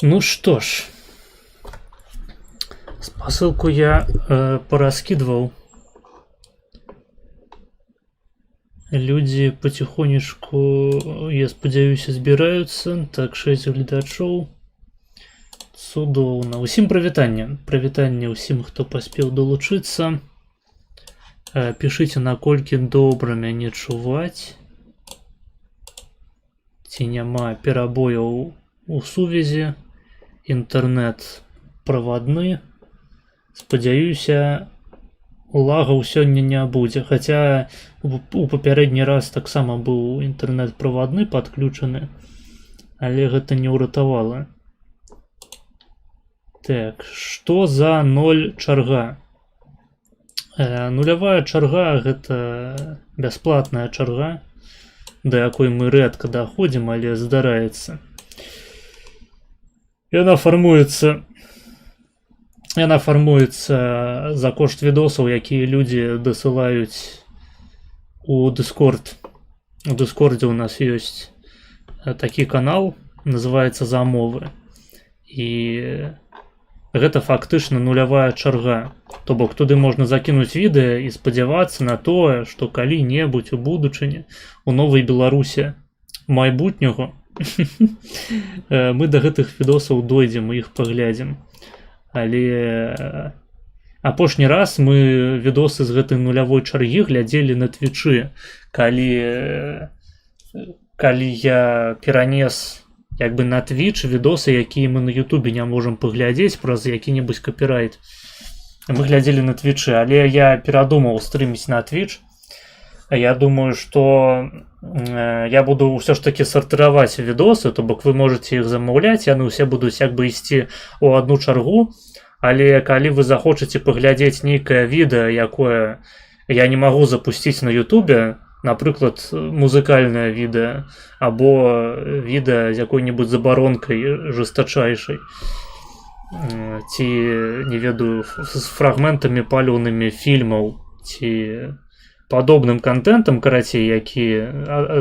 Ну что ж, посылку я пораскидывал. Люди потихонечку, я спадзяюся, збіраюцца. Так, 6 гледачоў. Цудоўна. Усім прывітанне. Прывітанне ўсім, хто паспеў долучыцца. Пішыце, наколькі добра мяне чуваць. Ці няма перабояў у сувязі. Інтэрнэт правадны. Спадзяюся, лагаў сёння не будзе. Хаця у папярэдні раз таксама быў інтэрнэт правадны падключаны, але гэта не ўратавала. Так, што за 0 чарга? Нулявая чарга — гэта бясплатная чарга, да якой мы рэдка даходзім, але здараецца. Яна фармуецца за кошт відосаў, якія людзі дасылаюць у Discord. У Discordзе у нас ёсць такі канал, называецца «Замовы». І гэта фактычна нулявая чарга. То бок туды можна закінуць відэа і спадзявацца на тое, што калі-небудзь у будучыні, у новай Беларусі майбутняга, мы да гэтых відосаў дойдзем і іх паглядзім. Але апошні раз мы відосы з гэтай нулявой чаргі глядзелі на Твічы, калі я перанес на Твіч відосы, якія мы на Ютубе не можам паглядзець праз які-небудзь капірайт. Мы глядзелі на Твічы, але я перадумаў стрыміць на Твіч. Я думаю, што я буду ўсё ж такі сартыраваць відосы, то бок вы можаце іх замаўляць, яны ўсе будуць ісці ў адну чаргу, але калі вы захочаце паглядзець нейкае відэа, якое я не магу запусціць на Ютубе, напрыклад, музыкальнае відэа, або відэа з якой-небудзь забаронкай жестачайшай, ці, не ведаю, з фрагментамі паліўнымі фільмаў, ці падобным контентам, карацей,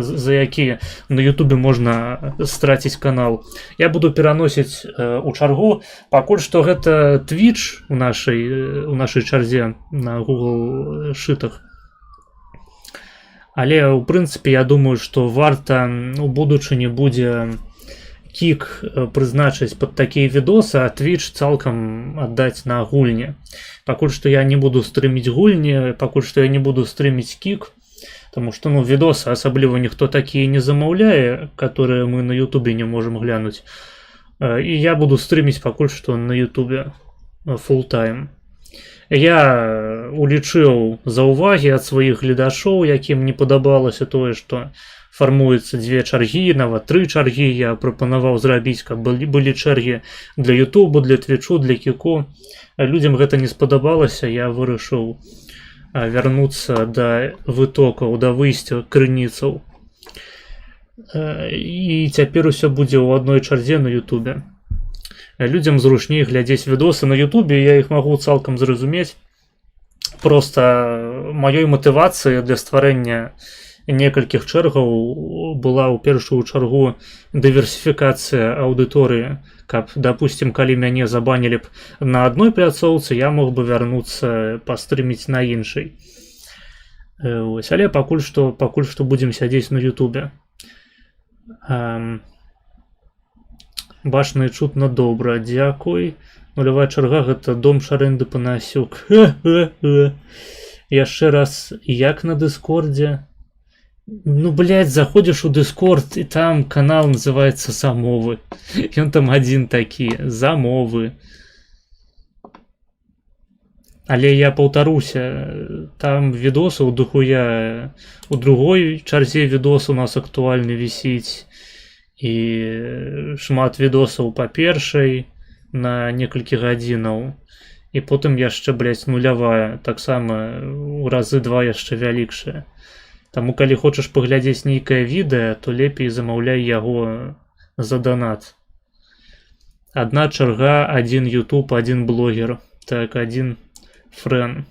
за які на Ютубе можна страціць канал, я буду пераносіць у чаргу. Пакуль што гэта Twitch у нашай чарзе на Google шытах. Але, ў прынцыпе, я думаю, што варта у будучыні будзе кік прызначыць пад такія відосы, а Twitch цалкам аддаць на гульні. Пакуль што я не буду стрыміць гульні, пакуль што я не буду стрыміць кік, таму што відосы асабліва ніхто такія не замаўляе, которые мы на Ютубе не можам глянуць. І я буду стрыміць пакуль што на Ютубе фултайм. Я улічыў заўвагі ад сваіх гледачоў, якім не падабалася тое, што фармуецца 2 чаргі, нават 3 чаргі. Я прапанаваў зрабіць, каб былі чэргі для Ютубу, для Твічу, для кіку. Людзям гэта не спадабалася, я вырашыў вярнуцца да вытокаў, да выйсця крыніцаў. І цяпер усё будзе ў адной чарзе на Ютубе. Людзям зручней глядзець відосы на Ютубе, я іх магу цалкам зразумець. Проста маёй матывацыяй для стварэння некалькіх чэргаў была ў першую чаргу дыверсіфікацыя аўдыторыі, каб, допустим, калі мяне забанілі б на адной пляцоўцы, я мог бы вярнуцца пастрыміць на іншай. Але пакуль што будзем сядзець на Ютубе. Бачна і чутна добра, дзякуй. Нулявая чарга — гэта дом Шарэнды Панасюк. Яшчэ раз, як на Дыскордзе? Заходзіш у Discord, і там канал называецца «Замовы». Ён там адзін такі, «Замовы». Але я паўтаруся, там відосы ў духуя. У другой чарзе відос у нас актуальны вісіць. І шмат відосаў па першай на некалькі гадзінаў. І потым яшчэ, нулявая, таксама ў разы 2 яшчэ вялікшая. Таму, калі хочаш паглядзець нейкае відэа, то лепей замаўляй яго за данат. Адна чарга, адзін Ютуб, адзін блогер. Так, адзін фрэн.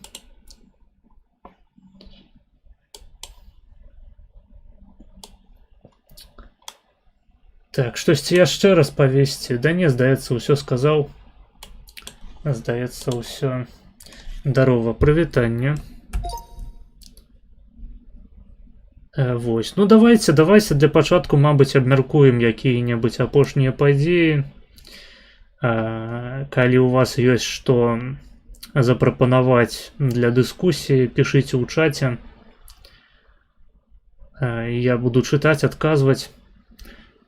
Так, штосьці яшчэ распавесці? Да не, здаецца, ўсё сказаў. Здаецца, ўсё. Дарова, прывітанне. Вось. Ну, давайте для пачатку, мабыць, абмяркуем якія-небудзь апошнія падзеі. Калі у вас ёсць што запрапанаваць для дыскусіі, пішыце ў чаце. Я буду чытаць, адказваць.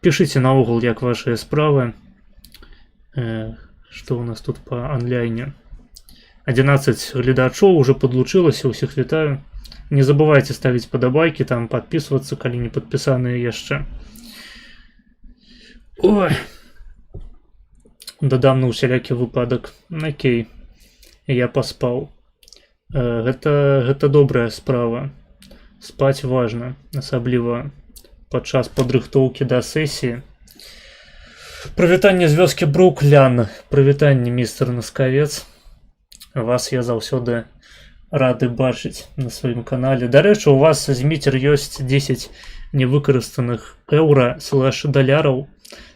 Пішыце наогул, як вашыя справы. Што у нас тут па анлайне? 11 гледачоў уже подлучылася, усіх вітаю. Не забывайте ставіць падабайкі, там подписываться, калі не падпісаныя яшчэ. Ой. Дадам на усялякі выпадак. Окей. Я паспаў. Гэта добрая справа. Спаць важна, асабліва падчас падрыхтоўкі да сесіі. Прывітанне з вёскі Бруклян. Прывітанне, містер Наскавец. Вас я заўсёды рады бачыць на сваім канале. Дарэчы, у вас, Зміцер, ёсць 10 невыкарыстаных еўра/даляраў,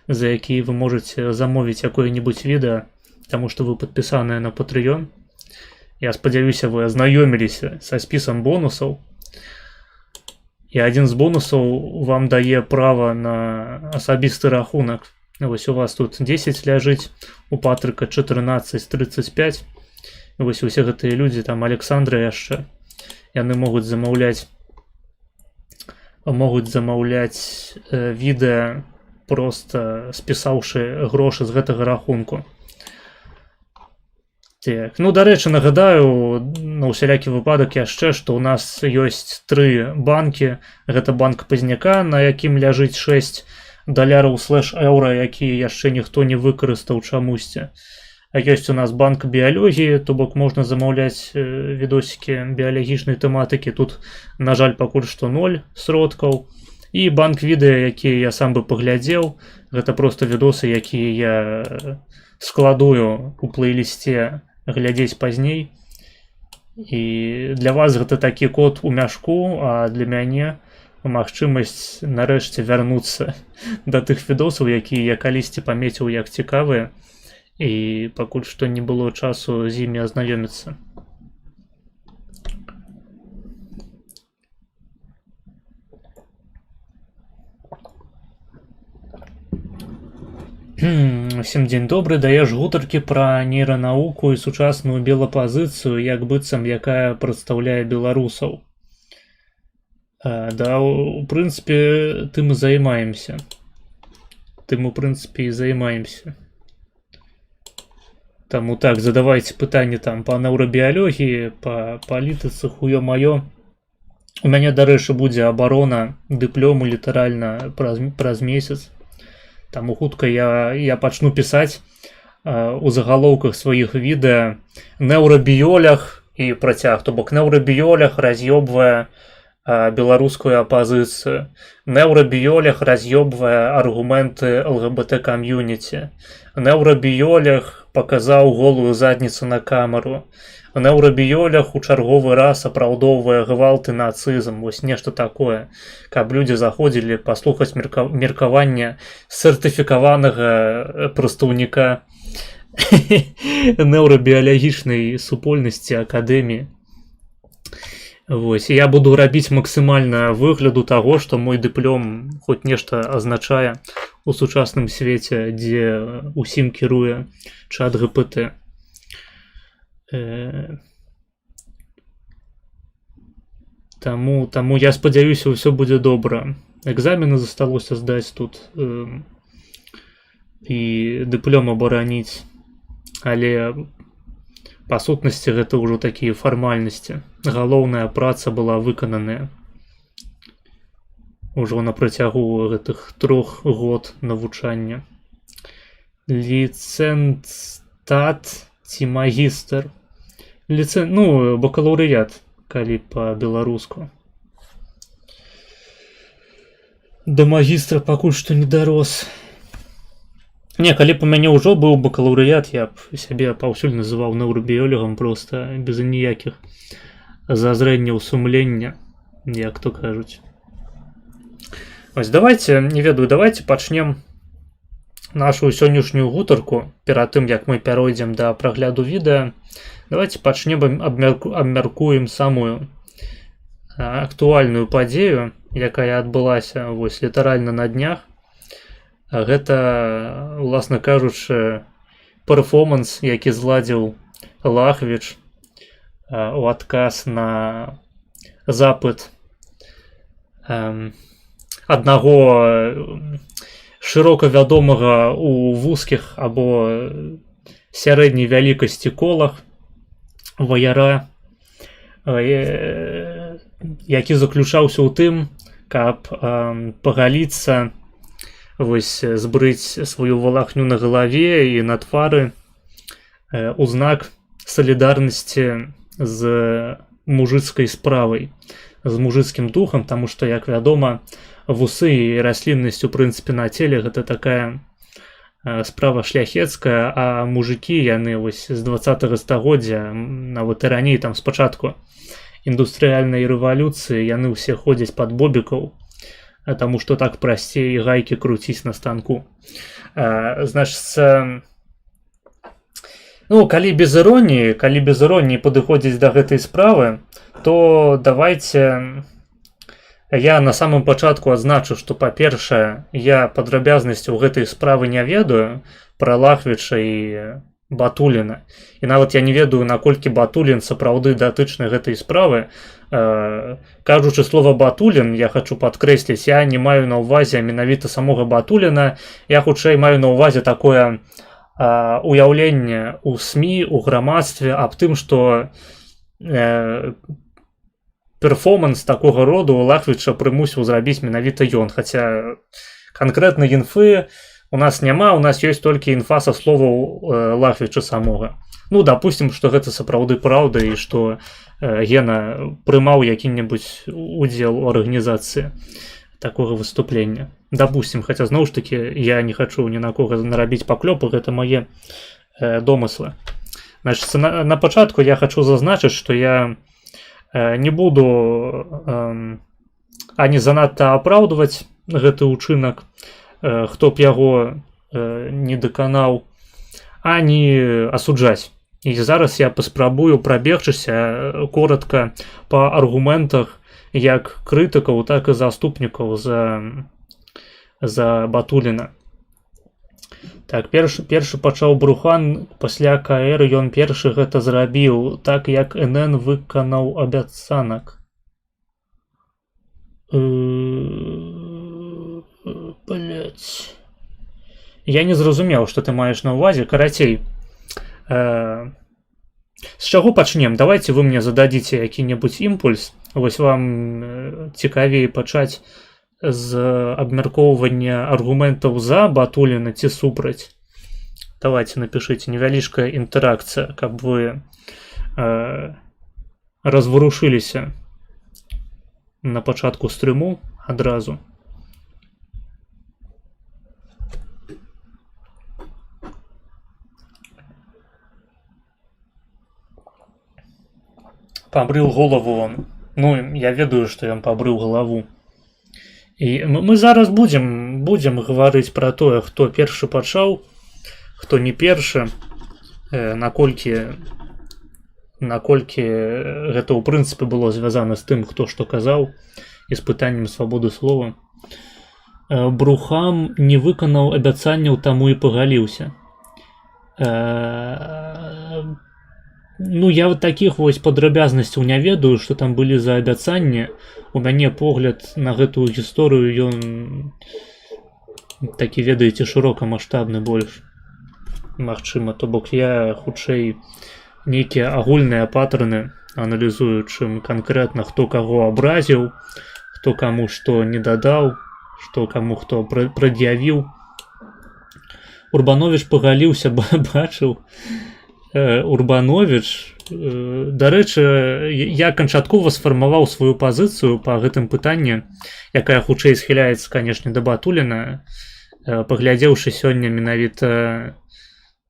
за якія вы можете замовіць якое-небудзь відэа, таму што вы падпісаныя на Patreon. Я спадзяюся, вы азнаёміліся са спісам бонусаў. І адзін з бонусаў вам дае права на асабісты рахунак. Вось у вас тут 10 ляжыць, у Патрыка 14,35. Вось усе гэтыя людзі, там Александра яшчэ, яны могуць замаўляць відэа, просто спісаўшы грошы з гэтага рахунку. Так, ну, дарэчы, нагадаю на ўсялякі выпадак яшчэ, што ў нас ёсць 3 банкі. Гэта банк Пазняка, на якім ляжыць 6 даляраў/еўра, якія яшчэ ніхто не выкарыстаў чамусьці. А ёсць у нас банк біялогіі, то бок можна замаўляць відосікі біялагічнай тэматыкі. Тут, на жаль, пакуль што 0 сродкаў. І банк відэа, якія я сам бы паглядзеў, гэта проста відосы, якія я складую у плейлісце глядзець пазней. І для вас гэта такі кот у мяшку, а для мяне магчымасць нарэшце вярнуцца да тых відосаў, якія я калісьці памеціў як цікавыя. І пакуль што не было часу з імі азнаёміцца. Всім дзень добры, даеш гутаркі пра нейранауку і сучасную белапазіцыю, як быццам якая прадстаўляе беларусаў. Да, у прынцыпе, тым і займаемся. Тым, у прынцыпе, і займаемся. Таму так, задавайце пытанні там па неўрабіялогіі, па палітыцы, хуё-маё. У мяне, дарэчы, будзе абарона дыплому літаральна праз месяц. Таму хутка я пачну пісаць у загалоўках сваіх відэа неўрабіёлях і працяг. То бок неўрабіёлях раз'ёбвае беларускую апазіцыю. Неўрабіёлях раз'ёбвае аргументы ЛГБТ-кам'юніці. Неўрабіёлях паказаў голую задніцу на камеру. Неўрабіёлях у чарговы раз апраўдоўвае гвалт і нацызм. Вось нешта такое. Каб людзі заходзілі паслухаць меркаванне сертыфікаванага прадстаўніка неўрабіялагічнай супольнасці акадэміі. Вось, я буду рабіць максімальна выгляду таго, што мой дыплом хоць нешта азначае у сучасным свеце, дзе усім кіруе чат ГПТ. Таму я спадзяюся, ўсё будзе добра. Экзамены засталося здаць тут і дыплом абараніць, але па сутнасці гэта ўжо такія фармальнасці. Галоўная праца была выкананая ўжо на працягу гэтых 3 год навучання. Ліцэнтат ці магістр? Ну, бакалаўрыят, калі па-беларуску. Да магістра пакуль што не дарос. Не, калі б у мяне ўжо быў бакалаўрыят, я б сябе паўсюль называў неўрабіёлегам, проста без ніякіх зазрэнняў сумлення, як то кажуць. Вось, давайте, не ведаю, давайте пачнем нашу сённяшнюю гутарку перад тым, як мы пяройдзем да прагляду відэа, давайте пачнем абмяркуем самую актуальную падзею, якая адбылася вось літаральна на днях. Гэта, уласна кажучы, перформанс, які зладзіў Лахвіч у адказ на запыт аднаго шырока вядомага у вузкіх або сярэдняй вялікасці колах ваяра, які заключаўся ў тым, каб пагаліцца, вось збрыць сваю валахню на галаве і на твары у знак салідарнасці з мужыцкай справай, з мужыцкім духам, таму што, як вядома, вусы і расліннасць у прынцыпе на целе гэта такая справа шляхецкая, а мужыкі яны вось з 20-го стагоддзя, нават і раней, там спачатку індустрыяльнай рэвалюцыі, яны ўсе ходзяць пад бобікаў, таму што так прасцей гайкі круціць на станку. Значыцца, ну, калі без іроніі падыходзіць да гэтай справы, то давайте я на самом пачатку адзначу, што, па-першае, я падрабязнасцяў гэтай справы не ведаю пра Лахвіча і Батуліна. І нават я не ведаю, наколькі Батулін сапраўды датычны гэтай справы. Кажучы слова Батулін, я хочу падкрэсліць, я не маю на ўвазе менавіта самога Батуліна, я хутчэй маю на ўвазе такое уяўленне ў СМІ, у грамадстве аб тым, што перформанс такога роду Лахвіча прымусіў зрабіць менавіта ён. Хаця канкрэтна інфы у нас няма, у нас ёсць толькі інфа са словаў Лахвіча самога. Ну, допустим, што гэта сапраўды праўда і што Гена прымаў які-небудзь удзел у арганізацыі такога выступлення. Допустим, хаця зноў ж такі я не хачу ні на кога нарабіць паклёпы, гэта мае домыслы. Значит, на пачатку я хачу зазначыць, што я не буду ані занадта апраўдваць гэты ўчынак, хто б яго не даканаў, ані асуджаць. І зараз я паспрабую прабегчыся коротка па аргументах як крытыкаў, так і заступнікаў за Батуліна. Так, першы пачаў Брухан, пасля КР ён першы гэта зрабіў, так як НН выканаў абяцанак. Блять. Я не зразумеў, што ты маеш на ўвазе. Карацей, з чаго пачнем? Давайте вы мне зададзіце які-небудзь імпульс. Вось вам цікавей пачаць з абмяркоўвання аргументаў за Батуліна ці супраць. Давайте напішыце, невялічкая інтэракцыя, каб вы разварушыліся на пачатку стрыму адразу. Пабрыў голову он. Ну, я ведаю, што ён пабрыў галаву. І мы зараз будзем гаварыць пра тое, хто першы пачаў, хто не першы, наколькі гэта ў прынцыпе было звязана з тым, хто што казаў, і з пытаннем свабоды слова. Брухам не выканаў абяцанняў, таму і пагаліўся. Ну, я вот таких вось падрабязнасцяў не ведаю, што там былі за абяцанні. У мяне погляд на гэтую гісторыю, ён такі, ведаеце, шырокамаштабны больш. Магчыма, то бок я хутчэй нейкія агульныя паттерны аналізую, чым канкрэтна хто каго абразіў, хто каму што не дадаў, што каму хто прад'явіў. Урбанович пагаліўся, бачыў. Урбанович, дарэчы, я канчаткова сфармаваў сваю пазіцыю па гэтым пытанні, якая хутчэй схіляецца, канешне, да Батуліна, паглядзеўшы сёння менавіта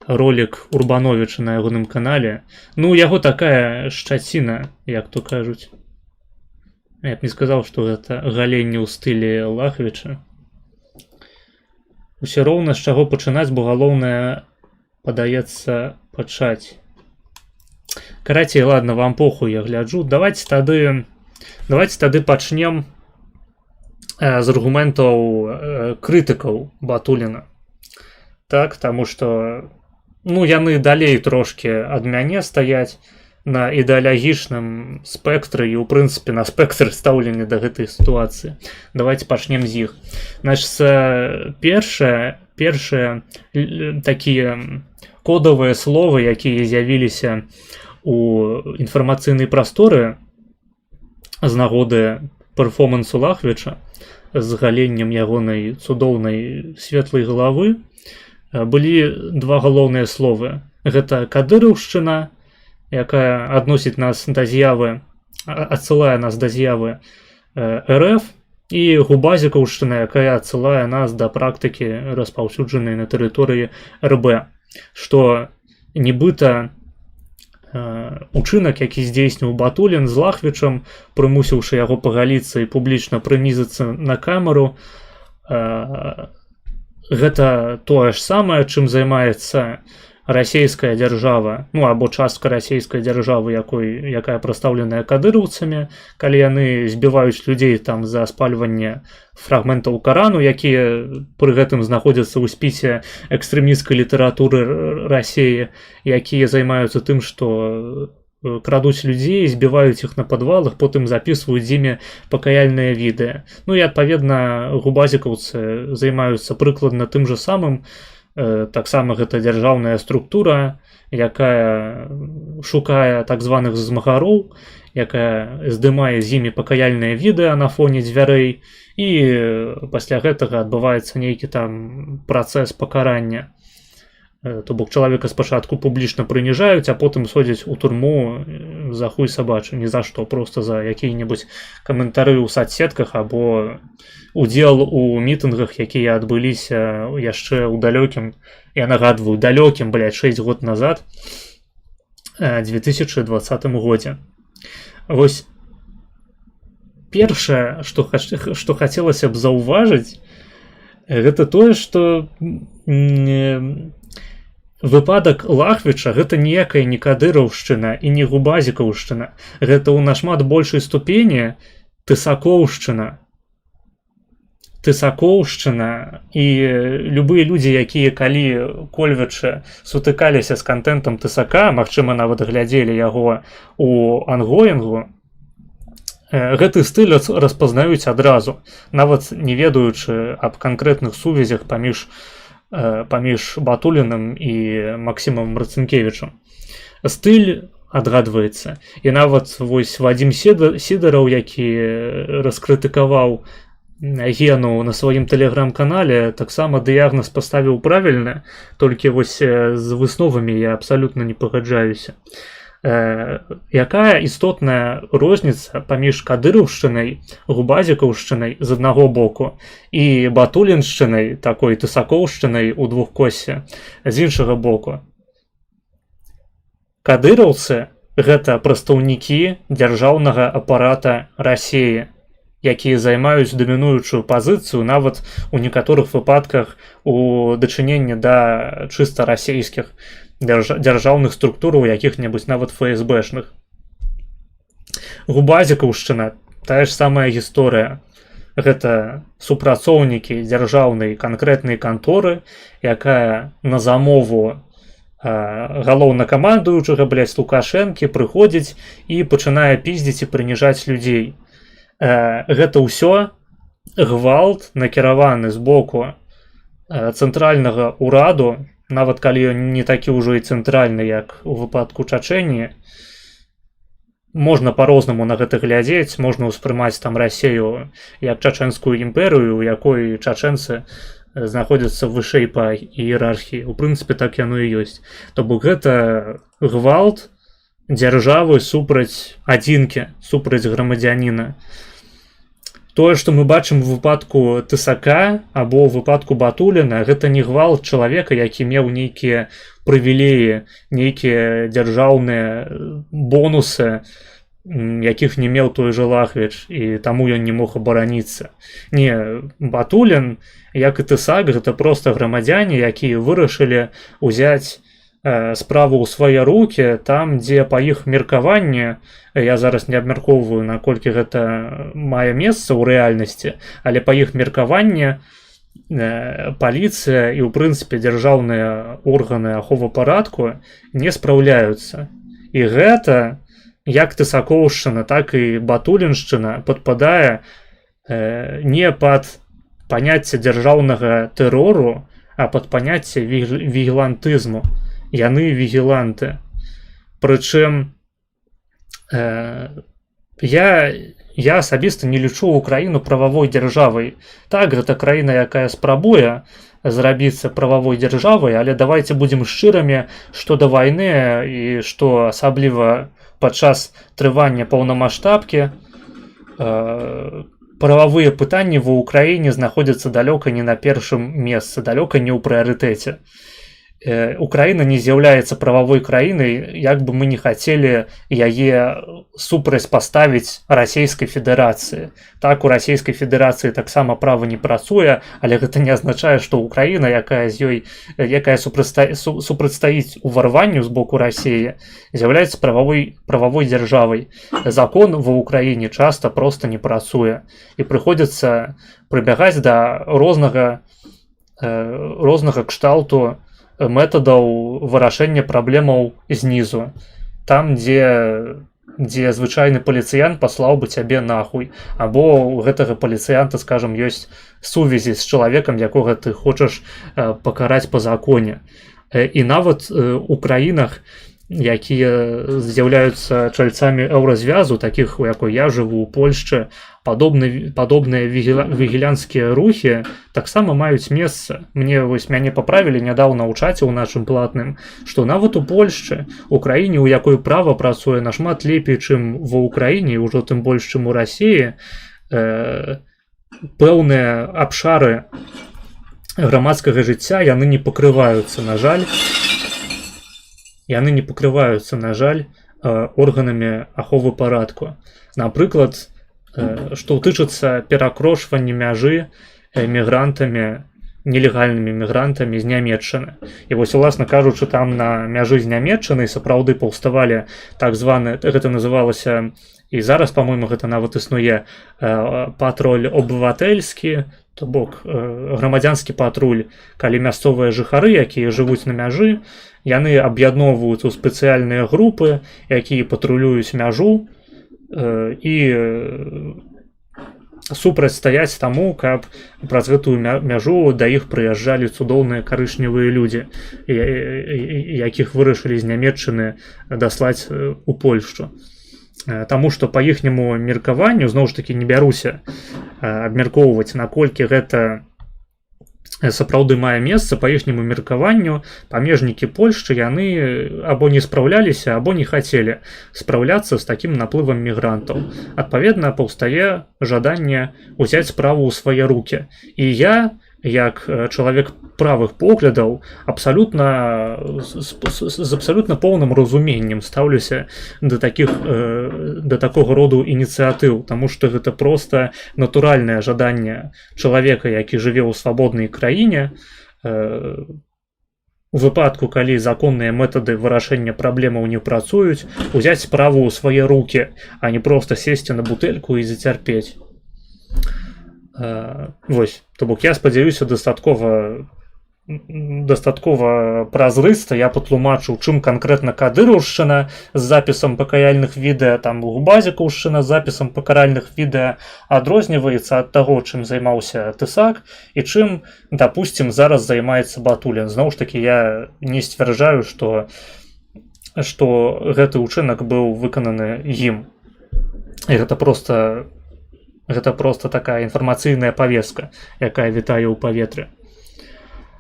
ролик Урбановича на ягоным канале. Ну, яго такая шчаціна, як то кажуць. Я б не сказаў, што гэта галенне ў стылі Лахвіча. Усё роўна з чаго пачынаць, бо галоўнае падаецца пачаць. Карацей, ладно, вам похуй, я гляджу. Давайте тады пачнем з аргументаў крытыкаў Батуліна. Так, таму што яны далей трошки ад мяне стаяць на ідэалагічным спектры і, у прынцыпе, на спектры стаўлення да гэтай сітуацыі. Давайте пачнем з іх. Значыць, першыя такія кодавыя словы, якія з'явіліся у інфармацыйнай прасторы з нагоды перформансу Лахвіча з галеннем ягонай цудоўнай светлай галавы, былі два галоўныя словы. Гэта кадыраўшчына, якая адносіць нас да з'явы, адсылае нас да з'явы РФ, і губазікаўшчына, якая адсылае нас да практыкі, распаўсюджанай на тэрыторыі РБ, што нібыта учынак, які здзейсніў Батулін з Лахвічам, прымусіўшы яго пагаліцца і публічна прынізіцца на камеру, гэта тое ж самае, чым займаецца расійская дзяржава, або частка расійскай дзяржавы, якая прадстаўленая кадыраўцамі, калі яны збіваюць людзей там за спальванне фрагментаў Карану, якія пры гэтым знаходзяцца ў спісе экстрэмісцкай літаратуры Расіі, якія займаюцца тым, што крадуць людзей, збіваюць іх на падвалах, потым запісваюць з імі пакаяльныя відэа. І адпаведна губазікаўцы займаюцца прыкладна тым жа самым. Таксама гэта дзяржаўная структура, якая шукае так званых змагароў, якая здымае з імі пакаяльныя відэа на фоне дзвярэй, і пасля гэтага адбываецца нейкі там працэс пакарання. То бок чалавека спачатку публічна прыніжаюць, а потым содзяць у турму за хуй сабачы, ні за што, проста за якія-небудзь каментары ў сацсетках або удзел у мітынгах, якія адбыліся яшчэ ў далёкім, я нагадваю, далёкім, 6 год назад, 2020 годзе. Вось першае, што хацелася б заўважыць, гэта тое, што выпадак Лахвіча гэта ніякая не кадыраўшчына і не губазікаўшчына. Гэта ў нашмат большай ступені тысакоўшчына. Тысакоўшчына і любыя людзі, якія калі кольвячы сутыкаліся з кантэнтам тысака, магчыма, нават глядзелі яго у ангоінгу, гэты стыль распазнаюць адразу, нават не ведаючы аб канкрэтных сувязях паміж Батуліным і Максімам Марцінкевічам. Стыль адгадваецца. І нават вось Вадзім Сідараў, які раскрытыкаваў Гену на сваім тэлеграм-канале, таксама дыягназ паставіў правільна, толькі вось з высновамі я абсалютна не пагаджаюся. Якая істотная розніца паміж кадыраўшчынай, губазікаўшчынай з аднаго боку і батуліншчынай, такой тысакоўшчынай у двухкосе з іншага боку? Кадыраўцы гэта прадстаўнікі дзяржаўнага апарата Расіі, якія займаюць дамінуючую пазіцыю нават у некаторых выпадках у дачыненні да чыста расійскіх дзяржаўных структураў, якіх-небудзь нават ФСБшных. Губазікаўшчына, тая ж самая гісторыя. Гэта супрацоўнікі дзяржаўнай канкрэтнай канторы, якая на замову галоўнакамандуючага, Лукашэнкі, прыходзіць і пачынае піздзіць і прыніжаць людзей. Гэта ўсё гвалт, накіраваны з боку цэнтральнага ўраду, нават калі ён не такі ўжо і цэнтральны, як у выпадку Чачэніі. Можна па-рознаму на гэта глядзець, можна ўспрымаць там Расію як чачэнскую імперыю, у якой чачэнцы знаходзяцца вышэй па іерархіі. У прынцыпе, так яно і ёсць. То бок гэта гвалт дзяржавы супраць адзінкі, супраць грамадзяніна. Тое, што мы бачым у выпадку Тысака або ў выпадку Батуліна, гэта не гвалт чалавека, які меў нейкія прывілеі, нейкія дзяржаўныя бонусы якіх не меў той жа Лахвіч, і таму ён не мог абараніцца. Не, Батулін, як і Тысак, гэта проста грамадзяне, якія вырашылі ўзяць справу ў свае рукі там, дзе па іх меркаванні, я зараз не абмяркоўваю, наколькі гэта мае месца ў рэальнасці, але па іх меркаванні паліцыя і ў прынцыпе дзяржаўныя органы аховы парадку не спраўляюцца. І гэта як Тысакоўшчына, так і Батуліншчына падпадае не пад паняцце дзяржаўнага тэрору, а пад паняцце вігілантызму. Яны вігіланты. Прычым я асабіста не лічу Украіну прававой дзяржавай. Так, гэта краіна, якая спрабуе зрабіцца прававой дзяржавай, але давайте будзем шчырамі, што да вайны і што асабліва падчас трывання паўнамаштабкі прававыя пытанні ва ўкраіне знаходзяцца далёка не на першым месцы, далёка не ў прыярытэце. Украіна не з'яўляецца прававой краінай, як бы мы не хацелі яе супрацьпаставіць Расійскай Федэрацыі. Так, у Расійскай Федэрацыі таксама права не працуе, але гэта не азначае, што Украіна, якая супрацьстаіць уварванню з боку Расіі, з'яўляецца прававой дзяржавай. Закон ва ўкраіне часта проста не працуе, і прыходзіцца прыбягаць да рознага кшталту метадаў вырашэння праблемаў знізу. Там, дзе звычайны паліцыянт паслаў бы цябе нахуй, або у гэтага паліцыянта, скажам, ёсць сувязі з чалавекам, якога ты хочаш пакараць па законе. І нават у краінах, якія з'яўляюцца чальцамі еўразвязу, такіх, у якой я жыву, у Польшчы, падобныя вігілянцкія рухі таксама маюць месца. Мяне паправілі нядаўна ў чаце ў нашым платным, што нават у Польшчы, у краіне, у якой права працуе нашмат лепей, чым ва ўкраіне, ўжо тым больш, чым у Расіі, пэўныя абшары грамадскага жыцця яны не пакрываюцца, на жаль, органамі аховы парадку. Напрыклад, што тычыцца перакрошвання мяжы мігрантамі, нелегальнымі мігрантамі з Нямецчыны. І вось, уласна кажучы, там на мяжы з Нямецчынай сапраўды паўставалі так званы, гэта называлася, і зараз, па-мойму, гэта нават існуе, патруль абыватэльскі, то бок грамадзянскі патруль, калі мясцовыя жыхары, якія жывуць на мяжы, яны аб'ядноўваюцца ў спецыяльныя групы, якія патрулююць мяжу і супрацьстаяць таму, каб праз гэтую мяжу да іх прыязджалі цудоўныя карычневыя людзі, якіх вырашылі з Нямецчыны даслаць у Польшчу. Таму што па іхняму меркаванню, зноў ж такі не бяруся абмяркоўваць, наколькі гэта сапраўды мае месца, па іхняму меркаванню памежнікі Польшчы яны або не спраўляліся, або не хацелі спраўляцца з такім наплывам мігрантаў. Адпаведна, паўстае жаданне ўзяць справу ў свае рукі. І я, як чалавек правых поглядаў, з абсалютна поўным разуменнем стаўлюся да такога роду ініцыятыў, таму што гэта проста натуральнае жаданне чалавека, які жыве ў свабоднай краіне, у выпадку, калі законныя метады вырашэння праблемаў не працуюць, узяць справу ў свае рукі, а не проста сесці на бутэльку і зацярпець. Вось, то бок я спадзяюся дастаткова празрыста я патлумачыў, чым канкрэтна кадыраўшчына з запісам пакаяльных відэа, там губазікаўшчына з запісам пакаральных відэа адрозніваецца ад таго, чым займаўся Тысак і чым, дапусцім, зараз займаецца Батулін. Зноў ж такі, я не сцвярджаю, што гэты ўчынак быў выкананы ім. І гэта проста такая інфармацыйная павестка, якая вітае ў паветры.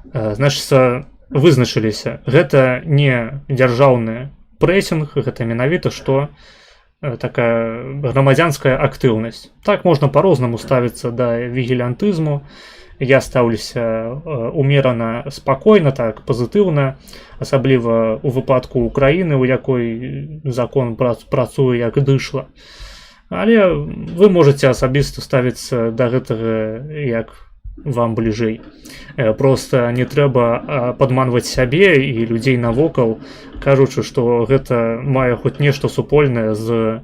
Значыцца, вызначыліся, гэта не дзяржаўны прэсінг, гэта менавіта што такая грамадзянская актыўнасць. Так можна па-рознаму ставіцца да вігілянтызму. я стаўлюся умерана спакойна, так пазітыўна, асабліва у выпадку Украіны, у якой закон працуе як дышла. Але вы можете асабіста ставіцца да гэтага як вам бліжэй. Просто не трэба падманваць сябе і людзей навокал, кажучы, што гэта мае хоць нешта супольнае з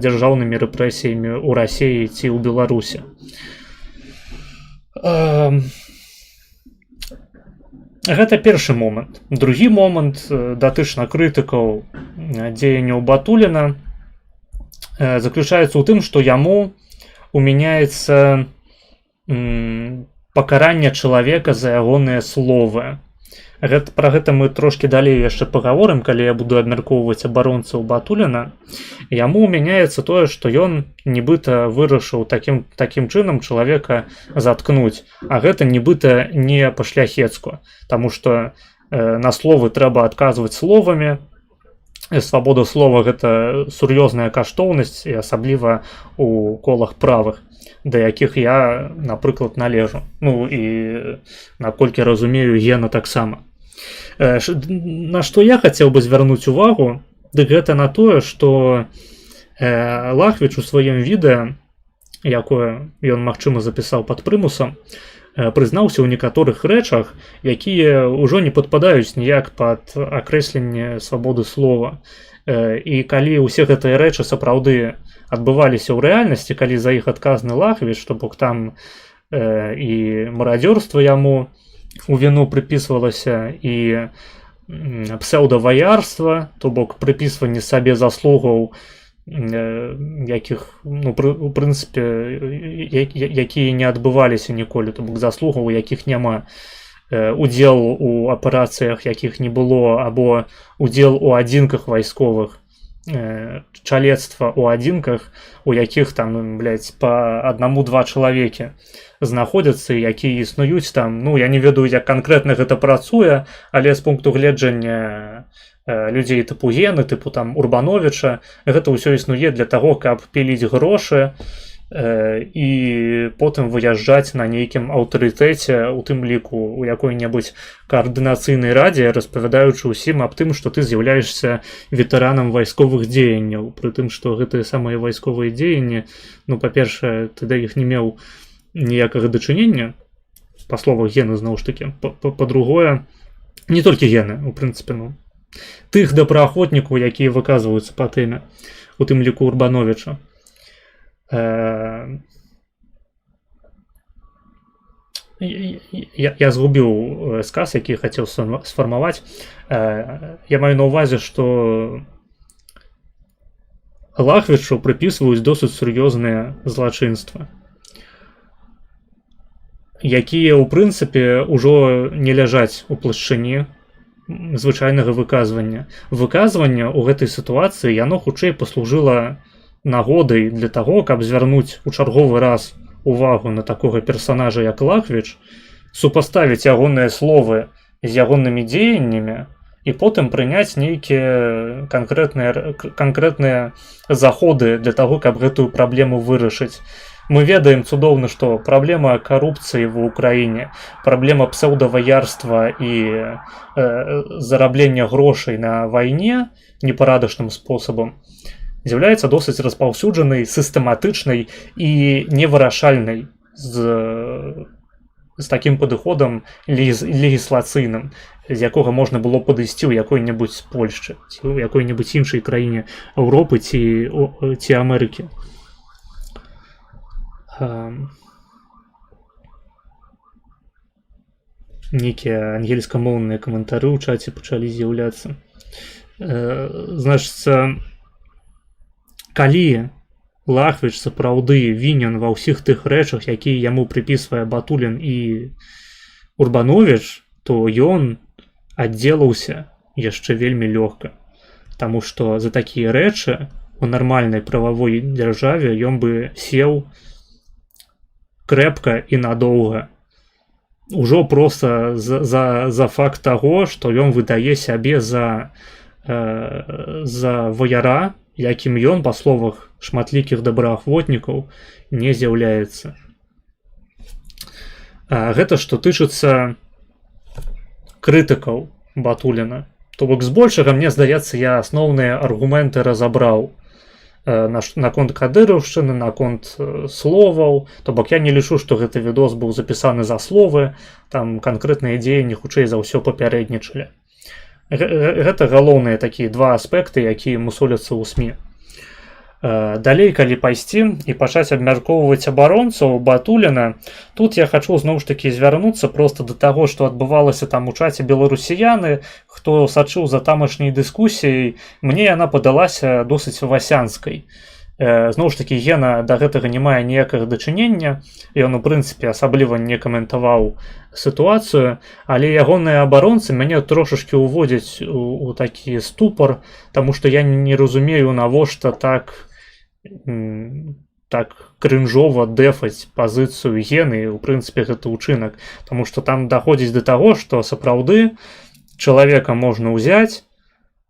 дзяржаўнымі рэпрэсіямі ў Расіі ці ў Беларусі. Гэта першы момант. Другі момант датычна крытыкаў дзеянняў Батуліна заключаецца ў тым, што яму умяняецца пакаранне чалавека за ягоныя словы. Пра гэта мы трошкі далей яшчэ пагаворым, калі я буду абмяркоўваць абаронцаў Батуліна. Яму умяняецца тое, што ён нібыта вырашыў такім чынам чалавека заткнуць, а гэта нібыта не па-шляхецку, таму што на словы трэба адказваць словамі. Свабода слова гэта сур'ёзная каштоўнасць, і асабліва у колах правых, да якіх я, напрыклад, належу. Ну і наколькі разумею, Гена таксама. На што я хацеў бы звярнуць увагу, дык гэта на тое, што Лахвіч у сваім відэа, якое ён, магчыма, запісаў пад прымусам, прызнаўся ў некаторых рэчах, якія ўжо не падпадаюць ніяк пад акрэсленне свабоды слова. І калі ўсе гэтыя рэчы сапраўды адбываліся ў рэальнасці, калі за іх адказны Лахвіч, то бок там і марадзёрства яму у віну прыпісвалася, і псеўдаваярства, то бок прыпісванне сабе заслугаў, якіх, ну, у прынцыпе, якія не адбываліся ніколі, то бок заслугаў, якіх няма, удзел у аперацыях, якіх не было, або удзел у адзінках вайсковых, чалецтва у адзінках, у якіх там, па аднаму-два чалавекі знаходзяцца, якія існуюць там. Ну, я не ведаю, як канкрэтна гэта працуе, але з пункту гледжання людзей тыпу Гены, тыпу там Урбановіча, гэта ўсё існуе для таго, каб піліць грошы і потым выязджаць на нейкім аўтарытэце, у тым ліку у якой-небудзь каардынацыйнай радзе, распавядаючы ўсім аб тым, што ты з'яўляешся ветэранам вайсковых дзеянняў, пры тым, што гэтыя самыя вайсковыя дзеянні, ну, па-першае, ты да іх не меў ніякага дачынення, па словах Гены, зноў ж такі, па-другое, не толькі Гены, у прынцыпе, ну, тых добраахвотнікаў, якія выказваюцца па тэме, у тым ліку Урбановіча. Я згубіў сказ, які хацеў сфармаваць. Я маю на ўвазе, што Лахвічу прыпісваюць досыць сур'ёзныя злачынствы, якія, у прынцыпе, ўжо не ляжаць у плашчыні звычайнага выказвання. Выказванне ў гэтай сітуацыі, яно хутчэй паслужыла нагодай для таго, каб звярнуць у чарговы раз увагу на такога персанажа, як Лахвіч, супаставіць ягоныя словы з ягонымі дзеяннямі і потым прыняць нейкія канкрэтныя заходы для таго, каб гэтую праблему вырашыць. Мы ведаем цудоўна, што праблема карупцыі ва ўкраіне, праблема псеўдаваярства і зараблення грошай на вайне непарадачным спосабам з'яўляецца досыць распаўсюджанай, сістэматычнай і невырашальнай з такім падыходам легіслацыйным, з якога можна было падысці ў якой-небудзь Польшчы ці ў якой-небудзь іншай краіне Еўропы ці Амерыкі. Нейкія ангельскамоўныя каментары ў чаце пачалі з'яўляцца. Значыцца, калі Лахвіч сапраўды вінен ва ўсіх тых рэчах, якія яму прыпісвае Батулін і Урбановіч, то ён аддзелаўся яшчэ вельмі лёгка, таму што за такія рэчы у нармальнай прававой дзяржаве ён бы сеў крэпка і надоўга. Ужо проста за факт таго, што ён выдае сябе за ваяра, якім ён, па словах шматлікіх добраахвотнікаў, не з'яўляецца. Гэта што тычыцца крытыкаў Батуліна. То бок збольшага, мне здаецца, я асноўныя аргументы разабраў наконт кадыраўшчыны, наконт словаў. То бок я не лічу, што гэты відос быў запісаны за словы, там канкрэтныя дзеянні хутчэй за ўсё папярэднічалі. Гэта галоўныя такія два аспекты, якія мусоляцца ў СМІ. Далей, калі пайсці і пачаць абмяркоўваць абаронцаў Батуліна, тут я хачу зноў ж такі звярнуцца проста да таго, што адбывалася там у чаце беларусіяны, хто сачыў за тамашняй дыскусіяй, мне яна падалася досыць васянскай. Зноў ж такі, Гена да гэтага не мае ніякага дачынення, ён у прынцыпе асабліва не каментаваў сітуацыю, але ягоныя абаронцы мяне трошашкі ўводзяць у такі ступор, таму што я не разумею, навошта так крынжова дэфаць пазіцыю Гены, у прынцыпе гэта ўчынак, таму што там даходзіць да таго, што сапраўды чалавека можна ўзяць,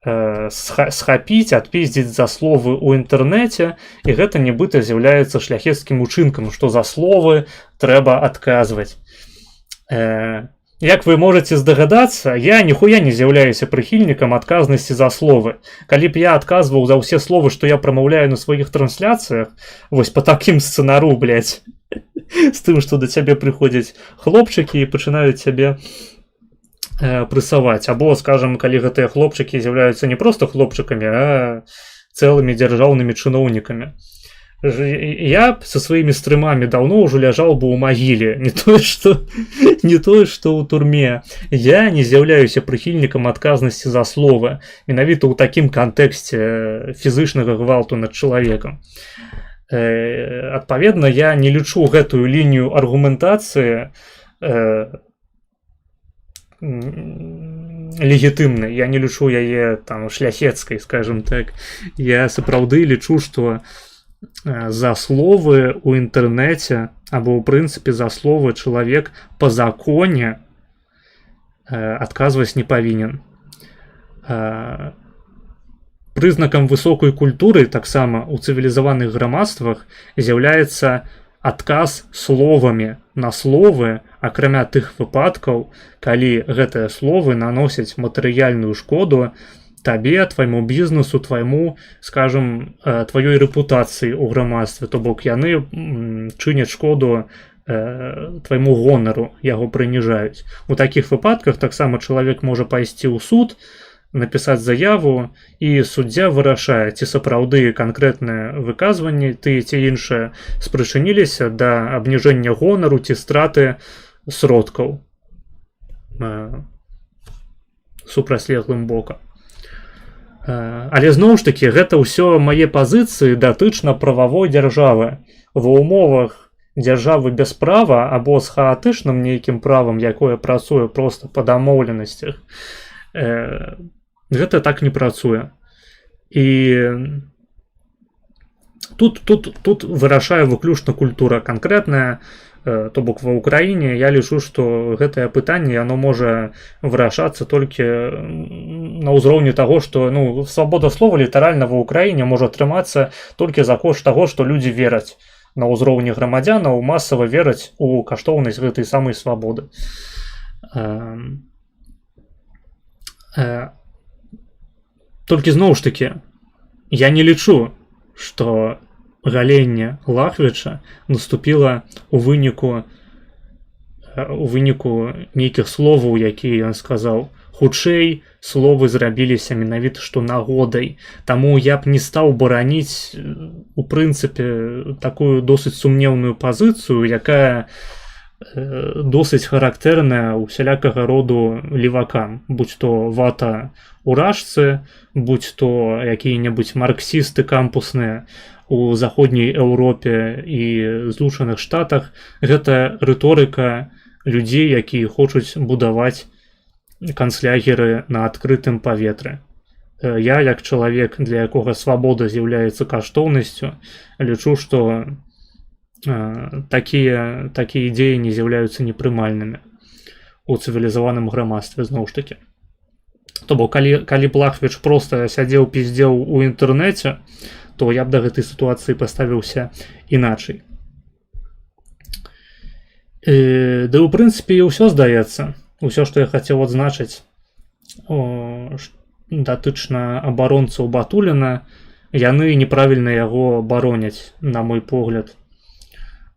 схапіць, адпіздзіць за словы ў інтэрнэце, і гэта нібыта з'яўляецца шляхецкім учынкам, што за словы трэба адказваць. Як вы можаце здагадацца, я ніхуя не з'яўляюся прыхільнікам адказнасці за словы. Калі б я адказваў за ўсе словы, што я прамаўляю на сваіх трансляцыях, вось па такім сцэнару, блядь, з тым, што да цябе прыходзяць хлопчыкі і пачынаюць цябе прысаваць. Або, скажам, калі гэтыя хлопчыкі з'яўляюцца не проста хлопчыкамі, а цэлымі дзяржаўнымі чыноўнікамі. Я со сваімі стрымамі даўно ўжо ляжаў бы ў магіле, не тое што ў турме. Я не з'яўляюся прыхільнікам адказнасці за словы, менавіта ў такім кантэксце фізычнага гвалту над чалавекам. Адпаведна, я не лічу гэтую лінію аргументацыі легітымнай, я не лічу яе там шляхецкай, скажем так. Я сапраўды лічу, што за словы ў інтэрнэце або ў прынцыпе за словы чалавек па законе адказваць не павінен. Прызнакам высокай культуры таксама ў цывілізаваных грамадствах з'яўляецца адказ словамі на словы, акрамя тых выпадкаў, калі гэтыя словы наносяць матэрыяльную шкоду табе, твайму бізнесу, твайму, скажем, тваёй рэпутацыі ў грамадстве, то бок яны чыняць шкоду твайму гонару, яго прыніжаюць. У такіх выпадках таксама чалавек можа пайсці ў суд, напісаць заяву, і суддзя вырашае, ці сапраўды канкрэтнае выказванне ты ці іншае спрычыніліся да абніжэння гонару ці страты сродкаў супрацьлеглым бокам. Але зноў ж такі, гэта ўсё мае пазіцыі датычна прававой дзяржавы. Ва ўмовах дзяржавы без права або з хаатычным нейкім правам, якое працуе проста па дамоўленасцях, гэта так не працуе. І тут вырашае выключна культура канкрэтная. То бок ва ўкраіне я лічу, што гэтае пытанне яно можа вырашацца толькі на ўзроўні таго, што свабода слова літаральна ва ўкраіне можа атрымацца толькі за кошт таго, што людзі вераць на ўзроўні грамадзянаў, масава вераць у каштоўнасць гэтай самай свабоды. Толькі зноў ж такі, я не лічу, што галенне Лахвіча наступіла у выніку нейкіх словаў, якія ён сказаў. Хутчэй, словы зрабіліся менавіта што нагодай. Таму я б не стаў бараніць, у прынцыпе, такую досыць сумнеўную пазіцыю, якая досыць характэрная усялякага роду левакам, будь то вата уражцы, будь то якія-небудзь марксісты кампусныя у заходняй Еўропе і Злучаных Штатах. Гэта рыторыка людзей, якія хочуць будаваць канцлягеры на адкрытым паветры. Я, як чалавек, для якога свабода з'яўляецца каштоўнасцю, лічу, што такія дзеянні з'яўляюцца непрымальнымі у цывілізаваным грамадстве, зноў ж такі. То бок, калі б Лахвіч проста сядзеў, піздзеў у інтэрнэце, то я б да гэтай сітуацыі паставіўся іначай. Да ў прынцыпе і ўсё здаецца. Усё, што я хацеў адзначыць датычна абаронцаў Батуліна, яны неправільна яго бароняць, на мой погляд.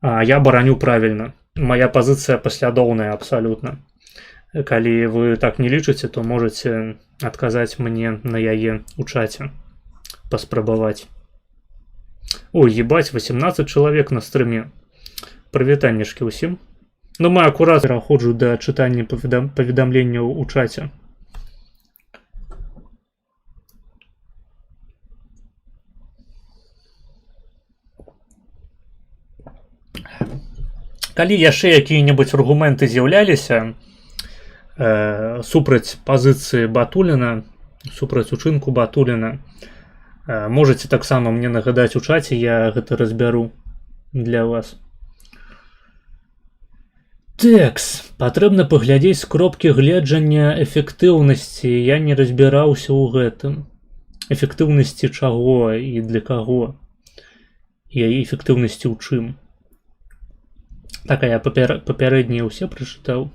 А я бараню правільна. Мая пазіцыя паслядоўная абсалютна. Калі вы так не лічыце, то можаце адказаць мне на яе ў чаце. Паспрабаваць. Ой, ебать, 18 чалавек на стрыме. Прывітаннішкі ўсім. Ну, мы акурат пераходжу да чытання паведамленняў у чаце. Калі яшчэ якія-небудзь аргументы з'яўляліся супраць пазіцыі Батуліна, супраць учынку Батуліна, можаце таксама мне нагадаць у чаце, я гэта разбяру для вас. Тэкс. Патрэбна паглядзець з кропкі гледжання эфектыўнасці. Я не разбіраўся ў гэтым. Эфектыўнасці чаго і для каго? І эфектыўнасці ў чым? Так, а я папярэднія ўсе прачытаў.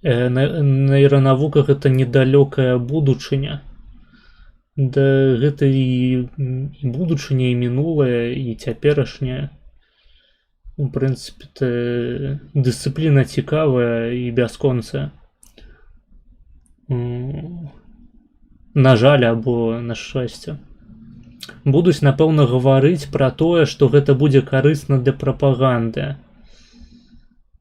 Нейранавука — гэта недалёкая будучыня. Да гэта і будучыня, і мінулае, і цяперашняе. У прынцыпе, дысцыпліна цікавая і бясконцая. На жаль, або на шчасце. Будуць, напэўна, гаварыць пра тое, што гэта будзе карысна для прапаганды.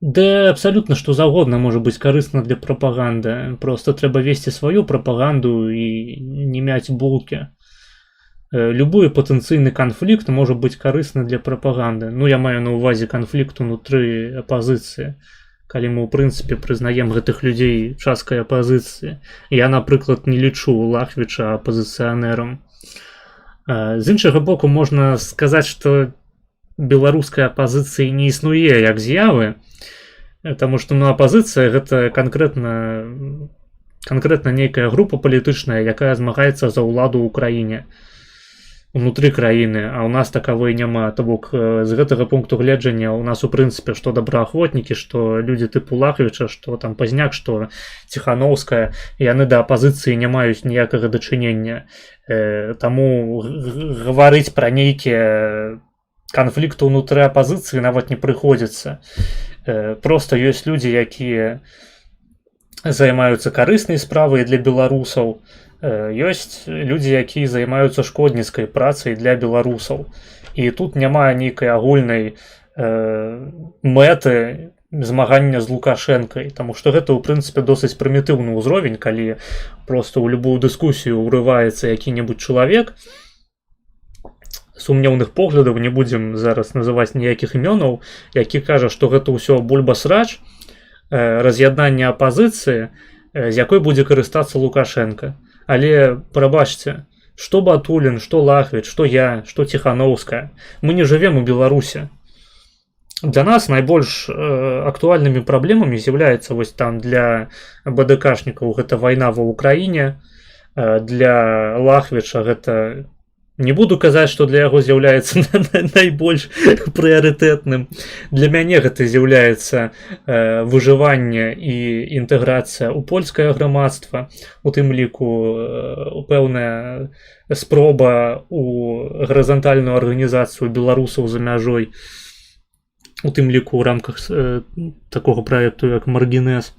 Да абсалютна што заўгодна можа быць карысна для прапаганды. Проста трэба весці сваю прапаганду і не мяць булкі. Любой патэнцыйны канфлікт можа быць карысны для прапаганды. Ну, я маю на ўвазе канфлікт унутры апазіцыі. Калі мы, ў прынцыпе, прызнаем гэтых людзей часткай апазіцыі. Я, напрыклад, не лічу Лахвіча апазіцыянерам. З іншага боку, можна сказаць, што беларускай апазіцыі не існуе як з'явы, таму што апазіцыя — гэта канкрэтна нейкая група палітычная, якая змагаецца за ўладу ў краіне, унутры краіны, а ў нас такавой няма. То бок, з гэтага пункту гледжання ў нас, у прынцыпе, што добраахвотнікі, што людзі тыпу Лахвіча, што там Пазняк, што Ціханаўская, яны да апазіцыі не маюць ніякага дачынення. Таму гаварыць пра нейкія канфлікты ўнутры апазіцыі нават не прыходзіцца. Проста ёсць людзі, якія займаюцца карыснай справай для беларусаў. Ёсць людзі, якія займаюцца шкодніцкай працай для беларусаў. І тут няма нейкай агульнай мэты змагання з Лукашэнкай, таму што гэта, ў прынцыпе, досыць прымітыўны ўзровень, калі проста ў любую дыскусію ўрываецца які-небудзь чалавек сумнеўных поглядаў, не будзем зараз называць ніякіх імёнаў, які кажа, што гэта ўсё бульба-срач, раз'яднанне апазіцыі, з якой будзе карыстацца Лукашэнка. Але, прабачце, што Батулін, што Лахвіч, што я, што Ціханаўская, мы не жывем у Беларусі. Для нас найбольш актуальнымі праблемамі з'яўляецца вось там для БДКшнікаў гэта вайна ва ўкраіне, для Лахвіча гэта, не буду казаць, што для яго з'яўляецца найбольш прыярытэтным. Для мяне гэта з'яўляецца выжыванне і інтэграцыя ў польскае грамадства, у тым ліку пэўная спроба ў гарызантальную арганізацыю беларусаў за мяжой, у тым ліку ў рамках такога праекту, як Маргінез.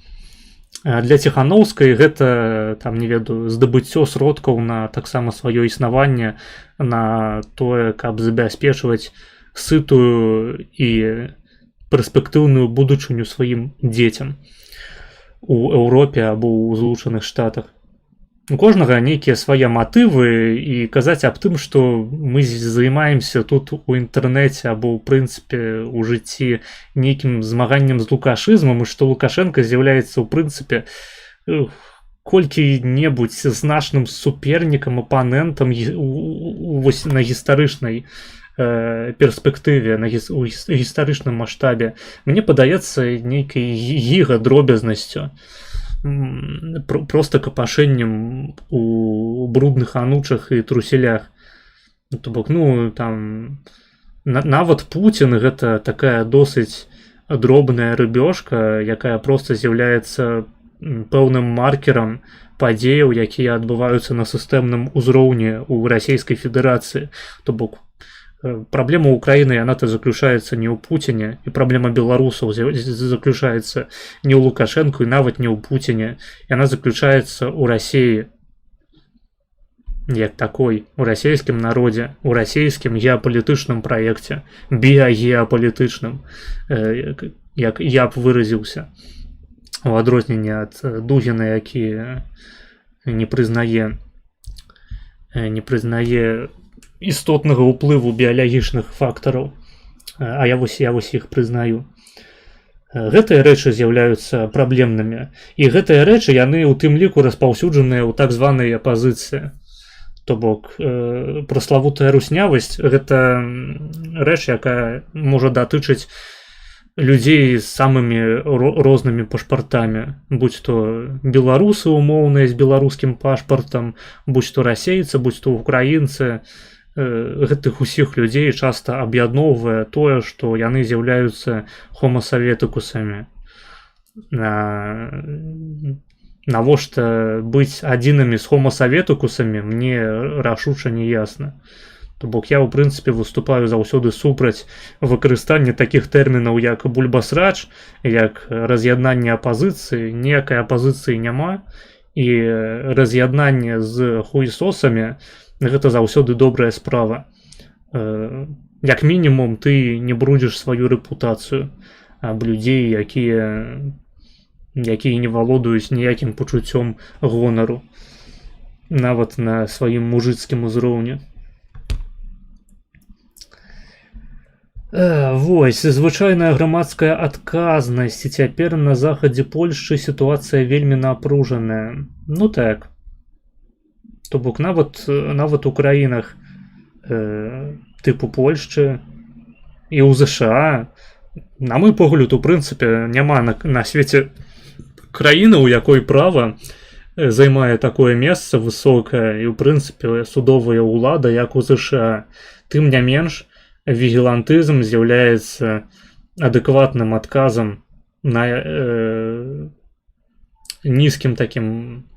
Для Ціханаўскай гэта, там, не ведаю, здабыццё сродкаў на таксама сваё існаванне, на тое, каб забяспечваць сытую і перспектыўную будучыню сваім дзецям у Еўропе або ў Злучаных Штатах. У кожнага нейкія свае матывы, і казаць аб тым, што мы займаемся тут у інтэрнэце або ў прынцыпе у жыцці нейкім змаганнем з лукашызмам, і што Лукашенко з'яўляецца ў прынцыпе колькі-небудзь значным супернікам, апанентам вось на гістарычнай перспектыве, у гістарычным маштабе, мне падаецца нейкай гіга-дробязнасцю. Просто капашэннем у брудных анучах і труселях. То бок, ну, там Нават Путін гэта такая досыць дробная рыбёжка, якая проста з'яўляецца пэўным маркерам падзеяў, якія адбываюцца на сістэмным узроўні ў расійскай федэрацыі. То бок праблема Украіны яна-то заключаецца не ў Пуціне, і праблема беларусаў заключаецца не ў Лукашэнку і нават не ў Пуціне. Яна заключаецца ў Расіі як такой, у расійскім народзе, у расійскім геапалітычным праекце, біягеапалітычным, як я б выразіўся, у адрозненне ад Дугіна, які не прызнае істотнага ўплыву біялагічных фактараў, а я вось іх прызнаю. Гэтыя рэчы з'яўляюцца праблемнымі, і гэтыя рэчы яны ў тым ліку распаўсюджаныя ў так званай апазіцыі. То бок праславутая руснявасць гэта рэч, якая можа датычыць людзей з самымі рознымі пашпартамі, будь то беларусы умоўныя з беларускім пашпартам, будь то расейцы, будь то украінцы. Гэтых усіх людзей часта аб'ядноўвае тое, што яны з'яўляюцца хомасаветыкусамі. Навошта быць адзінымі з хомасаветыкусамі, мне рашуча не ясна. То бок я ў прынцыпе выступаю заўсёды супраць выкарыстання такіх тэрмінаў, як бульбасрач, як раз'яднанне апазіцыі. Ніякай апазіцыі няма, і раз'яднанне з хуесосамі гэта заўсёды добрая справа. Як мінімум ты не брудзіш сваю рэпутацыю аб людзей, якія не валодаюць ніякім пачуццём гонару, нават на сваім мужыцкім узроўні. Вось, звычайная грамадская адказнасць, і цяпер на захадзе Польшчы сітуацыя вельмі напружаная. Ну так. То бок нават у краінах тыпу Польшчы і ў ЗША, на мой погляд, у прынцыпе, няма на свеце краіна, у якой права займае такое месца высокае, і ў прынцыпе судовая ўлада, як у ЗША. Тым не менш, вігілантызм з'яўляецца адэкватным адказам на нізкім такім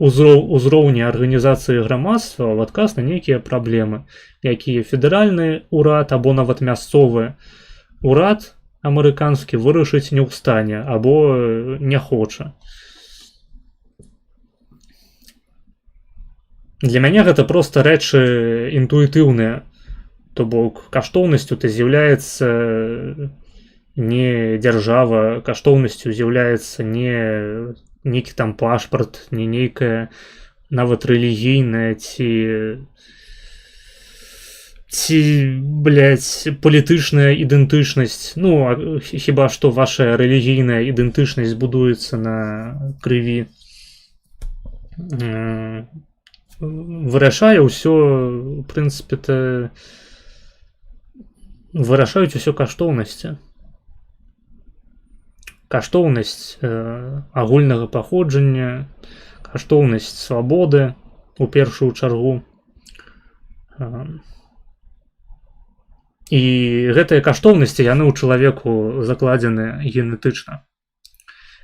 узроўні арганізацыі грамадства ў адказ на нейкія праблемы, якія федэральны ўрад або нават мясцовы ўрад амерыканскі вырашыць не ў стане або не хоча. Для мяне гэта проста рэчы інтуітыўныя. То бок каштоўнасцю ты з'яўляецца не дзяржава, каштоўнасцю з'яўляецца не нейкі там пашпарт, не нейкая нават рэлігійная ці палітычная ідэнтычнасць. Ну, хіба што ваша рэлігійная ідэнтычнасць будуецца на крыві. Вырашае ўсё, у прынцыпе, вырашаюць усё каштоўнасці. Каштоўнасць агульнага паходжання, каштоўнасць свабоды у першую чаргу. І гэтыя каштоўнасці, яны ў чалавеку закладзены генетычна.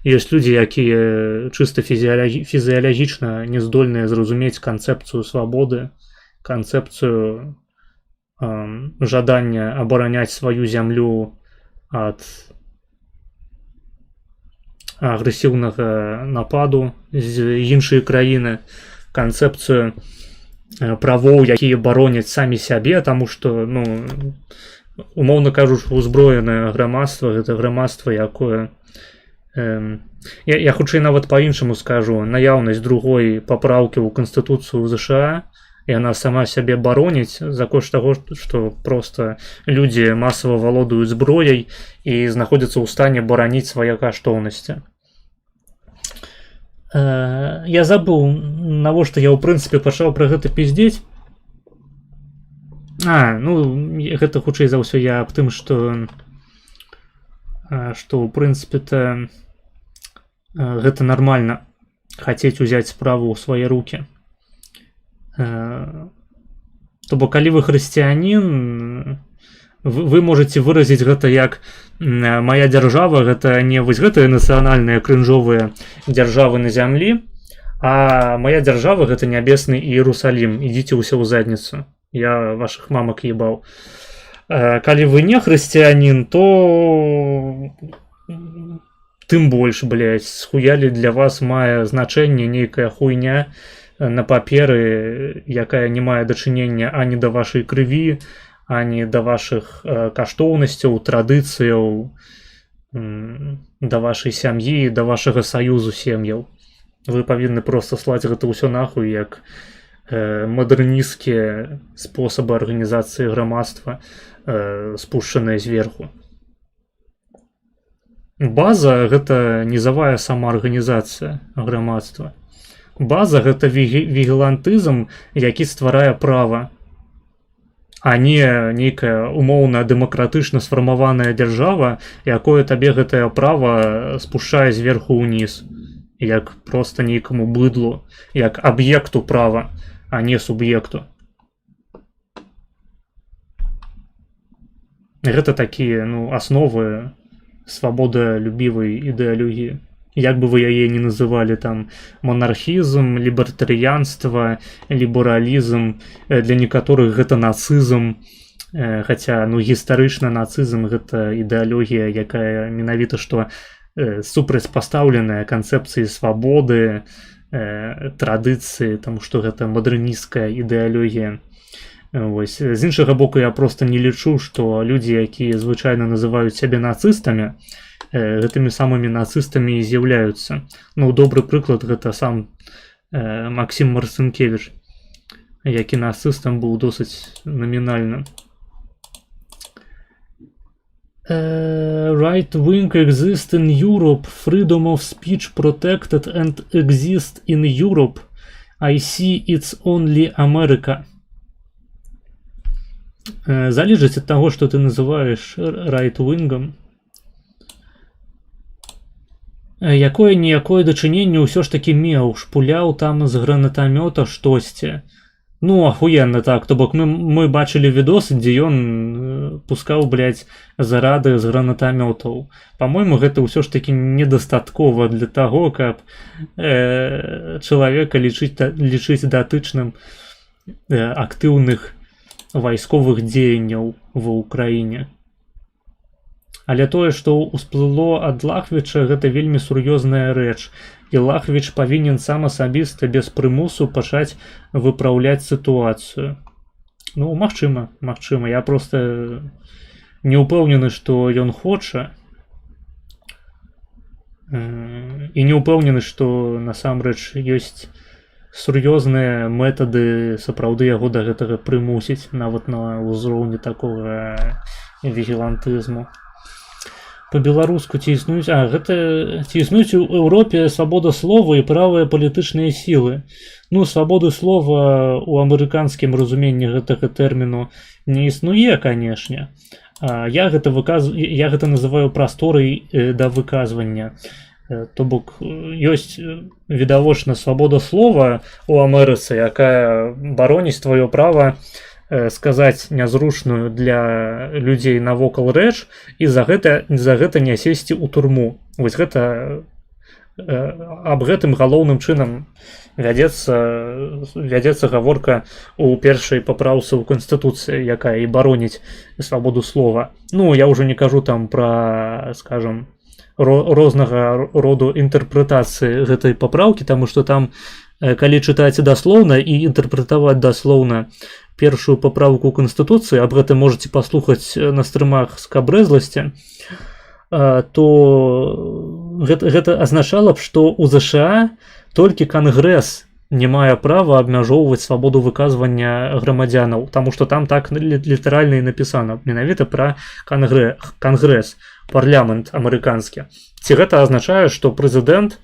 Ёсць людзі, якія чыста фізіялагічна не здольныя зразумець канцэпцыю свабоды, канцэпцыю жадання абараняць сваю зямлю ад агрэсіўнага нападу з іншай краіны, канцэпцыю правоў, якія бароняць самі сябе, таму што, умоўна кажучы, узброенае грамадства, гэта грамадства, якое, я хутчэй нават па-іншаму скажу, наяўнасць другой папраўкі ў Канстытуцыю ЗША, яна сама сябе бароніць за кошт таго, што проста людзі масава валодаюць зброяй і знаходзяцца ў стане бараніць свае каштоўнасці. Я забыў, навошта я ў прынцыпе пачаў пра гэта піздзець. Гэта хутчэй за ўсё я аб тым, што ў прынцыпе гэта нармальна хацець узяць справу ў свае рукі. То бок калі вы хрысціянін, вы можете выразіць гэта як моя дзяржава, гэта не вось гэтыя нацыянальныя крынжовыя дзяржавы на зямлі, а моя дзяржава гэта нябесны Іерусалім, ідзіце ўсе ў задніцу, я ваших мамак ебаў. Калі вы не хрысціянін, то тым больш, блядь, схуялі для вас мае значэнне нейкая хуйня на паперы, якая не мае дачынення ані да вашай крыві, ані да вашых каштоўнасцяў, традыцыяў, да вашай сям'і, да вашага саюзу сем'яў. Вы павінны проста слаць гэта ўсё нахуй, як мадэрнісцкія спосабы арганізацыі грамадства, спушчаныя зверху. База — гэта нізавая самаарганізацыя грамадства. База — гэта вігілантызм, які стварае права, а не нейкая умоўна дэмакратычна сфармаваная дзяржава, якое табе гэтае права спушчае зверху ўніз, як проста нейкаму быдлу, як аб'екту права, а не суб'екту. Гэта такія, асновы свабодалюбівай ідэалогіі. Як бы вы яе не называлі, там, монархізм, лібертарыянства, лібералізм, для некаторых гэта нацызм, хаця, гістарычна нацызм гэта ідэалогія, якая менавіта што супрацьпастаўленая канцэпцыі свабоды, традыцыі, таму што гэта мадэрнісцкая ідэалогія. Вось. З іншага боку, я проста не лічу, што людзі, якія звычайна называюць сябе нацыстамі, гэтымі самымі нацыстамі і з'яўляюцца. Добры прыклад гэта сам Максім Марцынкевіч, які нацыстам быў досыць намінальна. Right wing exists in Europe, freedom of speech protected and exist in Europe. I see it's only America. Залежыць ад таго, што ты называеш right-wingам. Якое-ніякое дачыненне ўсё ж такі меў, шпуляў там з гранатамёта штосьці. Ахуенна так, то бок мы бачылі відосы, дзе ён пускаў, блядь, зарады з гранатамётаў. Па-мойму, гэта ўсё ж такі недастаткова для таго, каб чалавека лічыць датычным актыўных вайсковых дзеянняў ва ўкраіне. Але тое, што ўсплыло ад Лахвіча, гэта вельмі сур'ёзная рэч, і Лахвіч павінен сам асабіста без прымусу пачаць выпраўляць сітуацыю. Магчыма, я проста не ўпэўнены, што ён хоча, і не ўпэўнены, што насамрэч ёсць сур'ёзныя мэтады сапраўды яго да гэтага прымусіць, нават на ўзроўні такога вігілантызму. Па-беларуску ці існуюць у Еўропе свабода слова і правыя палітычныя сілы. Свабоды слова ў амерыканскім разуменні гэтага тэрміну не існуе, канешне. Я гэта называю прасторай да выказвання. То бок ёсць відавочна свабода слова ў Амерыцы, якая бароніць тваё права сказаць нязручную для людзей навокал рэч і за гэта не сесці ў турму. Вось гэта аб гэтым галоўным чынам вядзецца гаворка ў першай папраўцы ў Канстытуцыі, якая і бароніць свабоду слова. Я ўжо не кажу там пра, скажам, рознага роду інтэрпрэтацыі гэтай папраўкі, таму што там, калі чытаць даслоўна і інтэрпрэтаваць даслоўна першую папраўку Канстытуцыі, аб гэтым можаце паслухаць на стрымах з Кабрэзласці, то гэта азначала б, што ў ЗША толькі Кангрэс не мае права абмяжоўваць свабоду выказвання грамадзянаў, таму што там так літаральна і напісана, менавіта пра Кангрэс, парламент амерыканскі. Ці гэта азначае, што прэзідэнт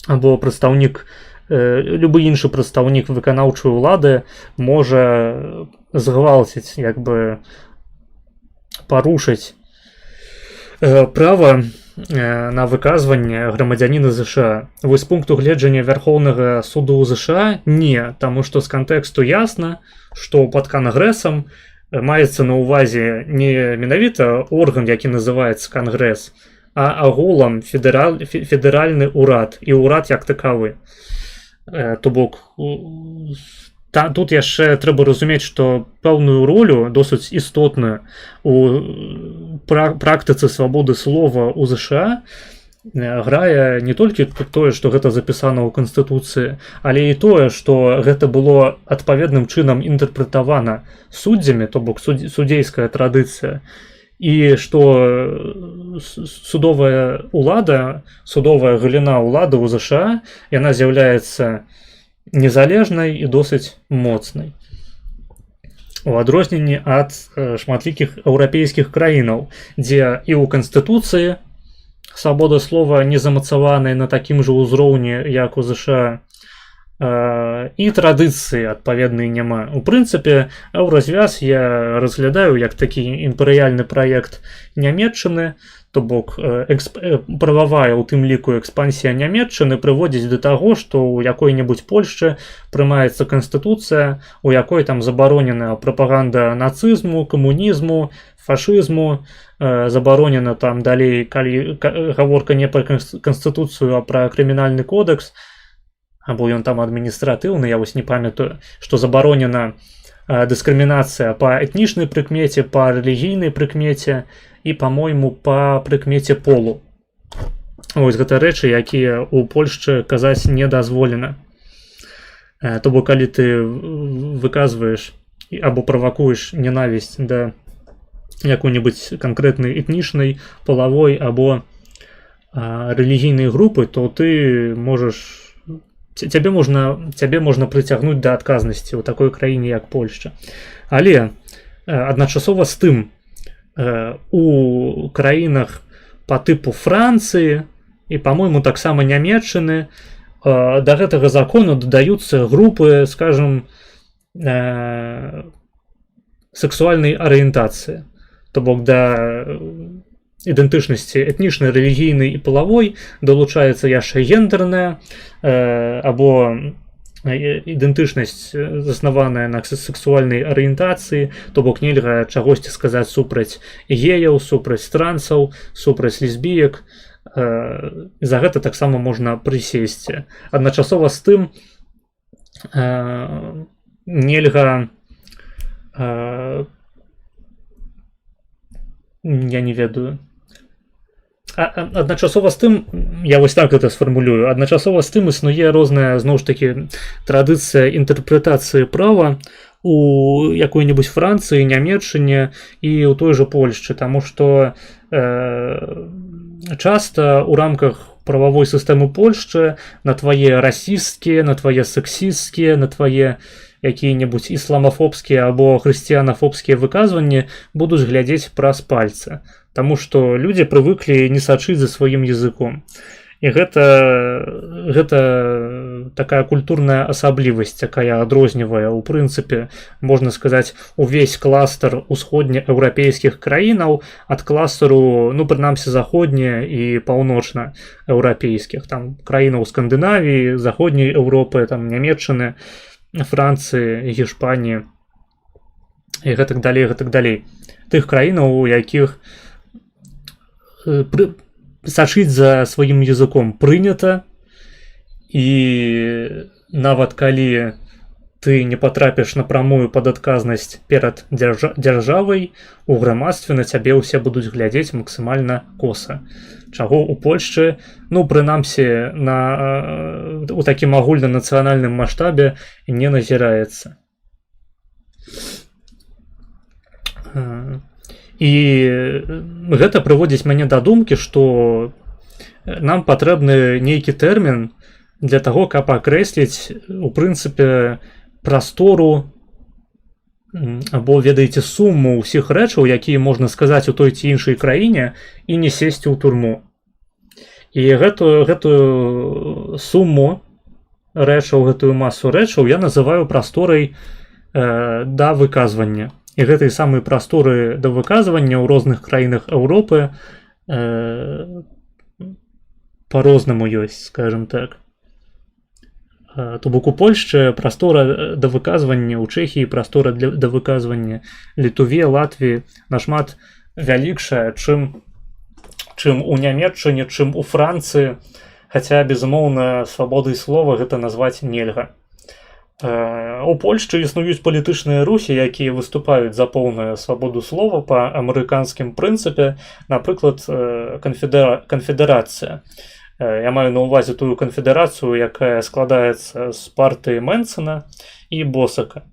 або прадстаўнік, любы іншы прадстаўнік выканаўчай улады можа згвалціць, парушыць права на выказванне грамадзяніна ЗША. Вось з пункту гледжання Вярхоўнага суду ЗША не, таму што з кантэксту ясна, што пад кангрэсам маецца на ўвазе не менавіта орган, які называецца кангрэс, а агулам федэральны ўрад і ўрад як такавы. То бок тут яшчэ трэба разумець, што пэўную ролю досыць істотную у практыцы свабоды слова ў ЗША грае не толькі тое, што гэта запісана ў Канстытуцыі, але і тое, што гэта было адпаведным чынам інтэрпрэтавана суддзямі, то бок судзейская традыцыя, і што судовая ўлада, судовая галіна ўлады ў ЗША, яна з'яўляецца незалежнай і досыць моцнай. У адрозненні ад шматлікіх еўрапейскіх краінаў, дзе і ў Канстытуцыі свабода слова не замацаваная на такім жа ўзроўні, як у ЗША, і традыцыі адпаведнай няма. У прынцыпе, еўразвяз я разглядаю як такі імперыяльны праект Нямецчыны, то бок прававая, у тым ліку экспансія Нямецчыны прыводзіць да таго, што ў якой-небудзь Польшчы прымаецца канстытуцыя, у якой там забаронена прапаганда нацызму, камунізму, фашызму, забаронена там далей, калі гаворка не пра канстытуцыю, а пра крымінальны кодекс, або ён там адміністратыўны, я вось не памятаю, што забаронена дыскрымінацыя па этнічнай прыкмеце, па рэлігійнай прыкмеце і, па-мойму, па прыкмеце полу. Вось гэта рэчы, якія ў Польшчы казаць не дазволена. То бок, калі ты выказваеш або правакуеш ненавісць да якой-небудзь канкрэтнай этнічнай, палавой або рэлігійнай групы, то ты можаш Цябе можна прыцягнуць да адказнасці ў такой краіне, як Польшча. Але адначасова з тым, у краінах па тыпу Францыі і, па-мойму, таксама Нямецчыны да гэтага закону дадаюцца групы, скажам, сексуальнай арыентацыі. То бок да ідэнтычнасці этнічнай, рэлігійнай і палавой далучаецца яшчэ гендерная або ідэнтычнасць заснаваная на сексуальнай арыентацыі, то бок нельга чагосьці сказаць супраць геяў, супраць трансаў, супраць лесбіек. За гэта таксама можна прысесці. Адначасова з тым нельга, я не ведаю, адначасова з тым, я вось так гэта сфармулюю, адначасова з тым існуе розная, зноў ж такі, традыцыя інтэрпрэтацыі права у якой-небудзь Францыі, Нямецчыне і ў той жа Польшчы, таму што часта ў рамках прававой сістэмы Польшчы на твае расісцкія, на твае сексісцкія, на твае якія-небудзь ісламафобскія або хрысціянафобскія выказванні будуць глядзець праз пальцы. Таму што людзі прывыклі не сачыць за сваім языком. І гэта такая культурная асаблівасць, якая адрознівае, у прынцыпе, можна сказаць, увесь кластар усходнееўрапейскіх краінаў ад кластару, ну, прынамсі, заходне і паўночнаеўрапейскіх. Там краінаў Скандынавіі, заходняй Еўропы, там Нямецчыны, Францыі, Гішпаніі і гэтак далей, гэтак далей. Тых краінаў, у якіх сачыць за сваім языком прынята, і нават калі ты не патрапіш напрамую пад адказнасць перад дзяржавай, у грамадстве на цябе ўсе будуць глядзець максімальна коса. Чаго ў Польшчы, ну, прынамсі, у такім агульнанацыянальным маштабе не назіраецца. І гэта прыводзіць мяне да думкі, што нам патрэбны нейкі тэрмін для таго, каб акрэсліць, у прынцыпе, прастору або, ведаеце, суму ўсіх рэчаў, якія можна сказаць у той ці іншай краіне і не сесці ў турму. І гэтую суму рэчаў, гэтую масу рэчаў я называю прасторай да выказвання. І гэтай самай прасторы да выказвання ў розных краінах Еўропы по-рознаму ёсць, скажем так. То бок у Польшчы прастора да выказвання, у Чэхіі прастора да выказвання, Літуве, Латвіі нашмат вялікшая, чым у Нямецчыне, чым у Францыі, хаця, безумоўна, свабодай слова гэта назваць нельга. У Польшчы існуюць палітычныя рухі, якія выступаюць за поўную свабоду слова па амерыканскім прынцыпе, напрыклад, канфедэрацыя. Я маю на ўвазе тую канфедэрацыю, якая складаецца з партыі Мэнсена і Босака.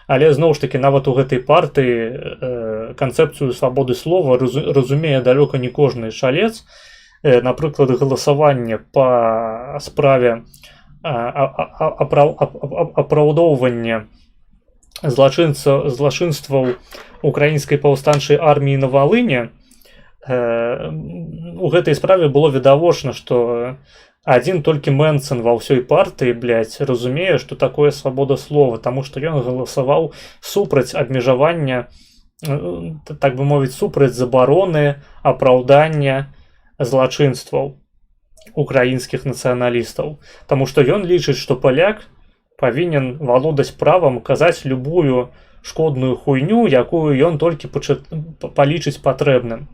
Але, зноў ж такі, нават у гэтай партыі канцэпцыю свабоды слова разумее далёка не кожны шалец. Напрыклад, галасаванне па справе апраўдоўвання злачынстваў украінскай паўстанчай арміі на Валыні, у гэтай справе было відавочна, што адзін толькі Мэнсэн ва ўсёй партыі, разумее, што такое свабода слова, таму што ён галасаваў супраць абмежавання, так бы мовіць, супраць забароны апраўдання злачынстваў украінскіх нацыяналістаў. Таму што ён лічыць, што паляк павінен валодаць правам казаць любую шкодную хуйню, якую ён толькі палічыць патрэбным.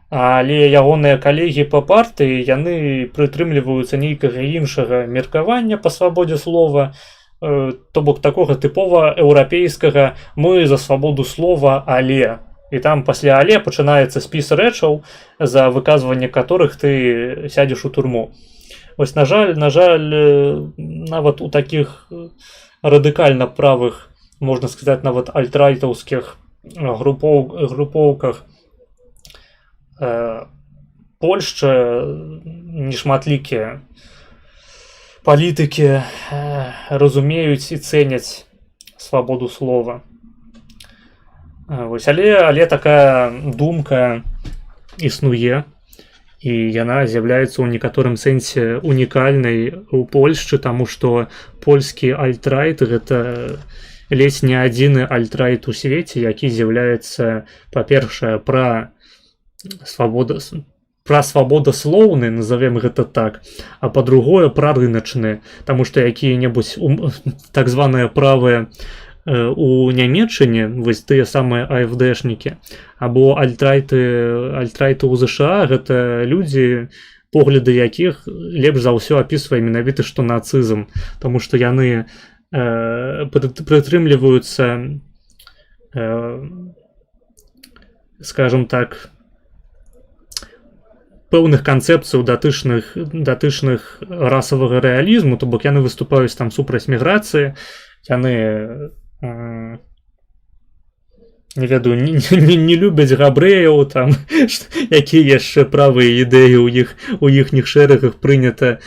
Але ягоныя калегі па партыі, яны прытрымліваюцца нейкага іншага меркавання па свабодзе слова, то бок такога тыпова еўрапейскага «мы за свабоду слова, але». І там пасля «але» пачынаецца спіс рэчаў, за выказванне которых ты сядзеш у турму. Вось, на жаль, нават у такіх радыкальна правых, можна сказаць, нават альтрайтаўскіх групоўках Польшча нешматлікія палітыкі разумеюць і цэняць свабоду слова. Але такая думка існуе, і яна з'яўляецца ў некаторым сэнсе унікальнай у Польшчы, таму што польскі альтрайт гэта ледзь не адзіны альтрайт у свеце, які з'яўляецца, па-першае, пра свабодаслоўны, назовем гэта так, а па-другое, пра рыначны, таму што якія-небудзь так званыя правыя у Нямецчыне, вось тыя самыя АФДшнікі, або альтрайты ў ЗША, гэта людзі, погляды якіх лепш за ўсё апісвае менавіта што нацызм, таму што яны прытрымліваюцца, скажем так, пэўных канцэпцый датычных расавага рэалізму, то бок яны выступаюць там супраць міграцыі, яны не ведаю, не любяць габрэяў, там, якія яшчэ правыя ідэі у іхніх шэрагах прынята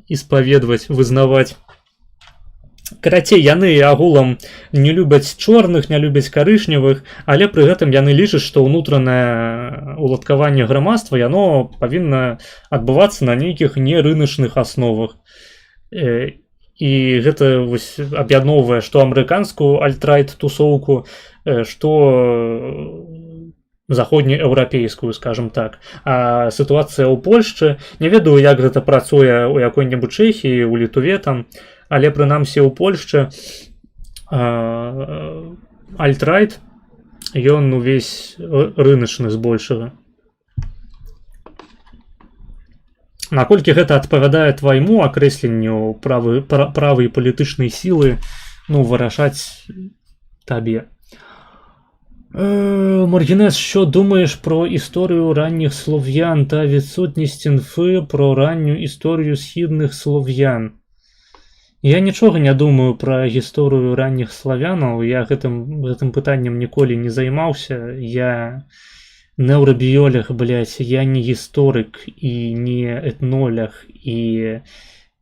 испаведваць, вызнаваць. Карацей, яны агулам не любяць чорных, не любяць карычневых, але пры гэтым яны лічаць, што ўнутранае уладкаванне грамадства, яно павінна адбывацца на нейкіх нерыначных асновах. І гэта вось аб'ядноўвае што амерыканскую альтрайт-тусоўку, што заходнееўрапейскую, скажем так. А сітуацыя ў Польшчы, не ведаю, як гэта працуе ў якой-небудзь Чэхіі, у Літуве там, але прынамсі ў Польшчы альтрайт, ён увесь рыначны збольшага. Наколькі гэта адпавядае твайму акрэсленню правай палітычнай сілы, вырашаць табе. Маргінес, що думаєш про історію ранніх слов'ян та відсутність інфи про ранню історію східних слов'ян? Я нічога не думаю пра гісторыю ранніх славянаў, я гэтым пытаннем ніколі не займаўся, я неўрабіёлог, я не гісторык і не этнолог, і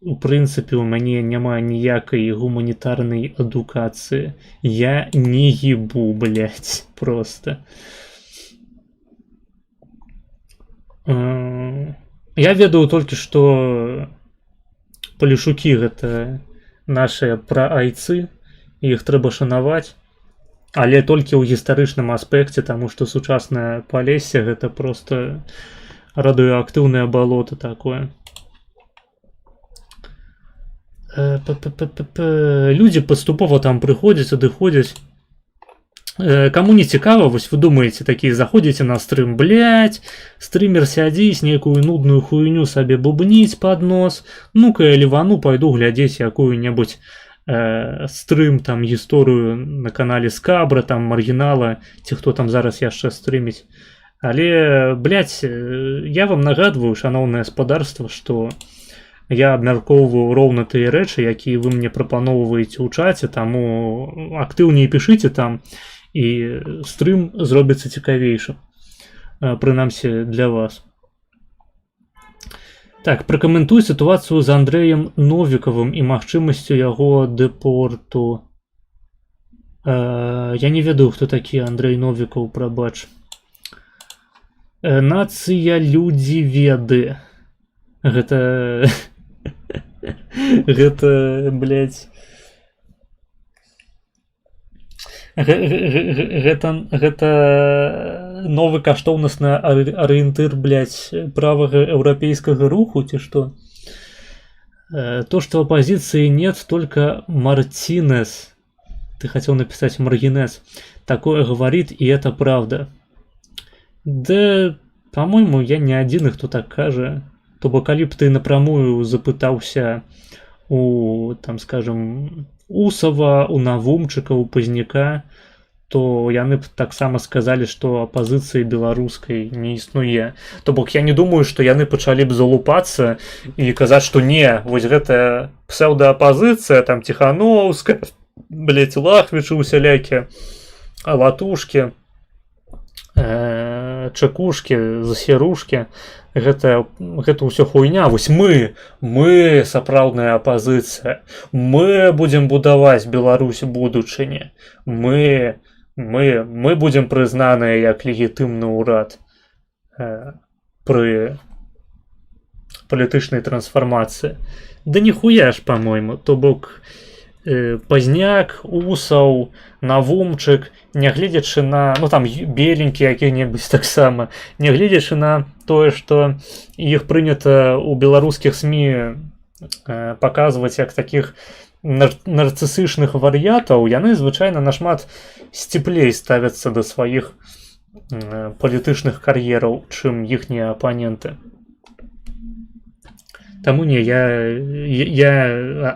у прынцыпе у мяне няма ніякай гуманітарнай адукацыі. Я не гібу, просто. Я ведаю толькі, што палешукі гэта нашыя праайцы, іх трэба шанаваць. Але толькі ў гістарычным аспекце, таму што сучаснае Палессе гэта просто радыеактыўнае балота такое. Людзі паступова там прыходзяць, адыходзяць. Каму не цікава, вось вы думаеце, такі заходзіце на стрым, блядь, стрымер сядзіць, нейкую нудную хуйню сабе бубніць пад нос, ну-ка я лівану, пайду глядзець якую-небудзь стрым, там, гісторыю на канале Скабра, там, Маргінала, ці хто там зараз яшчэ стрыміць. Але, блядь, я вам нагадваю, шаноўнае гаспадарства, што я абмяркоўваю роўна тыя рэчы, якія вы мне прапаноўваеце ў чаце, таму актыўней пішыце там, і стрым зробіцца цікавейшым, прынамсі для вас. Так, пракаментуй сітуацыю з Андрэем Новікавым і магчымасцю яго дэпорту. Я не ведаю, хто такі Андрэй Новікаў, прабач. Нацыя людзі веды. Гэта... Гэта, блядь... Гэта новы каштоўнасны арыентыр, блядь, правага еўрапейскага руху, ці што? То, что оппозиции нет, только Мартинес, ты хотел написать Маргинес, такое говорит, и это правда. Да, по-моему, я не один, кто так кажа. То бок, калі б ты напрамую запытаўся у, там, скажем, Усава, у Навумчыка, у Пазняка, то яны б таксама сказалі, што апазіцыі беларускай не існуе. То бок я не думаю, што яны пачалі б залупацца і казаць, што не, вось гэтая псеўдаапазіцыя, там Ціхановская, блядь, Лахвічы усялякія, латушкі, чакушкі, засерушкі, гэта ўсё хуйня. Вось мы сапраўдная апазіцыя, мы будзем будаваць Беларусь будучыні, мы будзем прызнаныя як легітымны ўрад пры палітычнай трансфармацыі. Да ніхуя ж, па-мойму, то бок Пазняк, Усаў, Навумчык, нягледзячы на, ну там беленькі які-небудзь таксама, нягледзячы на тое, што іх прынята ў беларускіх СМІ паказваць як такіх нарцысычных вар'ятаў, яны звычайна нашмат сціплей ставяцца да сваіх палітычных кар'ераў, чым іхнія апаненты. Таму не, я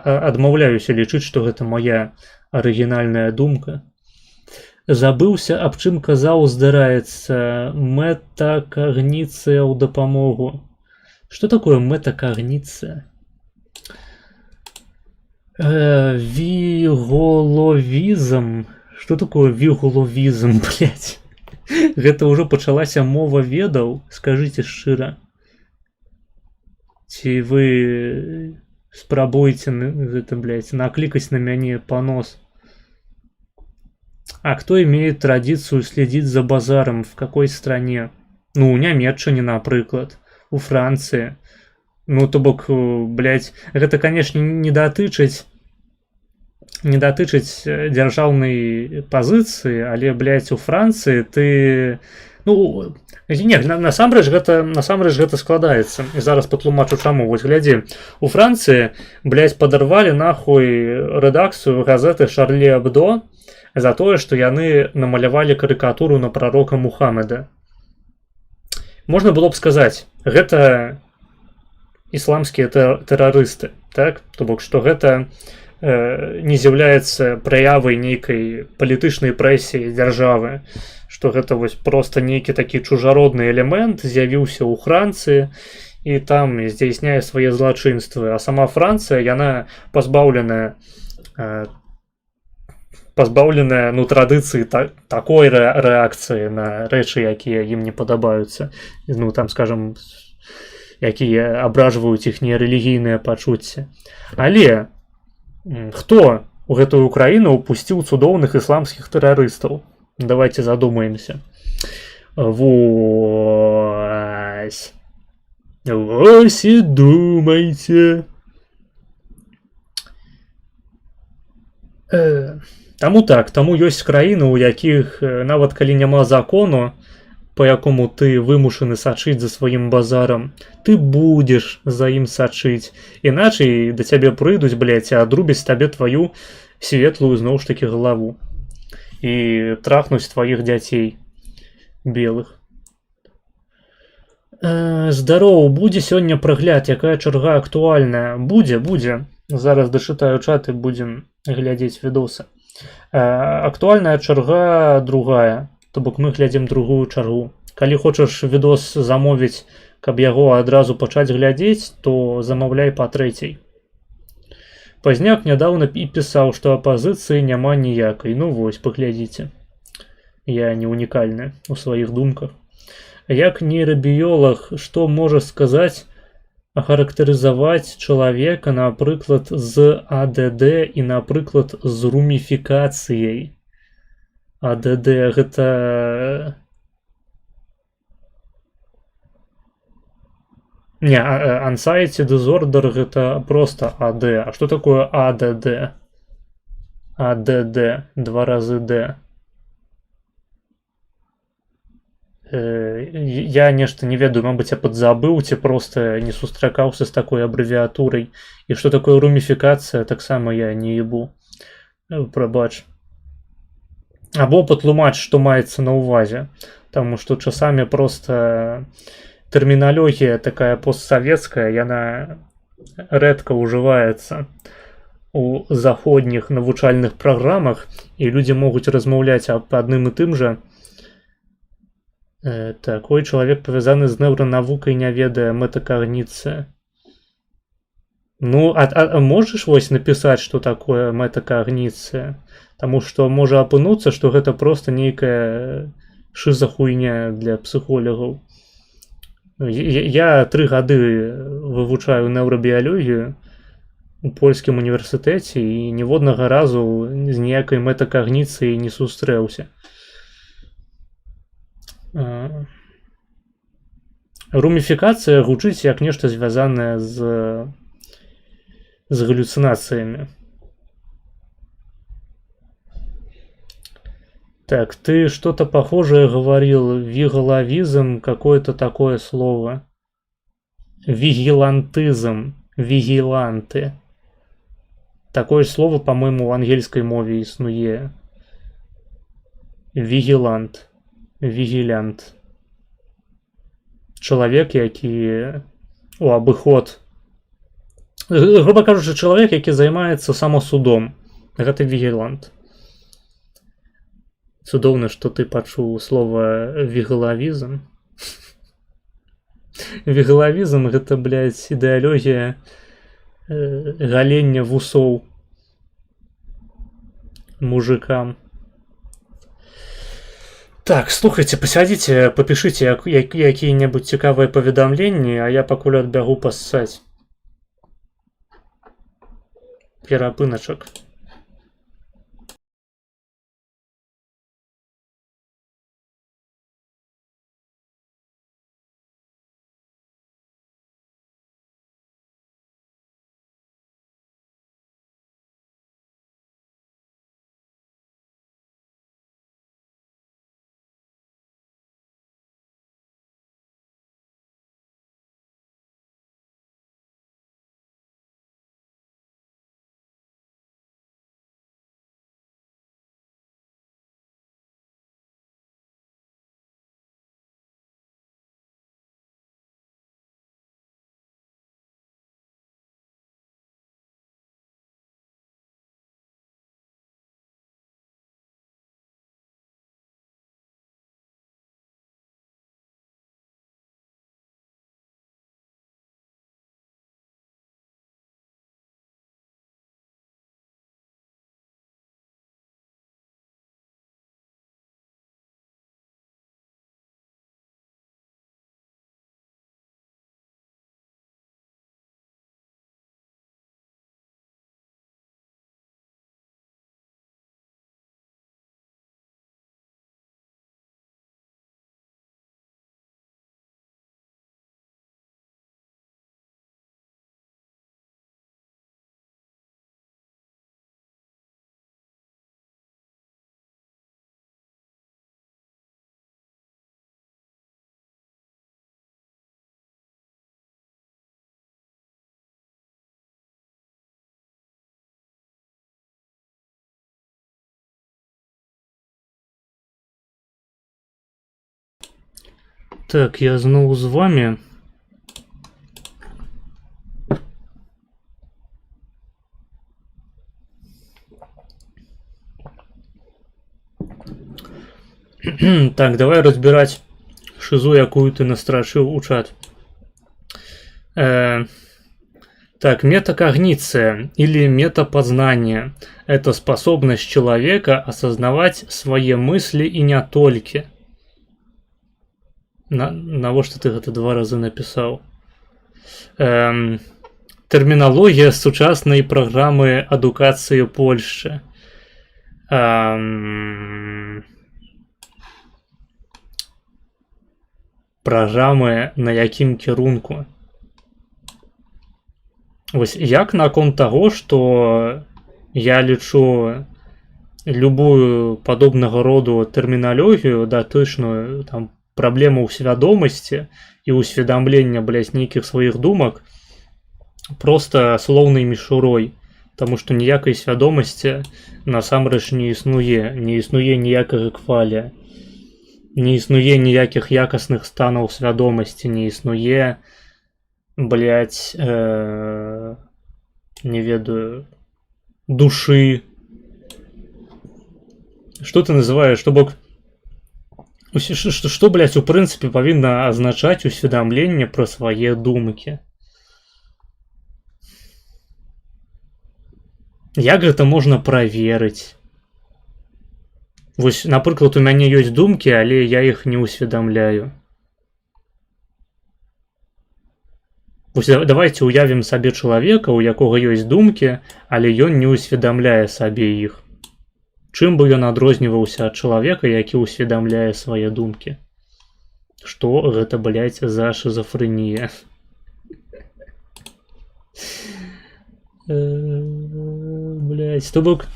адмаўляюся лічыць, што гэта моя арыгінальная думка. Забыўся, аб чым казаў, здараецца, метакагніцыя ў дапамогу. Што такое метакагніцыя? Віголовізм. Што такое віголовізм, блядь? Гэта ўжо пачалася мова ведаў, скажыце шчыра. Ці вы спрабуеце гэта, блядь, накликать на мяне понос? А кто имеет традицию следить за базаром? В какой стране? Ну, у Нямецчыне, напрыклад, у Франции. Ну, то бок, блядь, гэта, конечно, не датычыць дзяржаўнай пазіцыі, але, блядь, у Франции ты... Ну, не, насамрэч гэта складаецца. І зараз патлумачу чаму. Вось глядзі, у Францыі, блядь, падарвалі нахуй рэдакцыю газеты Шарлі Эбдо за тое, што яны намалявалі карыкатуру на прарока Мухаммеда. Можна было б сказаць, гэта ісламскія тэрарысты, так? То бок, што гэта не з'яўляецца праявай нейкай палітычнай прэсіі дзяржавы, што гэта вось проста нейкі такі чужародны элемент з'явіўся ў Францыі і там здзяйсняе свае злачынствы, а сама Францыя, яна пазбаўленая ну, традыцыі такой рэакцыі на рэчы, якія ім не падабаюцца, ну там, скажем, якія абражваюць іхнія рэлігійныя пачуцці. Але хто у гэтую краіну упусціў цудоўных ісламскіх тэрарыстаў? Давайте задумаемся. Вось и думайте. Таму так, таму ёсць краіны, у якіх нават калі няма закону, по якому ты вымушаны сачыць за сваім базарам, ты будзеш за ім сачыць. Іначай да цябе прыйдуць, блядь, а адрубяць табе тваю светлую зноў ж такі галаву і трахнуць тваіх дзяцей белых. Здароў, будзе сёння прагляд, якая чарга актуальная. Будзе. Зараз дачытаю чат і будзем глядзець відосы. Актуальная чарга другая, то бок мы глядзім другую чаргу. Калі хочаш відос замовіць, каб яго адразу пачаць глядзець, то замаўляй па трэцяй. Пазняк нядаўна і пісаў, што апазіцыі няма ніякай. Ну вось, паглядзіце. Я не унікальны у сваіх думках. Як нейрабіёлаг, што можа сказаць, ахарактарызаваць чалавека, напрыклад, з АДД і, напрыклад, з руміфікацыяй. АДД гэта... Не, Anxiety Disorder гэта просто АД. А што такое АДД? АДД, 2 разы Д. Я нешта не ведаю, мабыць, я падзабыў, ці проста не сустракаўся з такой абрэвіатурай. І што такое руміфікацыя, таксама я не ебу. Прабач. Або патлумач, што маецца на ўвазе. Таму што часамі проста тэрміналогія такая постсавецкая, яна рэдка ўжываецца у заходніх навучальных праграмах, і людзі могуць размаўляць аб адным і тым жа. Такой чалавек, павязаны з неўранавукай, не ведае метакагніцыя. Ну, а можаш вось напісаць, што такое метакагніцыя? Таму што можа апынуцца, што гэта проста нейкая шыза-хуйня для псіхолагаў. Я 3 гады вывучаю неўрабіялогію у польскім універсітэце і ніводнага разу з ніякай метакагніцыяй не сустрэўся. Руміфікацыя гучыць як нешта звязанае з галлюцинациями. Так, ты что-то похожее говорил. Виголовизм, какое-то такое слово. Вигилантизм. Вигиланты. Такое слово, по-моему, в ангельской мове існуе. Вигилант. Вигилянт. Чалавек, які у абыход. Грубо кажучы, чалавек, які займаецца самасудом. Гэта вігілант. Цудоўна, што ты пачуў слова вігалавізм. Вігалавізм гэта, блядь, ідэалогія галення вусоў мужикам. Так, слухайте, посядзіце, папішыце якія-небудзь цікавыя паведамленні, а я пакуль адбягу пассаць. Перапыначак. Так, я зноў з вами. Так, давай разбирать шизу, якую ты настрашил у чат. Так, метакогниция или метапознание – это способность человека осознавать свои мысли и не только. На что ты это 2 раза написал? Терминология сучасной программы адукации Польши. Программы на якім кірунку. Вось як наконт таго, што я лічу любую падобнага роду тэрміналогію датычную там праблему ў свядомасці і ўсведамлення, блядь, нейкіх сваіх думак просто слоўнай мішурой, таму што ніякай свядомасці насамрэч не існуе ніякага кваля, не існуе ніякіх якасных станаў свядомасці, не існуе, блядь, не ведаю, души. Что ты называешь? Что, блядь, у прынцыпе павінна азначаць усведамленне пра свае думкі? Як гэта можна праверыць? Вось, напрыклад, у мяне ёсць думкі, але я іх не усведамляю. Вось давайте уявім сабе чалавека, у якога ёсць думкі, але ён не усведамляе сабе іх. Чым бы ён адрозніваўся ад чалавека, які усведамляе свае думкі? Што гэта, блядь, за шизофрэнія? Блядь, то бок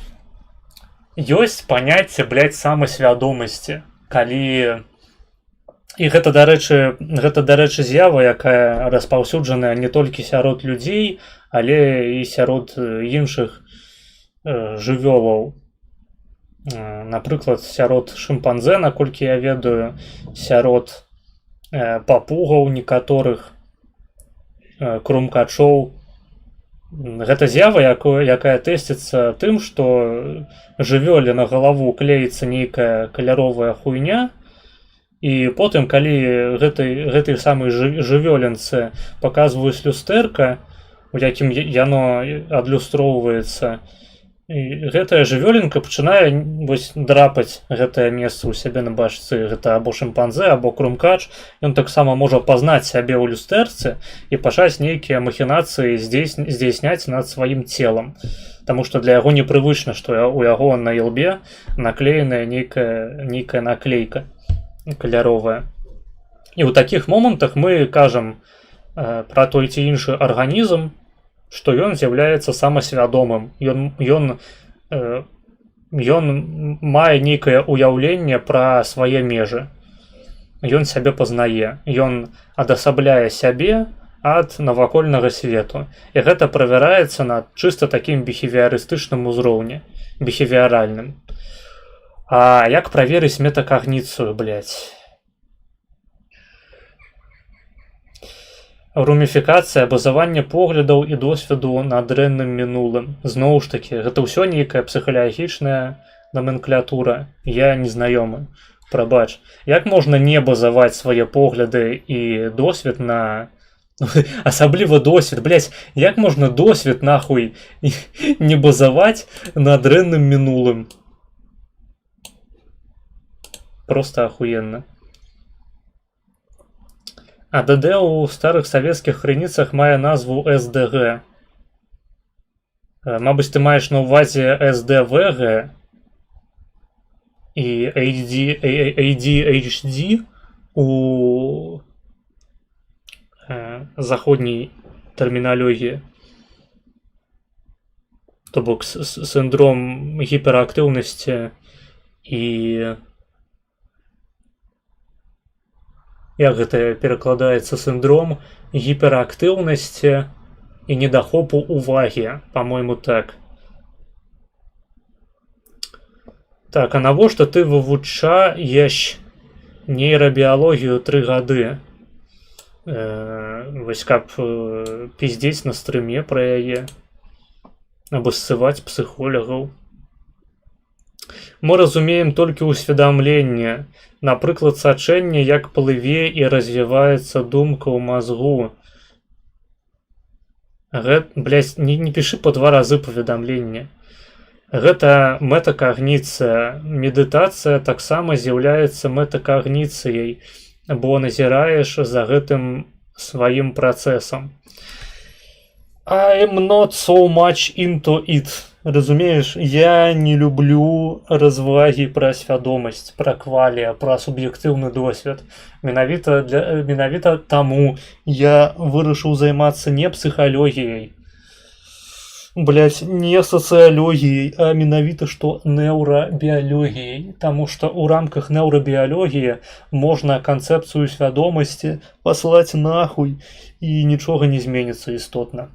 ёсць паняцце, блядь, самасвядомасці, калі... І гэта, дарэчы, з'ява, якая распаўсюджаная не толькі сярод людзей, але і сярод іншых жывёлаў. Напрыклад, сярод шымпанзэ, наколькі я ведаю, сярод папугаў некаторых, крумкачоў. Гэта з'ява, якая тэсціцца тым, што жывёле на галаву клеіцца нейкая каляровая хуйня, і потым, калі гэтай самай жывёленцы паказваюць люстэрка, у якім яно адлюстроўваецца, і гэтая жывёленка пачынае вось драпаць гэтае месца ў сябе на башцы. Гэта або шымпанзэ, або крумкач. Ён таксама можа пазнаць сябе ў люстэрцы і пачаць нейкія махінацыі здзейсняць над сваім целам. Таму што для яго непрывычна, што у яго на ілбе наклееная нейкая наклейка каляровая. І ў такіх момантах мы кажам пра той ці іншы арганізм, што ён з'яўляецца самасвядомым. Ён мае нейкае ўяўленне пра свае межы. Ён сябе пазнае. Ён адасабляе сябе ад навакольнага свету. І гэта правяраецца на чыста такім біхевіарыстычным узроўні, біхевіаральным. А як праверыць метакагніцыю, блядь? Руміфікацыя, базаванне поглядаў і досведу на дрэнным мінулым. Зноў ж такі, гэта ўсё нейкая псіхалагічная номенклатура. Я незнаёмы. Прабач. Як можна не базаваць свае погляды і досвед на... Асабліва досвед, блядь, як можна досвед, нахуй, не базаваць на дрэнным мінулым? Просто ахуенна. АДД у старых савецкіх крыніцах мае назву СДГ. Мабыць, ты маеш на ўвазе СДВГ і ADHD у заходняй тэрміналогіі. То бок синдром гіперактыўнасці і... Як гэта перакладаецца? Синдром гіперактыўнасці і недахопу увагі, па-мойму, так. Так, а навошта ты вывучаеш нейрабіялогію 3 гады. Вось каб пиздзець на стрыме пра яе, абассываць псіхолагаў. Мы разумеем толькі ўсведамленне, напрыклад, сачэнне, як плыве і развіваецца думка ў мазгу. Блядь, не пішы по 2 разы паведамленне. Гэта метакагніцыя. Медытацыя таксама з'яўляецца метакагніцыяй, бо назіраеш за гэтым сваім працэсам. I'm not so much into it. Разумееш, я не люблю развагі пра свядомасць, пра квалія, пра суб'ектыўны досвед. Менавіта таму я вырашыў займацца не псіхалогіяй, блять, не сацыялогіяй, а менавіта што неўрабіялогіяй. Таму што ў рамках неўрабіялогіі можна канцэпцыю свядомасці паслаць нахуй і нічога не зменіцца істотна.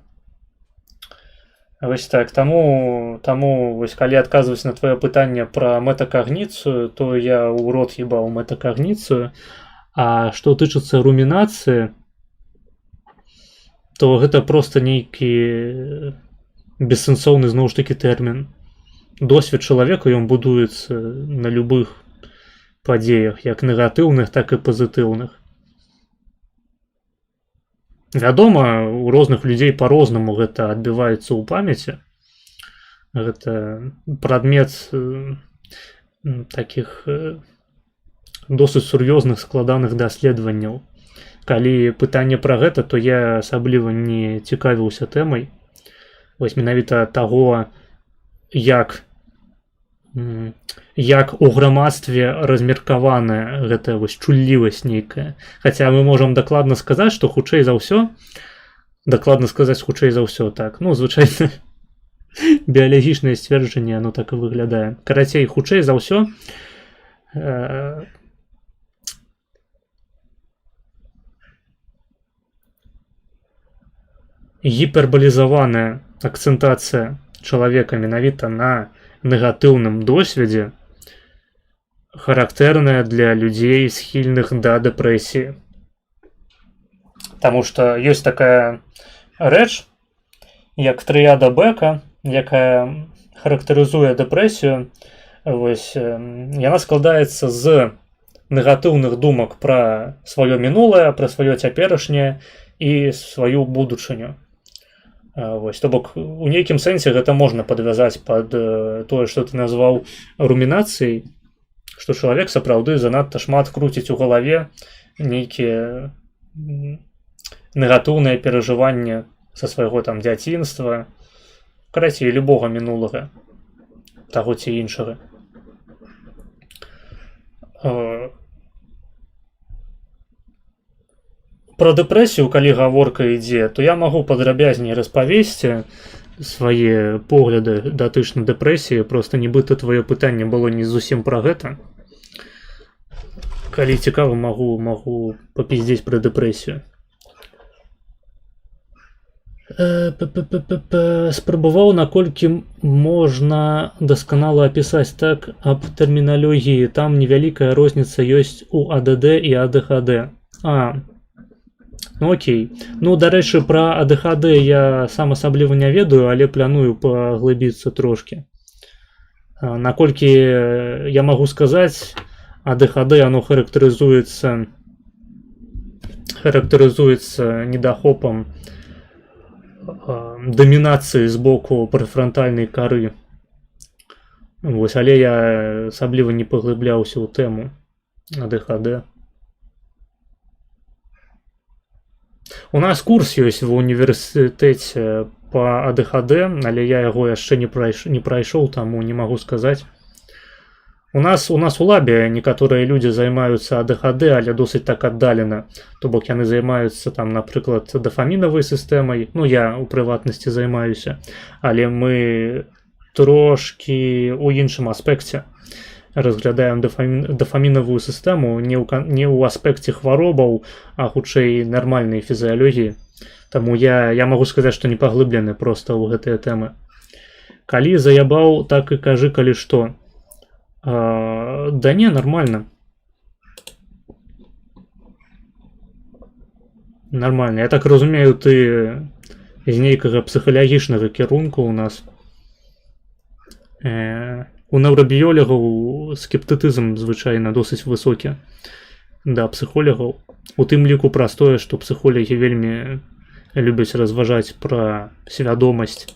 Вось так, таму вось калі адказваць на твоё пытанне пра метакагніцыю, то я ў рот ебаў метакагніцыю. А што тычыцца румінацыі, то гэта проста нейкі бессэнсоўны зноў ж такі тэрмін. Досвед чалавека, ён будуецца на любых падзеях, як негатыўных, так і пазітыўных. Вядома, у розных людзей па-рознаму гэта адбіваецца ў памяці. Гэта прадмет такіх досыць сур'ёзных складаных даследаванняў. Калі пытанне пра гэта, то я асабліва не цікавіўся тэмай. Вось менавіта таго, як у грамадстве размеркаваная гэтая вось чуллівасць нейкая. Хаця мы можам дакладна сказаць, што хутчэй за ўсё, так, ну, звычайна, біялагічнае сцверджанне, оно так і выглядае. Карацей, хутчэй за ўсё, гіпербалізаваная акцэнтацыя чалавека менавіта на негатыўным досведзе характэрная для людзей, схільных да дэпрэсіі. Таму што ёсць такая рэч, як трыяда Бека, якая характарызуе дэпрэсію. Вось, яна складаецца з негатыўных думак пра сваё мінулае, пра сваё цяперашняе і сваю будучыню. Вось, то бок, у нейкім сэнсе гэта можна падвязаць пад тое, што ты назваў румінацыяй, што чалавек сапраўды занадта шмат круціць у галаве нейкія негатыўныя перажыванні са свайго там дзяцінства, карацей, любога мінулага, таго ці іншага. Пра дэпрэсію, калі гаворка ідзе, то я магу падрабязней распавесці свае погляды датычна дэпрэсіі, проста нібыта твоё пытанне было не зусім пра гэта. Калі цікава, магу папіздзець пра дэпрэсію. Спрабаваў, наколькі можна дасканала апісаць так аб тэрміналогіі. Там невялікая розніца ёсць у АДД і АДХД. Ну окей. Ну, дарэчы, пра АДХД я сам асабліва не ведаю, але планую паглыбіцца трошкі. Наколькі я магу сказаць, АДХД оно характарызуецца недахопам дамінацыі з боку прэфрантальнай кары. Вось, але я асабліва не паглыбляўся ў тэму АДХД. У нас курс ёсць ва універсітэце па АДХД, але я яго яшчэ не прайшоў, таму не магу сказаць. У нас у лабе некаторыя людзі займаюцца АДХД, але досыць так аддалена. То бок яны займаюцца там, напрыклад, дафамінавай сістэмай. Ну, я ў прыватнасці займаюся, але мы трошкі ў іншым аспекце разглядаем дафамінавую сістэму не ў аспекце хваробаў, а хутчэй нармальнай фізіялогіі. Таму я магу сказаць, што не паглыблены проста ў гэтыя тэмы. Калі заябаў, так і кажы, калі што. Да не, нормально. Нормально. Я так разумею, ты з нейкага псіхалагічнага кірунку у нас. У неўрабіёлегаў скептыцызм звычайна досыць высокі да псіхолягаў. У тым ліку праз тое, што псіхолягі вельмі любяць разважаць пра свядомасць.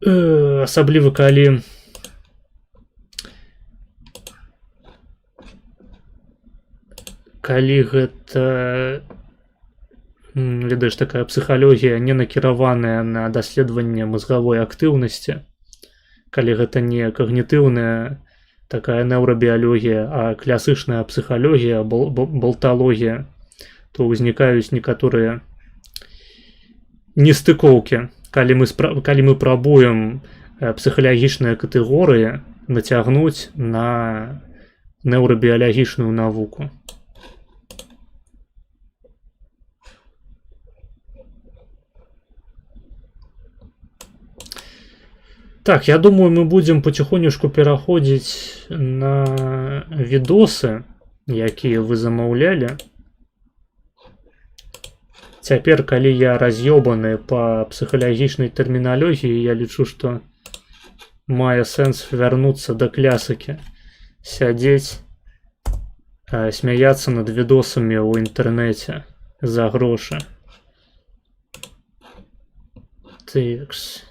Асабліва калі гэта, ведаеш, такая псіхалогія не накіраваная на даследаванне мазгавой актыўнасці, калі гэта не когнітыўная такая неўрабіялогія, а класычная псіхалогія, балталогія, то ўзнікаюць некаторыя нестыкоўкі, калі мы прабуем псіхалагічныя катэгорыі нацягнуць на неўрабіялагічную навуку. Так, я думаю, мы будем потихонечку пераходзіць на відосы, якія вы замаўлялі. Цяпер, калі я раз'ёбаны па псіхалагічнай тэрміналогіі, я лічу, што мае сэнс вярнуцца да класікі, сядзець, смяяцца над відосамі ў інтэрнэце за грошы. Такс.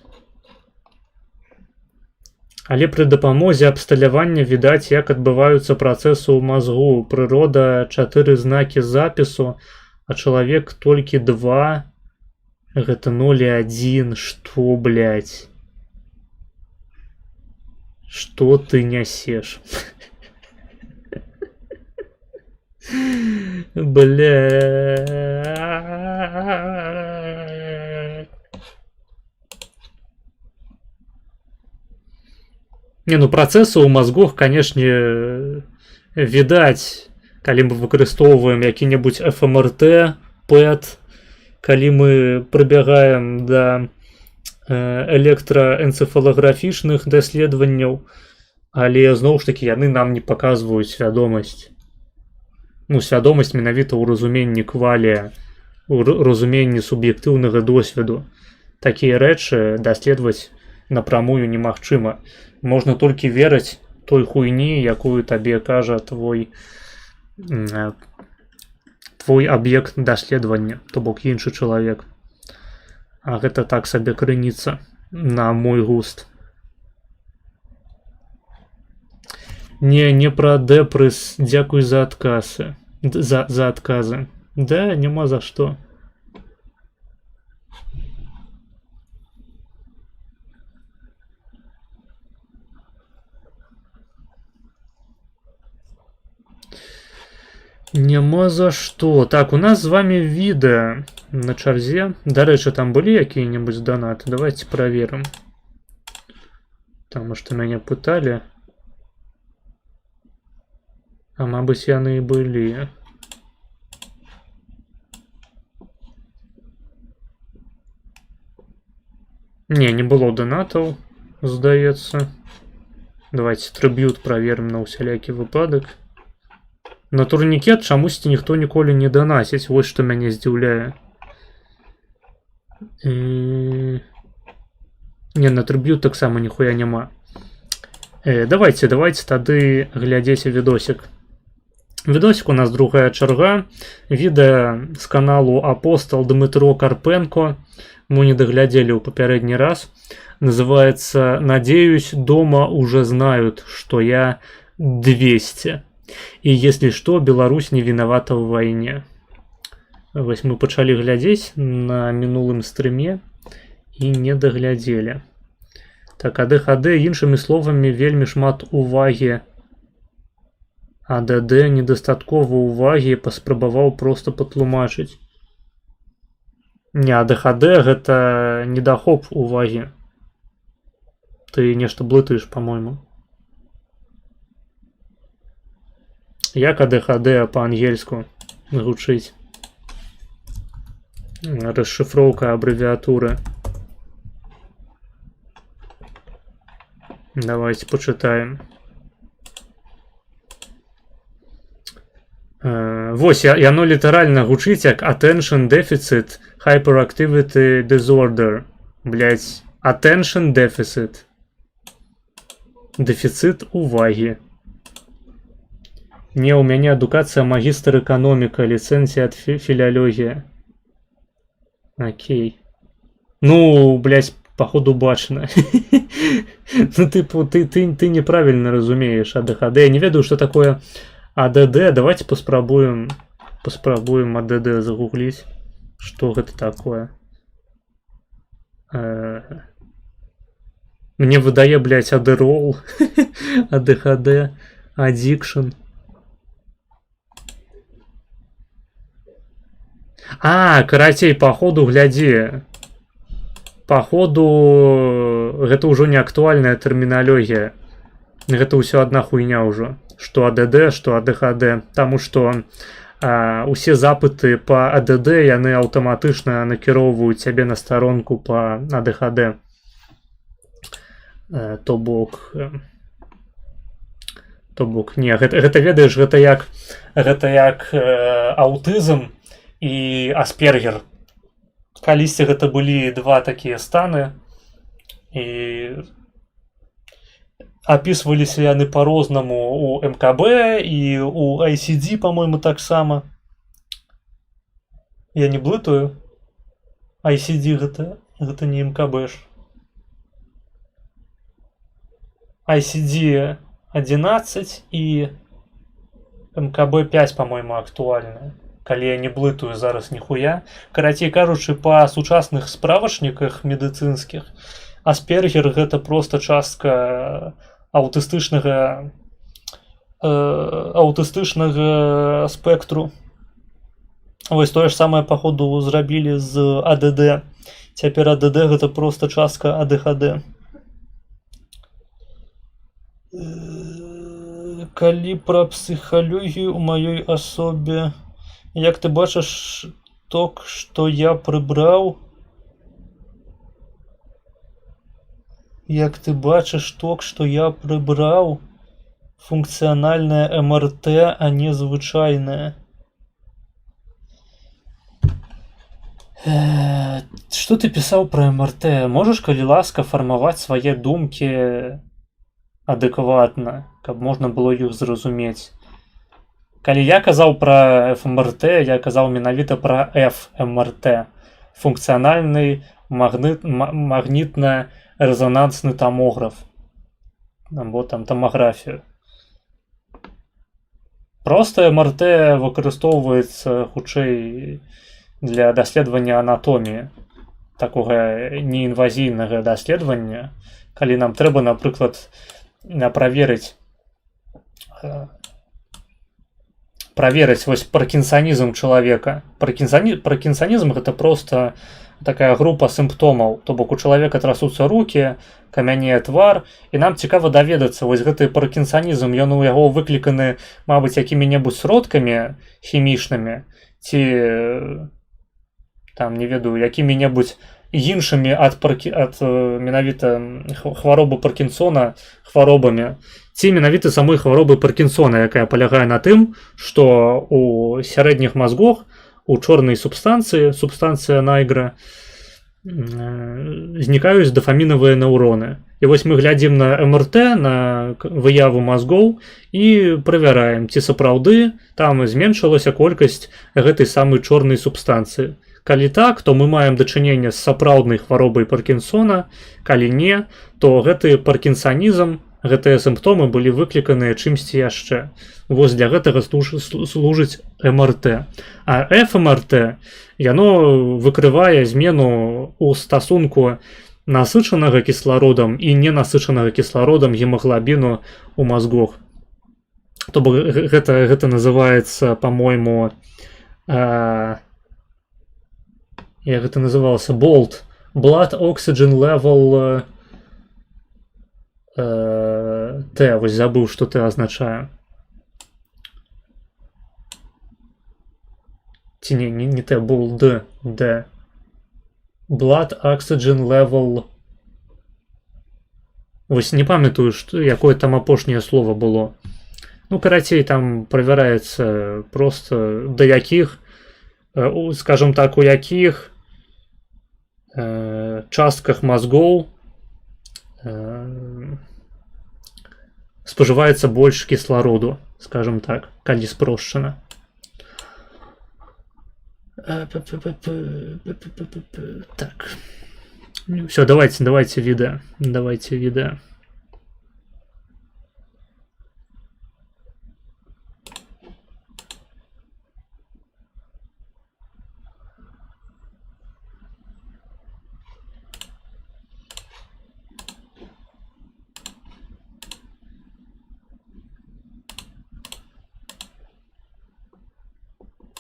Але пры дапамозе абсталявання відаць, як адбываюцца працэсы ў мазгу. Прырода 4 знакі запісу, а чалавек толькі 2. Гэта 0 і 1. Што, блядь? Што ты нясеш? Блядь. Не, ну працэсы ў мазгах, канешне, відаць, калі мы выкарыстоўваем які-небудзь ФМРТ, ПЭТ, калі мы прыбягаем да электраэнцэфалаграфічных даследаванняў, але зноў ж такі яны нам не паказваюць свядомасць. Ну, свядомасць менавіта ў разуменні квалія, у разуменні суб'ектыўнага досведу. Такія рэчы даследаваць напрамую немагчыма. Можна толькі верыць той хуйні, якую табе кажа твой аб'ект даследавання, то бок іншы чалавек. А гэта так сабе крыніца, на мой густ. Не пра дэпрэс, дзякуй за адказы. За адказы. Да, няма за што. Няма за што. Так, у нас з вами відэа на чарзе. Дарэчы, там былі якія-небудзь донаты? Давайте праверым. Таму што мяне пыталі. А мабыць, яны і былі. Не было донатаў, здаецца. Давайте трыб'ют праверым на ўсялякі выпадак. На турнікет чамусьці ніхто ніколі не данасіць. Вось што мяне здзіўляе. Не, на трыб'ют таксама ніхуя няма. Давайте тады глядзеце відосік. Відосік у нас другая чарга. Відэа з каналу Апостол Дмитро Карпенко. Мы не доглядели ў папярэдні раз. Называется «Надеюсь, дома уже знают, что я 200. И если что, Беларусь не виновата в войне». Вось мы пачалі глядзець на мінулым стрыме і не даглядзелі. Так, АДХД, іншымі словамі, вельмі шмат увагі. АДД недастаткова увагі, паспрабаваў проста патлумачыць. Не, АДХД гэта недахоп увагі. Ты нешта блытаеш, по-мойму. Як АДХД па-ангельску гучыць? Расшифроўка абрэвіатуры. Давайте почитаем. Вось, яно літаральна гучыць як attention deficit hyperactivity disorder. Блядь, attention deficit. Дефіцит увагі. Не, у мяне адукацыя магістр эканоміка, ліцэнзія ад філіалогія. Окей. Ну, блядь, походу бачно. Ну, типу, ты неправильно разумеешь АДХД. Я не ведаю, что такое АДД. Давайте попробуем АДД загуглить. Что это такое? Мне выдае, блядь, Адерол, АДХД, Addiction. Карацей, походу, глядзі. Походу, гэта ўжо не актуальная тэрміналогія. Гэта ўсё адна хуйня ўжо. Што АДД, што АДХД. Таму што усе запыты па АДД, яны аўтаматычна накіроўваюць цябе на старонку па АДХД. То бок, не, гэта ведаеш, гэта як аўтызм і аспергер. Калісьці гэта былі два такія станы, і апісваліся яны по-рознаму у МКБ і у ICD, по-моему, таксама. Я не блытаю. ICD гэта не МКБ ж. ICD 11 і МКБ 5, по-моему, актуальны. Калі я не блытаю зараз ніхуя. Карацей кажучы, па сучасных справачніках медыцынскіх, аспергер гэта проста частка аўтыстычнага спектру. Вось тое ж самае, паходу, зрабілі з АДД. Цяпер АДД гэта проста частка АДХД. Калі пра псіхалогію ў маёй асобе, як ты бачыш, ток, што я прыбраў, функцыянальнае МРТ, а не звычайнае. Што ты пісаў пра МРТ? Можаш, калі ласка, фармаваць свае думкі адэкватна, каб можна было іх зразумець. Калі я казаў пра ФМРТ, я казаў менавіта пра ФМРТ. Функцыянальны магнітна-рэзанансны тамограф. Або там тамаграфію. Проста МРТ выкарыстоўваецца хутчэй для даследавання анатоміі. Такога неінвазійнага даследавання. Калі нам трэба, напрыклад, праверыць вось паркінсанізм чалавека. Паркінсанізм гэта проста такая група сімптомаў. То бок у чалавека трасуцца рукі, камянее твар, і нам цікава даведацца, вось гэты паркінсанізм, ён у яго выкліканы, мабыць, якімі-небудзь сродкамі хімічнымі, ці там, не ведаю, якімі-небудзь іншымі ад менавіта хваробы Паркінсона хваробамі, ці менавіта самой хваробы Паркінсона, якая палягае на тым, што у сярэдніх мазгах у чорнай субстанцыі, субстанцыя найгра, знікаюць дафамінавыя нейроны. І вось мы глядзім на МРТ, на выяву мазгоў і правяраем, ці сапраўды там зменшылася колькасць гэтай самай чорнай субстанцыі. Калі так, то мы маем дачыненне з сапраўднай хваробай Паркінсона, калі не, то гэты паркінсанізм, гэтыя сімптомы былі выкліканыя чымсьці яшчэ. Вось для гэтага служыць МРТ. А ФМРТ, яно выкрывае змену ў стасунку насычанага кіслародам і ненасычанага кіслародам гемаглабіну ў мазгах. То бок гэта называецца, па-мойму, як гэта называлася, BOLT, Blood Oxygen Level Т, вось забыў, што Т азначае. Ці не Т, BOLT, Д. Blood Oxygen Level. Вось не памятаю, якое там апошняе слово было. Ну, карацей, там правяраецца просто да якіх, скажем так, у якіх частках мазгоў спажываецца больш кіслароду, скажем так, калі спрошчана. Так. Все, давайте відэа. Давайте відэа.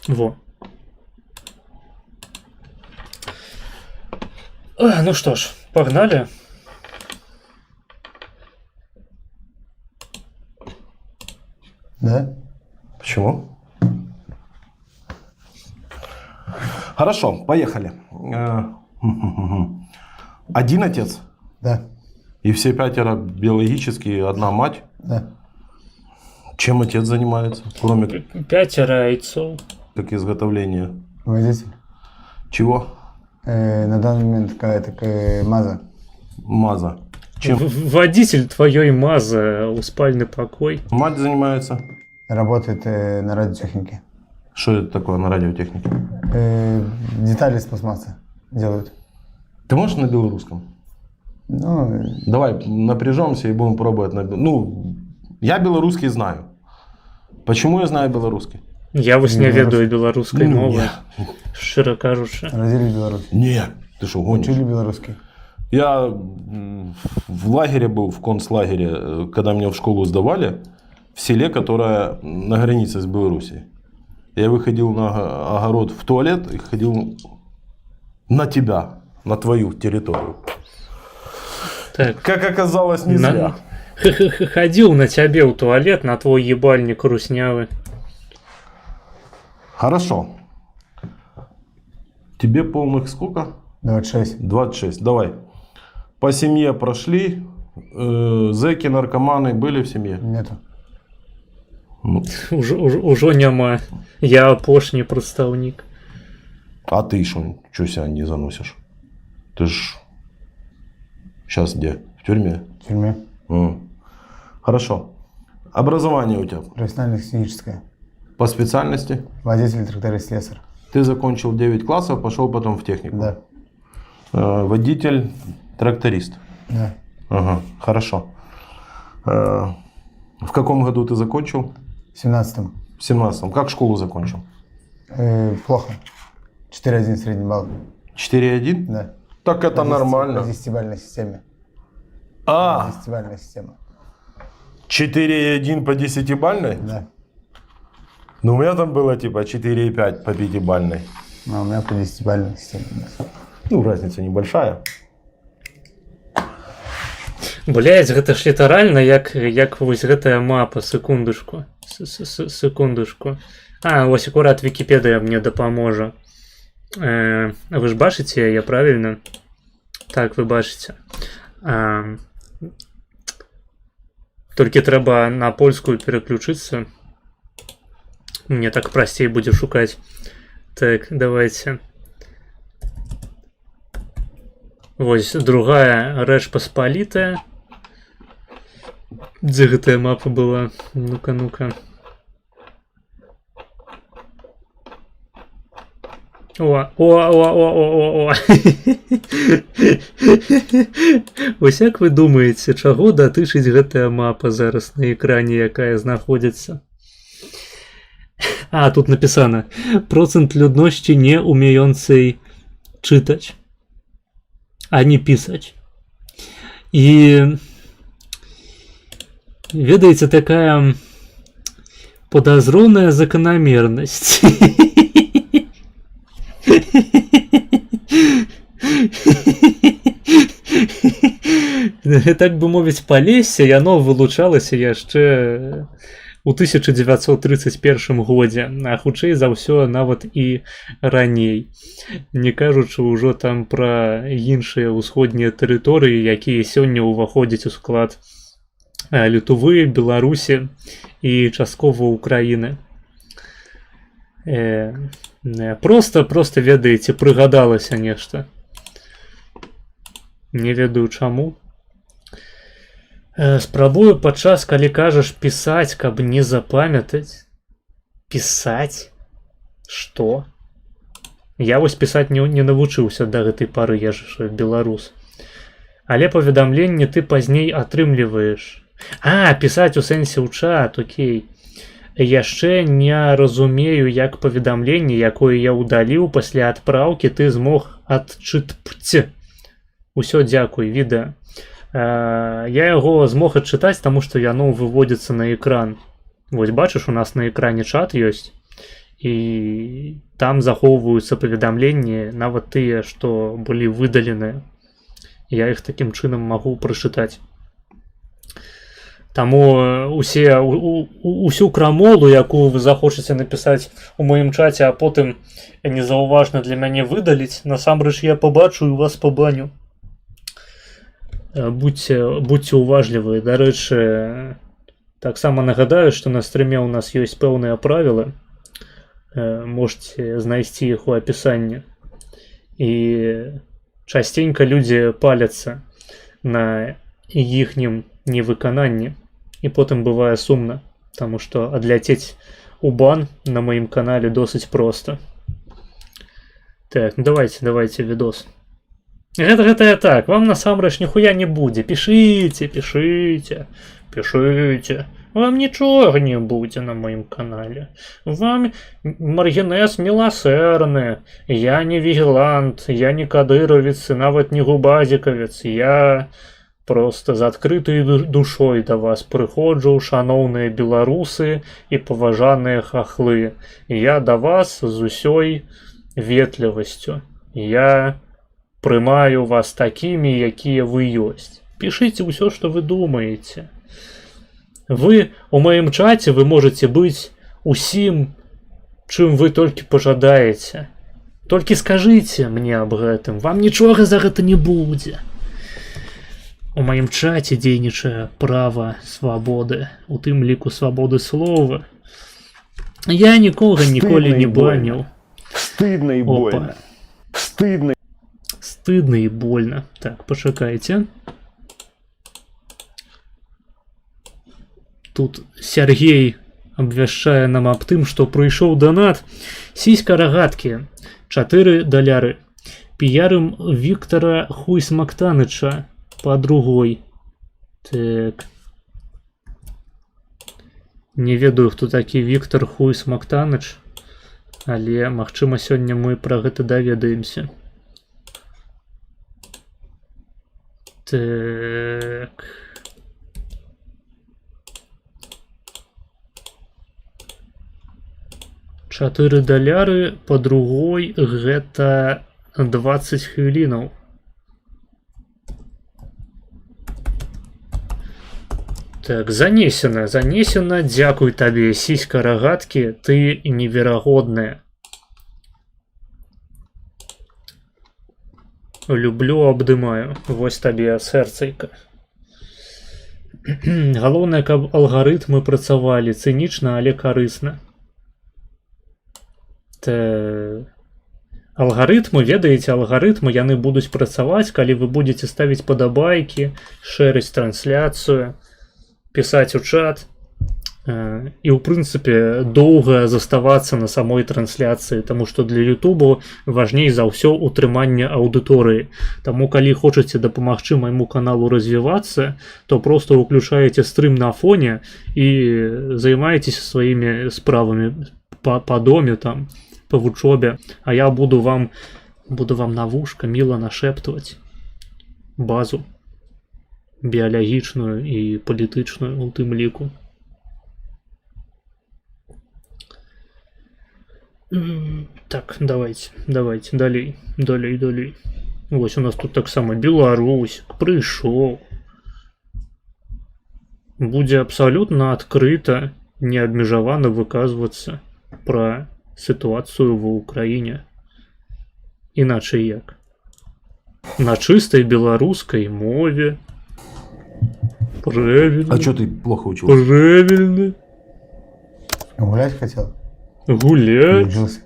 Во. Ну что ж, погнали. Да? Почему? Хорошо, поехали. Один отец? Да. И все 5 биологические, одна мать? Да. Чем отец занимается, кроме 5 яйцов. как изготовления? Водитель. Чего? На данный момент какая-то маза. Маза. Чем Водитель твоей маза у спальный покой. мать занимается? Работает на радиотехнике. Что это такое на радиотехнике? Детали из пластмассы делают. Ты можешь на белорусском? Ну, Давай напряжемся и будем пробовать. Ну, я белорусский знаю. Почему я знаю белорусский? Я вось не ведаю беларускай Ну, мовы, не. шчыра кажучы. родили в Беларуси. Нет, ты что, гонишь? Учили белорусский. Я в лагере был, в концлагере, когда меня в школу сдавали, в селе, которое на границе с Белоруссией. Я выходил на огород в туалет и ходил на тебя, на твою территорию. Так, Как оказалось, не зря. ходил на тебе у туалет, на твой ебальник руснявый. Хорошо. Тебе полных сколько? 26. 26. Давай. По семье прошли. Зэки, наркоманы были в семье? Нету. Ну, Ужо няма. Я апошні прадстаўнік. а ты что себя не заносишь? Ты ж сейчас где? В тюрьме? В тюрьме. Хорошо. Образование у тебя Профессионально-техническое. по специальности? Водитель, тракторист, слесарь. Ты закончил 9 классов, пошел потом в технику? Да. Водитель, тракторист? Да. Ага, хорошо. В каком году ты закончил? В 17-м. В 17-м. Как школу закончил? Плохо. 4,1 средний балл. 4,1? Да. Так это По нормально. 10-бальной системе. А, 10-бальная система. 4,1 по 10-бальной? Да. Ну, у меня там было типа 4,5 по 5-бальной. А у меня по 10-бальной системе. Ну, разница небольшая. Блядь, гэта ж літаральна як вось гэтая мапа, секундушку. Секундушку. А, вось акурат Вікіпедыя мне дапаможа. Вы ж бачыце яе, правільна? Так, вы бачыце. Толькі трэба на польскую пераключыцца. Мне так прасцей будзе шукаць. Так, давайте. Вось другая рэч паспалітая. Дзе гэтая мапа была? Ну-ка, ну-ка. О. Вось як вы думаеце, чаго датычыць гэтая мапа зараз на экране, якая знаходзіцца? А, тут написано. Процент людności не умеjącej czytać, а не писать. И ведаете, такая подозрительная закономерность. Так бы мовіць, Полессе, яно вылучалася яшчэ у 1931 годзе, а хутчэй за ўсё нават і раней. Не кажучы ўжо там пра іншыя ўсходнія тэрыторыі, якія сёння ўваходзяць у склад Літвы, Беларусі і часткова Украіны. Просто ведаеце, прыгадалася нешта. Не ведаю чаму. Спрабую падчас, калі кажаш пісаць, каб не запамятаць. Пісаць? Што? Я вось пісаць не навучыўся да гэтай пары, я ж беларус. Але паведамленне ты пазней атрымліваеш. Пісаць у сэнсе ў чат, окей. Яшчэ не разумею, як паведамленне, якое я удаліў пасля адпраўкі, ты змог адчытпць. Усё, дзякуй, відэа. Я яго змог адчытаць, таму што яно выводзіцца на экран. Вось бачыш, у нас на экране чат ёсць, і там захоўваюцца паведамленні, нават тыя, што былі выдаленыя. Я іх такім чынам магу прачытаць. Таму усю крамолу, якую вы захочаце напісаць у маім чаце, а потым незаўважна для мяне выдаліць, насамрэч я пабачу і вас пабаню. Будьце уважлівыя. Дарэчы, таксама нагадаю, што на стрыме ў нас ёсць пэўныя правілы. Можете знайсці іх у апісанні. І частенька людзі паляцца на іхнім невыкананні. І потым бывае сумна, таму што адляцець у бан на маім канале досыць проста. Так, давайте відос. Гэта я так, вам насамрэч ніхуя не будзе. Пішыце. Вам нічога не будзе на маім канале. Вам маргінез міласэрны. Я не вігілант, я не кадыравец, нават не губазікавец. Я просто з адкрытай душой да вас прыходжу, шаноўныя беларусы і паважаныя хахлы. Я да вас з усёй ветлівасцю. Я прымаю вас такімі, якія вы ёсць. Пішыце ўсё, што вы думаеце. Вы у маім чаце вы можете быць усім, чым вы толькі пажадаеце. Толькі скажыце мне аб гэтым, вам нічога за гэта не будзе. У маім чаце дзейнічае права свабоды, у тым ліку свабоды слова. Я нікога ніколі не баніў. Стыдно и больно. Стыдно і больно. Так, пачакайце. Тут Сергей абвяшчае нам аб тым, што прыйшоў данат. Сіська рагаткі. 4 доляры. Піярым Віктара Хуйсмактаныча по другой. Так. Не ведаю, хто такі Віктар Хуйсмактаныч, але, магчыма, сёння мы пра гэта даведаемся. Так. $4 по другой гэта 20 хвілінаў. Так, занесена, дзякуй табе, сіська рагаткі, ты неверагодная. Люблю, абдымаю, вось табе сэрцайка. Галоўнае, каб алгарытмы працавалі цынічна, але карысна. Алгарытмы, ведаеце, яны будуць працаваць, калі вы будзеце ставіць падабайкі, шэрыць трансляцыю, пісаць у чат і, ў прынцыпе, доўга заставацца на самой трансляцыі, таму што для Ютубу важней за ўсё утрыманне аўдыторыі. Таму, калі хочаце дапамагчы майму каналу развівацца, то проста ўключаеце стрым на фоне і займаецеся сваімі справамі па доме, там, па вучобе, а я буду вам на вушка міла нашэптваць базу біялагічную і палітычную у тым ліку. Так, давайте, далей. Вось у нас тут таксама Беларусь, прыйшоў. Будзе абсалютна адкрыта, неабмежавана выказвацца пра сітуацыю ва Ўкраіне. Іначай як? На чыстай беларускай мове. Правильно. А что ты плохо учился? Правильно. Гулять хотел? Гулять. Учился.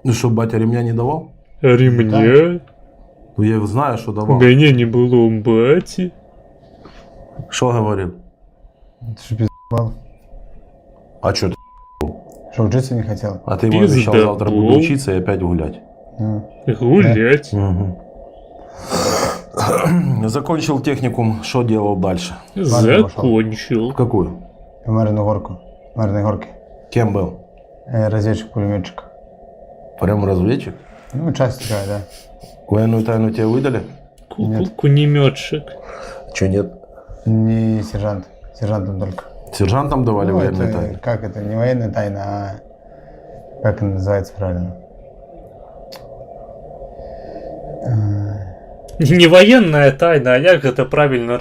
Ну что, батя ремня не давал? Ремня. Ну я знаю, что давал. Меня не было у бати. Что говорил? Ты что, пиздал? А что ты? Что, учиться не хотел? А ты ему обещал, Пиздобол. завтра буду учиться и опять гулять. Ну, Гулять. Мгм. Закончил техникум, что делал дальше? Закончил. В какую? в Марину горку. Марной горке. Кем был? Разведчик-пулеметчик. Прям разведчик? Ну, часть такая, да. Военную тайну тебе выдали? Нет. Кунеметчик. Че нет? Не сержант. Сержантом только. Сержантам давали Ну, военную это, тайну? как это, не военная тайна, а как она называется правильно? Не военная тайна, а як это правильно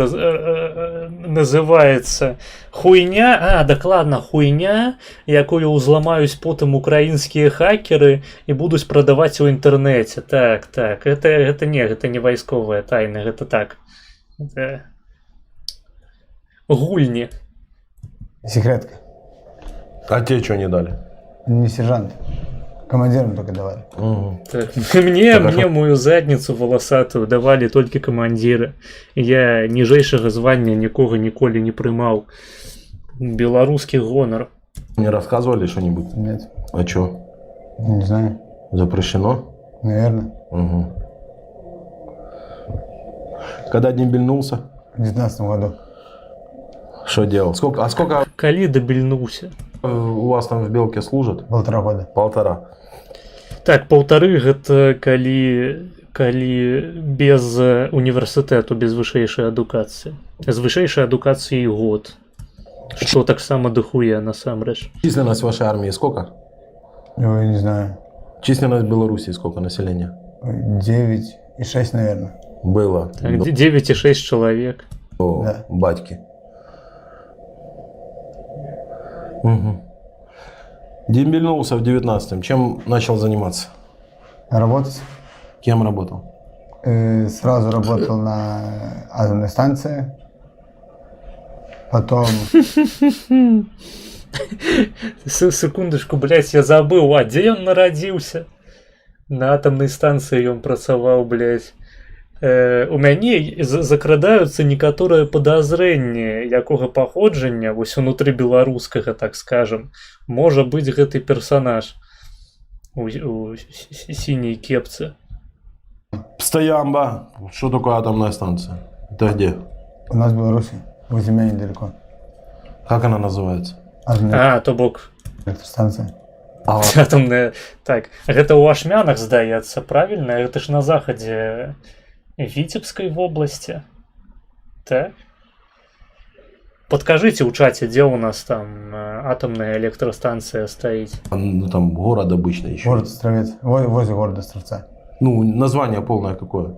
называется? Хуйня, докладно, хуйня, якую узламаюсь потом украинские хакеры и будут продавать в интернете. Так, это не войсковая тайна, это так. Это... Гульни. Секретка. А тебе что не дали? Не сержант. Командирам только давали. Угу. Так, мне Так, а що? мою задницу волосатую давали только командиры. Я ніжейшего звания нікого ніколи не приймав. Белорусский гонор. Не рассказывали что-нибудь? Нет. А что? Не знаю. Запрещено? Наверное. Угу. Когда дембельнулся, В 19 году. что делал? Сколько Калі добільнуўся. у вас там в Белке служат? 1,5 года. 1,5. Так, 1,5 гэта калі без універсітэту, без вышэйшай адукацыі. З вышэйшай адукацыяй год. Што таксама дохуя насамрэч. Численность вашей армии сколько? Ой, не знаю. Численность Белоруссии сколько населения? 9,6, наверное. Было Так, 9,6 чалавек. до Да. батьки. Угу. Дембельнулся в 19-м. Чем начал заниматься? Работать. Кем работал? Сразу работал на атомной станции. Потом Секундачку, блядь, я забыл, а дзе ён нарадзіўся? На атомнай станцыі ён працаваў, блядь. У мяне закрадаюцца некаторыя падазрэнні, якога паходжання, вось унутры беларускага, так скажем, можа быць гэты персанаж у сіняй кепцы. Стоямба. Что такое атомная станция? Это где? у нас в Беларуси, возле меня недалеко. Как она называется? Атомная То бок электростанция. А, атомная. Так, гэта ў Ашмянах, здаецца, правільна? Гэта ж на захадзе Віцебскай вобласці. Так. Подкажите ў чаце, дзе у нас там атомная электростанция стаіць. ну, там город обычный еще. Город Островец. Возле города Островца. Ну, название полное какое?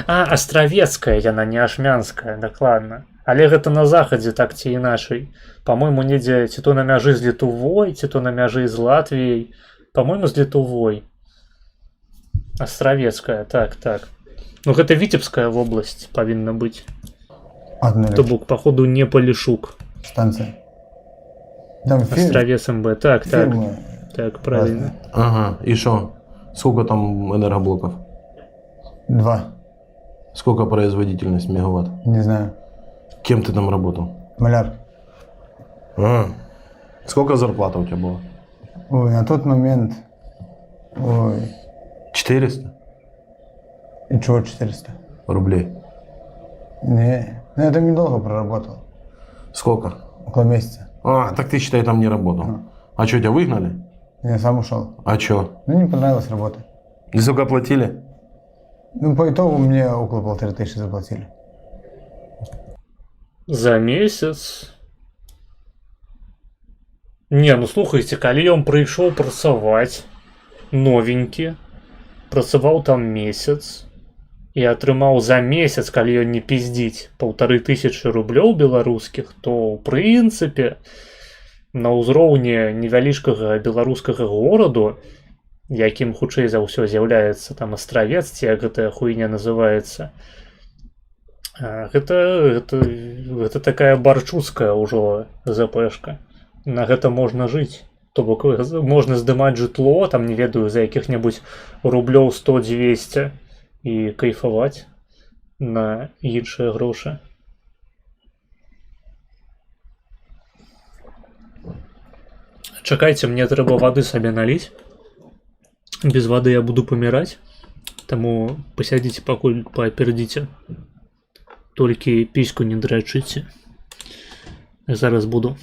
Астравецкая яна, не ашмянская, дакладна. Але гэта на захадзе, так ці іначай. Па-мойму, недзе ці то на мяжы з Літувой, ці то на мяжы з Латвіяй. Па-мойму, з Літувой. Астравецкая, так. Ну гэта Віцебская вобласць павінна быць. Атомная То бок, походу, не Полішук. электростанция. Там Астравец МБ, так, фирмы. правильно. Ага, и что? Сколько там энергоблоков? 2. Сколько производительность мегаватт? Не знаю. Кем ты там работал? Маляр. Сколько зарплата у тебя была? Ой, на тот момент... Ой, 400 и чего 400? рублей. Не, ну я там недолго проработал. Сколько? Около месяца. Так ты, считай, там не работал. А что, тебя выгнали? Я сам ушел. А что? Ну, не понравилась работа. И сколько платили? Ну, по итогу мне около 1500 заплатили. За месяц. Не, ну слухайте, калі ён прыйшоў працаваць, новенькі, працаваў там месяц і атрымаў за месяц, калі ён не пиздзіць, 1500 рублёў беларускіх, то ў прынцыпе на ўзроўні невялічкага беларускага гораду, якім хутчэй за ўсё з'яўляецца там Астравец, ці як гэтая хуйня называецца, Гэта такая барчуская ўжо ЗПшка. На гэта можна жыць. То бок можна здымаць жытло, там не ведаю, за якіх-небудзь рублёў 100-200 і кайфаваць на іншыя грошы. Чакайце, мне трэба вады сабе наліць. Без вады я буду паміраць. Таму пасядзіце пакуль папердзіце. Толькі піську не драчыце. Зараз буду.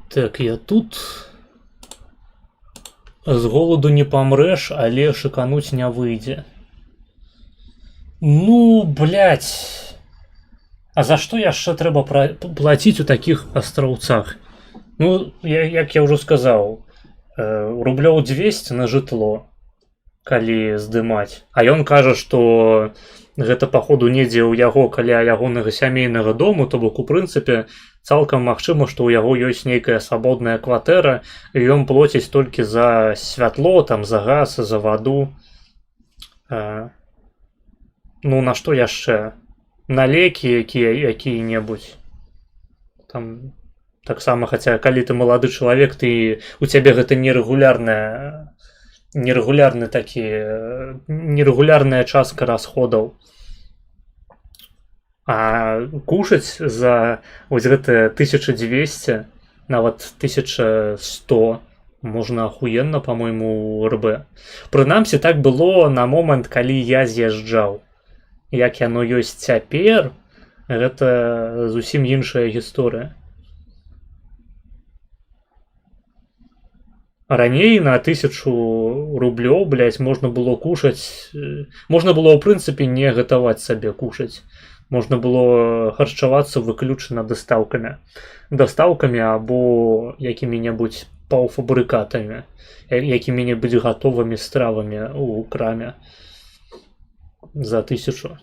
Так, я тут. З голаду не памрэш, але шыкануць не выйдзе. Ну, блядь. А за што яшчэ трэба плаціць у такіх астраўцах? Ну, як я ўжо сказаў, рублёў 200 на жытло, калі здымаць. А ён кажа, што гэта, паходу, недзе ў яго каля ягонага сямейнага дому, то бок, у прынцыпе, цалкам магчыма, што ў яго ёсць нейкая свабодная кватэра, і ён плоціць толькі за святло, там, за газ, за ваду. Ну, на што яшчэ? На лекі якія-небудзь. Там таксама, хаця, калі ты малады чалавек, у цябе гэта нерэгулярная частка расходаў. А кушаць за вось гэтыя 1200, нават 1100 можна ахуенна, па-мойму, РБ. Прынамсі, так было на момант, калі я з'язджаў. Як яно ёсць цяпер, гэта зусім іншая гісторыя. Раней на 1000 рублёў, блядь, можна было кушаць... Можна было, ў прынцыпе, не гатаваць сабе кушаць. Можна было харчавацца выключна дастаўкамі. Дастаўкамі або якімі-небудзь паўфабрыкатамі, якімі-небудзь гатовымі стравамі ў краме за 1000.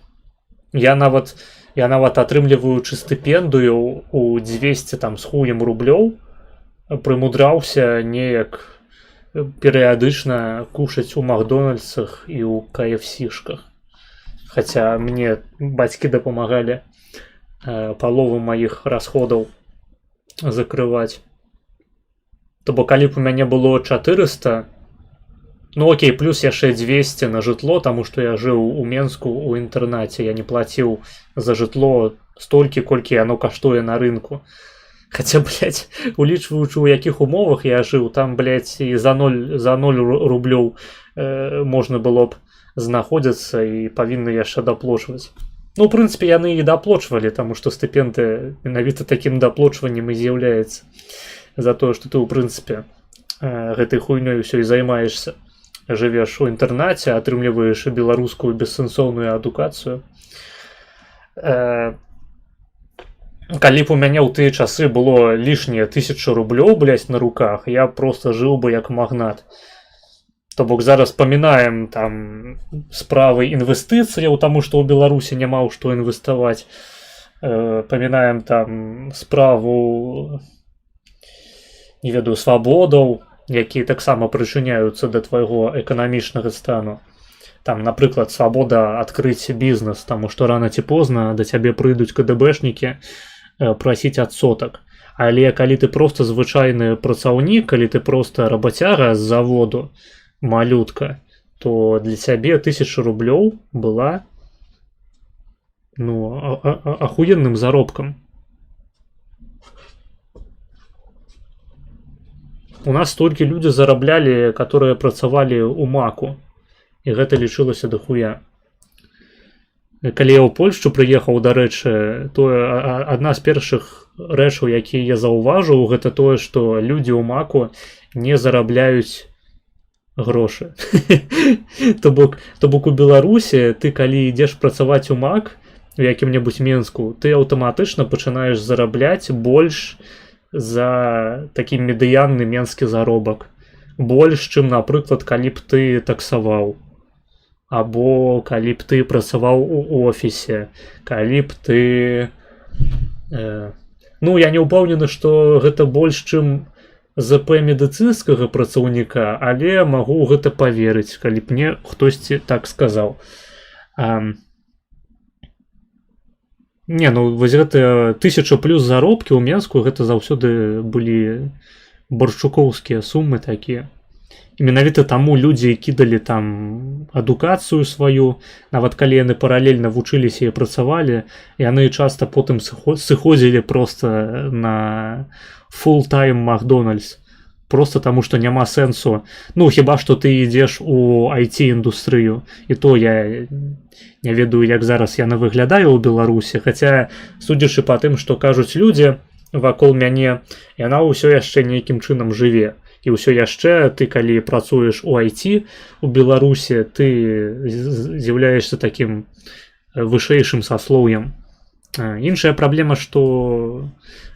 Я нават атрымліваючы стыпендыю ў 200 там з хуем рублёў, прымудраўся неяк перыядычна кушаць у Макдональдсах і ў KFC-шках. Хаця мне бацькі дапамагалі палову маіх расходаў закрываць. То бок, калі б у мяне было 400, ну окей, плюс яшчэ 200 на жытло, таму што я жыў у Менску ў інтэрнаце, я не плаціў за жытло столькі, колькі яно каштуе на рынку. Хаця, блядь, улічваючы, у якіх умовах я жыў, там, блядь, і за 0 рублёў можна было б знаходзіцца і павінны яшчэ даплочваць. Ну, у прынцыпе, яны і даплочвалі, таму што стыпенды менавіта такім даплочваннем і з'яўляецца. За тое, што ты, у прынцыпе, гэтай хуйнёй усё і займаешся. Жывеш у інтэрнаце, атрымліваеш беларускую бессэнсоўную адукацыю. Калі б у мяне ў тыя часы было лішнія 1000 рублёў, блядь, на руках, я проста жыў бы як магнат. То бок зараз памінаем там справы інвестыцыяў, таму што ў Беларусі няма ў што інвеставаць. Памінаем там справу, не ведаю, свабодаў, якія таксама прычыняюцца да твайго эканамічнага стану. Там, напрыклад, свабода адкрыць бізнес, таму што рана ці позна да цябе прыйдуць КДБшнікі прасіць адсотак. Але калі ты проста звычайны працаўнік, калі ты проста рабацяга з заводу, малютка, то для цябе 1000 рублёў была ахуенным заробкам. У нас столькі людзі зараблялі, которые працавалі ў Маку, і гэта лічылася дохуя. Калі я ў Польшчу прыехаў, дарэчы, то адна з першых рэчаў, якія я заўважыў, гэта тое, што людзі ў Маку не зарабляюць грошы. То бок у Беларусі ты, калі ідзеш працаваць у Мак у якім-небудзь Менску, ты аўтаматычна пачынаеш зарабляць больш за такі медыянны менскі заробак. Больш, чым, напрыклад, калі б ты таксаваў. Або калі б ты працаваў у офісе, калі б ты... я не ўпэўнены, што гэта больш, чым ЗП медыцынскага працаўніка, але магу ў гэта паверыць, калі б мне хтосьці так сказаў. Вось гэтыя 1000 плюс заробкі ў Менску, гэта заўсёды былі барчукоўскія сумы такія. І менавіта таму людзі кідалі там адукацыю сваю, нават калі яны паралельна вучыліся і працавалі, яны часта потым сыходзілі проста на full-time Макдональдс. Просто таму, што няма сэнсу. Хіба што ты ідзеш у IT-індустрыю. І то я не ведаю, як зараз яна выглядае ў Беларусі. Хаця, судзячы па тым, што кажуць людзі вакол мяне, яна ўсё яшчэ нейкім чынам жыве. І ўсё яшчэ ты, калі працуеш у IT у Беларусі, ты з'яўляешся такім вышэйшым саслоўем. Іншая праблема, што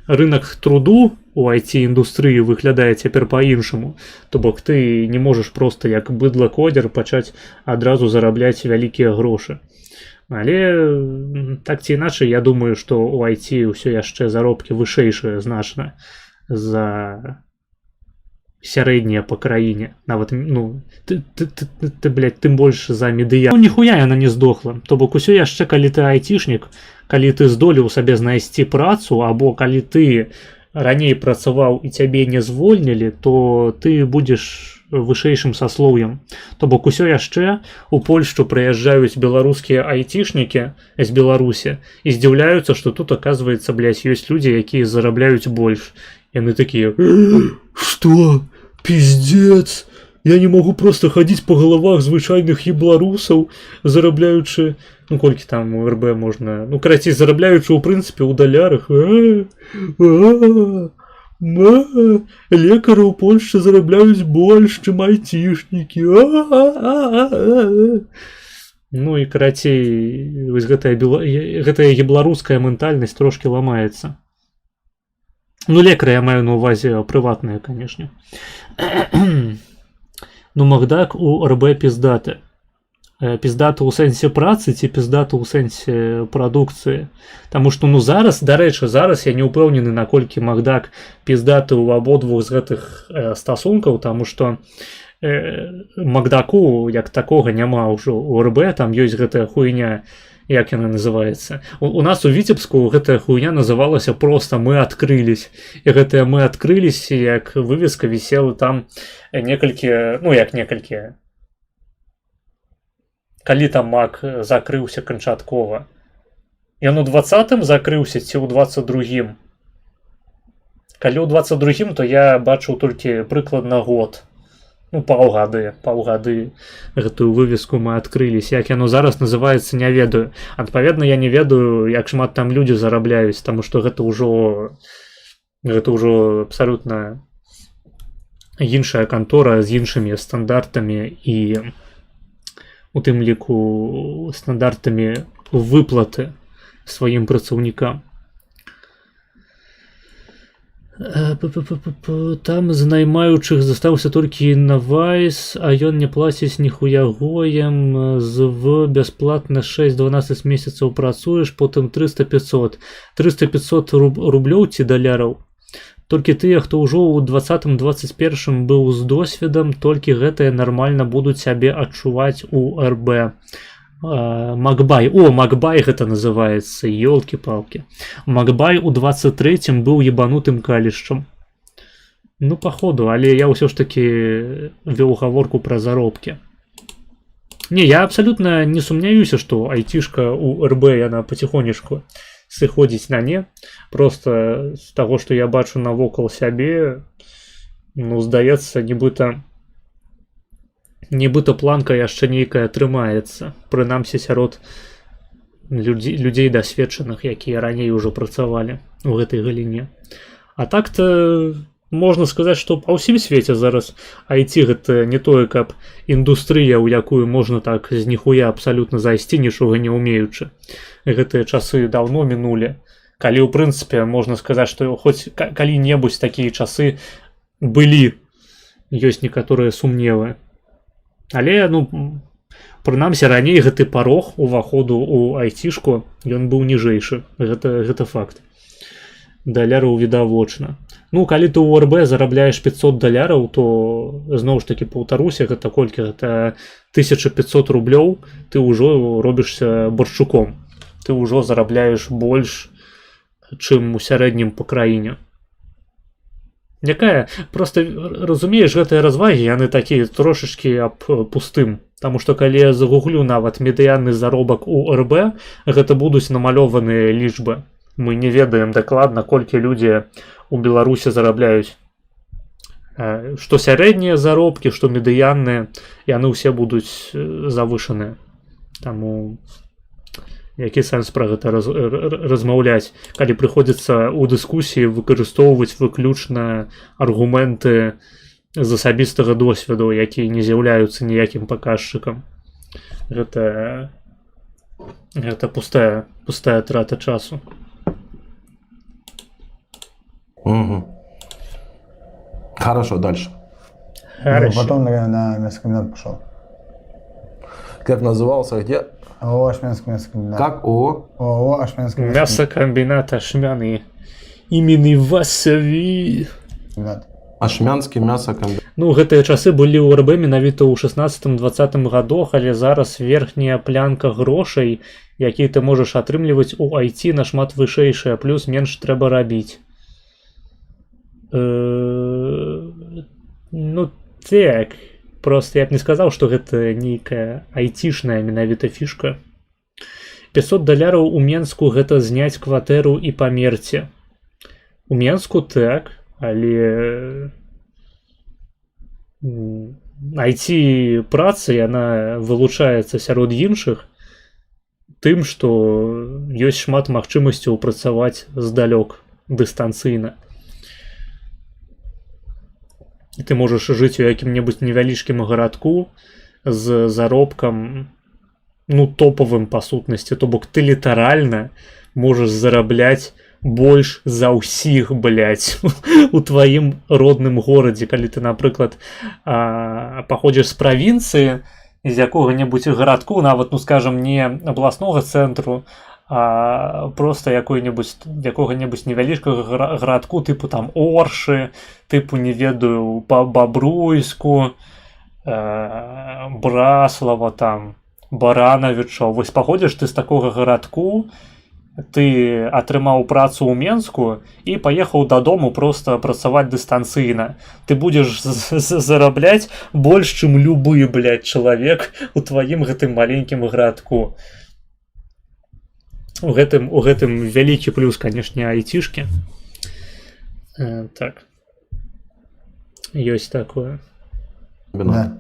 рынок труду у IT-індустрыі выглядае цяпер па-іншаму. То бок ты не можаш проста як быдла-кодзер пачаць адразу зарабляць вялікія грошы. Але так ці іначай, я думаю, што у IT ўсё яшчэ заробкі вышэйшыя значна за сярэднія па краіне. Нават, тым больш за медыя. Ніхуя яна не здохла. То бок усё яшчэ, калі ты айцішнік, калі ты здолеў сабе знайсці працу, або калі ты раней працаваў і цябе не звольнілі, то ты будзеш вышэйшым саслоўем. То бок усё яшчэ у Польшчу прыязджаюць беларускія айцішнікі з Беларусі і здзіўляюцца, што тут, аказваецца, ёсць людзі, якія зарабляюць больш. Яны такія: «Што? Пиздец! Я не могу просто ходить по головах звычайных ебларусаў, зарабляючы, колькі там у РБ можна, карацей, зарабляючы ў прынцыпе ў далярах. Лекары ў Польшчы зарабляюць больш, чым айцішнікі. І карацей, вось гэтая ебларуская ментальнасць трошки ламаецца. Лекары я маю на увазе прыватныя, канешне. Макдак у РБ пиздаты. Пиздаты ў сэнсе працы ці пиздаты ў сэнсе прадукцыі. Таму што зараз, дарэчы, зараз я не ўпэўнены, наколькі Макдак пиздаты ў абодвух з гэтых стасункаў, таму што Макдаку як такога няма ўжо ў РБ, там ёсць гэтая хуйня, як яна называецца. У нас у Віцебску гэтая хуйня называлася проста «Мы адкрылись». І гэтая «Мы адкрылись», як вывеска вісела там некалькі, калі там Мак закрыўся канчаткова. Ён у 20-м закрыўся ці ў 22-м? Калі ў 22-м, то я бачыў толькі прыкладна год. Паўгады гэтую вывеску «Мы адкрылись». Як яно зараз называецца, не ведаю. Адпаведна, я не ведаю, як шмат там людзі зарабляюць, таму што гэта ўжо абсалютна іншая кантора з іншымі стандартамі і у тым ліку стандартамі выплаты сваім працаўнікам. Там з наймаючых застаўся толькі Навайс, а ён не плаціць ніхуя гоем, в бясплатна 6-12 месяцаў працуеш, потым 300-500. 300-500 рублёў ці даляраў. Толькі тыя, хто ўжо ў 20-21 быў з досведам, толькі гэтыя нармальна будуць сябе адчуваць у РБ. Макбай. О, Макбай гэта называецца, ёлкі-палкі. Макбай у 23-м быў ебанутым калішчам. Ну, походу, але я ўсё ж таки вёў гаворку пра заробкі. Не, я абсалютна не сумняюся, што айцішка у РБ яна паціхонечку сыходзіць на не. Просто з таго, што я бачу навокал сябе, ну, здаецца, нібыта планка яшчэ нейкая трымаецца, прынамсі сярод людзей дасведчаных, якія раней ужо працавалі у гэтай галіне. А так-то можна сказаць, што па ўсім свеце зараз IT гэта не тое, каб індустрыя, у якую можна так з ніхуя абсалютна зайсці, нічога не ўмеючы. Гэтыя часы даўно мінулі. Калі, ў прынцыпе, можна сказаць, што хоць калі-небудзь такія часы былі, ёсць некаторыя сумневы. Але, ну, прынамсі, раней гэты парог уваходу ў айцішку, ён быў ніжэйшы. Гэта факт. Даляраў відавочна. Ну, калі ты ў РБ зарабляеш 500 даляраў, то, зноў ж такі, паўтаруся, гэта колькі? Гэта 1500 рублёў, ты ўжо робішся барчуком. Ты ўжо зарабляеш больш, чым у сярэднім па краіне. Якая, просто, разумееш, гэтыя развагі, яны такія трошачкі аб пустым. Таму што калі я загуглю нават медыянны заробак у РБ, гэта будуць намалёваныя лічбы. Мы не ведаем дакладна, колькі людзі у Беларусі зарабляюць. Што сярэднія заробкі, што медыянныя, яны ўсе будуць завышаныя. Таму які сэнс пра гэта размаўляць, калі прыходзіцца ў дыскусіі выкарыстоўваць выключна аргументы з асабістага досведу, якія не з'яўляюцца ніякім паказчыкам. Гэта пустая трата часу. Угу. Хорошо, дальше. Ну, потом на мясокомбинат пошел. Как назывался, где? ООО «Ашмянский мясокомбинат». Как ООО? ООО «Ашмянский Мясокомбинат Ашмяны. Імені Васаві. мясокомбинат. Ашмянский мясокомбинат. Ну, гэтыя часы былі ў РБ менавіта ў 16-20 гадах, але зараз верхняя планка грошай, які ты можаш атрымліваць у IT, нашмат вышэйшая, плюс менш трэба рабіць. Ну, так. Просто я б не сказаў, што гэта нейкая айцішная менавіта фішка. 500 даляраў у Менску гэта зняць кватэру і памерці. У Менску так, але IT-праца, яна вылучаецца сярод іншых тым, што ёсць шмат магчымасцяў працаваць здалёк, дыстанцыйна. І ты можаш жыць у якім-небудзь невялічкім гарадку з заробкам, ну, топавым па сутнасці. То бок ты літаральна можаш зарабляць больш за ўсіх, блядь, у тваім родным горадзе. Калі ты, напрыклад, паходзіш з правінцыі, з якога-небудзь гарадку, нават, ну, скажам, не абласнога цэнтру, а просто якога-небудзь невялічкага гарадку, тыпу там Оршы, тыпу, не ведаю, Бабруйску, Браслава, там, Баранавіча. Вось паходзіш ты з такога гарадку, ты атрымаў працу ў Менску і паехаў дадому просто працаваць дыстанцыйна. Ты будзеш зарабляць больш, чым любы, блядь, чалавек у тваім гэтым маленькім гарадку. У гэтым вялікі плюс, канешне, айцішкі. Так. Ёсць такое. Да.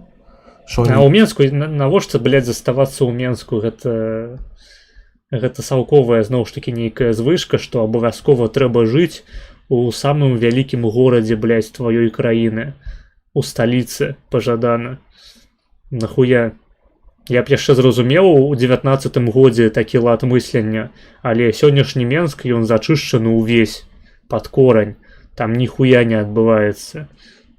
А ў Менску, навошта, блядь, заставацца ў Менску? Гэта саўковая, зноў ж такі, нейкая звышка, што абавязкова трэба жыць у самым вялікім горадзе, блядь, тваёй краіны. У сталіцы, пажадана. Нахуя? Я б яшчэ зразумеў у 19-м годзе такі лад мыслення, але сённяшні Менск, ён зачышчаны ўвесь пад корань. там ніхуя не адбываецца.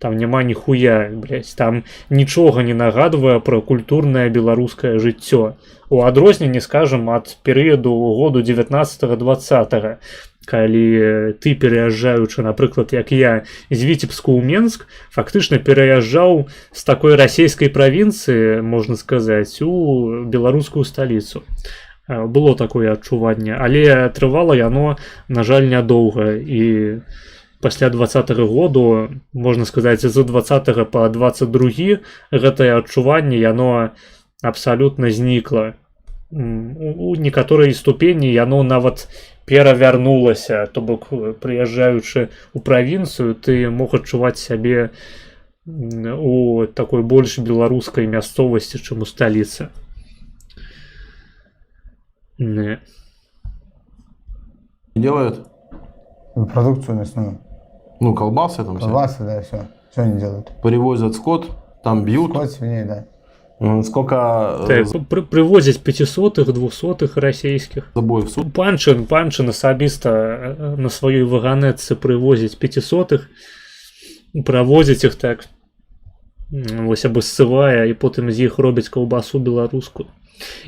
Там няма ніхуя, блядь. Там нічога не нагадвае пра культурнае беларускае жыццё. У адрозненні, скажам, ад перыяду году 19-20, калі ты, пераязджаючы, напрыклад, як я, з Віцебску ў Менск, фактычна пераязджаў з такой расійскай правінцыі, можна сказаць, у беларускую сталіцу. Было такое адчуванне, але трывала яно, на жаль, нядоўга, і пасля 20-го году, можна сказаць, з 20 па 22 гэтае адчуванне, яно абсалютна знікла. У некаторай ступені яно нават перавярнулася, то бок, прыязджаючы ў правінцыю, ты мог адчуваць сябе у такой больш беларускай мясцовасці, чым у сталіцы. Не. Делают? Продукцию мясную. Ну, колбасы там Колбасы, да, все. Все они делают. все. Привозят скот, там бьют. Скот, свиней, да. Сколько Так, прывозяць 500-х, 200-х расійскіх. забоев в суд? Панчын асабіста на сваёй ваганетцы прывозіць 500-х, правозіць іх так, вось абассывае, і потым з іх робяць каўбасу беларускую.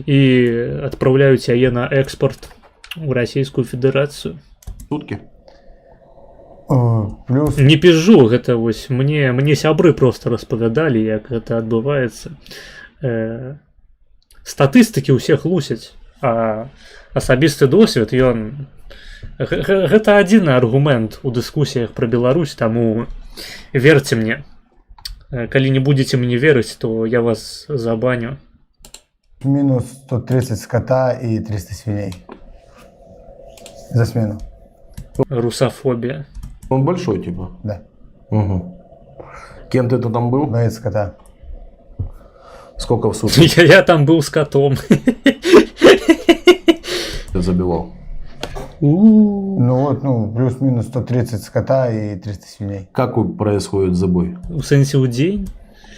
І адпраўляюць яе на экспорт у Расійскую Федэрацыю. Сутки? Плюс Не піжу, гэта вось мне сябры просто распавядалі, як гэта адбываецца. Статыстыкі ўсіх лусяць, а асабісты досвед, ён... Гэта адзіны аргумент у дыскусіях пра Беларусь, таму верце мне. Калі не будзеце мне верыць, то я вас забаню. минус 130 скота и 300 свиней. За смену. Русофобия. Он большой, типа? Да. Угу. Кем ты там был? Боец скота. Сколько в сутки Я там был с котом. ты забивал? Ну вот, плюс-минус 130 скота и 300 свиней. Как происходит забой? У сэнсе ў дзень?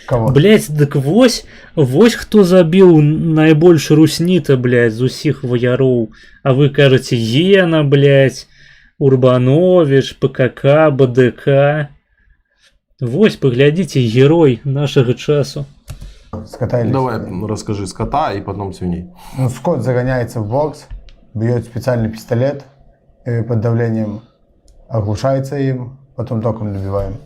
Кого? Блять, дык вось хто забіў найбольш русніта, блядь, з усіх ваяроў. А вы кажаце Гена, блядь, Урбанович, ПКК, БДК. Вось, паглядзіце, герой нашага часу. Скота или Давай свиней? расскажи скота и потом свиней. Ну, скот загоняется в бокс, бьет специальный пистолет под давлением, оглушается им, потом током добиваем.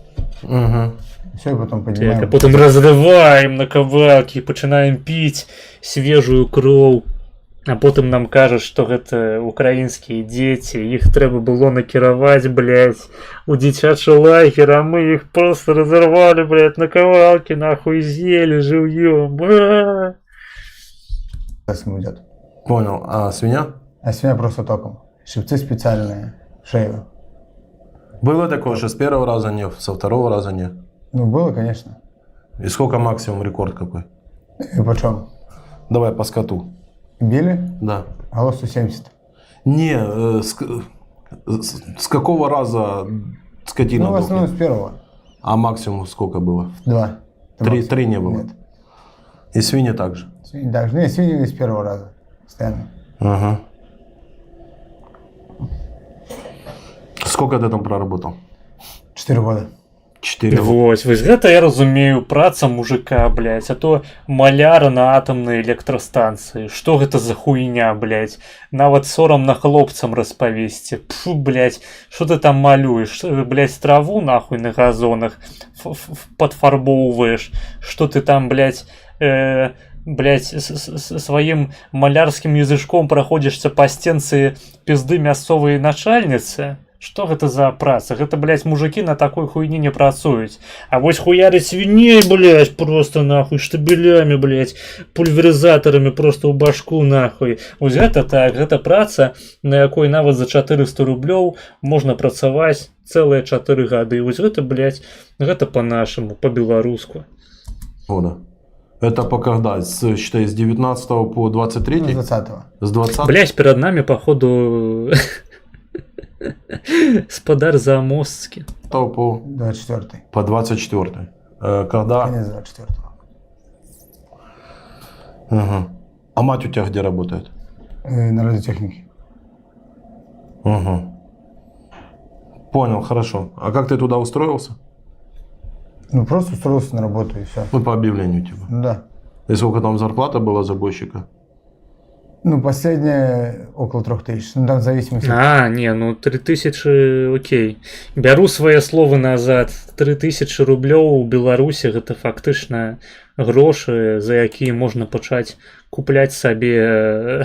Угу. Все, и потом Так, поднимаем. а потым разрываем на кавалкі, пачынаем піць свежую кроў. А потым нам кажуць, што гэта украінскія дзеці, іх трэба было накіраваць, блядь, у дзіцячы лагер, а мы іх просто разорвали, блядь, на кавалкі, нахуй з'ели живьем. Сейчас ему идет. Понял. А свинья? А свинья просто током. Шипцы специальные, в шею. Было такое, что с первого раза не, со второго раза не. Ну, было, конечно. И сколько максимум рекорд какой? И почем? Давай по скоту. Били? Да. Алло, 170. Не, с какого раза скотина Ну, в основном дохнет? с первого. А максимум сколько было? 2. Три не было? Нет. И свиньи также? Свиньи также. Не, свиньи с первого раза. Постоянно. Ага. Сколько ты там проработал? 4 года. 4 года. Вось гэта я разумею, праца мужика, блядь, а то маляра на атомнай электрастанцыі. Што гэта за хуйня, блядь? Нават сорамна хлопцам распавесці. Пфу, блядь, што ты там малюеш? Блядь, траву нахуй на газонах падфарбоўваеш. Што ты там, блядь, сваім малярскім язычком праходзішся па стенцы пізды мясцовай начальніцы? Што гэта за праца? Гэта, блядь, мужики на такой хуйні не працуюць. А вось хуяры свіней, блядь, просто нахуй, штабелями, блядь, пульверизаторами просто ў башку, нахуй. Вось гэта так, гэта праца, на якой нават за 400 рублёў можна працаваць цэлыя 4 гады. Вось гэта, блядь, гэта по-нашаму, по-беларуску. Года. Это по когда? Считай, с 19 по 23? Ну, с 20-го. С 20? Блядь, перед нами, походу, спадар Замостский. По 24-й. по 24. Когда? Конец 24-го. Ага. А мать у тебя где работает? На радиотехнике. Ага. Понял, хорошо. А как ты туда устроился? Ну, просто устроился на работу и все. Ну, по объявлению типа. Ну да. И сколько там зарплата была забойщика? Ну, последняя около 3000. Ну, там в зависимости. Не, ну 3000, окей. Бяру свае словы назад. 3000 рублёў у Беларусі гэта фактычна грошы, за якія можна пачаць купляць сабе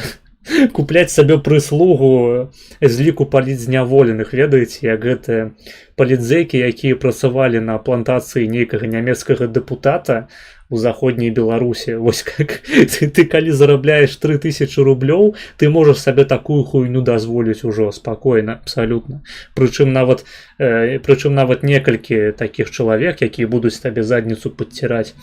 прыслугу з ліку палітзняволеных. Ведаеце, як гэтыя палітзекі, якія працавалі на плантацыі нейкага нямецкага дэпутата у заходняй Беларусі. Вось как ты калі зарабляеш 3000 рублёў, ты можаш сабе такую хуйню дазволіць ужо спакойна, абсалютна. Прычым нават некалькі такіх чалавек, якія будуць табе задніцу падціраць.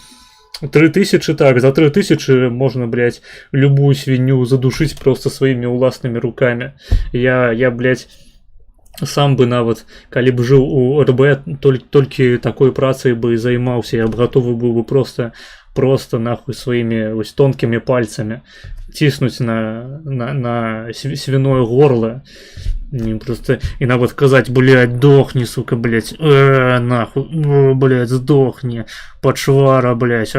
3000, так, за 3000 можно, блядь, любую свинью задушить просто своими уласнымі руками. Я, блядь, сам бы нават, калі б жыў у РБ, толькі такой працай бы і займаўся. Я б гатовы быў бы просто нахуй сваімі вось тонкімі пальцамі ціснуць на свиное горло. Просто і нават казаць, блядь, дохни, сука, блядь, нахуй, блядь, сдохни, пачвара, блядь,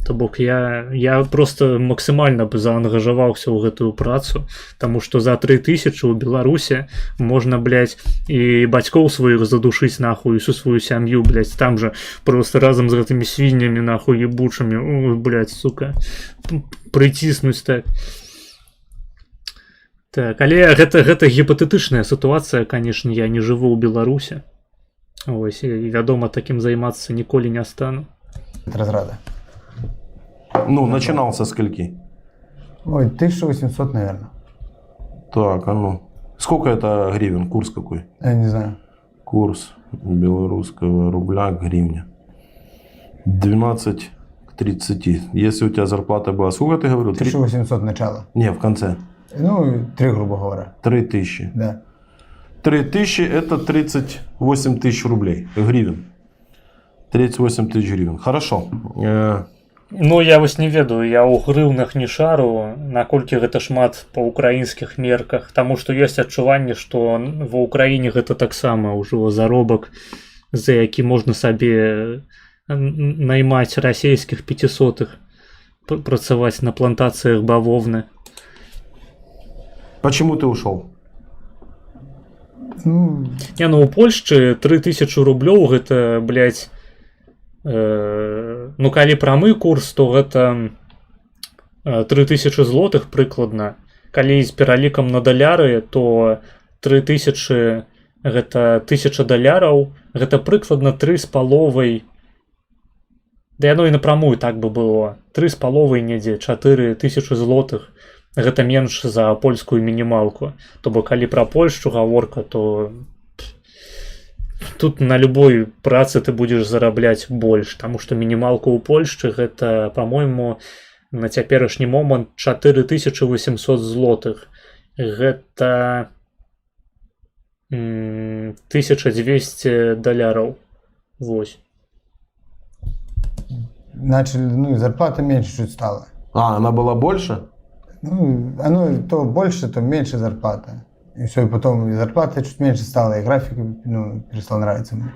То бок я просто максімальна бы заангажаваўся ў гэтую працу, таму што за 3000 у Беларуси можна, блядь, і бацькоў сваіх задушыць нахуй, усю сваю сям'ю, блядь, там же просто разам з гэтымі свіннямі нахуй ебучымі, блядь, сука, прыціснуць так. Так, але гэта гіпатэтычная сітуацыя, канешне, я не жыву ў Беларуси. Ось, і вядома, такім займацца ніколі не стану. Разрада. Ну, начинал со скольки? Ой, 1800, наверное. Так, а ну. Сколько это гривен? Курс какой? Я не знаю. Курс белорусского рубля к гривне. 12 к 30. Если у тебя зарплата была, сколько ты говорил? 1800 начало. Не, в конце. Ну, 3, грубо говоря. 3000. Да. 3000 это 38 тысяч рублей. Гривен. 38 тысяч гривен. Хорошо. Ну, я вось не ведаю, я ў грыўнах не шару, наколькі гэта шмат па ўкраінскіх мерках, таму што ёсць адчуванне, што ва ўкраіне гэта таксама ўжо заробак, за які можна сабе наймаць расійскіх 500-х, працаваць на плантацыях бавовны. Почему ты ушел? Ну, У Польшчы 3000 рублёў гэта, блядь, ну, калі прамы курс, то гэта 3000 злотых прыкладна. Калі з пералікам на даляры, то 3000 гэта 1000 даляраў, гэта прыкладна 3,5. Да яно і напрамую так бы было. 3,5 недзе, 4000 злотых. Гэта менш за польскую мінімалку. То бок, калі пра Польшчу гаворка, то тут на любой працы ты будзеш зарабляць больш, таму што мінімалка ў Польшчы гэта, па-мойму, на цяперашні момант 4800 злотых. Гэта 1200 даляраў. Вось. начали, ну, и зарплата меньше чуть стала. А, она была больше? Ну, оно то больше, то меньше зарплата. И все, и потом и зарплата чуть меньше стала, и график, ну, перестал нравиться мне.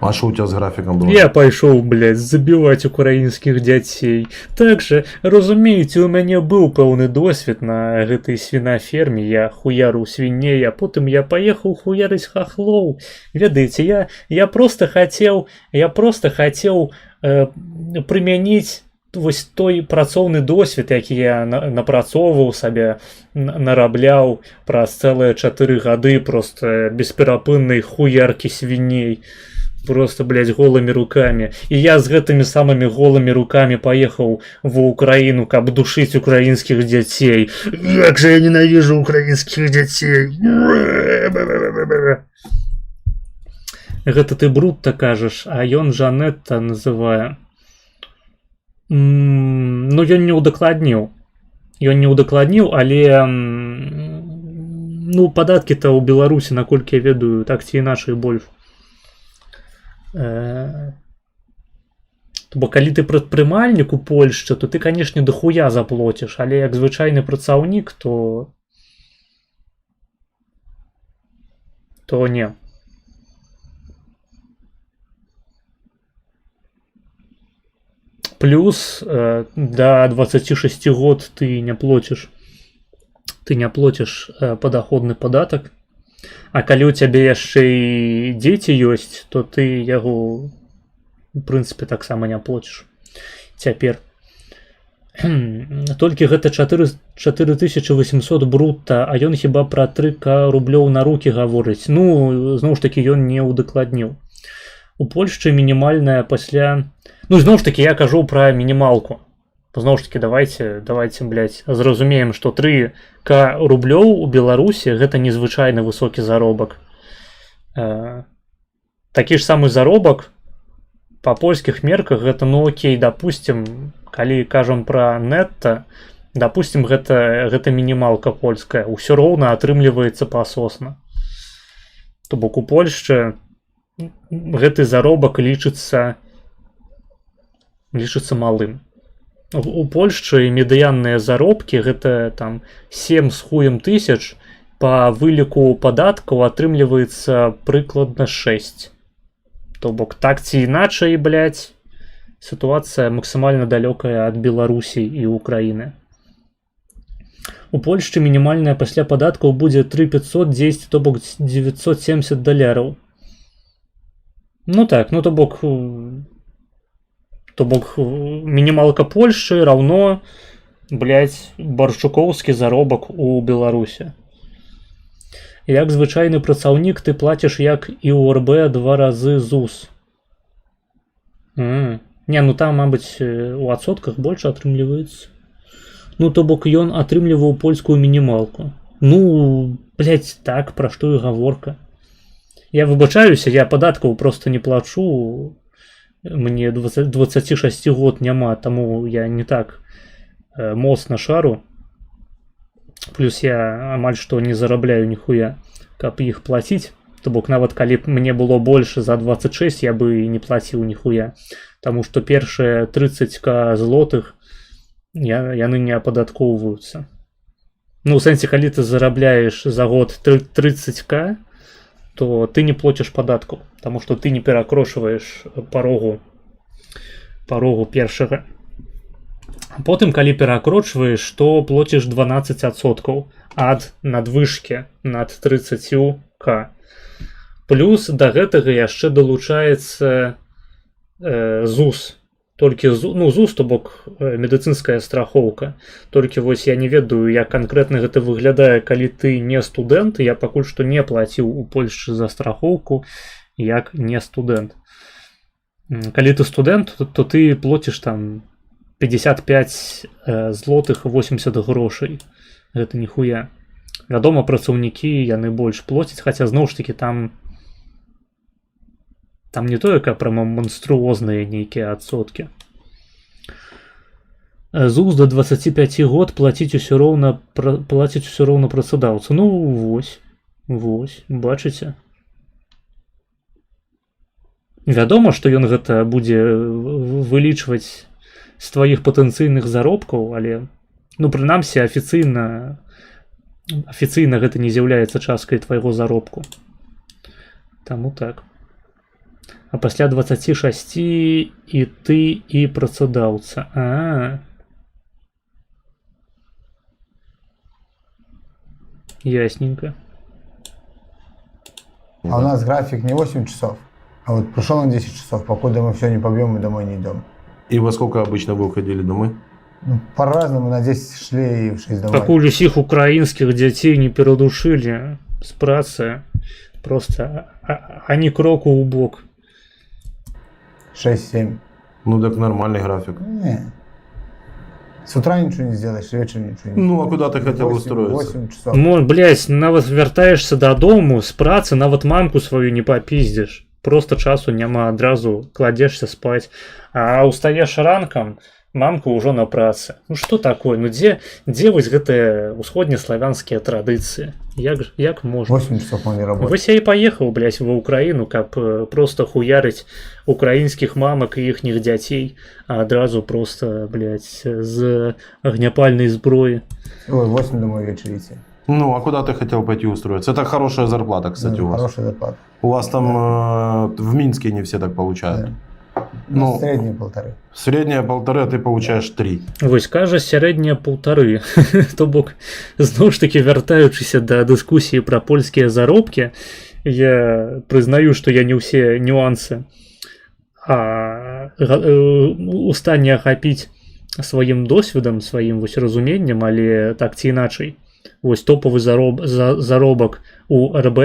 А что у тебя с графиком было? Я пайшоў, блядь, забіваць украінскіх дзяцей. Так жа, разумееце, у мяне быў пэўны досвед на гэтай свінаферме. Я хуярыў свіней, а потым я паехаў хуярыць хахлоў. Ведаеце, я просто хацеў прымяніць вось той працоўны досвед, які я напрацоўваў сабе, нарабляў праз цэлыя 4 гады просто бесперапыннай хуяркі свіней. Просто, блядь, голыми руками. И я с гэтымі самыми голыми руками поехал в Украину, каб душить украинских детей. Как же я ненавижу украинских детей. Гэта ты Брутта кажаш, а ён Жанетта называе. Ну, ён не удакладніў. Але ну, падаткі-то ў Беларусі, наколькі я ведаю, так ці іначай больш. Бо калі ты прадпрымальнік у Польшчы, то ты, канешне, дохуя заплоціш, але як звычайны працаўнік, то то не. Плюс до 26 год ты не платишь падаходны падатак. А калі у цябе яшчэ і дзеці ёсць, то ты яго у прынцыпе таксама не плоціш цяпер. Толькі гэта 4800 брутта, а ён хіба пра 3к рублёў на рукі гаворыць. Ну, зноў ж такі ён не ўдакладніў. У Польшчы мінімальная пасля... Ну, зноў ж такі я кажу пра мінімалку. Зноў ж такі давайте, блядь, зразумеем, што 3к рублёў у Беларусі гэта незвычайна высокі заробак. Такі ж самы заробак па польскіх мерках гэта, ну окей, допустим, калі кажам пра нетта, допустим, гэта мінімалка польская, ўсё роўна атрымліваецца пасосна. То бок у Польшчы гэты заробак лічыцца малым. У Польшчы медыянныя заробкі гэта там 7 з хуем тысяч, па выліку падаткаў атрымліваецца прыкладна 6. То бок так ці іначай, блядь, сітуацыя максімальна далёкая ад Беларусі і Украіны. У Польшчы мінімальная пасля падаткаў будзе 3510, то бок $970. Ну так, ну то бок мінімалка Польшчы раўно, блядь, баршчукоўскі заробак у Беларусі. Як звычайны працаўнік ты плаціш як і ў РБ 2 разы ЗУС. Не, ну там, мабыць, у адсотках больш атрымліваецца. Ну то бок ён атрымліваў польскую мінімалку. Ну, блядь, так, пра што і гаворка. Я выбачаюся, я падаткаў проста не плачу. Мне 26 год няма, таму я не так моцна шару. Плюс я амаль што не зарабляю ніхуя, каб іх плаціць. То бок нават калі б мне было больш за 26, я бы і не плаціў ніхуя. Таму што першыя 30к злотых яны не ападаткоўваюцца. Ну, у сэнсе, калі ты зарабляеш за год 30к, то ты не плоціш падаткаў, таму што ты не перакрошваеш парогу першага. Потым, калі перакрочваеш, то плоціш 12% ад надвышкі над 30к. Плюс да гэтага яшчэ далучаецца ЗУС. Толькі ЗУС, то бок медыцынская страхоўка. Толькі вось я не ведаю, як канкрэтна гэта выглядае, калі ты не студэнт. Я пакуль што не плаціў у Польшчы за страхоўку як не студэнт. Калі ты студэнт, то ты плоціш там 55 злотых 80 грошай. Гэта ніхуя. Вядома, працаўнікі яны больш плоцяць, хаця зноў ж такі там не тое, каб прямо монструозныя нейкія адсоткі. ЗУС до 25 год плаціць усё роўна працадаўцу. Ну вось, бачыце. Вядома, што ён гэта будзе вылічваць з тваіх патэнцыйных заробкаў, але ну прынамсі афіцыйна гэта не з'яўляецца часткай твайго заробку. Таму так. А пасля 26 і ты і працадаўца. Ясненько. А у нас график не 8 часов, а вот пришел на 10 часов, покуда мы все не побьем, мы домой не идем. И во сколько обычно вы уходили домой? Ну, по-разному, на 10 шли и в 6 домой. Пакуль усіх украінскіх дзяцей не перадушылі з працы, просто ані кроку ў бок. 6-7. Ну так нормальный график. Не. С утра ничего не сделаешь, вечером ничего не сделаешь. Ну а куда ты хотел устроиться? 8 часов. Блядь, нават вяртаешся дадому з працы, нават мамку сваю не папіздзіш. Просто часу няма, адразу кладзешся спаць. А устаеш ранкам, мамка ўжо на працы. Ну што такое? Ну дзе вось гэтыя усходнеславянскія традыцыі? Як можна? 8 часов он не работает. Вось я і паехаў, блядь, ва Украіну, каб просто хуярыць украінскіх мамак і іхніх дзяцей, а адразу просто, блядь, з агняпальнай зброі. Ой, 8 домой вечер идти. Ну, а куда ты хотел пойти устроиться? Это хорошая зарплата, кстати, у вас. Хорошая зарплата. У вас там в Минске не все так получают. Да. Ну, Средние 1,5. Средняя 1,5, а ты получаешь 3. Вось кажа сярэдняя 1,5. То бок зноў ж таки вяртаючыся да дыскусіі пра польскія заробкі, я прызнаю, што я не ўсе нюансы у стане ахапіць сваім досведам, сваім вось разуменнем, але так ці іначай. Вось топавы заробак у РБ,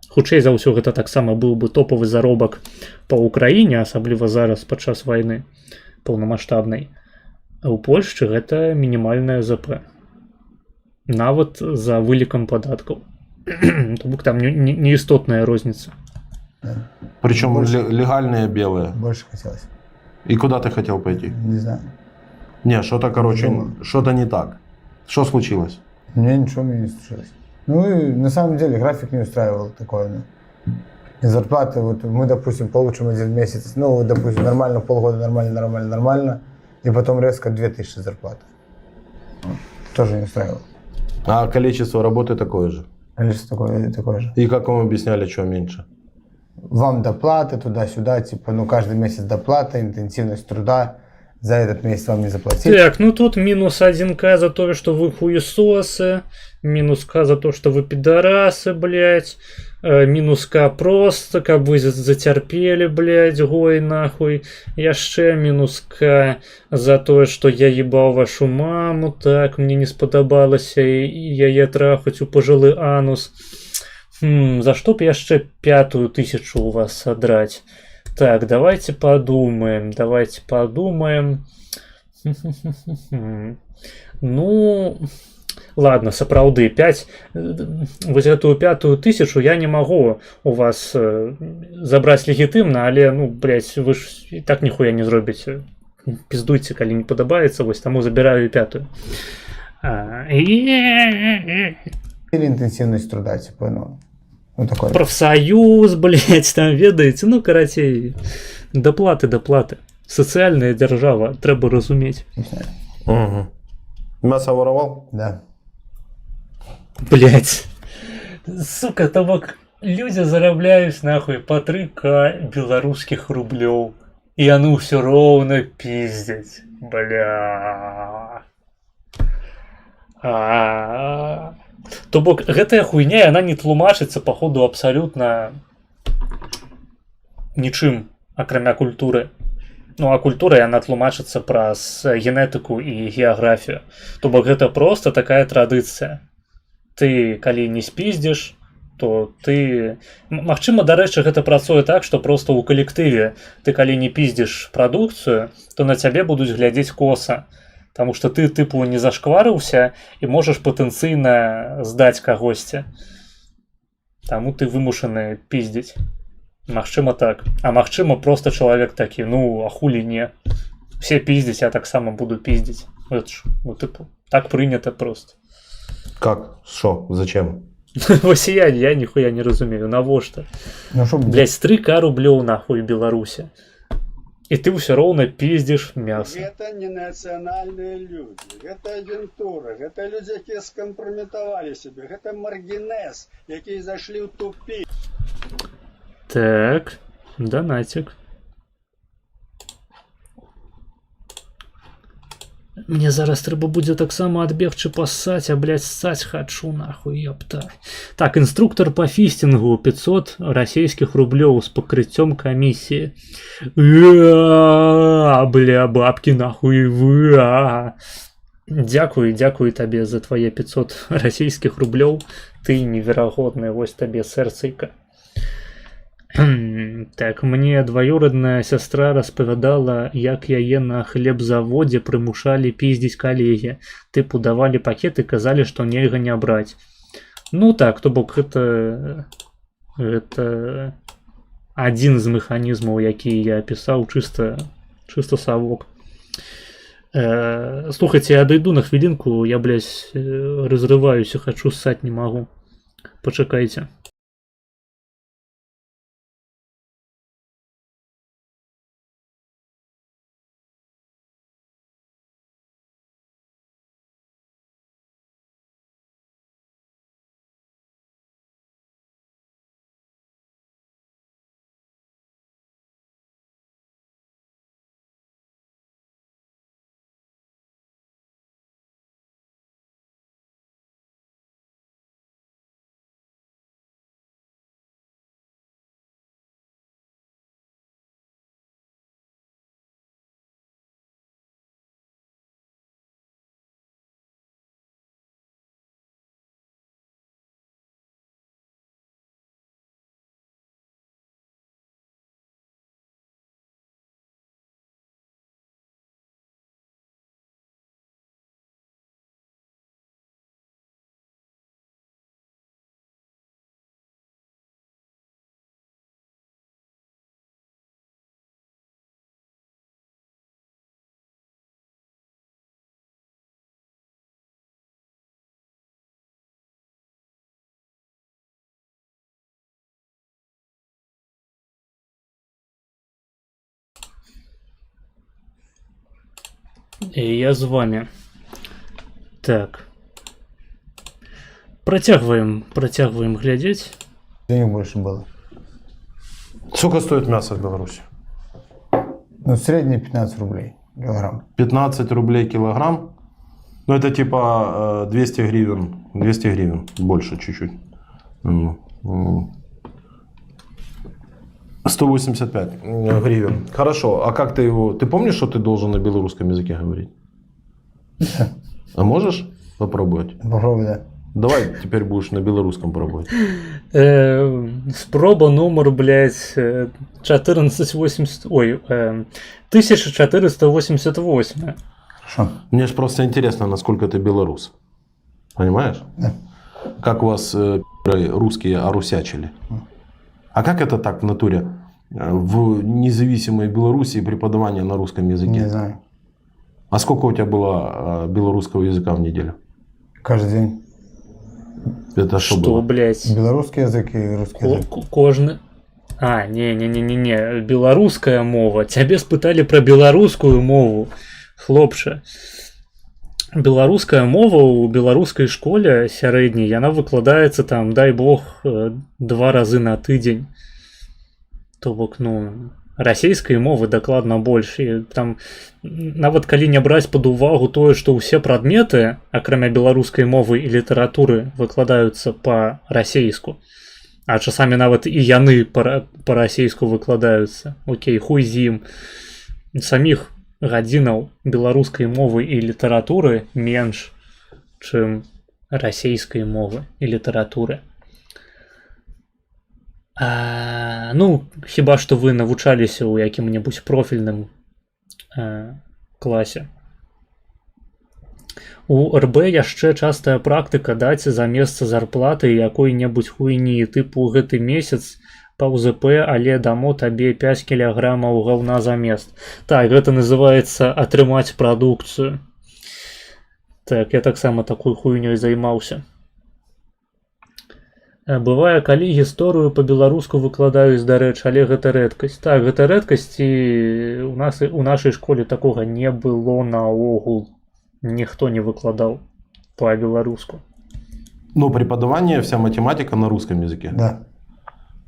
хутчэй за ўсё гэта таксама быў бы топавы заробак па ўкраіне, асабліва зараз падчас вайны паўнамаштабнай. А ў Польшчы гэта мінімальная ЗП. Нават за вылікам падаткаў. То бок там не істотная розніца. Причем легальные белые. Больше хотелось. И куда ты хотел пойти? Не знаю. Не, что-то, короче, что-то не так. Что случилось? Мне ничего не случилось. Ну и на самом деле график не устраивал такое. Ну. И зарплаты, вот мы, допустим, получим 1 месяц, ну, вот, допустим, нормально, полгода нормально, и потом резко 2000 зарплаты. Тоже не устраивало. А количество работы такое же? Количество такое же. И как вам объясняли, что меньше? Вам доплаты туда-сюда, типа, ну, каждый месяц доплата, интенсивность труда, за этот месяц вам не заплатили. Так, ну тут минус 1К за то, что вы хуесосы, минус К за то, что вы пидорасы, блядь, минус К просто, как вы затерпели, блядь, гой нахуй, яшчэ минус К за то, что я ебал вашу маму, так, мне не сподобалось яе трахать у пожылы анус. За что б яшчэ 5000 у вас содрать? Так, давайте подумаем. Ну, ладно, сапраўды, 5... Вот эту 5000 я не могу у вас забрать легитимно, але, ну, блядь, вы ж и так нихуя не зробите. Пиздуйте, коли не подобается, вот тому забираю 5. Или интенсивность труда, типа, ну такое. Профсоюз, блядь, там ведаеце, ну, карацей, доплаты. Социальная держава, трэба разуметь. Угу. Мясо воровал? Да. Блядь. Сука, то бок люди зарабляюць нахуй по 3К белорусских рублёў. И оно все ровно пиздить. Бля. То бок гэтая хуйня, она не тлумачыцца походу абсолютно нічым, акрамя культуры. Ну а культура яна тлумачыцца праз генетыку і геаграфію. То бок гэта просто такая традыцыя. Ты калі не спиздзіш, то ты... Магчыма, дарэчы, гэта працуе так, што просто ў калектыве ты калі не пиздзіш прадукцыю, то на цябе будуць глядзець коса. Таму што ты тыпу не зашкварыўся і можаш патэнцыйна здаць кагосьці. Таму ты вымушаны пиздзіць. Магчыма так. А магчыма просто чалавек такі, ну, а хулі не. Все пиздзіць, я таксама буду пиздзіць. Ну, тыпу, так прынята просто. Как? Что? Зачем? Вось я ніхуя не разумею, навошта? Ну, шо, Блядь, 3К рублёў нахуй в Беларуси. И ты все ровно пиздишь мясо. Это не национальные люди, это агентура, это люди, які скомпрометовали себе, это маргинез, які зашли в тупик. Так, донатик. Мне зараз трэба будзе таксама адбегчы пассаць, а, блядь, ссаць хачу, нахуй, ёпта. Так, инструктор по фистингу 500 расійскіх рублёў з пакрыццём камісіі. Бля, бабки, нахуй, Дякую табе за твои 500 расійскіх рублёў. Ты неверагодная, вось табе сэрцайка. Так, мне двоюродная сестра распавядала, як яе на хлебзаводзе прымушалі пиздзіць калегі. Тыпу давалі пакет і казалі, што нельга не браць. Ну так, то бок гэта адзін з механізмаў, які я апісаў, чыста савок. Слухайце, я дойду на хвілінку, я, блядь, разрываюся, хачу ссаць не магу. Пачакайце. И я с вами. Так. Протягиваем глядеть. Денег больше было. Сколько стоит мясо в Беларуси? Ну, средний 15 рублей килограмм. 15 рублей килограмм. Ну, это типа 200 гривен. 200 гривен. Больше чуть-чуть. 185 гривен. Хорошо. А как ты его... Ты помнишь, что ты должен на белорусском языке говорить? А можешь попробовать? Попробуй, да. Давай теперь будешь на белорусском пробовать. Спроба номер, блядь, 1480... Ой, 1488. Хорошо. Мне же просто интересно, насколько ты белорус. Понимаешь? Да. Как у вас русские орусячили. А как это так в натуре? В независимой Белоруссии преподавание на русском языке? Не знаю. А сколько у тебя было белорусского языка в неделю? Каждый день. Это что Что, было? блядь? Белорусский язык и русский язык. Кожны... А, не, белорусская мова. Тебе спытали про белорусскую мову, хлопче. Беларуская мова ў беларускай школе сярэдняй, яна выкладаецца там, дай бог, 2 разы на тыдзень. То бок, ну, расійскай мовы дакладна больш. І там, нават калі не браць пад увагу тое, што ўсе прадметы, акрамя беларускай мовы і літаратуры, выкладаюцца па-расейску, а часамі нават і яны па-расейску выкладаюцца. Окей, хуй з ім. Саміх гадзінаў беларускай мовы і літаратуры менш, чым расійскай мовы і літаратуры. Ну, хіба што вы навучаліся ў якім-небудзь профільным класе. У РБ яшчэ частая практыка даць замест зарплаты якой-небудзь хуйні, тыпу гэты месяц па УЗП, але дамо табе 5 кілаграмаў гаўна замест. Так, гэта называецца атрымаць прадукцыю. Так, я таксама такой хуйнёй займаўся. Бывае, калі гісторыю па-беларуску выкладаюць, дарэчы, але гэта рэдкасць. Так, гэта рэдкасць, і у нашай школе такога не было наогул. Ніхто не выкладаў па-беларуску. Ну, преподавание, вся математика на русском языке. Да.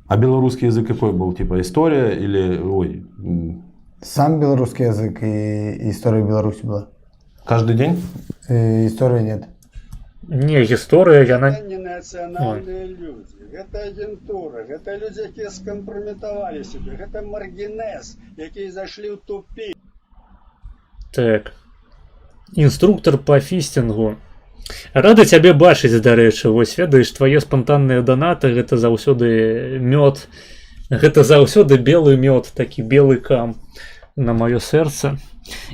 А белорусский язык какой был? Типа история или... Ой. Сам белорусский язык и история Беларуси была. Каждый день? И истории нет. Не, гісторыя, яна... Это не национальные люди, это агентура, это люди, які скомпрометовали себе, это маргинез, які зашли в тупик. Так. Інструктор по фістингу. Рады цябе бачыць, дарэчы, вось ведаеш, твае спантанныя данаты, гэта заўсёды мёд, гэта заўсёды белы мёд, такі белы кам на маё сэрца.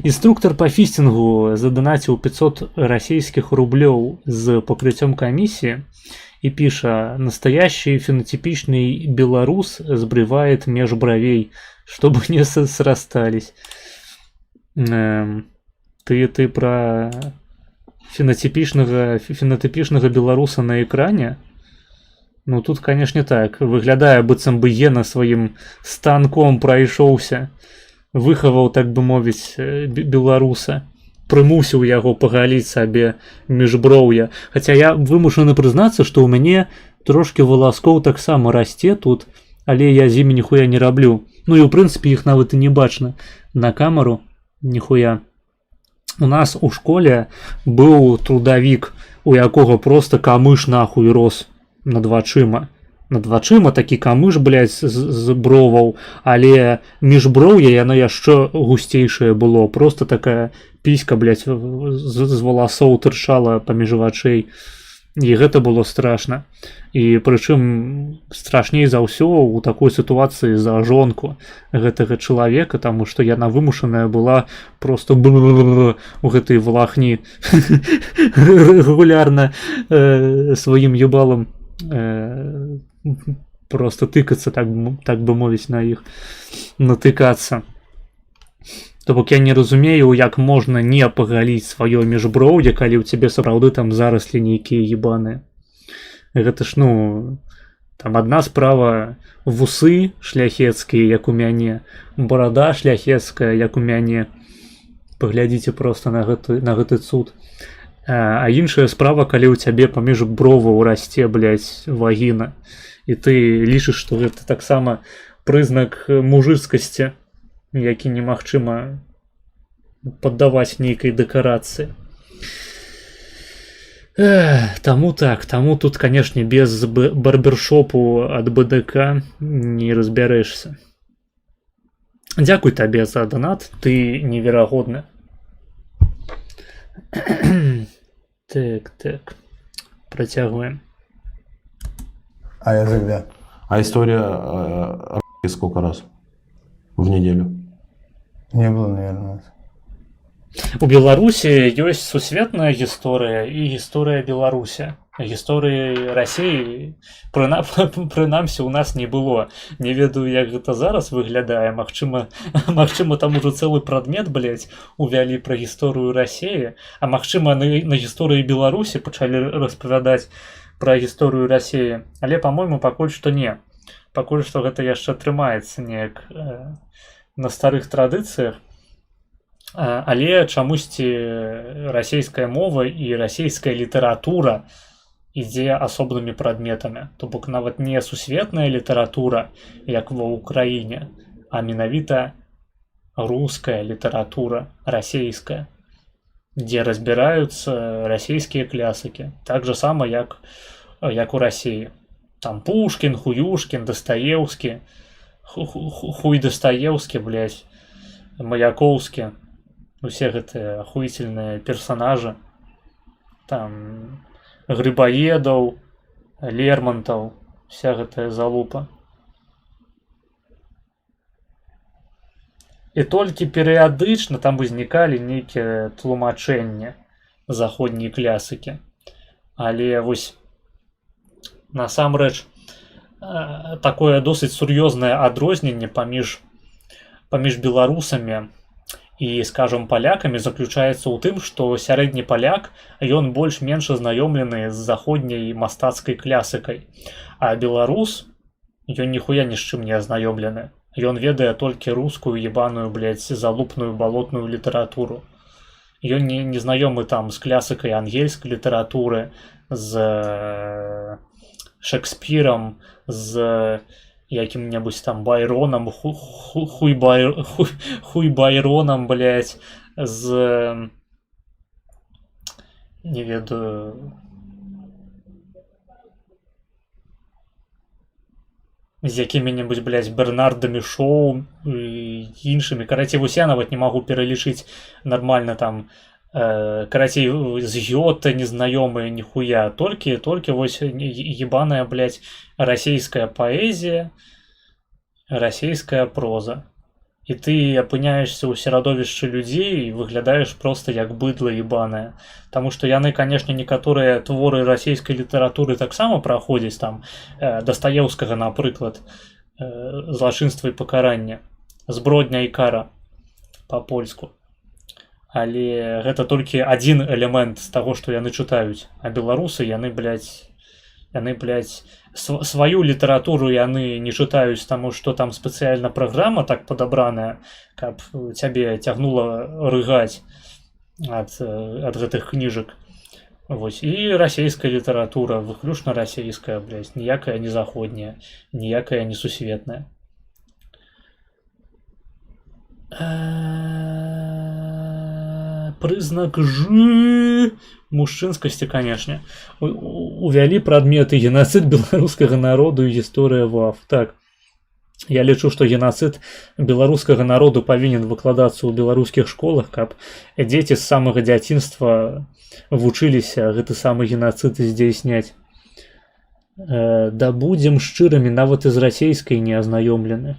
Інструктор по фістингу заданаціў 500 расійскіх рублёў з пакрыццём камісіі і піша: настоящий фенотипичный белорус сбривает меж бровей, чтобы не срастались. Ты про фенотипичнага беларуса на экране? Ну тут, конечно, так. Выглядае, быццам бы Гена сваім станком прайшоўся, выхаваў, так бы мовіць, беларуса, прымусіў яго пагаліць сабе міжброўя. Хаця я вымушаны прызнацца, што ў мяне трошкі валаскоў таксама расце тут, але я з імі ніхуя не раблю. Ну і ў прынцыпе іх нават і не бачна на камеру, ніхуя. У нас у школе быў трудавік, у якога просто камыш нахуй рос над вачыма. Над вачыма такі камыш, блядь, з броваў, але міжброўе яно яшчэ гусцейшае было. Просто такая піська, блядь, з валасоў тырчала паміж вачэй. І гэта было страшна. І прычым страшней за ўсё ў такой сітуацыі за жонку гэтага чалавека, таму што яна вымушаная была просто у гэтай валахні рэгулярна сваім юбалам просто тыкацца, так бы мовіць, на іх, натыкацца. То бок я не разумею, як можна не пагаліць сваё міжброўе, калі ў цябе сапраўды там зараслі нейкія ебаныя. Гэта ж, ну, там адна справа вусы шляхецкія, як у мяне, барада шляхецкая, як у мяне, паглядзіце просто на гэты цуд. А іншая справа, калі ў цябе паміж броваў расце, блядь, вагіна, і ты лічыш, што гэта таксама прызнак мужыцкасці, які немагчыма паддаваць нейкай дэкарацыі. Таму тут, канешне, без барбершопу ад БДК не разбярэшся. Дзякуй табе за донат, ты неверагодны. Так, працягваем. А язык где? А история сколько раз в неделю? Не было, наверное, у нас. У Беларусі ёсць сусветная гісторыя і гісторыя Беларусі. Гісторыі Расіі прынамсі у нас не было. Не ведаю, як гэта зараз выглядае. Магчыма, там ужо цэлы прадмет, блядь, увялі пра гісторыю Расіі, а магчыма, на гісторыі Беларусі пачалі распавядаць пра гісторыю Расіі. Але, па-мойму, пакуль што не. Пакуль што гэта яшчэ трымаецца неяк на старых традыцыях. Але чамусьці расійская мова і расійская літаратура ідзе асобнымі прадметамі. То бок нават не сусветная літаратура, як ва ўкраіне, а менавіта руская літаратура, расійская, дзе разбіраюцца расійскія клясыкі. Так жа сама, як у Расіі. Там Пушкін, Хуюшкін, Дастаеўскі, хуй Дастаеўскі, блядь, Маяковскі. Усе гэтыя ахуительныя персонажы. Там Грыбаедаў, Лермонтаў, вся гэтая залупа. І толькі перыядычна там узнікалі нейкія тлумачэнні заходняй клясыкі. Але вось насамрэч такое досыць сур'ёзнае адрозненне паміж беларусамі і, скажем, палякамі заключаецца ў тым, што сярэдні паляк, ён больш-менш азнаёмлены з заходняй мастацкай клясыкай. А беларус, ён ніхуя ні з чым не азнаёмлены. Ён ведае толькі рускую ебаную, блядь, залупную балотную літаратуру. Ён не знаёмы там з клясыкай ангельскай літаратуры, з Шекспірам, з якім-небудзь там Байронам, хуй Байронам, блядь, з... не ведаю... з якімі-небудзь, блядь, Бернардамі Шоу і іншымі. Карацей, вось я нават не магу пералічыць нармальна там, карацей, з Гёте незнаёмыя ніхуя, толькі вось ебаная, блядь, расійская паэзія, расійская проза. І ты апыняешься ў сярадовішчы людзей і выглядаеш проста як быдла ебанае. Таму што яны, канешне, некаторыя творы расійскай літаратуры таксама праходзяць, там, Дастаеўскага, напрыклад, «Злачынства і пакаранне», «Збродня і кара» па-польску. Але гэта толькі адзін элемент з таго, што яны чытаюць. А беларусы, яны, блядь, сваю літаратуру яны не чытаюць, таму што там спецыяльна праграма так падабраная, каб цябе цягнула рыгаць ад гэтых кніжак. Вось. І расійская літаратура, выключна расійская, блядь, ніякая не заходняя, ніякая не сусветная. Прызнак мужчынскасці, канешне. Увялі прадметы генацыд беларускага народу і гісторыя ВАФ. Так, я лічу, што генацыд беларускага народу павінен выкладацца ў беларускіх школах, каб дзеці з самага дзяцінства вучыліся гэты самы генацыд здзейсняць. Да будзем шчырамі, нават і з расійскай не азнаёмлены.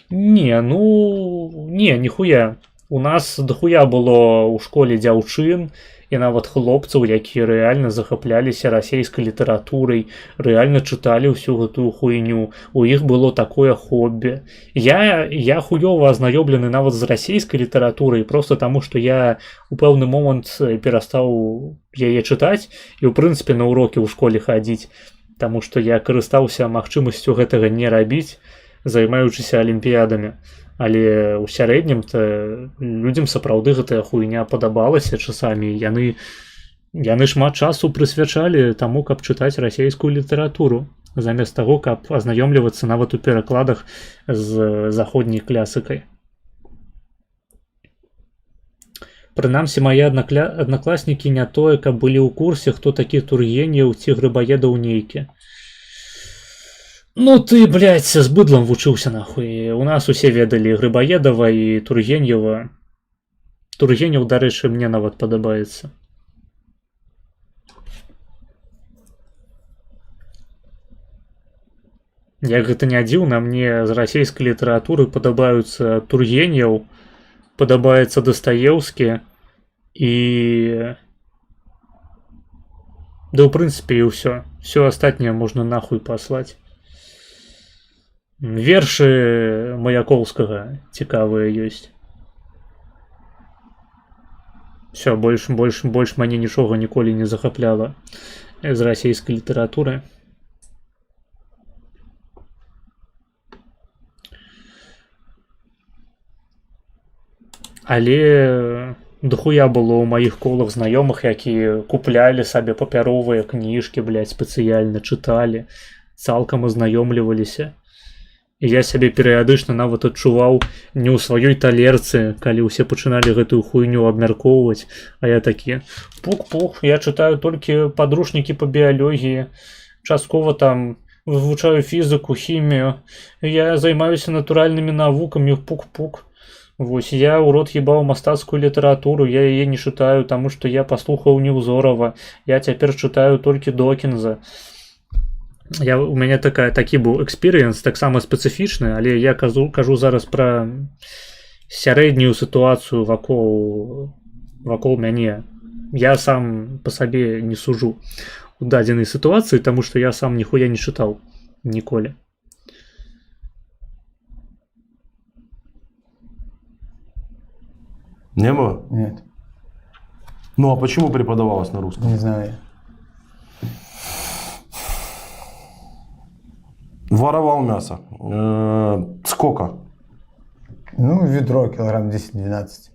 Ніхуя. У нас дохуя было ў школе дзяўчын і нават хлопцаў, якія рэальна захапляліся расійскай літаратурай, рэальна чыталі ўсю гэтую хуйню. У іх было такое хоббі. Я хуёва азнаёмлены нават з расійскай літаратурай, проста таму, што я у пэўны момант перастаў яе чытаць і, ў прынцыпе, на урокі ў школе хадзіць, таму што я карыстаўся магчымасцю гэтага не рабіць, займаючыся алімпіядамі. Але ў сярэднім-то людзям сапраўды гэтая хуйня падабалася часамі. Яны шмат часу прысвячалі таму, каб чытаць расейскую літаратуру, замест таго, каб азнаёмлівацца нават у перакладах з заходняй класікай. Прынамсі, мае аднакласнікі не тое, каб былі ў курсе, хто такі Тургенеў ці Грыбаедаў нейкі. Ну ты, блядь, з быдлам вучыўся нахуй. У нас усе ведалі Грыбаедава і Тургенева. Тургенеў, дарэчы, мне нават падабаецца. Як гэта не дзіўна, мне з расейскай літаратуры падабаюцца Тургенеў, падабаецца Дастаеўскі і... Да, ў прынцыпе, і ўсё. Всё астатняе можна нахуй паслаць. Вершы Маяковскага цікавыя ёсць. Всё, больш мяне нічога ніколі не захапляла з расейскай літаратуры. Але дохуя было ў маіх колах знаёмых, якія куплялі сабе папяровыя кніжкі, блядь, спецыяльна чыталі, цалкам азнаёмліваліся. І я сябе перыядычна нават адчуваў не ў сваёй талерцы, калі ўсе пачыналі гэтую хуйню абмяркоўваць, а я такі: пук-пук, я чытаю толькі падручнікі па біялогіі, часткова там вывучаю фізіку, хімію, я займаюся натуральнымі навукамі, пук-пук. Вось, я ў рот ебаў мастацкую літаратуру, я яе не чытаю, таму што я паслухаў Неўзорава, я цяпер чытаю толькі Докінза. У мяне такі быў экспірыенс, таксама спецыфічны, але я кажу зараз пра сярэднюю сітуацыю вакол мяне. Я сам па сабе не сужу у дадзенай сітуацыі, таму што я сам ніхуя не чытаў ніколі. Не было? Нет. Ну, а почему преподавалось на русском? Не знаю. Воровал мясо. Сколько? Ну, ведро, килограмм 10-12.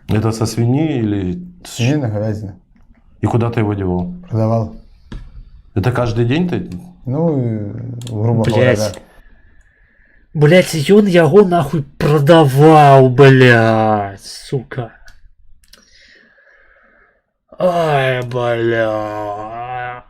Это со свиньи или... Свинина, говядина. И куда ты его девал? Продавал. Это каждый день ты? Ну, грубо говоря, да. Блять, ён яго нахуй продаваў, блять, сука. Ай, блять.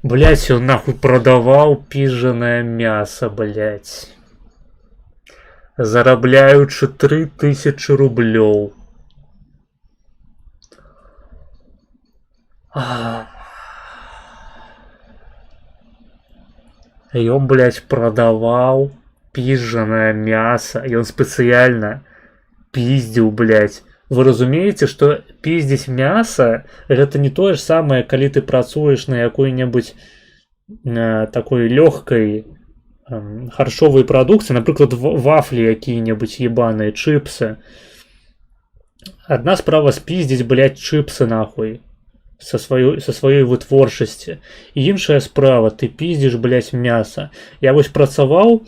Блять, ён нахуй продаваў піжанае мясо, блять. Зарабляючы 3000 рублёў. Ён, блядь, продаваў піжанае мясо. Ён спецыяльна пиздзіў, блядь. Вы разумееце, што пиздзіць мясо гэта не тое ж самае, калі ты працуеш на якой-небудзь такой лёгкай харчовай прадукцыі, напрыклад, вафлі якія-небудзь ебаныя, чыпсы. Адна справа спиздзіць, блядь, чыпсы нахуй со сваёй вытворчасці. І іншая справа, ты пиздзіш, блядь, мяса. Я вось працаваў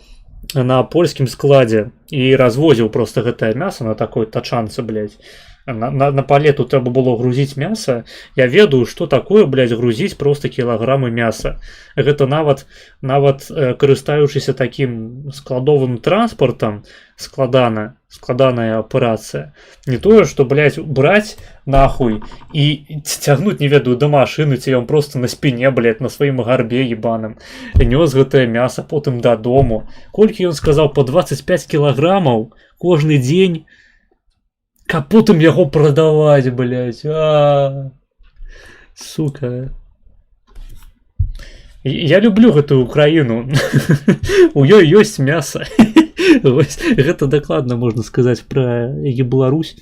на польскім складзе і развозіў просто гэтае мяса на такой тачанцы, блядь. На палету трэба было грузіць мяса. Я ведаю, што такое, блядь, грузіць просто кілаграмы мяса. Гэта нават карыстаючыся такім складовым транспартам складаная аперацыя. Не тое, што, блядь, браць нахуй і цягнуць, не ведаю, да машыны, ці ён просто на спіне, блядь, на сваім гарбе ебаным нёс гэтае мяса потым дадому. Колькі ён сказаў? По 25 кілаграмаў кожны дзень, каб потым яго прадаваць, блядь. Сука. Я люблю гэтую Украіну. У ёй ёсць мяса. Гэта дакладна можна сказаць пра Беларусь.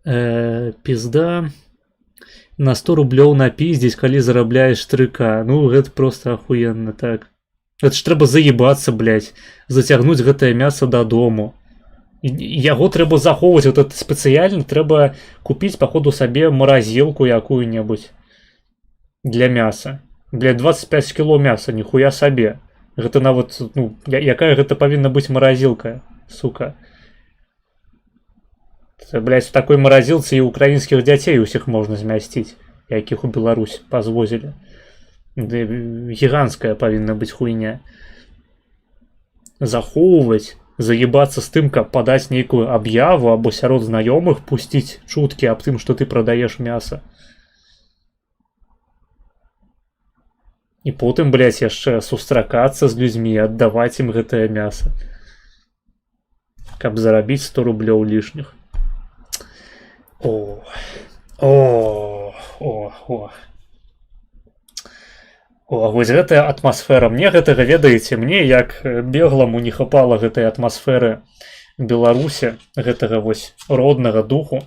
Пізда. На 100 рублёў напиздзіць, калі зарабляеш 3К. Ну, гэта просто ахуенна, так. Гэта ж трэба заебацца, блядь. Зацягнуць гэтае мяса дадому. Яго трэба захоўваць, вот это спецыяльна, трэба купіць, паходу, сабе маразілку якую-небудзь. для мяса. Блядь, 25 кіло мяса, ніхуя сабе. Гэта нават, ну, якая гэта павінна быць маразілка, сука. Блядь, в такой маразілцы і украінскіх дзяцей усіх можна змясціць, якіх у Беларусь пазвозілі. Гіганская павінна быць хуйня. Захоўваць, заебацца з тым, каб падаць нейкую аб'яву або сярод знаёмых пусціць чуткі аб тым, што ты прадаеш мяса. І потым, блядь, яшчэ сустракацца з людзьмі і аддаваць ім гэтае мяса. Каб зарабіць 100 рублёў лішніх. О, вось гэтая атмасфера. Мне гэтага, ведаеце, мне як бегламу не хапала гэтай атмасферы Беларусі, гэтага вось роднага духу.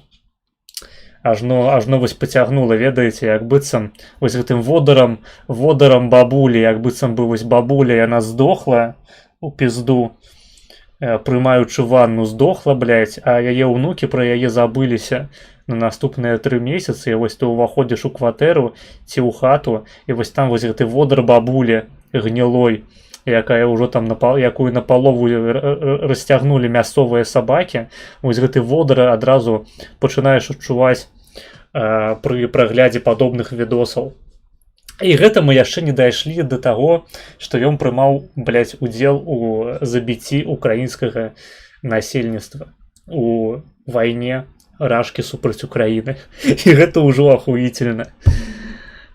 Ажно вось пацягнула, ведаеце, як быццам вось гэтым водарам бабулі, як быццам бы вось бабуля, яна здохла у пізду, прымаючы ванну здохла, блядь, а яе ўнукі пра яе забыліся на наступныя 3 месяцы, і вось ты ўваходзіш у кватэру ці ў хату, і вось там вось гэты водар бабулі гнілой, якая ўжо там, якую напалову расцягнулі мясцовыя сабакі, вось гэты водар адразу пачынаеш адчуваць пры праглядзе падобных відосаў. І гэта мы яшчэ не дайшлі да таго, што ён прымаў, блядь, удзел у забіцці украінскага насельніцтва у вайне Рашкі супраць Украіны. І гэта ўжо ахуіцельна.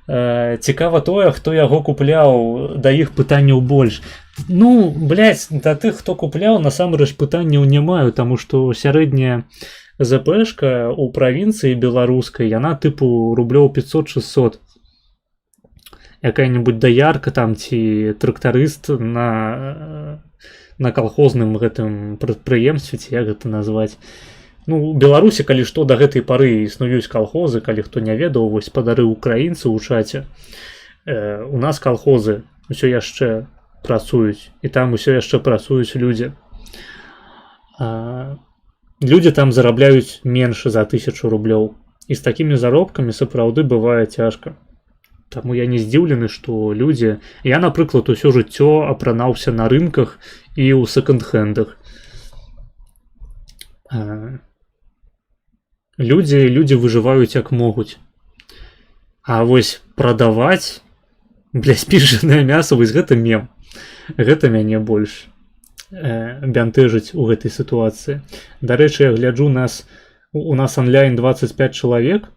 Цікава тое, хто яго купляў, да іх пытанняў больш. Ну, блядь, да тых, хто купляў, насамрэч пытанняў не маю, таму што сярэдняя ЗПшка ў правінцыі беларускай, яна тыпу рублёў 500-600. Якая-нибудь даярка там ці трактарыст на калхозным гэтым прадпрыемстве, ці як гэта назваць. Ну, у Беларусі, калі што, да гэтай пары існуюць калхозы, калі хто не ведаў, вось спадары украінцы ў чаце. У нас калхозы ўсё яшчэ працуюць, і там усё яшчэ працуюць людзі. Людзі там зарабляюць менш за 1000 рублёў. І з такімі заробкамі сапраўды бывае цяжка. Таму я не здзіўлены, што людзі... Я, напрыклад, усё жыццё апранаўся на рынках і ў секонд-хендах. Людзі выжываюць як могуць. А вось прадаваць, блядь, спіжанае мяса, вось гэта мем. Гэта мяне больш бянтэжыць у гэтай сітуацыі. Дарэчы, я гляджу, у нас онлайн 25 чалавек,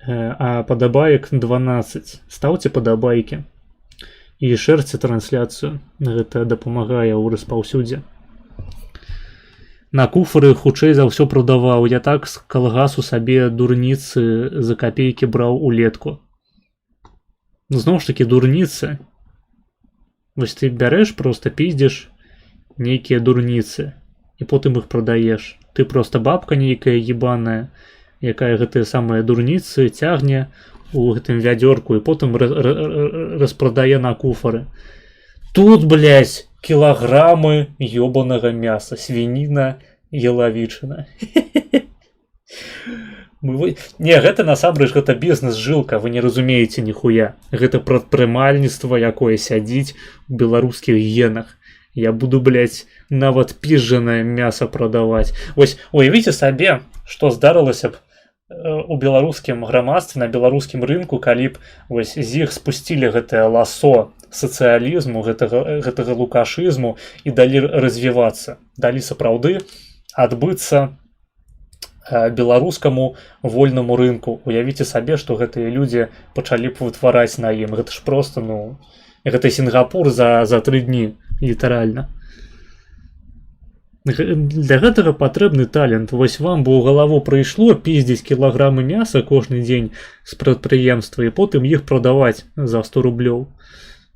а падабаек 12. Стаўце падабайкі і шэрце трансляцыю. Гэта дапамагае ў распаўсюдзе. На куфары хутчэй за ўсё прадаваў. Я так з калгасу сабе дурніцы за капейкі браў улетку. Зноў ж такі дурніцы. Вось ты бярэш, проста піздзеш нейкія дурніцы і потым іх прадаеш. Ты проста бабка нейкая ебаная, якая гэтыя самыя дурніцы цягне у гэтым вядзёрку і потым распрадае на куфары. Тут, блядь, кілаграмы ёбанага мяса, свініна, ялавічына. Не, гэта насамрэч, гэта бізнес-жылка, вы не разумееце ніхуя. Гэта прадпрымальніцтва, якое сядзіць у беларускіх генах. Я буду, блядь, нават піжанае мяса прадаваць. Вось, уявіце сабе, што здарылася б у беларускім грамадстве, на беларускім рынку, калі б вось з іх спусцілі гэтае ласо сацыялізму, гэтага лукашызму і далі развівацца. Далі сапраўды адбыцца беларускаму вольнаму рынку. Уявіце сабе, што гэтыя людзі пачалі б вытвараць на ім. Гэта ж проста, ну, гэта Сінгапур за 3 дні, літаральна. Для гэтага патрэбны талент. Вось вам бы ў галаву прыйшло піздзіць кілаграмы мяса кожны дзень з прадпрыемства і потым іх прадаваць за 100 рублёў.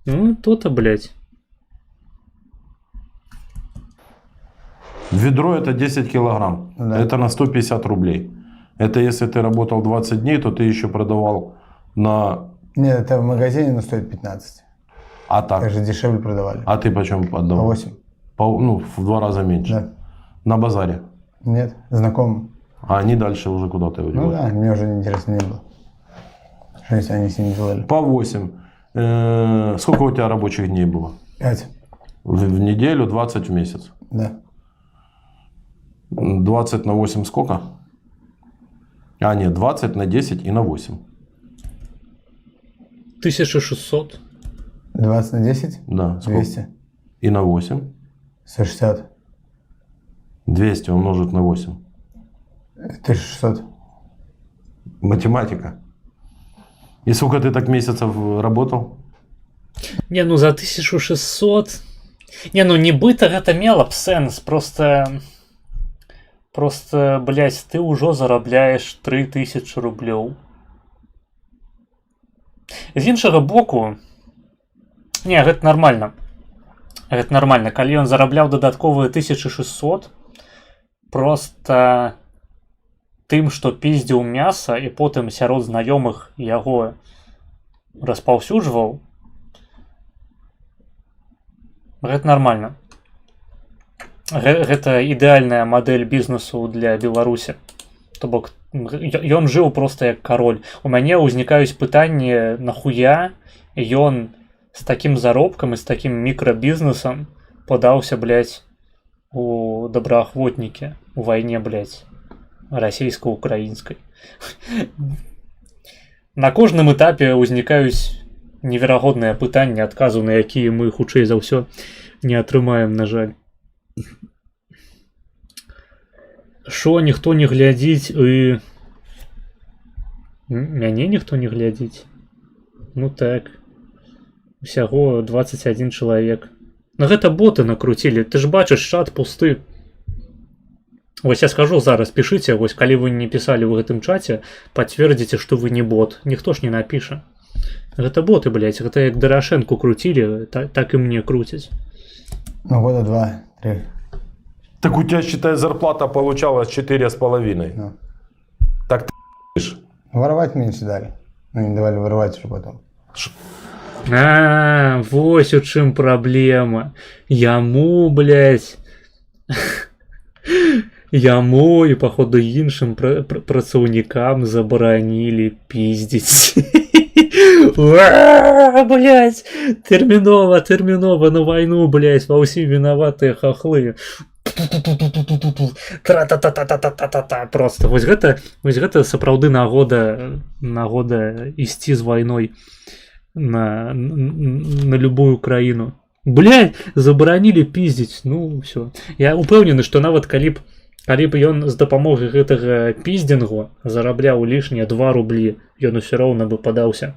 Ну, то-то, блядь. Ведро это 10 килограмм. Да. Это на 150 рублей. Это если ты работал 20 дней, то ты еще продавал на... Нет, это в магазине стоит 15. А так? Так же дешевле продавали. А ты почем По отдавал? 8. Ну, в 2 раза меньше. Да. На базаре? Нет, знакомым. А они дальше уже куда-то Ну удевали? да, мне уже интересно не было. Что если они с ним делали? По 8. Сколько у тебя рабочих дней было? 5. В неделю, 20 в месяц. Да. 20 на 8 сколько? А, нет, 20 на 10 и на 8. 1600. 20 на 10? Да, сколько? 200. И на 8. 160. 200 умножить на 8. 1600. Математика. И сколько ты так месяцев работал? Не, ну за 1600. Не, ну нібыта гэта мела б сэнс, просто, блядь, ты ўжо зарабляеш 3000 рублёў. З іншага боку, не, гэта нормально. Гэта нормально, калі ён зарабляў дадатковыя 1600, просто тым, што пиздзіў мяса і потым сярод знаёмых яго распаўсюджваў, гэта нормально. Гэта ідэальная мадэль бізнесу для Беларусі. То бок, ён жыў проста як кароль. У мяне ўзнікаюць пытанні, нахуя ён з такім заробкам і з такім мікрабізнесам падаўся, блядь, у добраахвотнікі у вайне, блядь, расійска-украінскай. На кожным этапе ўзнікаюць неверагодныя пытанні, адказу на якія мы хутчэй за ўсё не атрымаем, на жаль. Шо ніхто не глядзіць і... Мяне ніхто не глядзіць? Ну так. Усяго 21 чалавек. Ну гэта боты накруцілі. Ты ж бачыш, чат пусты. Вось я скажу зараз, пішыце, вось калі вы не пісалі ў гэтым чаце, пацвердзіце, што вы не бот. Ніхто ж не напіша. Гэта боты, блядь, гэта як Дорошенко крутілі, так і мне крутяць. Ну, года 2-3. Так у тебя, считай, зарплата получалась 4,5. Ну. Так ты ж. Воровать меньше дали. Ну, не давали воровать уже потом. А, вось у чым праблема. Яму, блядь, яму і, походу, іншым працаўнікам забаранілі пиздзіць. Блядь, терминова на войну, блядь, во всем виноватые хохлы. Тра-та-та-та-та-та-та-та. Просто вось гэта сапраўды нагода ісці з вайной на любую краіну. Блядь, забаранілі пиздзіць. Ну, все. Я упэўнены, што нават калі б ён з дапамогай гэтага пиздзінгу зарабляў лішнія 2 рублі, ён усё роўна бы падаўся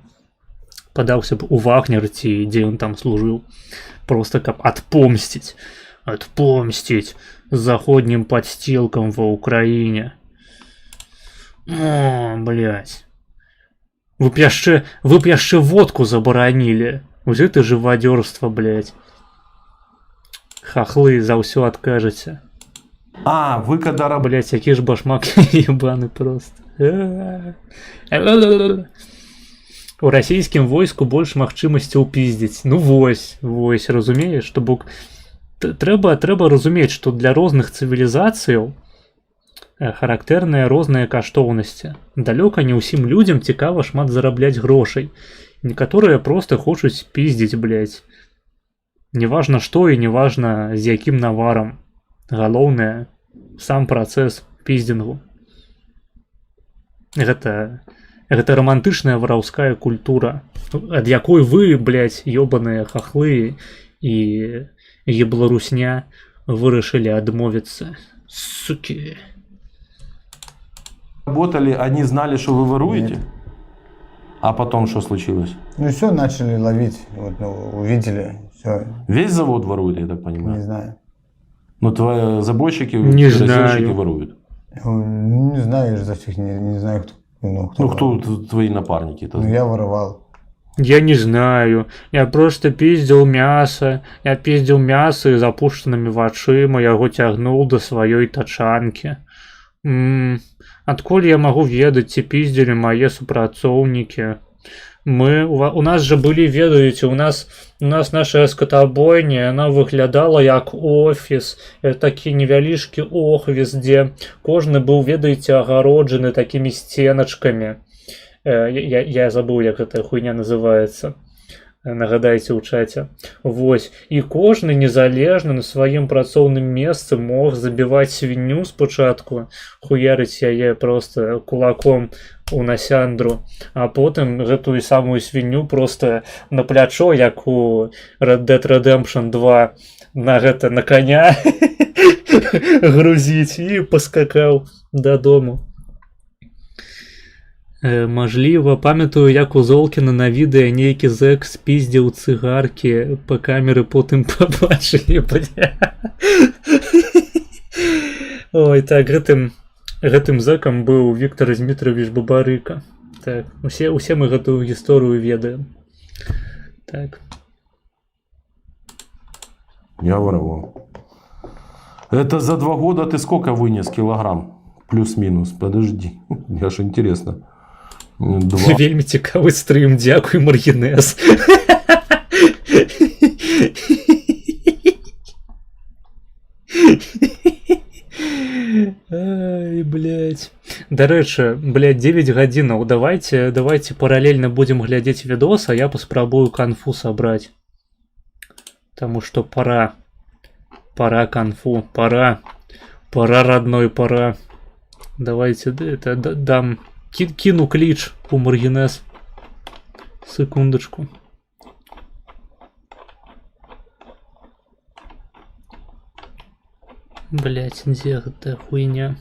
б у Вагнер ці дзе ён там служыў. Просто каб адпомсціць заходнім падстілкам ва Ўкраіне. О, блядь. Вы б яшчэ водку забаранілі. Вось гэта жывадзёрства, блядь. Хахлы за ўсё адкажаце. А, вы когда работали... Блядь, які ж башмак ебаны просто. У расійскім войску больш магчымасцяў пиздзіць. Ну вось, разумееш, што бок трэба разумець, што для розных цывілізацыяў характэрныя розныя каштоўнасці. Далёка не ўсім людзям цікава шмат зарабляць грошай. Некаторыя проста хочуць пиздзіць, блядь. Неважна што і неважна з якім наварам. Галоўнае сам працэс пиздзінгу. Гэта романтычная вараўская культура, ад якой вы, блядь, ёбаныя хахлы і ебларусня вырашылі адмовіцца. Суки. Работали, они знали, что вы воруете? Нет. А потом что случилось? Ну, все, начали ловить. Вот, ну, увидели, все. Весь завод ворует, я так Не понимаю? знаю. Ну, твои забойщики, Не керосинщики знаю. воруют. Ну, не знаю, я же за всех не знаю, кто. Ну, Ну, воровал. кто твои напарники? Ну, я воровал. Я не знаю. Я просто пиздзіў мяса. Я пиздзіў мяса і запушчанымі вачыма яго цягнуў да сваёй тачанкі. Адкуль я магу ведаць, ці пиздзілі мае супрацоўнікі? У нас же былі, ведаеце, у нас наша скатабойня, яна выглядала як офіс, такі невялічкі офіс, дзе кожны быў, ведаеце, агароджаны такімі сценачкамі. Я забыл, як гэтая хуйня называецца. Нагадайце ў чаце. Вось. І кожны незалежна на сваім працоўным месцы мог забіваць свінню спачатку, хуярыць яе просто кулаком у насяндру, а потым гэтую самую свінню просто на плячо, як у Red Dead Redemption 2 на коня грузіць і паскакаў дадому. Мажліва, памятаю, як у Золкіна на відэа нейкі зэк спіздзіў цыгаркі па камеры, потым пабачылі, бля. Ой, так, гэтым зэкам быў Віктор Змітрович Бабарыка. Так, усе мы гэтую гісторыю ведаем. Так. Я воровал. Это за 2 года ты сколько вынес килограмм? Плюс-минус. Подожди. Я ж интересно. 2. Вельмі цікавы стрым, дзякуй, Маргінез. Ай, блядь. Дарэчы, блядь, 9 гадзінаў. Давайте паралельна будзем глядзець відос, а я паспрабую канфу сабраць. Таму што пора канфу, пора, родной, пора. Давайте дам, кину клич у Маргінез. Секундочку. Блять, где эта хуйня?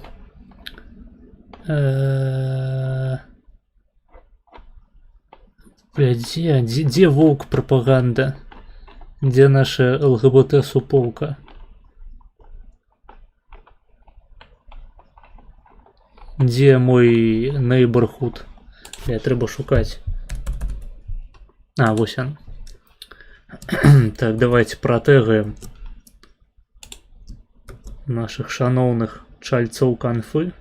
Блять, где волк пропаганда? Где наша ЛГБТ-суполка? Где мой neighborhood? Бля, треба шукать. А, вось он. Так, давайте протэгаем наших шаноўных чальцоў канфы.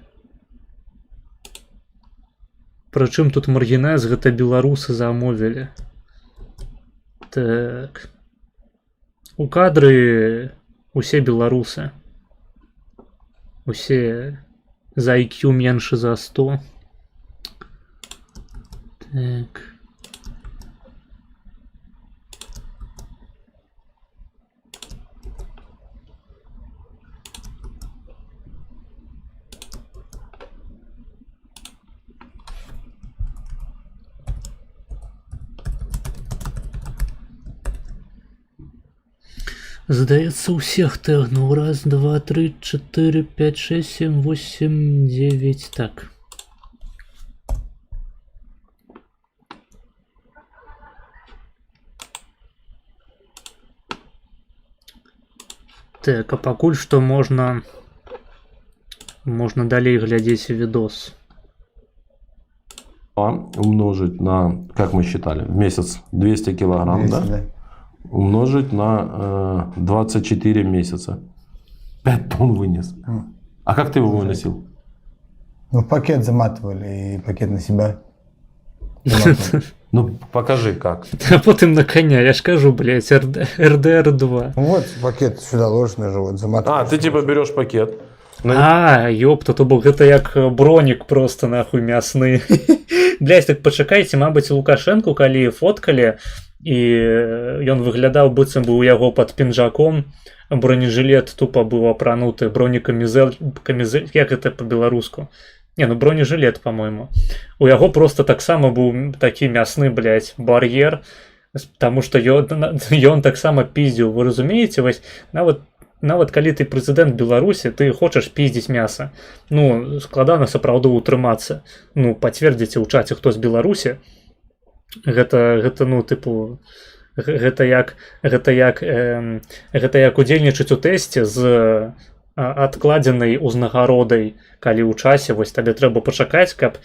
Прычым тут Маргінез, гэта беларусы замовілі. Так. У кадры усе беларусы. Усе за IQ меньше за 100. Так. Здаецца, усіх тэгнуў. 1, 2, 3, 4, 5, 6, 7, 8, 9. Так. Так, а пакуль што можна далей глядзець відос. Умножить на, как мы считали, в месяц 200 килограмм, 200, да? Умножить на 24 месяца. 5 тонн вынес. А как ты его выносил? Ну, в пакет заматывали и пакет на себя. Ну, покажи как. А потым на коня, я ж кажу, блядь, РДР-2. Ну вот пакет сюда ложный же, вот заматываешь. А, ты типа берешь пакет. А, ёпта, то бок гэта як бронік просто нахуй мясны. Блядь, так пачакайце, мабыць, Лукашэнку, калі фоткалі, і ён выглядаў, быццам бы у яго пад пінжаком, бронежылет тупо быў апрануты, бронекамізэль, як гэта па-беларуску? Не, ну бронежылет, по-моему. У яго просто таксама быў такі мясны, блядь, бар'ер, таму што ён таксама піздзіў, вы разумееце? Вось нават калі ты прэзідэнт Беларусі, ты хочаш піздзіць мяса. Ну, складана сапраўды утрымацца. Ну, пацвердзіце ў чаце, хто з Беларусі. Гэта ну, тыпу, гэта як удзельнічаць у тэсце з адкладзенай узнагародай, калі ў часе, вось табе трэба пачакаць, каб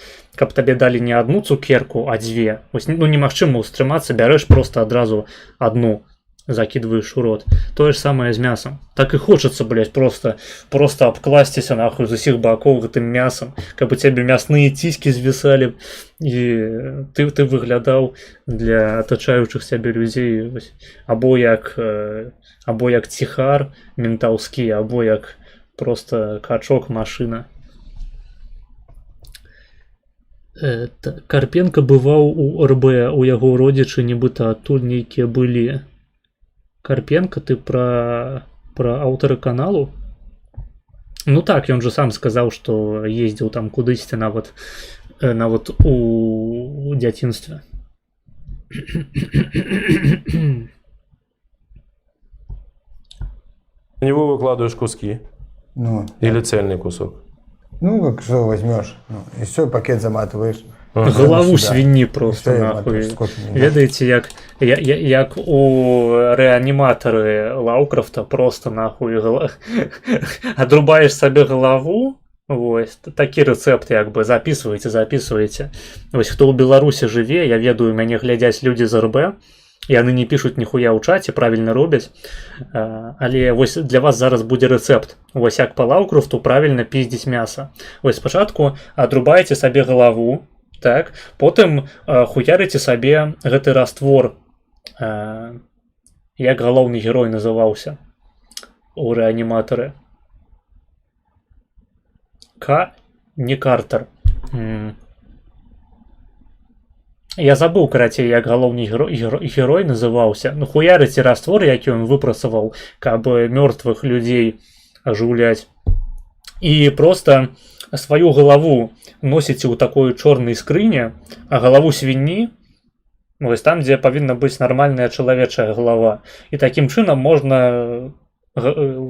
табе далі не адну цукерку, а 2. Вось, ну, немагчыма ўстрымацца, бярэш просто адразу адну, закидываешь у рот. То же самое с мясом. Так и хочется, блядь, просто обкласціся нахуй з усіх бакоў гэтым мясом, каб у тебе мясныя ціські звісалі, і ты выглядаў для атачаючых сябе людзей або як ціхар ментаўскі, або як просто качок машина. Карпенко бываў у РБ, у яго родзічы нібыта адтуль нейкія былі. Карпенко, ты пра аўтара каналу? Ну так, ён же сам сказаў, што ездзіў там кудысьці нават у дзяцінстве. На него выкладываешь куски Ну, или цельный кусок? ну как что возьмешь, ну, и все, пакет заматываешь. Галаву сюда. свінні просто Что я нахуй. матываю, сколько мне, да? Ведаеце, як у рэаніматары Лаўкрафта просто нахуй адрубаеш сабе галаву. Вось такі рэцэпт як бы записывайте. Вось хто ў Беларусі жыве, я ведаю, мяне глядзяць людзі з РБ, яны не пішуць ніхуя ў чаце, правільна робяць, але вось для вас зараз будзе рэцэпт. Вось як па Лаўкрафту правільна піздзіць мяса. Вось спачатку адрубаеце сабе галаву, так, потым хуярыце сабе гэты раствор, як галоўны герой называўся у рэаніматары. Не Картер. Я забыў, карацей, як галоўны герой называўся. Ну, хуярыце раствор, які ён выпрацаваў, каб мёртвых людзей ажыўляць. І проста сваю галаву носіце ў такой чорнай скрыне, а галаву свінні, вось там, дзе павінна быць нармальная чалавечая галава. І такім чынам можна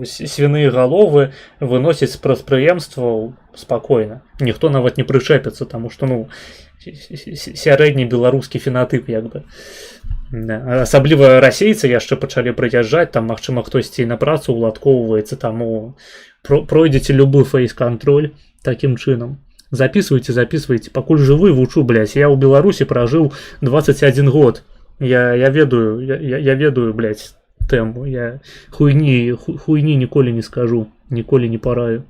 свіныя галовы выносіць з прадпрыемстваў спакойна. Ніхто нават не прычэпіцца, таму што, ну, сярэдні беларускі фенатып як бы. Да. Асабліва расейцы яшчэ пачалі прыязджаць, там, магчыма, хтосьці на працу уладкоўваецца, таму пройдзеце любы фейс-кантроль такім чынам. Записывайте, пакуль жывы вучу, блядь. Я ў Беларусі пражыў 21 год. Я ведаю, блядь, тэму. Я хуйні ніколі не скажу, ніколі не параю.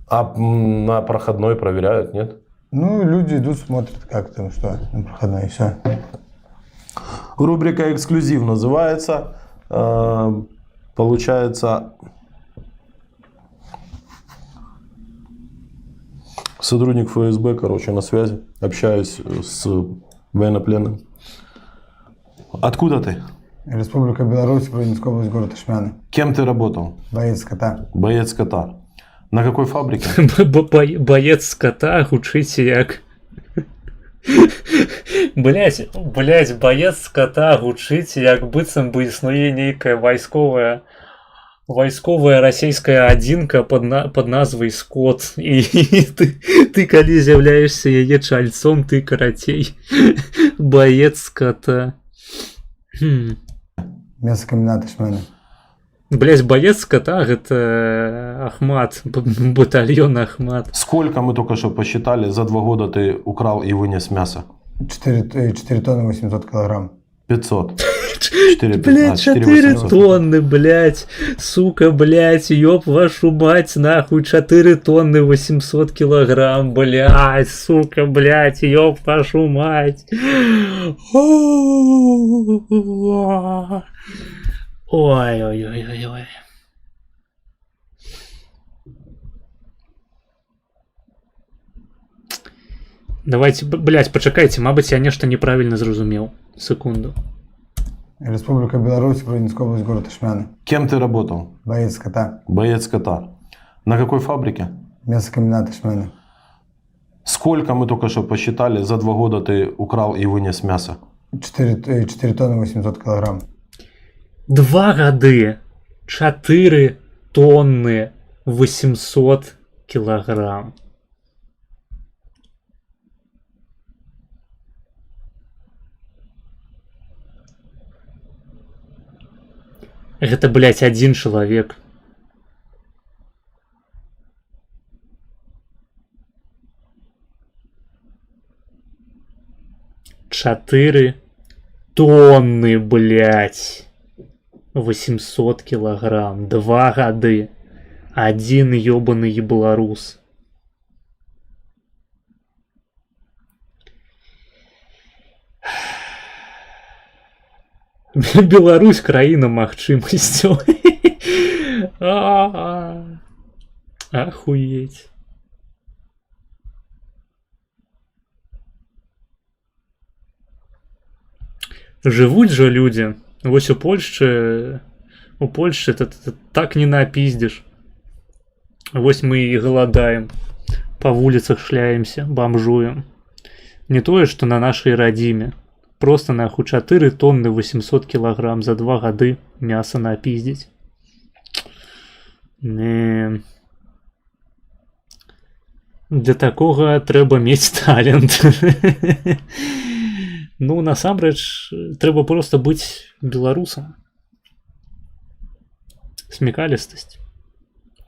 А на проходной проверяют, нет? Ну, люди идут, смотрят, как там, что на проходной, и все. Рубрика «Эксклюзив» называется. Получается, сотрудник ФСБ, короче, на связи. Общаюсь с военнопленным. Откуда ты? Республика Беларусь, Гродненская область, город Ишмяны. Кем ты работал? Боец скота. Боец скота. На какой фабрике? Боец скота, гучыце як... Блять, боец скота гучыце як быццам бы існуе нейкая вайсковая расійская адзінка под назвай Скот. І ты калі з'яўляешься яе чальцом, ты карацей боец скота. Мясокомбинат Ишмяны. Блять, боец скота, гэта Ахмат, батальон Ахмат. Сколько мы только что посчитали, за 2 года ты украл и вынес мясо? 4 тонны 800 килограмм. 500. 4, Блять, 4 тонны, блять, сука, блять, ёб вашу мать, нахуй, 4 тонны 800 килограмм, блять, сука, блять, ёб вашу мать. Ой. Давайте, блять, почекайте, мабуть, я нешта неправильно зразумеў. Секунду. Республика Беларусь, Гродненская область, город Ишмяны. Кем ты работал? Боец скота. Боец скота. На какой фабрике? Мясокомбинат Ишмяны. Сколько мы только что посчитали, за 2 года ты украл и вынес мясо? 4 тонны 800 килограмм. 2 гады 4 тонны 800 килограмм. Гэта, блядь, один чалавек. Чатыры тонны, блядь. 800 килограмм. 2 гады. Один ёбаный беларус. Беларусь краіна магчымасцяў. Ахуеть. Жывуць жа людзі. Вось у Польшчы так не напиздишь. Вось мы і галадаем. Па вуліцах шляемся, бомжуем. Не тое, што на нашай радзіме. Просто нахуй 4 тонны 800 килограмм за 2 гады мяса напиздить. Не. Для такога трэба мець талент. Ну, насамрэч, трэба просто быць беларусам. Смекалістасць.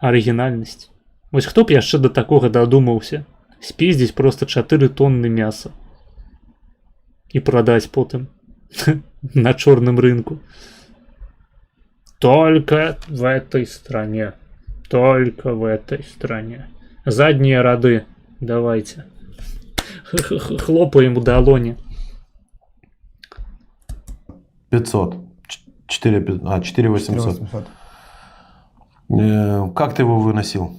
Арыгінальнасць. Вось хто б яшчэ да такога дадумаўся? Спіздзіць просто 4 тонны мяса. І прадаць потым. На чорным рынку. Только в этой стране. Только в этой стране. Задние ряды. Давайте. Хлопаем в долоне. 500. 4800. 4800. Как ты его выносил?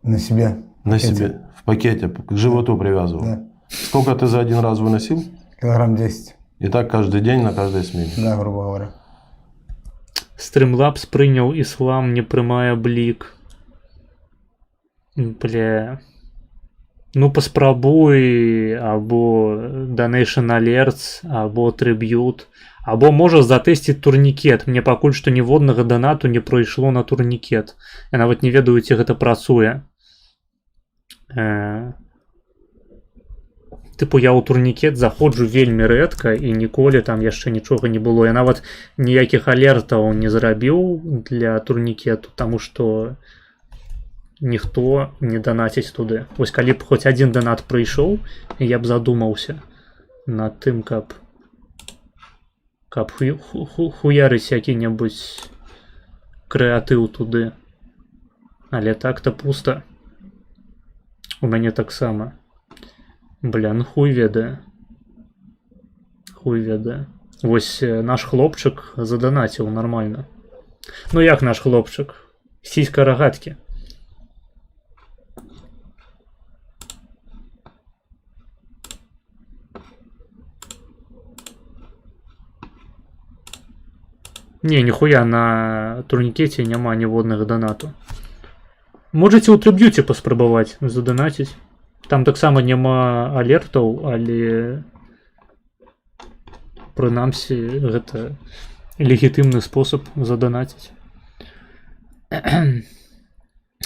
На себе. На себе. В пакете. К животу привязывал. Да. Сколько ты за один раз выносил? Килограмм 10. И так каждый день на каждой смене. Да, грубо говоря. Streamlabs прыняў іслам, не прымае блік. Бля. Ну паспрабуй або Donation Alerts, або Tribute, або можа затэсціць турнікет. Мне пакуль што ніводнага донату не прайшло на турнікет. Я нават не ведаю, ці гэта працуе. Тыпу я ў турнікет заходжу вельмі рэдка і ніколі там яшчэ нічога не было. Я нават ніякіх алертаў не зрабіў для турнікету, таму што ніхто не данаціць туды. Вось калі б хоць адзін донат прыйшоў, я б задумаўся над тым, каб хуярыць які-небудзь крэатыў туды. Але так-то пуста. У мяне таксама. Бля, ну хуй ведае. Хуй ведае. Вось наш хлопчык заданаціў нармальна. Ну як наш хлопчык? Сіська рагаткі. Не, ніхуя на турнікеце няма ніводнага донату. Можаце ў трыб'юце паспрабаваць заданаціць. Там таксама няма алертаў, але прынамсі гэта легітымны спосаб заданаціць.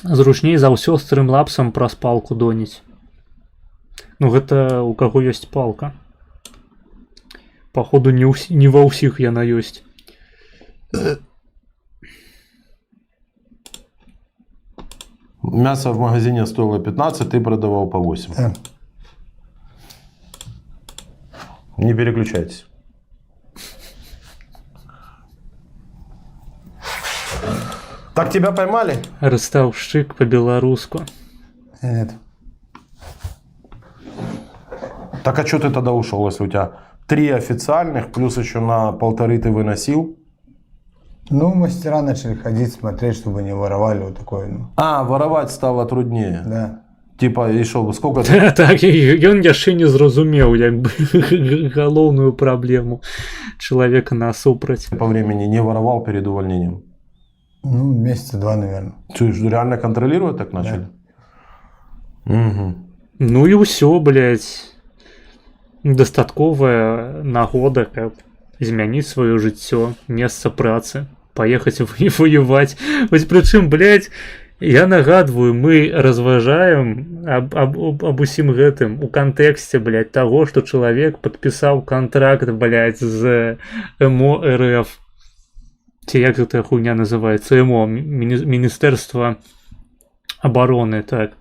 Зручней за ўсё стрымлапсам праз палку доніць. Ну гэта у каго ёсць палка. Паходу не ва ўсіх яна ёсць. Мясо в магазине стоило 15, ты продавал по 8. Да. Не переключайтесь. Так тебя поймали? Ростовщик по-белоруску. Нет. Так а что ты тогда ушел, если у тебя 3 официальных, плюс еще на 1,5 ты выносил? Ну, мастера начали ходить, смотреть, чтобы не воровали, вот такое. Ну. А, воровать стало труднее. Да. Типа, и что, сколько ты... Так, ён яшчэ не зразумеў, як бы, галоўную праблему чалавека насупраць. по времени не воровал перед увольнением? Ну, месяца 2, наверное. Ты реально контролировать так начали? Да. Угу. Ну і ўсё, блядь. Дастатковая нагода, каб змяніць сваё жыццё, месца працы, паехаць воеваць. Вось прычым, блядь, я нагадваю, мы разважаем аб усім гэтым у кантэксце, блядь, таго, што чалавек падпісаў кантракт, блядь, з МО РФ. Ці як гэтая хуйня называецца? МО, Міністэрства абароны, так.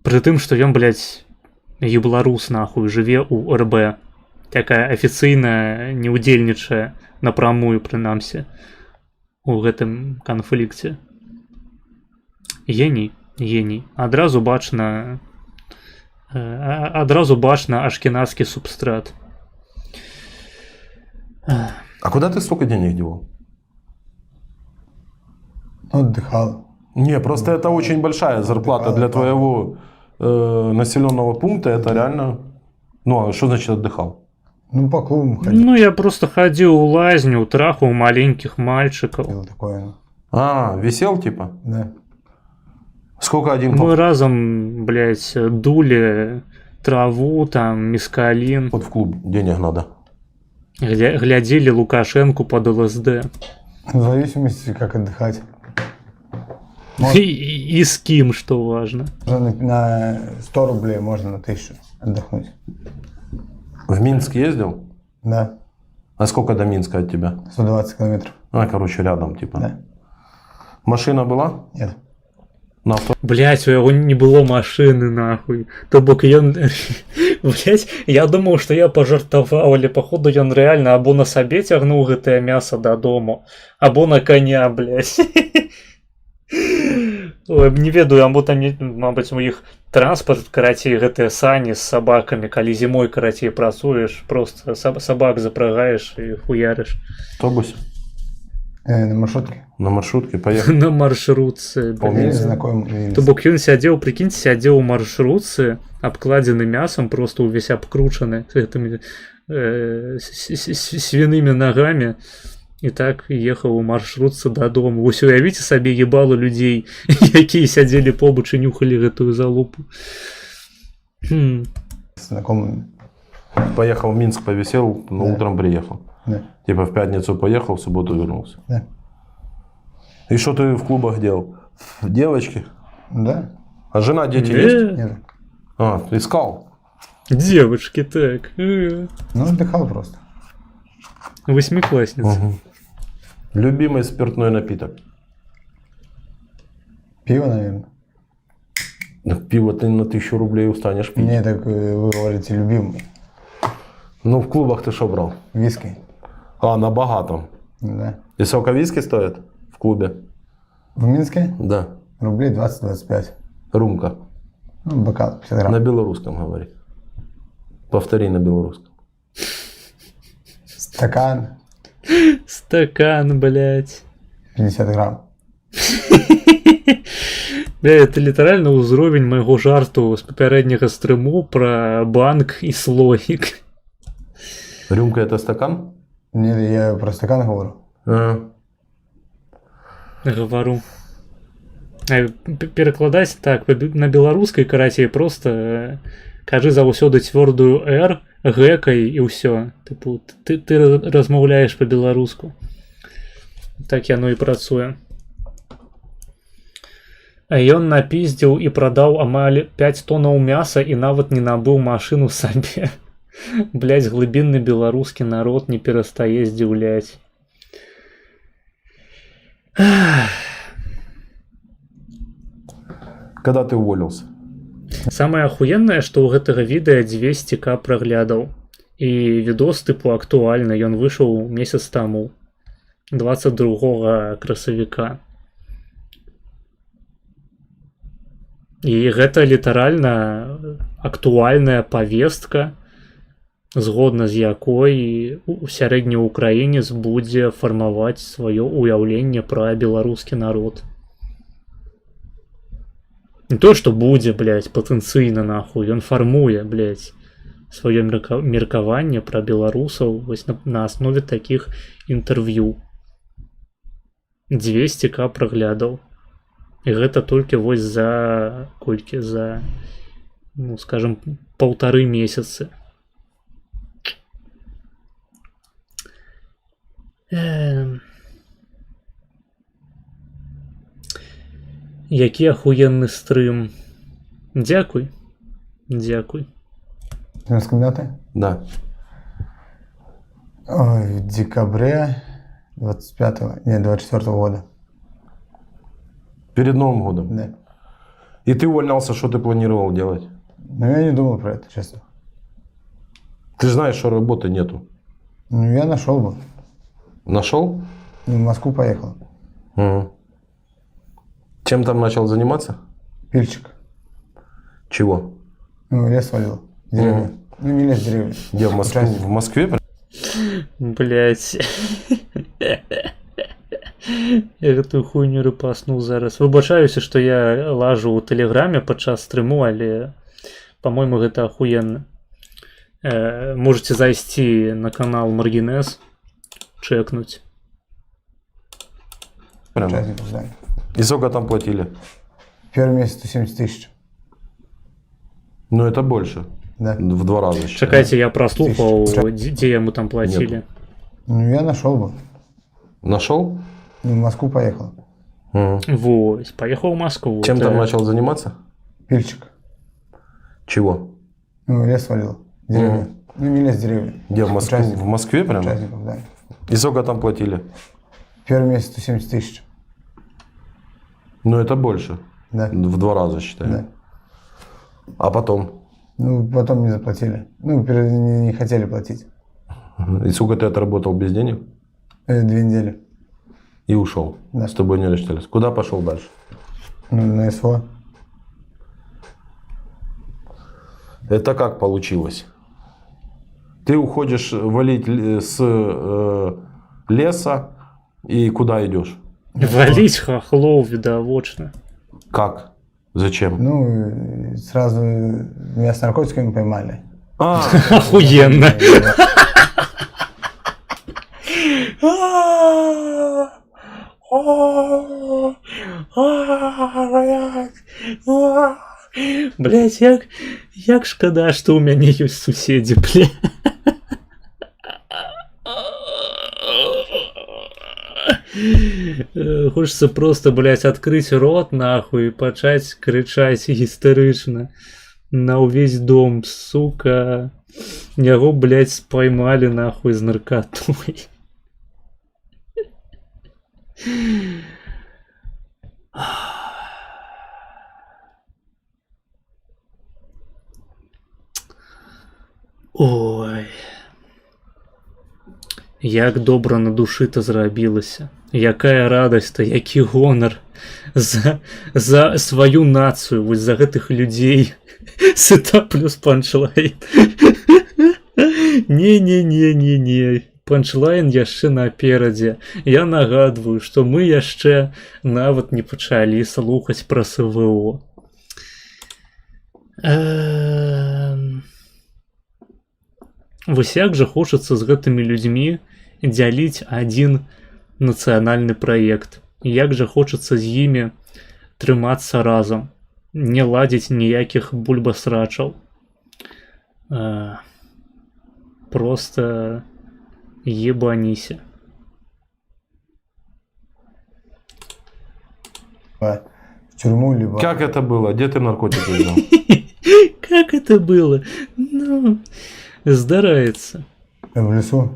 Пры тым, што ён, блядь, беларус, нахуй, жыве ў РБ. Такая афіцыйная, не ўдзельнічае напрамую, прынамсі, у гэтым канфлікце. Геній, геній. Адразу бачна ашкеназскі субстрат. А куда ты столько денег девал? Отдыхал. Не, просто это очень большая зарплата для твоего населенного пункта. Это реально Ну, а что значит отдыхал? Ну, по клубам ходил. Ну, я просто ходил в лазню, трахал маленьких мальчиков. Такое, ну. А, висел типа? Да. Сколько один Мы разом, блядь, дули траву, там, мискалин. поход в клуб? Денег надо. Глядели Лукашенку под ЛСД. В зависимости, как отдыхать. И с кем, что важно. На 100 рублей можно на 1000 отдохнуть. В Минск ездил? Да. А сколько до Минска от тебя? 120 километров. А, короче, рядом, типа. Да. Машина была? Нет. На авто? Блять, у яго не было машины, нахуй. То бок ён... Блять, я думаў, што я пажартаваў, але походу ён рэальна або на сабе цягнуў гэтае мяса дадому, або на коня, блять. Ой, не ведаю, або там, мабыць, у іх транспорт, карацей, гэтыя сані з сабакамі, калі зімой, карацей, працуеш, просто сабак запрагаеш і хуярыш. В автобусе? На маршрутке. На маршрутке поехал. На маршрутцы, блядь. Знакомый. То бок ён сядзеў, прикиньте, сядзеў у маршрутцы, абкладзены мясом, просто увесь абкручаны гэтымі свиными ногами. І так ехаў у маршрутцы дадому. Вось уявіце сабе ебало людзей, якія сядзелі побач і нюхалі гэтую залупу. Знакомый. Поехал в Минск, повисел, но Да. утром приехал. Да. Типа в пятницу поехал, в субботу вернулся. Да. И что ты в клубах делал? Девочки? Да. А жена, дети есть? Нет. А, искал. Девочки, так. Ну, отдыхал просто. Восьмиклассница. Угу. Любимый спиртной напиток? Пиво, наверное. Да пиво ты на 1000 рублей устанешь пить. Не, так вы говорите любимый. Ну, в клубах ты что брал? Виски. А, на богатом. Да. И сколько виски стоит в клубе? В Минске Да. рублей 20-25. Румка. Ну, бокал 50 грамм. На белорусском говори. Повтори на белорусском. Стакан Стакан, блядь. 50 грамм. Бля, это літаральна ўзровень майго жарту з папярэдняга стрыму пра банк і слоік. Рюмка это стакан? Нет, я про стакан говорю. А. Гавару. Перакладаць так на беларускай, карацей, просто кажы заўсёды цвёрдую R гэкай і ўсё. Тыпу, ты размаўляеш па-беларуску. Так яно і працуе. А ён напиздзіў і прадаў амаль 5 тоннаў мяса і нават не набыў машыну сабе. Блядь, глыбінны беларускі народ не перастае здзіўляць. Когда ты уволился? Самае ахуеннае, што ў гэтага відэа 200к праглядаў. І відос тыпу актуальны, ён выйшаў месяц таму, 22 красавіка. І гэта літаральна актуальная павестка, згодна з якой у сярэдняй украінец будзе фармаваць сваё ўяўленне пра беларускі народ. Не то, што будзе, блядь, патэнцыйна нахуй, ён фармуе, блядь, сваё меркаванне пра беларусаў вось на аснове такіх інтэрв'ю. 200к праглядаў. І гэта толькі вось за колькі, за, ну, скажем, 1,5 месяцы. Які ахуенны стрым. Дзякуй. Дзякуй. Ты с комбината? Да. Ой, в декабре 24 года. Перед Новым годом? Да. И ты увольнялся, что ты планировал делать? Но я не думал про это, честно. Ты же знаешь, что работы нету. Ну, я нашел бы. Нашел? В Москву поехал. Угу. Чем там начал заниматься? Пильчик. Чего? Ну, лес валил. Деревню. Ну, не лес, деревню. Где, в Москве? В Москве? Блять. Я гэтую хуйню рыпаснуў зараз. Выбачаюся, што я лажу ў тэлеграме падчас стрыму, але, па-мойму, гэта ахуенна. Можете зайти на канал Маргинез, чекнуть. Прямо. Участников здания. И сколько там платили? Первый месяц 170 тысяч. Ну, это больше. Да. В 2 раза. считай. Чекайте, я прослухал, Тысяч. где ему там платили. Ну, я нашел бы. Нашел? Ну, в Москву поехал. Вот, поехал в Москву. Чем там да. начал заниматься? Пильчик. Чего? Ну, лес валил. Деревья. Ну, не лес, деревья. Где, в Москве? Участников. В Москве прямо? Участников, да. И сколько там платили? Первый месяц 170 тысяч. Ну, это больше. Да. В 2 раза, считай. Да. А потом? Ну, потом не заплатили. Ну, не хотели платить. И сколько ты отработал без денег? 2 недели. И ушел. Да. С тобой не рассчитались. Куда пошел дальше? Ну, на СВО. Это как получилось? Ты уходишь валить с леса и куда идешь? Валить хохлов видовочно. Как? Зачем? Ну, и сразу меня с наркотиками поймали. Охуенно. Блять, як шкода, что у меня есть суседи, бля. Хочется просто, блять, открыть рот нахуй и почать кричать истерично на увесь дом, сука. Яго, блять, споймали нахуй з наркотой. Ой. Як добра на душы-то зрабілася. Якая радасць-то, які гонар за сваю нацыю, вось за гэтых людзей. Сыта плюс панчлайн. Не. Панчлайн яшчэ наперадзе. Я нагадваю, што мы яшчэ нават не пачалі слухаць пра СВО. Вось як жа хочацца з гэтымі людзьмі дзяліць адзін нацыянальны праект. Як жа хочацца з імі трымацца разам, не ладзіць ніякіх бульбасрачаў. Просто ебаніся. В тюрьму, либо... Как это было? Где ты наркотики взял? Как это было? Ну, здарается. В лесу?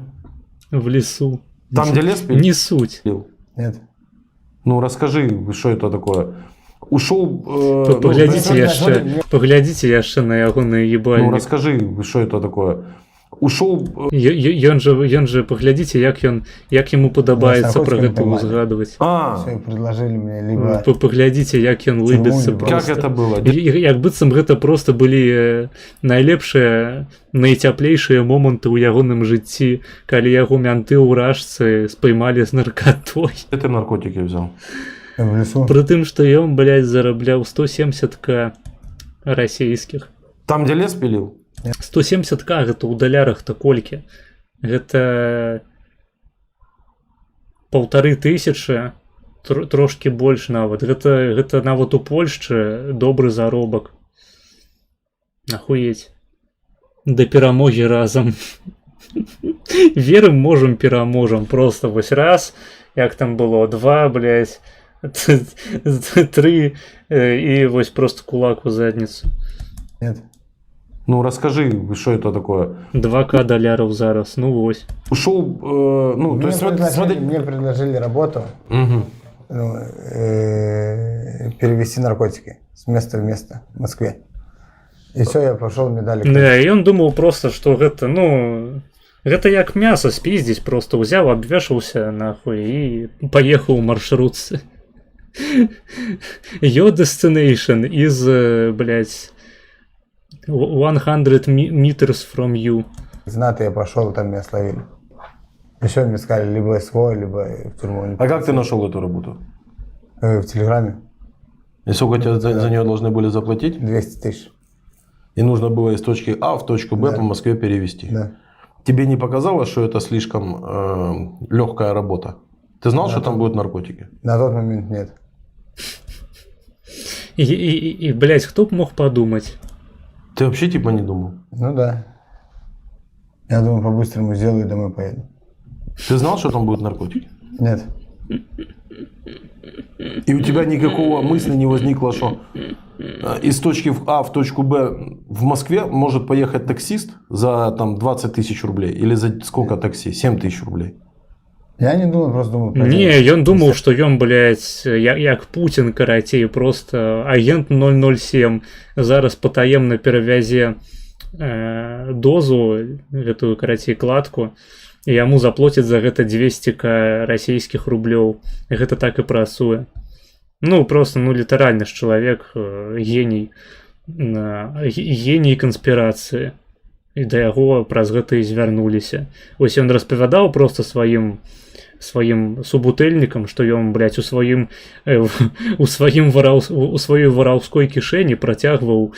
В лесу. Там, где лес Не суть. пил? Нет. Ну, расскажи, что это такое. Ушел... Паглядзіце яшчэ на яго Ну, наебальнік. расскажи, что это такое. Ушел... Ён же паглядзіце, як яму падабаецца пра гэта ўзгадваць. Все, предложили мне либо... Паглядзіце, як ён лыбіцца либо- Как просто. это было? Як быццам гэта просто былі найлепшыя, найцяплейшыя моманты ў ягоным жыцці, калі яго мянты ўражцы спаймалі з наркотой. Где ты наркотики взял? В лесу? Пры тым, што ён, блядь, зарабляў 170к расійскіх. Там, где лес пилил? 170к гэта ў далярах-то колькі? Гэта 1500, трошки больш нават. Гэта нават у Польшчы добры заробак. Ахуець. Да перамогі разам. Верым, можам, пераможам. Просто вось раз, як там было, 2, блядь, 3 і вось просто кулак у задніцу. Нет. Ну, расскажи, что это такое. 2к доляров зараз, ну вось. Ушел... ну, то Мне, есть, предложили, мне предложили работу, Мгм. ну, перевести наркотики с места в место в Москве. И все, я пошел, мне дали. Да, і ён думаў просто, што гэта, ну, гэта як мяса спіздзіць, просто ўзяў, абвешаўся нахуй і паехаў у маршрутцы. Your destination is, блядь, 100 meters from you. Знаты я пошел, там меня словили. Еще мне сказали, либо СВО, либо в тюрьму. А как ты нашел эту работу? В Телеграме И сколько тебе за нее должны были заплатить? 200 тысяч. И нужно было из точки А в точку Б Да. по Москве перевести. Да. Тебе не показалось, что это слишком легкая работа? Ты знал, что там будут наркотики? На тот момент нет. И, блядь, кто б мог подумать? Ты вообще типа не думал? Ну да. Я думаю, по-быстрому сделаю и домой поеду. Ты знал, что там будут наркотики? Нет. И у тебя никакого мысли не возникло, что из точки А в точку Б в Москве может поехать таксист за там 20 тысяч рублей? Или за сколько такси? 7 тысяч рублей. Я не думал, просто думал. Не, ён думаў, што ён, блядь, як Путін, карацей, просто агент 007 зараз патаемна перавязе дозу, гэтую, карацей, кладку, і яму заплоцяць за гэта 200 расійскіх рублёў. Гэта так і працуе. Ну, просто, ну, літаральна ж чалавек геній, геній канспірацыі. І да яго праз гэта і звярнуліся. Вось ён распавядаў просто сваім субутэльнікам, што ён, блядь, у сваёй вараўской кішэні працягнуў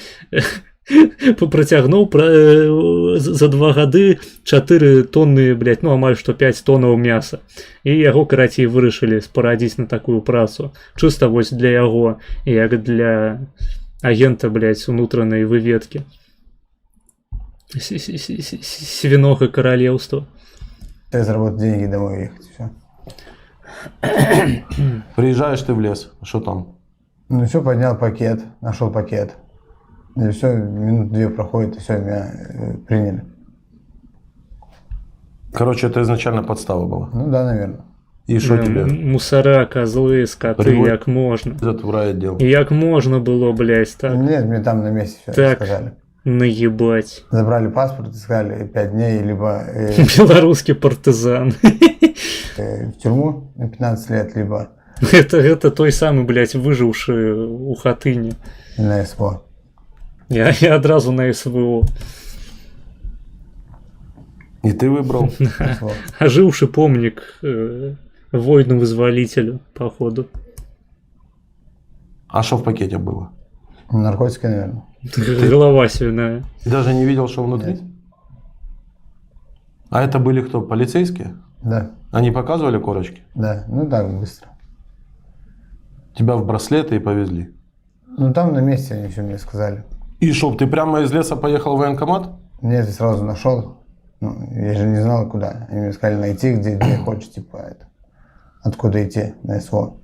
за 2 гады 4 тонны, блядь, ну амаль што 5 тоннаў мяса. І яго, карацей, вырашылі спарадзіць на такую працу. Чыста вось для яго, як для агента, блядь, унутранай выведкі. Свиного королевства. Я заработать деньги и домой ехать. Все. Приезжаешь ты в лес, что там? Ну все, поднял пакет, нашел пакет. И все, минут 2 проходит, и все, меня приняли. Короче, это изначально подстава была. Ну да, наверное. И что тебе? Мусора, козлы, скоты, Приводь. як можна. Это в райотдел. І як можна було, блядь, так Нет, мне там на месте все Так. сказали. наебать. Забрали паспорт и сказали 5 дней, либо Белорусский партизан. в тюрьму на 15 лет, либо Это той самый, блядь, выживший у Хатыни. на СВО. Я одразу на СВО. И ты выбрал. СВО. Оживший помник воину-вызволителю, походу. А что в пакете было? Наркотики, наверное. Голова свиная. Ты даже не видел, что внутри? Нет. А это были кто? Полицейские? Да, Они показывали корочки? да. Ну так, быстро. Тебя в браслеты и повезли. Ну там на месте они все мне сказали. И что, ты прямо из леса поехал в военкомат? Нет, я сразу нашел. Ну, я же не знал, куда. Они мне сказали найти, где хочешь, типа, это. Откуда идти на СВО.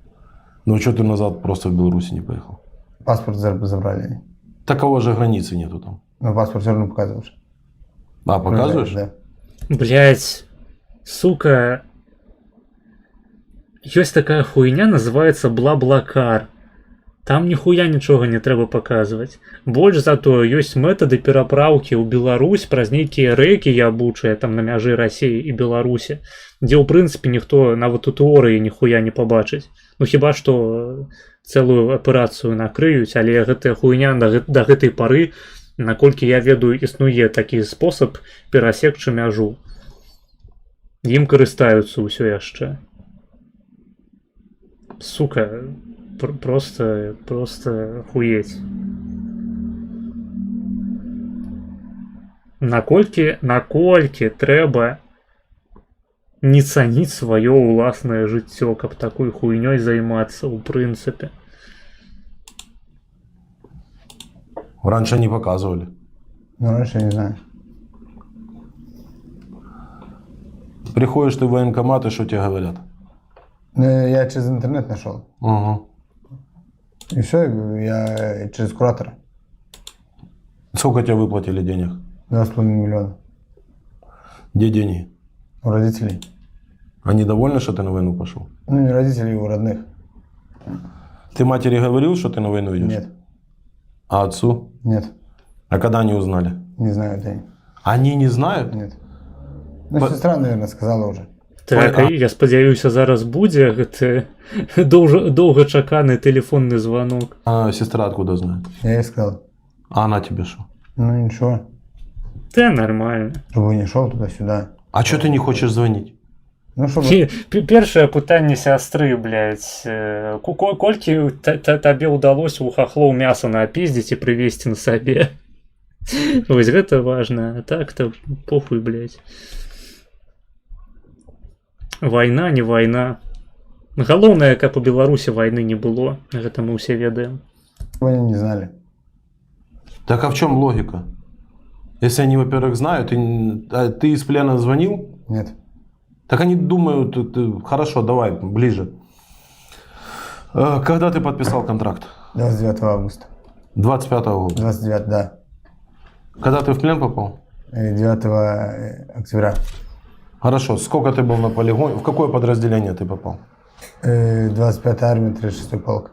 Ну что ты назад просто в Беларуси не поехал? Паспорт забрали они. Такого же границы нету там. Но паспорт все равно показываешь. А, показываешь? Да. Блять, сука. Есть такая хуйня, называется бла-блакар. Там нихуя нічога не трэба паказваць. Больш за тое, ёсць метады перапраўкі ў Беларусь праз нейкія рэкі ябучыя там на мяжы Расіі і Беларусі, дзе ў прынцыпе ніхто нават у тэорыі ніхуя не пабачыць. Ну хіба што цэлую аперацыю накрыюць, але гэтая хуйня да гэтай пары, наколькі я ведаю, існуе такі спосаб перасекчы мяжу. Ім карыстаюцца ўсё яшчэ. Сука, просто хуеть. Наколькі трэба не цаніць сваё ўласнае жыццё, каб такой хуйнёй займацца ў прынцыпе. Раньше не показывали. Ну, раньше я не знаю. Приходишь ты в военкомат, и что тебе говорят? Ну, я через интернет нашел. Угу. И все, я через куратора. Сколько тебе выплатили денег? 2,5 миллиона. Где деньги? У родителей. Они довольны, что ты на войну пошел? Ну, не родителей, у родных. Ты матери говорил, что ты на войну идешь? Нет, А отцу? нет. А когда они узнали? Не знаю, да. Они не знают? Нет. Ну, По- сестра, наверное, сказала уже. Так, Ой, я спадзяюся, зараз будзе гэты доўгачаканы тэлефонны звонок. А сестра откуда знает? Я ей сказал. А она тебе что? Ну, ничего. Та нормально. Чтобы не шел туда-сюда. А что ты не хочешь звонить? Ну, чтобы... Першае пытанне сястры, блядь. Колькі табе ўдалося у хахлоў мяса напиздзіць і прывезці на сабе? Вось гэта важна, а так-то похуй, блядь. Вайна, не вайна. Галоўнае, каб у Беларусі вайны не было, гэта мы ўсе ведаем. Они не знали. Так а в чем логика? Если они, во-первых, знают, а ты из плена звонил? Нет. Так они думают, хорошо, давай, ближе. Когда ты подписал контракт? 29 августа. 25-го года. 29, да. Когда ты в плен попал? 9 октября. Хорошо, сколько ты был на полигоне? В какое подразделение ты попал? 25-я армия, 36-й полк.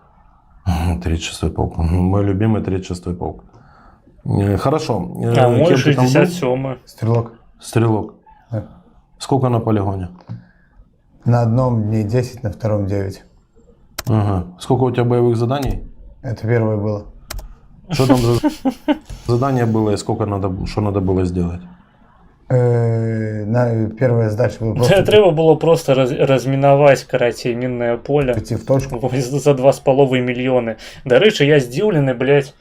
36-й полк. Мой любимый 36-й полк. Хорошо. А мой Кем ты там был? 67-й. Стрелок. Стрелок. Да. Сколько на полигоне? На одном дне 10, на втором 9. Ага. Сколько у тебя боевых заданий? Это первое было. Что там за задание было и сколько что надо было сделать? Первая задача была просто Трэба было просто размінаваць, карацей, міннае поле. прийти в точку. За 2,5 мільёны. Дарэчы, я здзіўлены, блядь.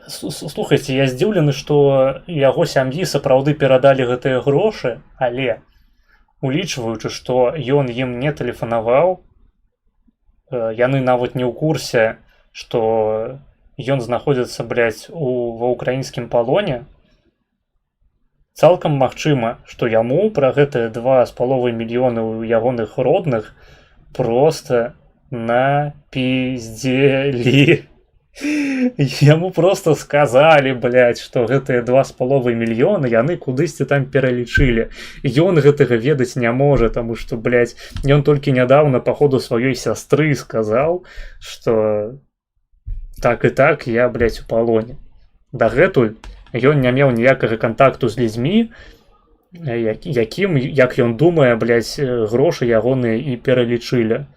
Слухайце, я здзіўлены, што яго сям'і сапраўды перадалі гэтыя грошы, але улічваючы, што ён ім не тэлефанаваў, яны нават не ў курсе, што ён знаходзіцца, блядь, ва ўкраінскім палоне, цалкам магчыма, што яму пра гэтыя 2,5 мільёны ў ягоных родных проста напиздзелі. Яму просто сказалі, блядь, што гэтыя 2,5 мільёны яны кудысьці там пералічылі. Ён гэтага ведаць не можа, таму што, блядь, ён толькі нядаўна па ходу сваёй сястры сказаў, што так і так я, блядь, у палоне. Дагэтуль ён не меў ніякага кантакту з людзьмі, якім, як ён думае, блядь, грошы ягоныя і пералічылі.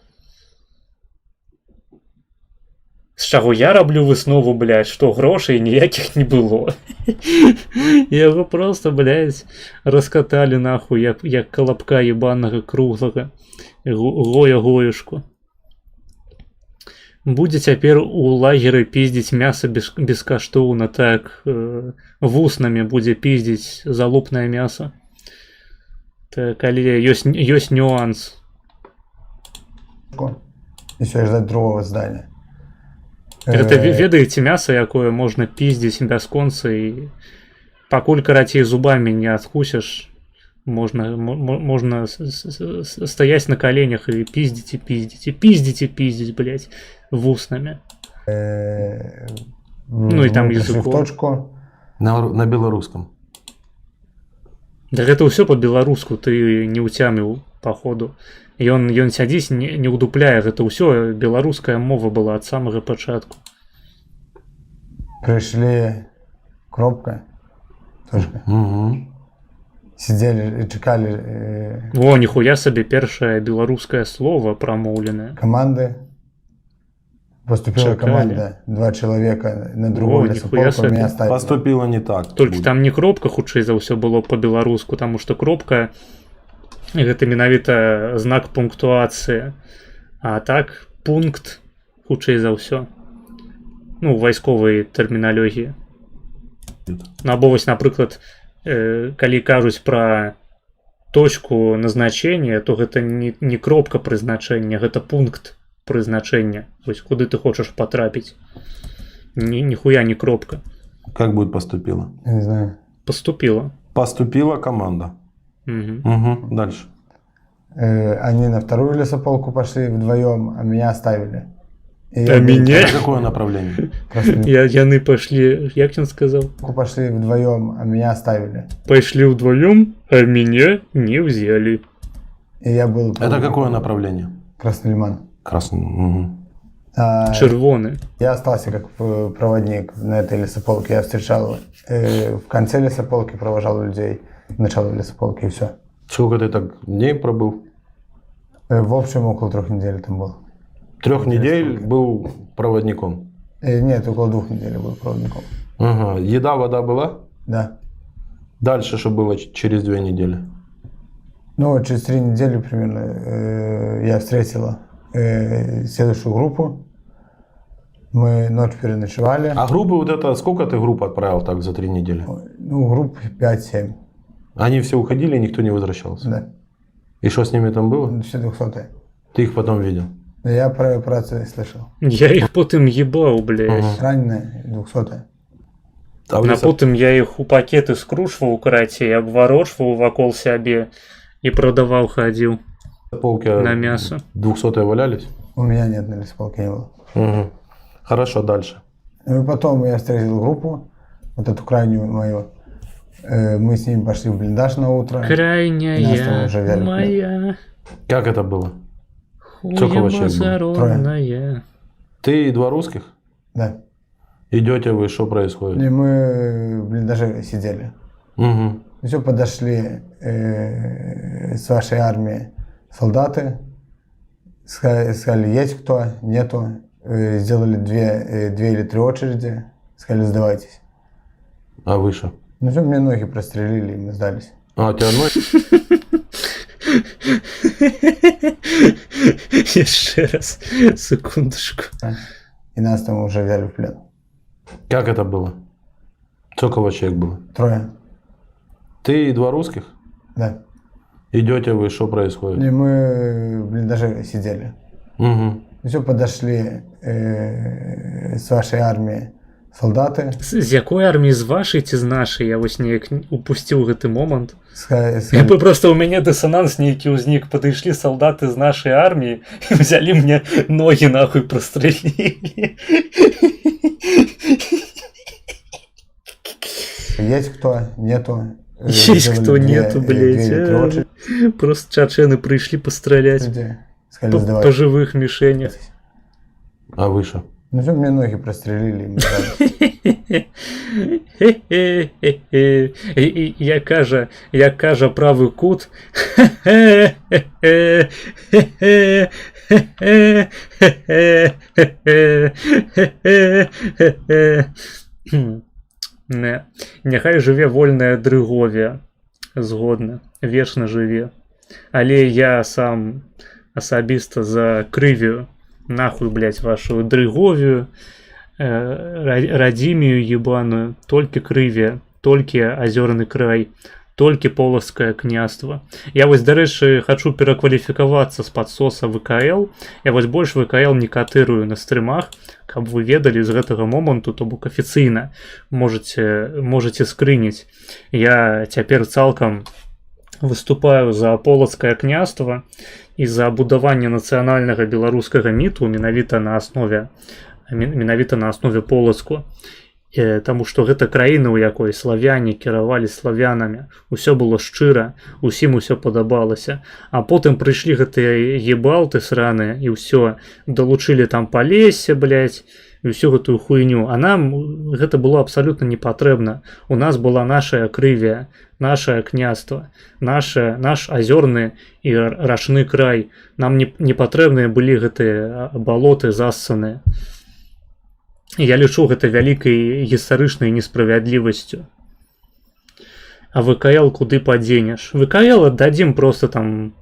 З чаго я раблю выснову, блядь, што грошай ніякіх не было. Яго просто, блядь, раскаталі нахуй, як калапка ебанага круглага гоя-гоюшку. Будзе цяпер у лагеры пиздзіць мяса бескаштоўна, так, вуснамі будзе пиздзіць залупнае мяса. Так, але ёсць нюанс. Еще ждать другого здания. Гэта ведаеце мяса, якое можна пиздзіць бясконца, і пакуль, карацей, зубамі не адкусіш, можна стаяць на коленях і пиздзіць, і пиздзіць, і пиздзіць, і пиздзіць, блядь, вуснамі. Ну і там языком. В языком. точку. На белорусском. Да гэта ўсё па-беларуску, ты не ўцяміў, походу. Ён сядзіць, не ўдупляе, гэта ўсё беларуская мова была ад самага пачатку. Пришли кропка, точка. Угу. Сидели и чекали О, ніхуя сабе, першае беларускае слово прамоўленае. команды. Поступила Чекали. команда, 2 человека на О, другой нихуя лесополку, себе. меня оставили. Поступило не так. Толькі там не кропка, хутчэй за ўсё было па-беларуску, таму што кропка гэта менавіта знак пунктуацыі. А так, пункт хутчэй за ўсё. Ну, у вайсковай тэрміналогіі. Ну, або вось, напрыклад, калі кажуць пра точку назначення, то гэта не кропка прызначэння, гэта пункт прызначэння. Вось куды ты хочаш патрапіць. Ніхуя не кропка. Как будет поступило? Я не знаю. Поступила. Поступила команда. Угу. Угу. Дальше. Они на вторую лесополку пошли вдвоем, а меня оставили. И А меня? Это какое направление? Яны пошли, як ён сказал? Пошли вдвоем, а меня оставили. Пошли вдвоем, а меня не взяли. И я был... Это какое направление? Красный Лиман. Красный. Угу. Червоный. Я остался как проводник на этой лесополке. Я встречал в конце лесополки, провожал людей. В начало лесополки и все. Сколько ты так дней пробыл? В общем, около 3 недель там был. 3 недель был проводником? Нет, около 2 недель был проводником. Ага. Еда, вода была? Да. Дальше что было через 2 недели? Ну, через 3 недели примерно я встретила следующую группу. Мы ночь переночевали. А группы вот это, сколько ты групп отправил так за 3 недели? Ну, групп 5-7. Они все уходили, и никто не возвращался? Да. И что с ними там было? Все 200-е. Ты их потом видел? Я про операцию слышал. Я їх потім їбав, блядь. Ага. Раненые 200-е. А А потім я їх у пакети скрушував, короче, обворочував вокол себе і продавав, ходив полки на м'ясо. 200-е валялись? У меня нет на лесополке не было. Угу. Хорошо, дальше. Ну и потом я встретил группу, вот эту крайнюю мою. Мы с ними пошли в блиндаж на утро. Нас там Крайняя уже взяли в плен. моя, Как это было? Сколько хуя вообще было? мазаронная. Ты и 2 русских? Да. Идете вы, что происходит? И мы в блиндаже сидели. Угу. Все подошли с вашей армии солдаты. Сказали, есть кто, нету. Сделали 2 или 3 очереди. Сказали, сдавайтесь. А выше? Ну все, мне ноги прострелили, и мы сдались. А, у тебя ноги? Еще раз, секундочку. И нас там уже взяли в плен. Как это было? Сколько у вас человек было? 3. Ты и 2 русских? Да. Идете вы, что происходит? И мы в блиндаже сидели. Угу. Все подошли с вашей армии солдаты. З якої армії? З вашої чи з нашої? Я ось ніяк упустив гэты момент. Сказали, Просто у меня диссонанс некий узник. Подошли солдаты из нашей армии и взяли мне ноги нахуй прострелили. есть кто, нету. Есть Сделали кто, 2 нету, или 3 блядь. очереди. Просто чечены пришли пострелять Сказали, по сдавайтесь. живых мишенях. А выше? Ну все, мне ноги прострелили, и мы сдались. Як каже правий кут. Не. Няхай жыве вольная Дрыговія. Згодна. Вечна жыве. Але я сам асабіста за крывію. Нахуй, блядь, вашу Дрыговію, Радимію ебаную, толькі крывія, толькі азёрны край, толькі полацкае княства. Я вось, дарэчы, хачу перакваліфікавацца з падсоса ВКЛ. Я вось больш ВКЛ не катырую на стрымах, каб вы ведалі з гэтага моманту, то бок афіцыйна можете скрыніць. Я цяпер цалкам выступаю за полацкае княства і за будаванне нацыянальнага беларускага міту менавіта на аснове полацку. Таму што гэта краіна, у якой славяне кіравалі славянамі. Усё было шчыра, усім усё падабалася. А потым прыйшлі гэтыя ебалты сраныя і ўсё, далучылі там Палессе, блядь, і ўсю гэтую хуйню. А нам гэта было абсалютна не патрэбна. У нас была нашая крывія, наше княства, наш азёрны і рачны край. Нам не патрэбныя былі гэтыя балоты зассаныя. Я лічу гэта вялікай гістарычнай несправядлівасцю. А ВКЛ куды падзенеш? ВКЛ аддадзім просто там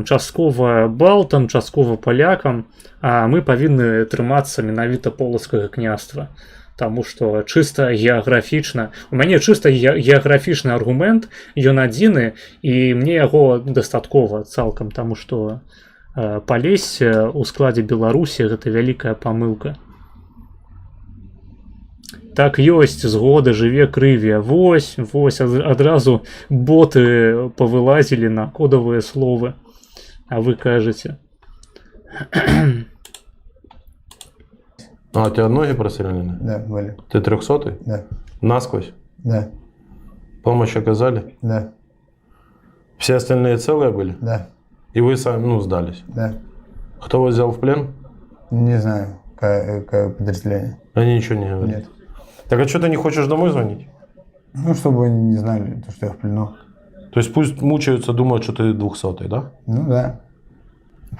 часткова балтам, часткова палякам, а мы павінны трымацца менавіта полацкага княства. Таму што чыста геаграфічна, у мяне чыста геаграфічны аргумент, ён адзіны, і мне яго дастаткова цалкам, таму што Палессе ў складзе Беларусі гэта вялікая памылка. Так ёсць, згода, жыве крывія. Вось, адразу боты павылазілі на кодавыя словы. А вы кажаце. А у тебя ноги прострелены? Да, были. Ты 300-й? Да. Насквозь? Да. Помощь оказали? Да. Все остальные целые были? Да. И вы сами, сдались? Да. Кто вас взял в плен? Не знаю, какое подразделение. Они ничего не говорят? Нет. Так а что ты не хочешь домой звонить? Ну, чтобы они не знали, что я в плену. То есть пусть мучаются, думают, что ты 200-й, да? Ну да.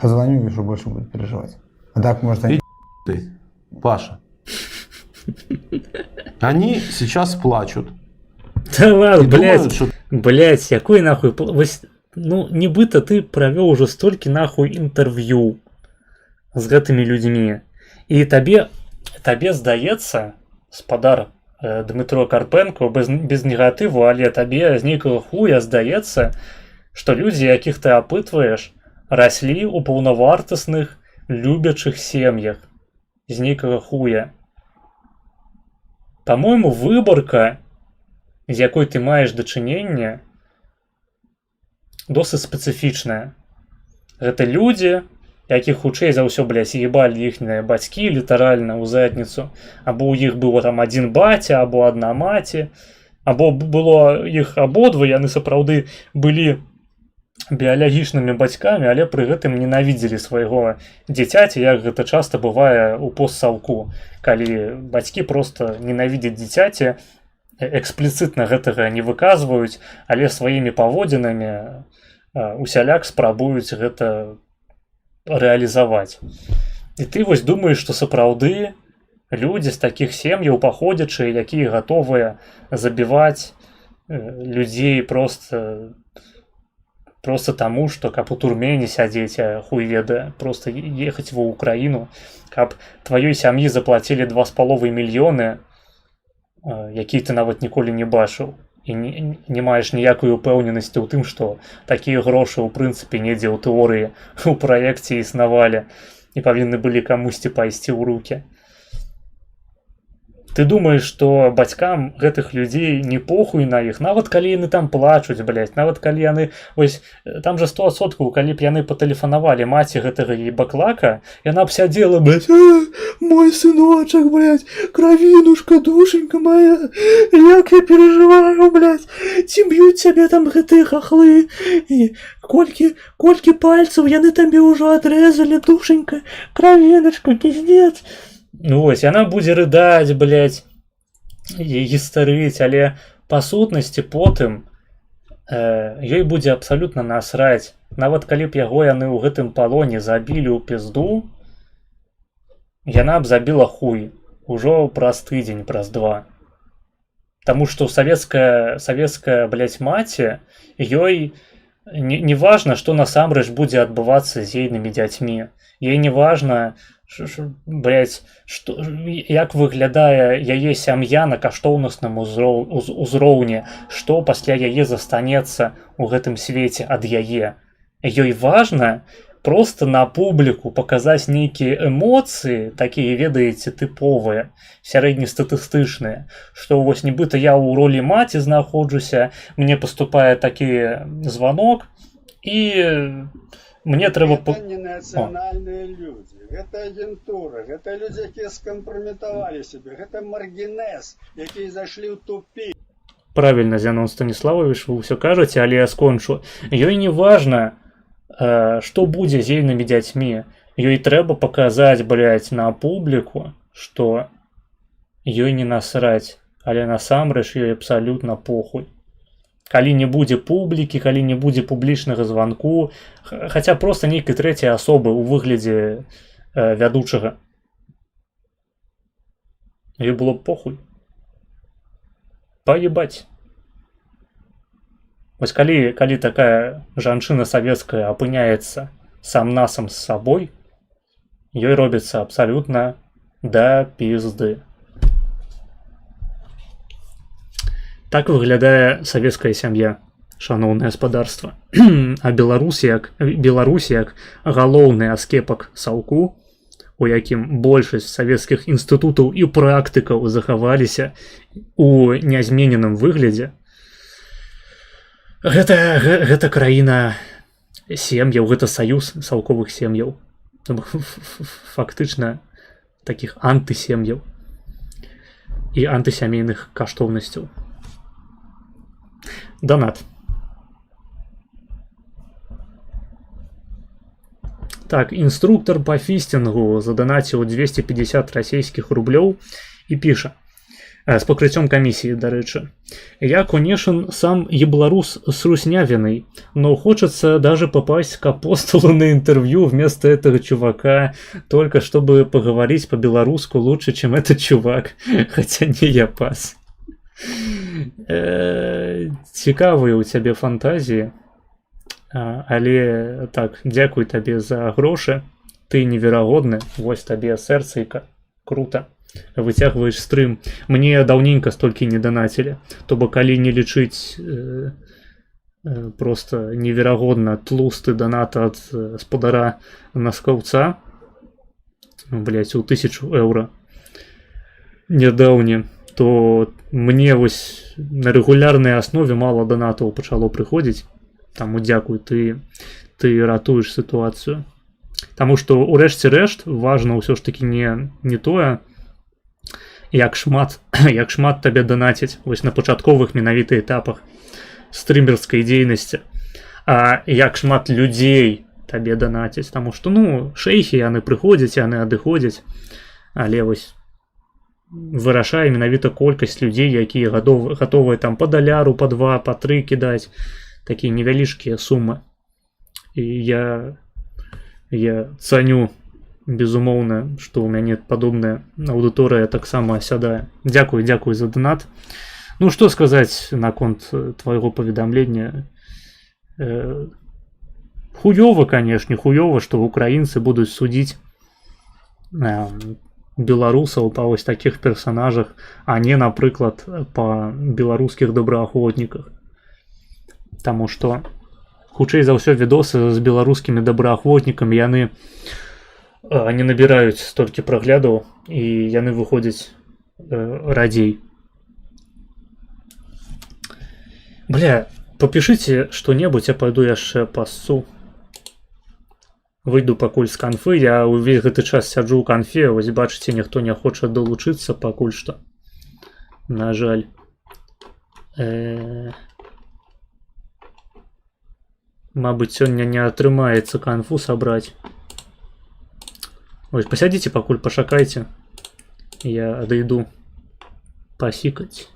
Позвоню, и что больше будет переживать. А так, может, они... Ты, Паша. Они сейчас плачут. Да ладно, И думают, что... блядь, якой нахуй... Ну, нібыта ты правёў уже столькі нахуй інтэрв'ю з гэтымі людзьмі. І табе табе здаецца, спадар Дмитро Карпенко, без негатыву, але табе з нейкага хуя здаецца, што людзі, якіх ты апытваеш, раслі ў паўнавартасных любячых сем'ях з нейкага хуя. Па-мойму, выбарка, з якой ты маеш дачыненне, досыць спецыфічная. Гэта людзі, якіх хутчэй за ўсё, блядь, ебалі іхныя бацькі літаральна ў задніцу, або ў іх было там адзін баця, або адна маці, або было іх абодва, яны сапраўды былі біялагічнымі бацькамі, але пры гэтым ненавідзелі свайго дзіцяці, як гэта часта бывае ў постсаўку, калі бацькі проста ненавідзяць дзіцяці, экспліцытна гэтага не выказваюць, але сваімі паводзінамі усяляк спрабуюць гэта рэалізаваць. І ты вось думаеш, што сапраўды людзі з такіх сем'яў паходзячыя, якія гатовыя забіваць людзей просто таму, што каб у турме не сядзець, хуй ведае, просто ехаць ва Ўкраіну, каб тваёй сям'і заплацілі 2,5 мільёны, які ты нават ніколі не бачыў, і не маеш ніякай упэўненасці ў тым, што такія грошы ў прынцыпе недзе ў тэорыі у праекце існавалі і павінны былі камусьці пайсці ў рукі. Ты думаеш, што бацькам гэтых людзей не похуй на іх, нават калі яны там плачуць, блядь, нават калі яны, ось, там жа 100%, калі б яны патэлефанавалі маці гэтага ебаклака, яна б сядзела, блядь, мой сыночак, блядь, кравінушка, душенька моя, як я переживаю, блядь, ці б'юць цябе там гэтыя хахлы, і колькі пальцаў яны табе ўжо адрэзалі, душенька, кравінушка, пиздец. Ну вось, яна будзе рыдаць, блядь, і гістарыць, але па сутнасці потым ёй будзе абсалютна насраць. Нават калі б яго яны ў гэтым палоне забілі ў пізду, яна б забіла хуй ужо праз тыдзень, праз 2. Таму што савецкая, блядь, маці, ёй не важна, што насамрэч будзе адбывацца з ейнымі дзяцьмі. Ёй не важна, блядь, як выглядае яе сям'я на каштоўнасным узроўні, што пасля яе застанецца ў гэтым свеце ад яе. Ёй важна проста на публіку паказаць нейкія эмоцыі, такія, ведаеце, тыповыя, сярэднестатыстычныя, што вось нібыта я ў ролі маці знаходжуся, мне паступае такі званок, і мне трэба... Это не национальные люди, это агентура, это люди, якія скампраметавалі себе, это маргінез, якія зайшлі ў тупик. Правильно, Зянон Станіславович, вы ўсё кажаце, але я скончу. Ёй не важна, што будзе з ейнымі дзяцьмі. Ёй трэба паказаць, блядь, на публіку, што ёй не насраць, але насамрэч ёй абсалютна похуй. Калі не будзе публікі, калі не будзе публічнага званку, хаця проста нейкай трэцяй асобы ў выглядзе вядучага. Ёй было б похуй. Паебаць. Вось калі такая жанчына савецкая апыняецца сам-насам з сабой, ёй робіцца абсалютна да пізды. Так выглядае савецкая сям'я, шаноўнае гаспадарства. А Беларусь як галоўны аскепак саўку, у якім большасць савецкіх інстытутаў і практыкаў захаваліся у нязмененым выглядзе, гэта краіна сем'яў, гэта саюз саўковых сем'яў, фактычна такіх антысем'яў і антысямейных каштоўнасцяў. Донат. Так, инструктор по фистингу задонаціў 250 расійскіх рублёў і піша, з пакрыццём камісіі, дарэчы. Я, конечно, сам ебларус с руснявиной, но хочется даже попасть к апостолу на интервью вместо этого чувака, только чтобы поговорить по-белоруску лучше, чем этот чувак, хотя не я пас. Цікавыя ў цябе фантазіі, але так, дзякуй табе за грошы, ты неверагодны, вось табе сэрцыйка, круто. выцягваеш стрым. Мне даўненька столькі не данацілі, то бок калі не лічыць просто неверагодна тлусты донат ад спадара Наскаўца, блять, у 1000 еўра нядаўне, то мне вось на рэгулярнай аснове мала донатаў пачало прыходзіць. Таму дзякуй, ты ратуеш сітуацыю. Таму што урэшце рэшт важна ўсё ж такі не тое, як шмат табе данацяць вось на пачатковых менавіта этапах стрымерскай дзейнасці, а як шмат людзей табе данацяць. Таму што шэйхі яны прыходзяць, яны адыходзяць, але вось вырашае менавіта колькасць людзей, якія гатовыя там па даляру, па 2, па 3 кідаць, такія невялічкія сумы. І я цаню, безумоўна, што ў мяне падобная аўдыторыя таксама асядае. Дзякуй за донат. Што сказаць наконт твайго паведамлення? Хуёва, канешне, хуёва, што украінцы будуць судзіць беларусаў па вось такіх персанажах, а не, напрыклад, па беларускіх добраахвотніках. Таму што хутчэй за ўсё відосы з беларускімі добраахвотнікамі яны не набіраюць столькі праглядаў і яны выходзяць радзей. Бля, папішыце што-небудзь, я пайду яшчэ пассу. Выйду пакуль з канфы, я ўвесь гэты час сяджу ў канфе, вось бачыце, ніхто не хоча далучыцца пакуль што. На жаль. Мабыць, сёння не атрымаецца канфу сабраць. Вось, пасядзіце пакуль, пашакайце. Я адыйду пасікаць.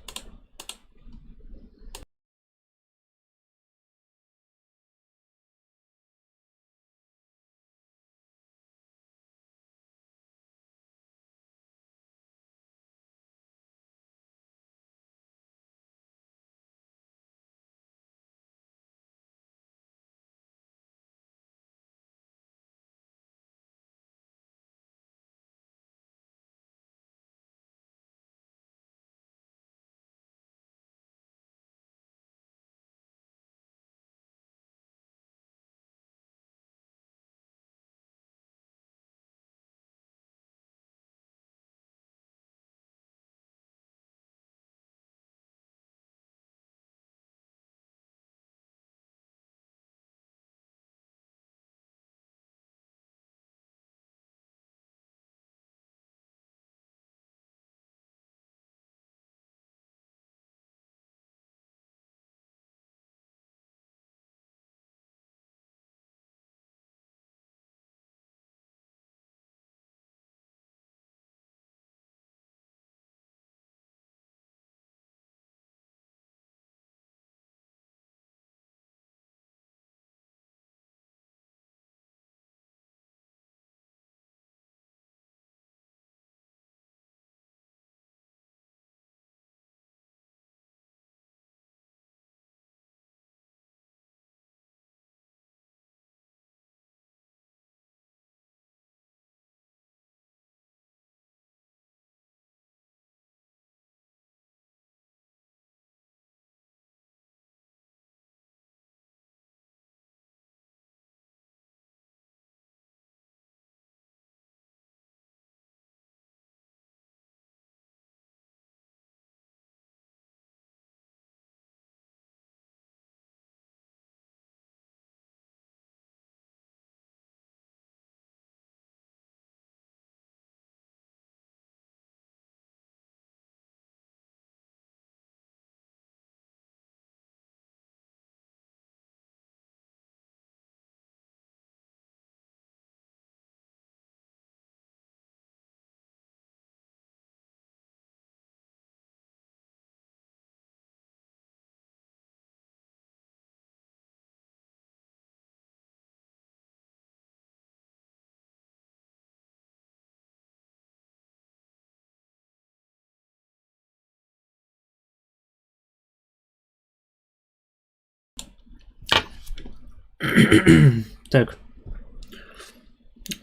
Так.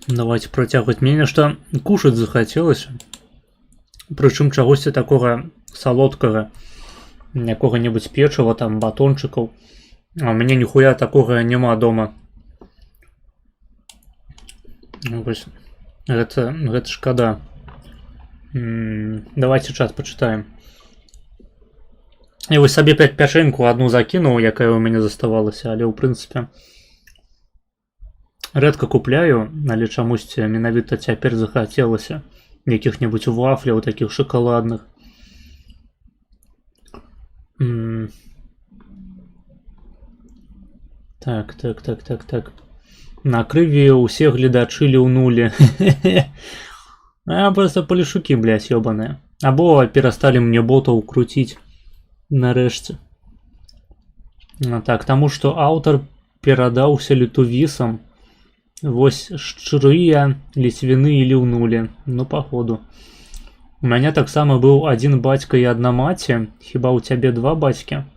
Давайте протягивать. Мне нечто кушать захотелось. Прычым чагосьці такога салодкага, якога-небудзь печыва, там, батончыкаў. А ў мяне ніхуя такога няма дома. Вось, гэта шкада. Давайте чат пачытаем. Я вось сабе пячэньку адну закінуў, якая ў мяне заставалася, але ў прынцыпе рэдка купляю, але чамусьці менавіта цяпер захацелася якіх-небудзь вафляў такіх шакаладных. Так. На крыві ўсе гледачы ліўнулі. Просто палішукі, блядь, ёбаныя. Або перасталі мне ботаў круціць нарэшце. Так, таму што аўтар перадаўся літувісам. Вось шчырыя ліцвіны і ліўнулі. Ну, паходу. У мяне таксама быў адзін бацька і адна маці. Хіба ў цябе два бацькі?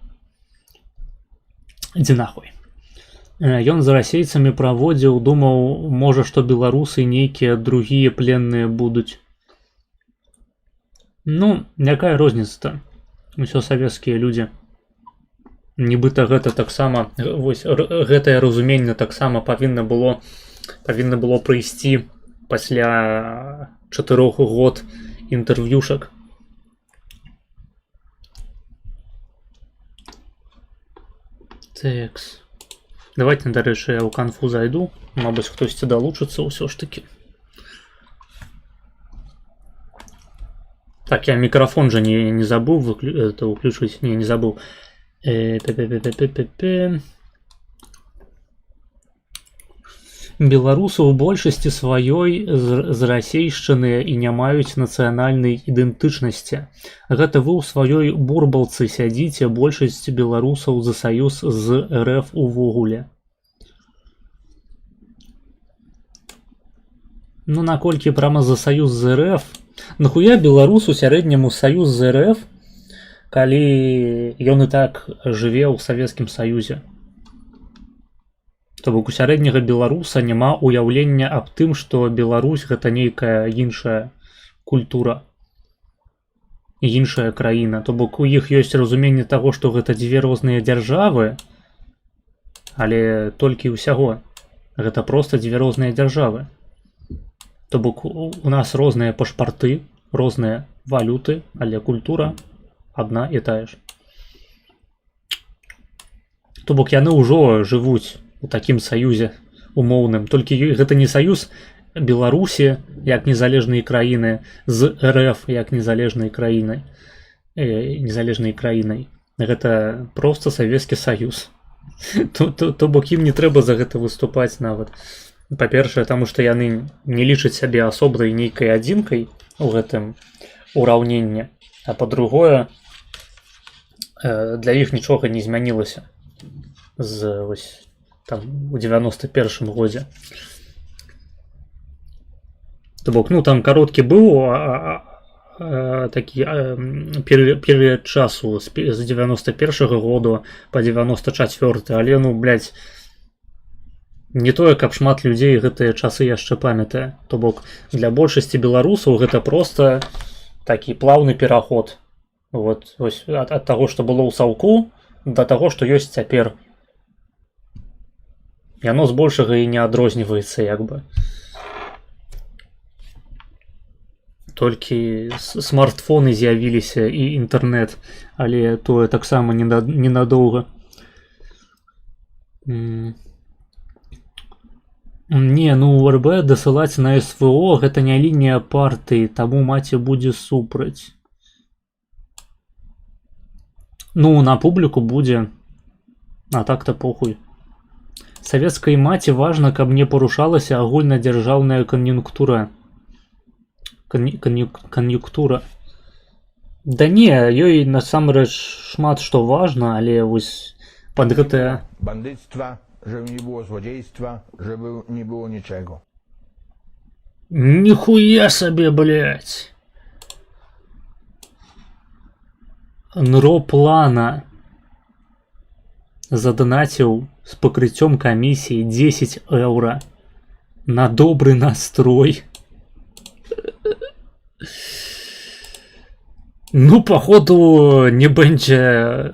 Ідзі нахуй. Ён з расейцамі праводзіў, думаў, можа, што беларусы нейкія другія пленныя будуць. Ну, якая розніца-то? Усё савецкія людзі. Нібыта гэта таксама, вось гэтае разуменне таксама павінна было прыйсці пасля 4 год інтэрв'юшак. Тэкс. Давайте, дарэчы, я ў канфу зайду. Мабыць, хтосьці далучыцца ўсё ж такі. Так, я мікрафон жа не забыў уключыць. Не забыў. Беларусы ў большасці сваёй зрасейшчаныя і не маюць нацыянальнай ідэнтычнасці. Гэта вы ў сваёй бурбалцы сядзіце, большасць беларусаў за саюз з РФ увогуле. Ну, наколькі прама за саюз з РФ? Нахуя беларусу сярэдняму саюз з РФ, калі ён і так жыве ў Савецкім Саюзе? То бок у сярэдняга беларуса няма ўяўлення аб тым, што Беларусь гэта нейкая іншая культура, іншая краіна. То бок у іх ёсць разуменне таго, што гэта дзве розныя дзяржавы, але толькі ўсяго. Гэта проста дзве розныя дзяржавы. То бок у нас розныя пашпарты, розныя валюты, але культура адна і тая ж. То бок яны ўжо жывуць у такім саюзе умоўным. Толькі гэта не саюз Беларусі як незалежнай краіны з РФ як незалежнай краінай. Гэта проста Савецкі Саюз. То бок ім не трэба за гэта выступаць нават. Па-першае, таму што яны не лічаць сябе асобнай нейкай адзінкай у гэтым ураўненні. А па-другое, для іх нічога не змянілася з вось там у 91-м годзе. То бок, ну там кароткі быў такі перыяд часу з 91-го году па 94-й, але ну, блядь, не тое, каб шмат людзей гэтыя часы яшчэ памятае. То бок, для большасці беларусаў гэта проста такі плаўны пераход. Вот, ось, ад таго, што было ў Саўку, да таго, што ёсць цяпер. Яно збольшага і не адрозніваецца, як бы. Толькі смартфоны з'явіліся і інтэрнэт, але тое таксама ненадоўга. Не, ну РБ дасылаць на СВО гэта не лінія партыі, таму маці будзе супраць. Ну, на публіку будзе, а так-то похуй. Савецкай маці важна, каб не парушалася агульнадзяржаўная кан'юнктура. Кан'юнктура. Да не, ёй насамрэч шмат што важна, але вось пад гэтае... Бандыцтва, żeby nie było złodziejstwa, żeby nie było niczego. Нихуя себе, блядь! Нро плана задонаціў з пакрыццём камісіі 10 еўра на добры настрой. No, pochodu nie będzie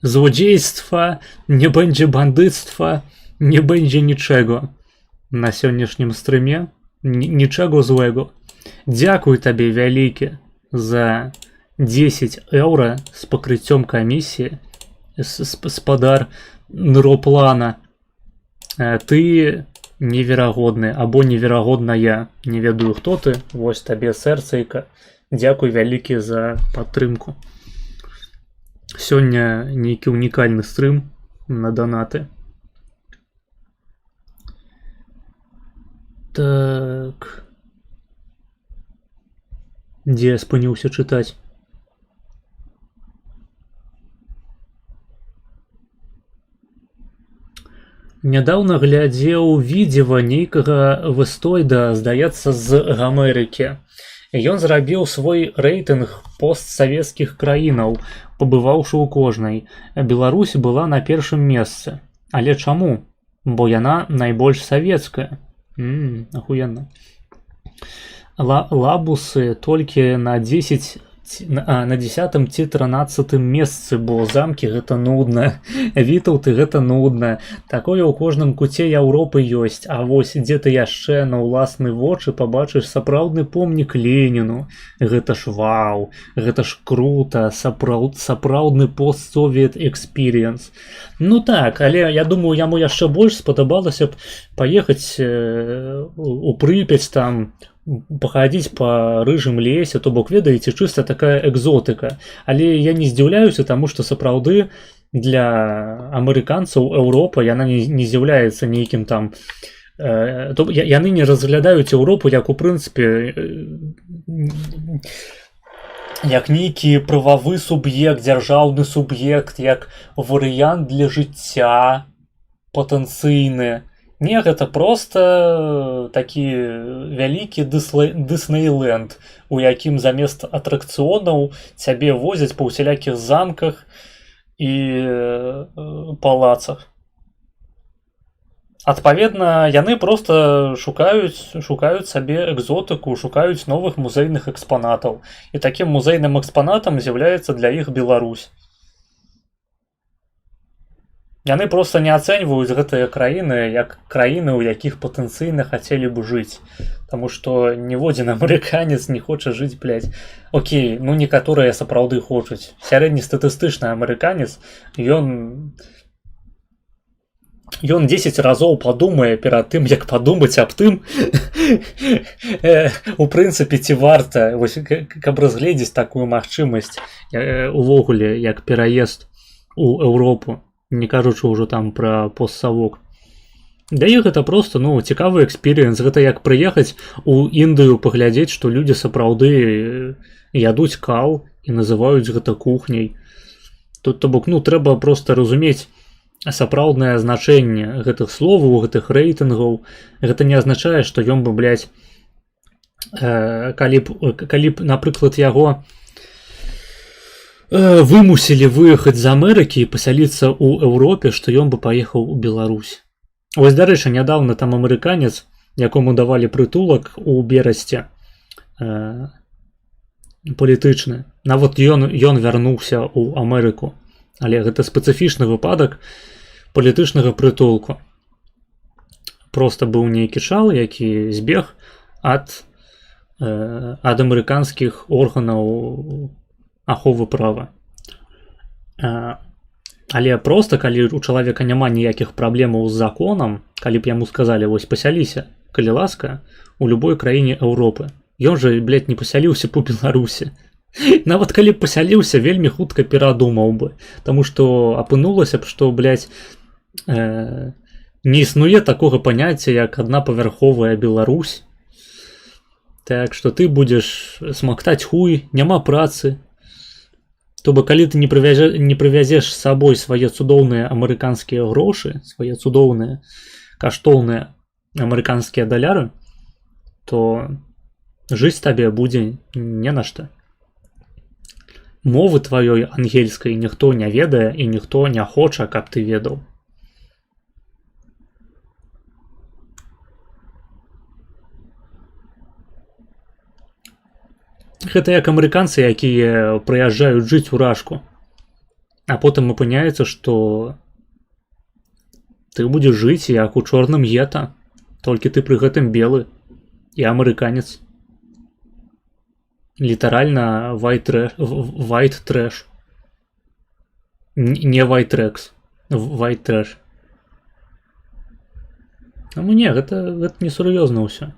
złodziejstwa, nie będzie bandyctwa, nie będzie niczego na сённяшнім стрыме. Нічого зłego. Дзякуй табе вялікі за 10 еўра з пакрыццём камісіі, спадар Нуроплана. Ты неверагодны, або неверагодная, не ведаю хто ты, вось табе сэрцайка. Дзякуй вялікі за падтрымку. Сёння нейкі унікальны стрым на данаты. Так. Дзе я спыніўся чытаць? Нядаўна глядзеў відео нейкага выстойда, здаецца, з Амерыкі. Ён зрабіў свой рэйтынг постсавецкіх краінаў, пабываўшы ў кожнай. Беларусь была на першым месцы. Але чаму? Бо яна найбольш савецкая. Ахуенно. Лабусы толькі на 10 на 10 ці 13 месцы, бо замкі гэта нудна, Вітаўты гэта нудна. Такое ў кожным куце Еўропы ёсць. А вось дзе ты яшчэ на ўласны вочы пабачыш сапраўдны помнік Леніну. Гэта ж вау, гэта ж круто, сапраўдны постсовет экспіріенс. Ну так, але я думаю, яму яшчэ больш спадабалася б паехаць у Прыпяць там, паходить по рыжым лесе, то бок, ведаеце, чыста такая экзотыка. Але я не здзіўляюся, таму што сапраўды для амерыканцаў Еўропа яна не з'яўляецца нейкім там яны не разглядаюць Еўропу як у прынцыпе як нейкі прававы суб'ект, дзяржаўны суб'ект, як варыянт для жыцця патэнцыйны. Не, гэта проста такі вялікі Дыснейленд, у якім замест атракцыёнаў цябе возяць па ўсялякіх замках і палацах. Адпаведна, яны проста шукаюць сабе экзотыку, шукаюць новых музейных экспанатаў. І такім музейным экспанатам з'яўляецца для іх Беларусь. Яны проста не ацэньваюць гэтыя краіны як краіны, у якіх патэнцыйна хацелі б жыць. Таму што ніводзін амерыканец не хоча жыць, блядь. Окей, ну некаторыя сапраўды хочуць. Сярэднестатыстычны амерыканец, ён 10 разоў падумае перад тым, як падумаць аб тым, у прынцыпе, ці варта, каб разгледзець такую магчымасць увогуле, як пераезд у Еўропу. Не кажучы ўжо там пра постсавок. Для іх гэта проста, цікавы экспірыенс. Гэта як прыехаць у Індыю паглядзець, што людзі сапраўды ядуць кал і называюць гэта кухняй. Тут, то бок, трэба проста разумець сапраўднае значэнне гэтых словаў, гэтых рэйтынгаў. Гэта не азначае, што ён бы, блядь, калі б, напрыклад, яго вымусілі выехаць з Амерыкі і пасяліцца ў Еўропе, што ён бы паехаў у Беларусь. Вось, дарэчы, нядаўна там амерыканец, якому давалі прытулак у Берасці, палітычны. Нават ён вярнуўся ў Амерыку. Але гэта спецыфічны выпадак палітычнага прытулку. Проста быў нейкі шал, які збег ад амерыканскіх органаў аховы права. Але проста, калі у чалавека няма ніякіх праблемаў з законам, калі б яму сказалі, вось пасяліся, калі ласка, у любой краіне Еўропы. Ён жа, блядь, не пасяліўся по Беларусі. Нават калі б пасяліўся, вельмі хутка перадумаў бы. Таму што апынулася б, што, блядь, не існуе такога паняцця, як аднапавярховая Беларусь. Так што ты будзеш смактаць хуй, няма працы. То бок, калі ты не прывязеш з сабой свае цудоўныя амерыканскія грошы, свае цудоўныя, каштоўныя амерыканскія даляры, то жыць табе будзе не на што. Мовы тваёй ангельскай ніхто не ведае і ніхто не хоча, каб ты ведаў. Гэта як амерыканцы, якія прыязджаюць жыць у Рашку, а потым апыняецца, што ты будзеш жыць як у чорным гета, толькі ты пры гэтым белы і амерыканец. Літаральна white trash. Не white trash. White trash. Ну не, гэта несур'ёзна ўсё.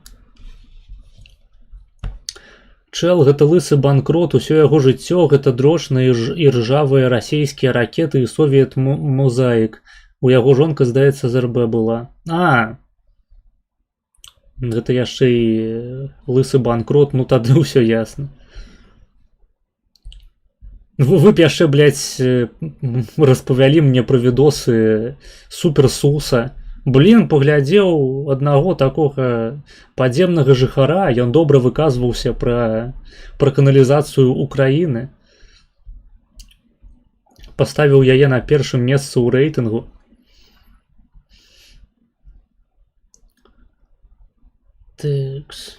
Чэл, гэта лысы банкрот, усё яго жыццё, гэта дрочныя і ржавыя расійскія ракеты і совет мозаік. У яго жонка, здаецца, з РБ была. Гэта яшчэ і лысы банкрот, ну тады ўсё ясна. Вы б яшчэ, блядь, распавялі мне пра відосы суперсуса. Блін, паглядзеў аднаго такога падземнага жыхара, ён добра выказваўся пра каналізацыю Украіны. Паставіў яе на першым месцы ў рэйтынгу. Такс.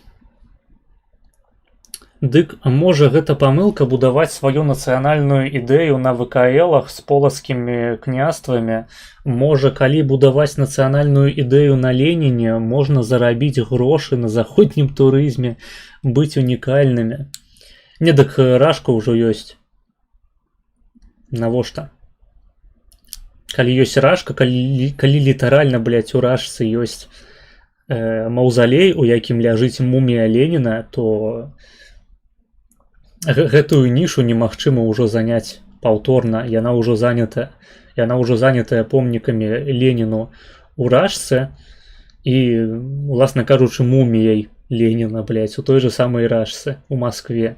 Дык, можа гэта памылка будаваць сваю нацыянальную ідэю на ВКЛах з полацкімі княствамі? Можа, калі будаваць нацыянальную ідэю на Леніне, можна зарабіць грошы на заходнім турызме, быць унікальнымі? Не, дык Рашка ўжо ёсць. Навошта? Калі ёсць Рашка, калі літаральна, блядь, у Рашцы ёсць маўзалей, у якім ляжыць мумія Леніна, то гэтую нішу немагчыма ўжо заняць паўторна. Яна ўжо занятая помнікамі Леніну у Рашцы і, уласна кажучы, муміяй Леніна, блядь, у той же самай Рашцы, у Маскве.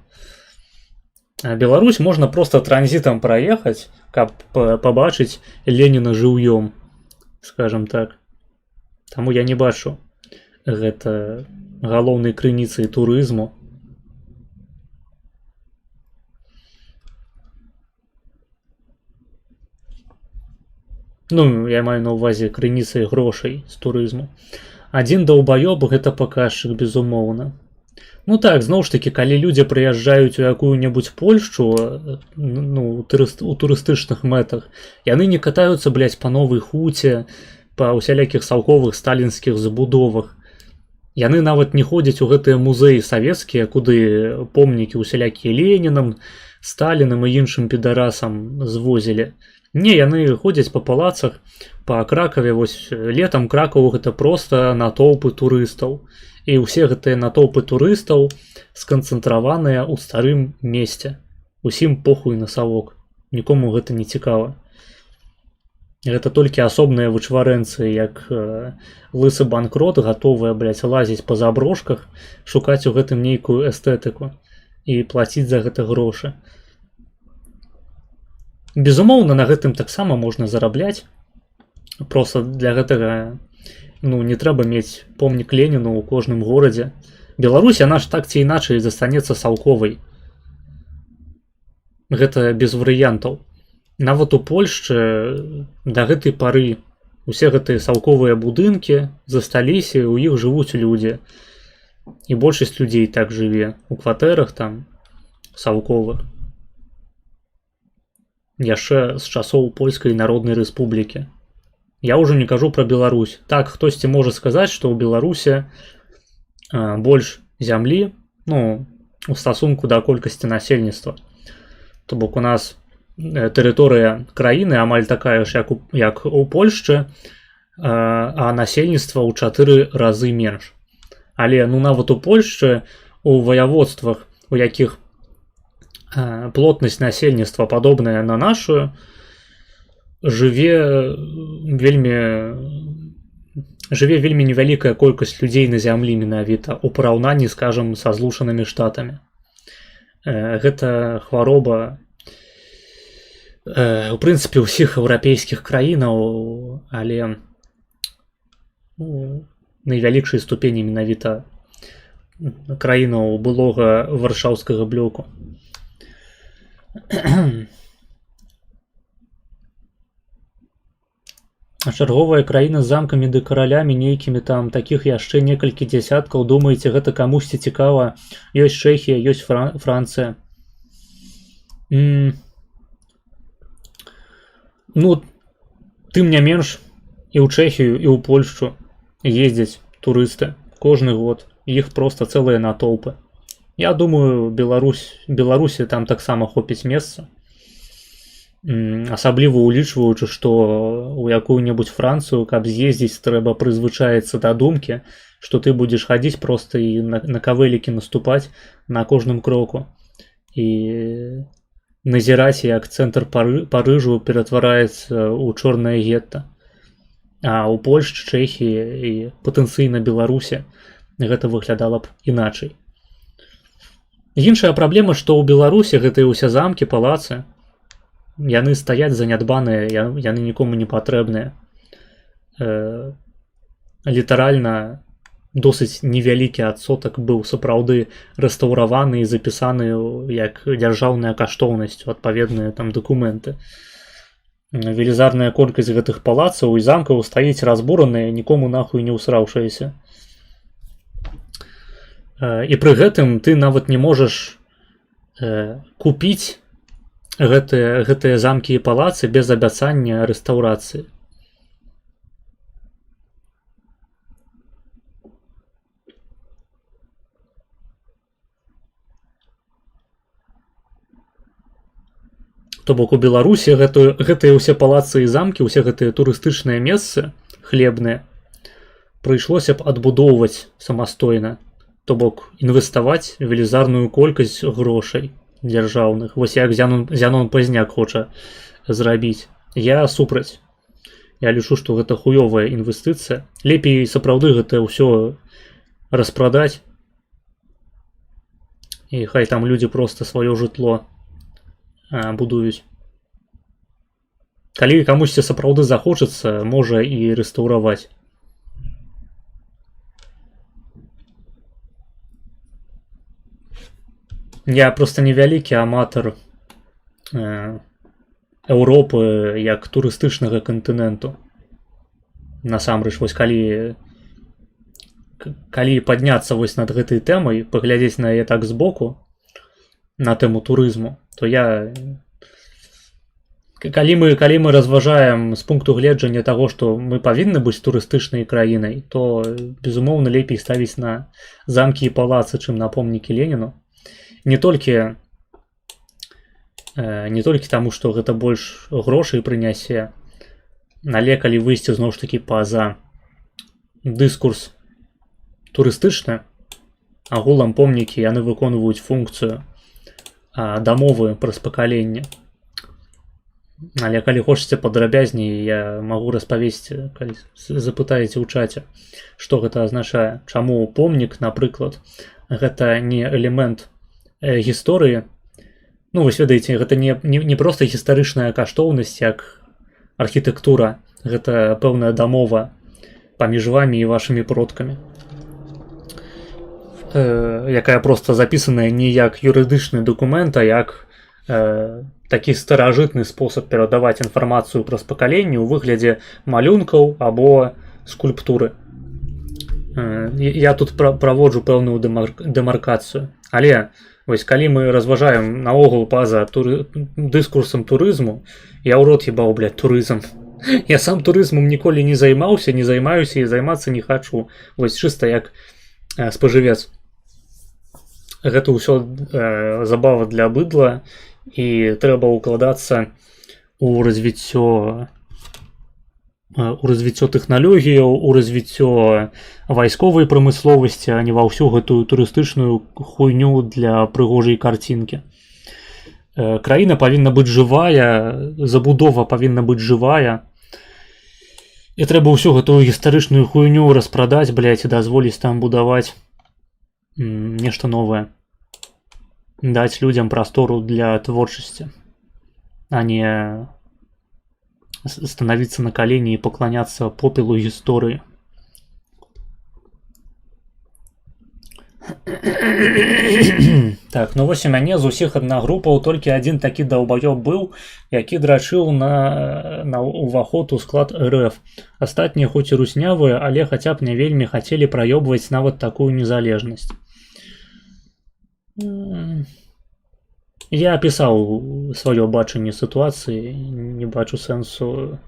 А Беларусь можна проста транзітам праехаць, каб пабачыць Леніна жыўём, скажам так. Таму я не бачу гэта галоўнай крыніцай турызму. Ну, я маю на ўвазе крыніцай грошай з турызму. Адзін даўбаёб — гэта паказчык, безумоўна. Ну так, зноў ж такі, калі людзі прыязджаюць у якую-небудзь Польшчу, ну, у турыстычных мэтах, яны не катаюцца, блядь, па Новай Хуце, па усялякіх салковых сталінскіх забудовах. Яны нават не ходзяць у гэтыя музеі савецкія, куды помнікі усялякія Ленінам, Сталінам і іншым підарасам звозілі. Не, яны ходзяць па палацах, па Кракаве. Вось летам Кракаў — гэта проста натоўпы турыстаў. І ўсе гэтыя натоўпы турыстаў сканцэнтраваныя ў старым месце. Усім похуй на савок. Нікому гэта не цікава. Гэта толькі асобныя вычварэнцы, як лысы банкрот, гатовыя, блядь, лазіць па заброшках, шукаць у гэтым нейкую эстэтыку і плаціць за гэта грошы. Безумоўна, на гэтым таксама можна зарабляць. Проста для гэтага, ну, не трэба мець помнік Леніну ў кожным горадзе. Беларусь, яна ж так ці іначай застанецца салковай. Гэта без варыянтаў. Нават у Польшчы да гэтай пары усе гэтыя салковыя будынкі засталіся, у іх жывуць людзі. І большасць людзей так жыве. У кватэрах там салковых. Яшчэ з часоў Польскай Народнай Рэспублікі. Я ўжо не кажу пра Беларусь. Так, хтосьці можа сказаць, што ў Беларусе больш зямлі, ну, у стасунку да колькасці насельніцтва. То бок у нас тэрыторыя краіны амаль такая ж, як у Польшчы, а насельніцтва ў 4 разы менш. Але, ну, нават у Польшчы, у ваяводствах, у якіх плотнасць насельніцтва падобная на нашу, жыве вельмі невялікая колькасць людзей на зямлі менавіта у параўнанні, скажам, са Злучанымі Штатамі. Гэта хвароба у прынцыпе ўсіх еўрапейскіх краінаў, але у найвялікшай ступені менавіта краінаў былога варшаўскага блоку. Чарговая краіна з замкамі ды каралямі нейкімі там такіх яшчэ некалькі дзясяткаў. Думаеце, гэта камусьці цікава? Ёсць Чэхія, ёсць Францыя. Ну, тым не менш, і ў Чэхію, і ў Польшчу ездзяць турысты кожны год. Іх проста цэлыя натоўпы. Я думаю, Беларусі там таксама хопіць месца. Асабліва улічваючы, што ў якую-небудзь Францыю, каб з'ездзіць, трэба прызвычаецца да думкі, што ты будзеш хадзіць проста і на кавэлікі наступаць на кожным кроку. І назіраць, як цэнтр Парыжу ператвараецца ў чорнае гетта. А ў Польшчы, Чэхіі і патэнцыйна Беларусі гэта выглядала б іначай. Іншая праблема, што ў Беларусі гэтыя ўсе замкі, палацы, яны стаяць занядбаныя, яны нікому не патрэбныя. Літаральна досыць невялікі адсотак быў сапраўды рэстаўраваны і запісаны як дзяржаўная каштоўнасць, адпаведныя там дакументы. Велізарная колькасць гэтых палацаў і замкаў стаіць разбураныя, нікому нахуй не ўсраўшаяся. І пры гэтым ты нават не можаш купіць гэтыя замкі і палацы без абяцання рэстаўрацыі. То бок у Беларусі гэтыя ўсе палацы і замкі, усе гэтыя турыстычныя месцы хлебныя прыйшлося б адбудоўваць самастойна, то бок інвеставаць велізарную колькасць грошай дзяржаўных. Вось як Зянон Пазняк хоча зрабіць. Я супраць. Я лічу, што гэта хуёвая інвестыцыя. Лепей сапраўды гэта ўсё распрадаць. І хай там людзі проста сваё жытло будуюць. Калі камусьці сапраўды захочацца, можа і рэстаўраваць. Я проста невялікі аматар Еўропы як турыстычнага кантыненту. Насамрэч, вось калі падняцца вось над гэтай тэмай, паглядзець на яе так збоку, на тэму турызму, то я... Калі мы разважаем з пункту гледжання таго, што мы павінны быць турыстычнай краінай, то, безумоўна, лепей ставіць на замкі і палацы, чым на помнікі Леніну. Не толькі таму, што гэта больш грошай прынясе, але калі выйсці зноў ж такі па-за дыскурс турыстычны, агулам помнікі яны выконваюць функцыю дамовы праз пакаленне. Але калі хочаце падрабязней, я магу распавесці, калі запытаеце ў чаце, што гэта азначае, чаму помнік, напрыклад, гэта не элемент гісторыі. Ну, вы ведаеце, гэта не проста гістарычная каштоўнасць, як архітэктура, гэта пэўная дамова паміж вамі і вашымі продкамі, якая проста запісаная не як юрыдычны дакумент, а як такі старажытны спосаб перадаваць інфармацыю праз пакаленне ў выглядзе малюнкаў або скульптуры. Я тут праводжу пэўную дэмаркацыю. Але вось калі мы разважаем наогул па-за дыскурсам турызму, я ў рот ебаў, блядь, турызм. Я сам турызмам ніколі не займаўся, не займаюся і займацца не хачу. Вось чыста як спажывец. Гэта ўсё забава для быдла, і трэба ўкладацца ў развіццё тэхналогіяў, у развіццё вайсковай прамысловасці, а не ва ўсю гэтую турыстычную хуйню для прыгожай карцінкі. Краіна павінна быць жывая, забудова павінна быць жывая, і трэба ўсю гэтую гістарычную хуйню распрадаць, блядь, і дазволіць там будаваць нешта новае. Даць людзям прастору для творчасці, а не становіцца на калені і пакланяцца попелу гісторыі. Так, ну вось у мяне з усіх аднагрупаў толькі адзін такі даўбаёб быў, які драчыў на ўваход у склад РФ. Астатнія хоць і руснявыя, але хаця б не вельмі хацелі праёбваць нават такую незалежнасць. Я апісаў сваё бачанне сітуацыі, не бачу сэнсу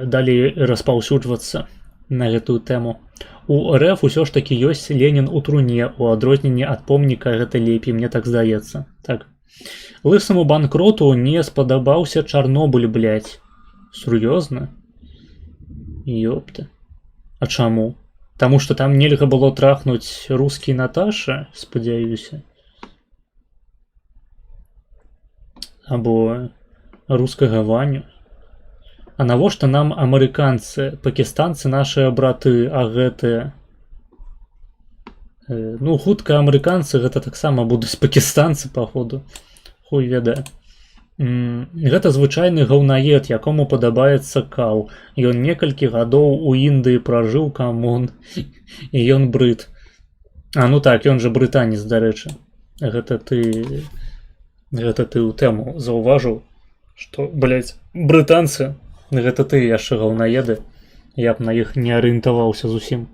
далей распаўсюджвацца на гэтую тэму. У РФ усё ж такі ёсць Ленін у труне, у адрозненне ад помніка гэта лепей, мне так здаецца. Так. Лысаму банкроту не спадабаўся Чарнобыль, блядь. Сур'ёзна? Ёпта. А чаму? Таму што там нельга было трахнуць рускі Наташа, спадзяюся. Або рускага Ваню. А навошта нам амерыканцы, пакістанцы нашыя браты, а гэтыя? Ну, хутка амерыканцы гэта таксама будуць пакістанцы, паходу. Хуй ведае. Гэта звычайны гаўнаед, якому падабаецца каў. Ён некалькі гадоў у Індыі пражыў, камон. І ён брыт. А, ну так, ён жа брытанец, дарэчы. Гэта ты ў тэму заўважыў, што, блядь, брытанцы, гэта ты яшчэ гаўнаеды. Я б на іх не арыентаваўся зусім.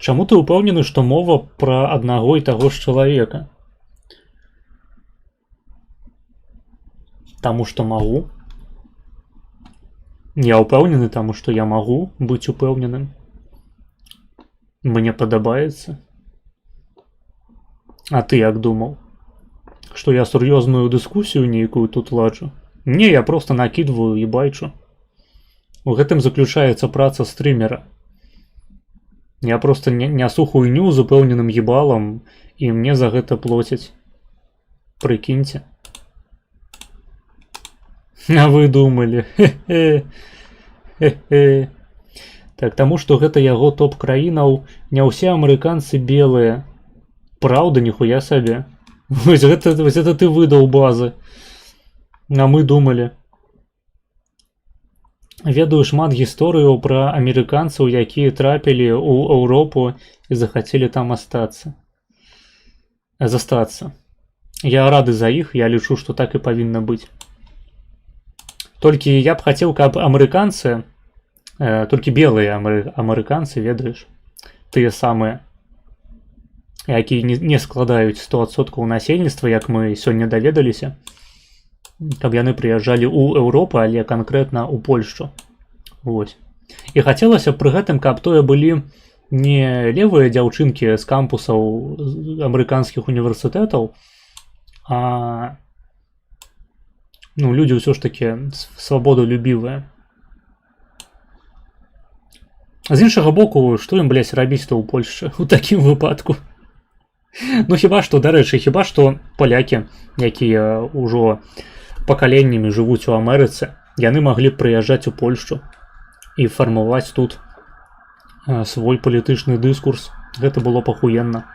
Чаму ты ўпэўнены, што мова пра аднаго і таго ж чалавека? Таму што магу. Я ўпэўнены, таму што я магу быць упэўненым. Мне падабаецца. А ты як думаў? Што я сур'ёзную дыскусію нейкую тут ладжу? Не, я просто накидываю і байчу. У гэтым заключаецца праца стрімера. Я просто нясу хуйню з упэўненым ебалам, і мне за гэта плоцяць. Прыкіньце. А вы думалі. Хе-хе. Так, таму што гэта яго топ-краінаў, не ўсе амерыканцы белыя. Праўда, ніхуя сабе. Вось гэта ты выдаў базы. А мы думалі. Ведаю шмат гісторыяў пра амерыканцаў, якія трапілі ў Еўропу і захацелі там застацца. Я рады за іх, я лічу, што так і павінна быць. Толькі я б хацеў, каб амерыканцы, толькі белыя амерыканцы, ведаеш, тыя самыя, якія не складаюць 100% насельніцтва, як мы сёння даведаліся, каб яны прыязджалі ў Еўропу, але канкрэтна ў Польшчу. Вось. І хацелася пры гэтым, каб тое былі не левыя дзяўчынкі з кампусаў амерыканскіх універсітэтаў, а людзі ўсё ж такі свабодолюбівыя. З іншага боку, што ім, блядь, рабіць-то ў Польшчы у такім выпадку? Ну хіба што, дарэчы, палякі, якія ўжо пакаленнямі жывуць у Амерыцы, яны маглі б прыязджаць у Польшчу і фармаваць тут свой палітычны дыскурс. Гэта было пахуенна.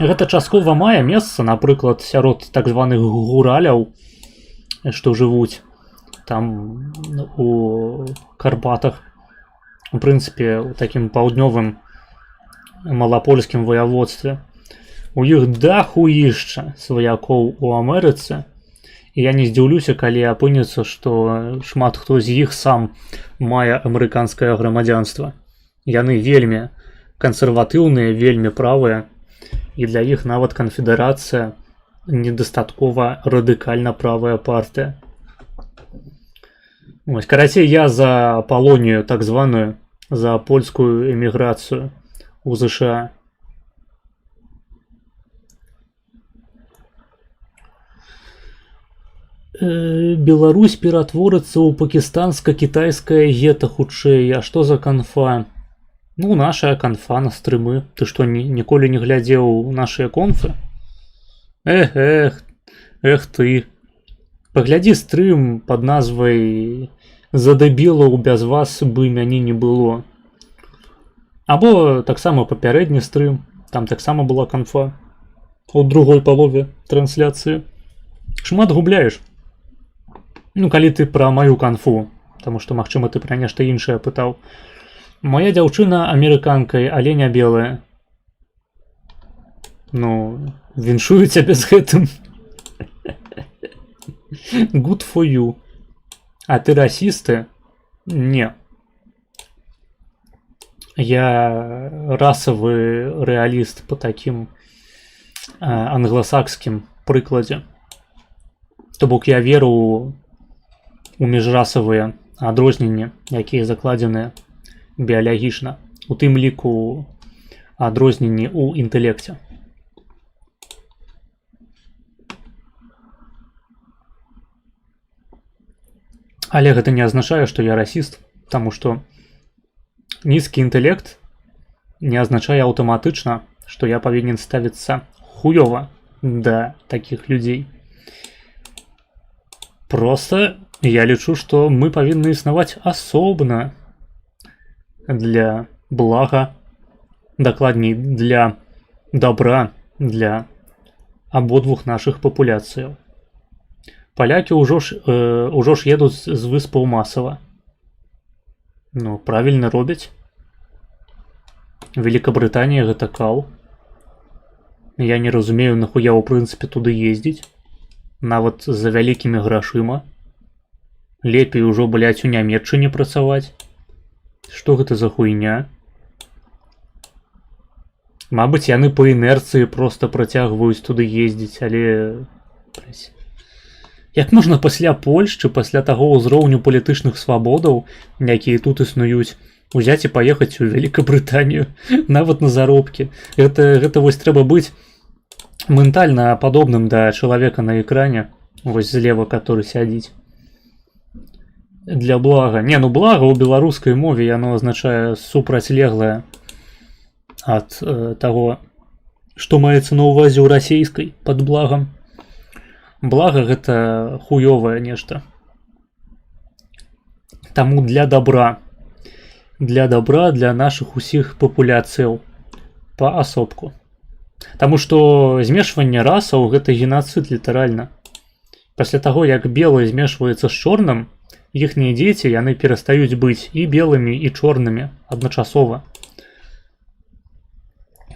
Гэта часткова мае месца, напрыклад, сярод так званых гураляў, што жывуць там у Карпатах. У прынцыпе, у такім паўднёвым малапольскім ваяводстве. У іх дахуішча сваякоў у Амерыцы. І я не здзіўлюся, калі апынецца, што шмат хто з іх сам мае амерыканскае грамадзянства. Яны вельмі кансерватыўныя, вельмі правыя, і для іх нават канфедэрацыя недастаткова радыкальна правая партыя. Вось, карацей, я за Палонію, так званую, за польскую эміграцыю у США. Беларусь ператворыцца ў пакістанска-кітайскае гета хутчэй. А што за канфа? Ну, нашая канфа на стрымы. Ты што, ніколі не глядзеў нашыя конфы? Эх ты. Паглядзі стрым пад назвай «За дэбілаў без вас бы мяне не было». Або таксама папярэдні стрым. Там таксама была канфа. У другой палове трансляцыі. Шмат губляеш. Ну, калі ты пра маю канфу, таму што, магчыма, ты пра нешта іншае пытаў. Моя дзяўчына амерыканкай, але не белая. Ну, віншую цябе з гэтым. Good for you. А ты расісты? Не. Я расавы рэаліст по такім англасакскім прыкладзе. То бок я веру у міжрасавыя адрозненні, якія закладзеныя біялагічна, у тым ліку адрозненні ў інтэлекце. Але гэта не азначае, што я расіст, таму што нізкі інтэлект не азначае аўтаматычна, што я павінен ставіцца хуёва да такіх людзей. Просто я лічу, што мы павінны існаваць асобна для блага, дакладней, для добра, для абодвух нашых папуляцыяў. Палякі ўжо ж едуць з выспаў масава. Ну, правільна робяць. Великабрытанія гэта кал. Я не разумею, нахуя ў прынцыпе туды ездзіць. Нават за вялікімі грашыма. Лепей ужо, блядь, у Нямецчыне працаваць. Што гэта за хуйня? Мабыць, яны па інерцыі проста працягваюць туды ездзіць, але... Як можна пасля Польшчы, пасля таго ўзроўню палітычных свабодаў, якія тут існуюць, узяць і паехаць у Великабрытанію, нават на заробкі. Гэта вось трэба быць ментальна падобным да чалавека на экране, вось злева, который сядзіць. Для блага. Не, ну блага ў беларускай мове яно азначае супрацьлеглае ад таго, што маецца на ўвазе ў расейскай пад благам. Блага гэта хуёвае нешта. Таму для добра, для нашых усіх папуляцыяў паасобку. Таму што змешванне расаў гэта геноцид літаральна. Пасля таго, як белы змешваецца з чорным, іхнія дзеці яны перастаюць быць і белымі, і чорнымі адначасова.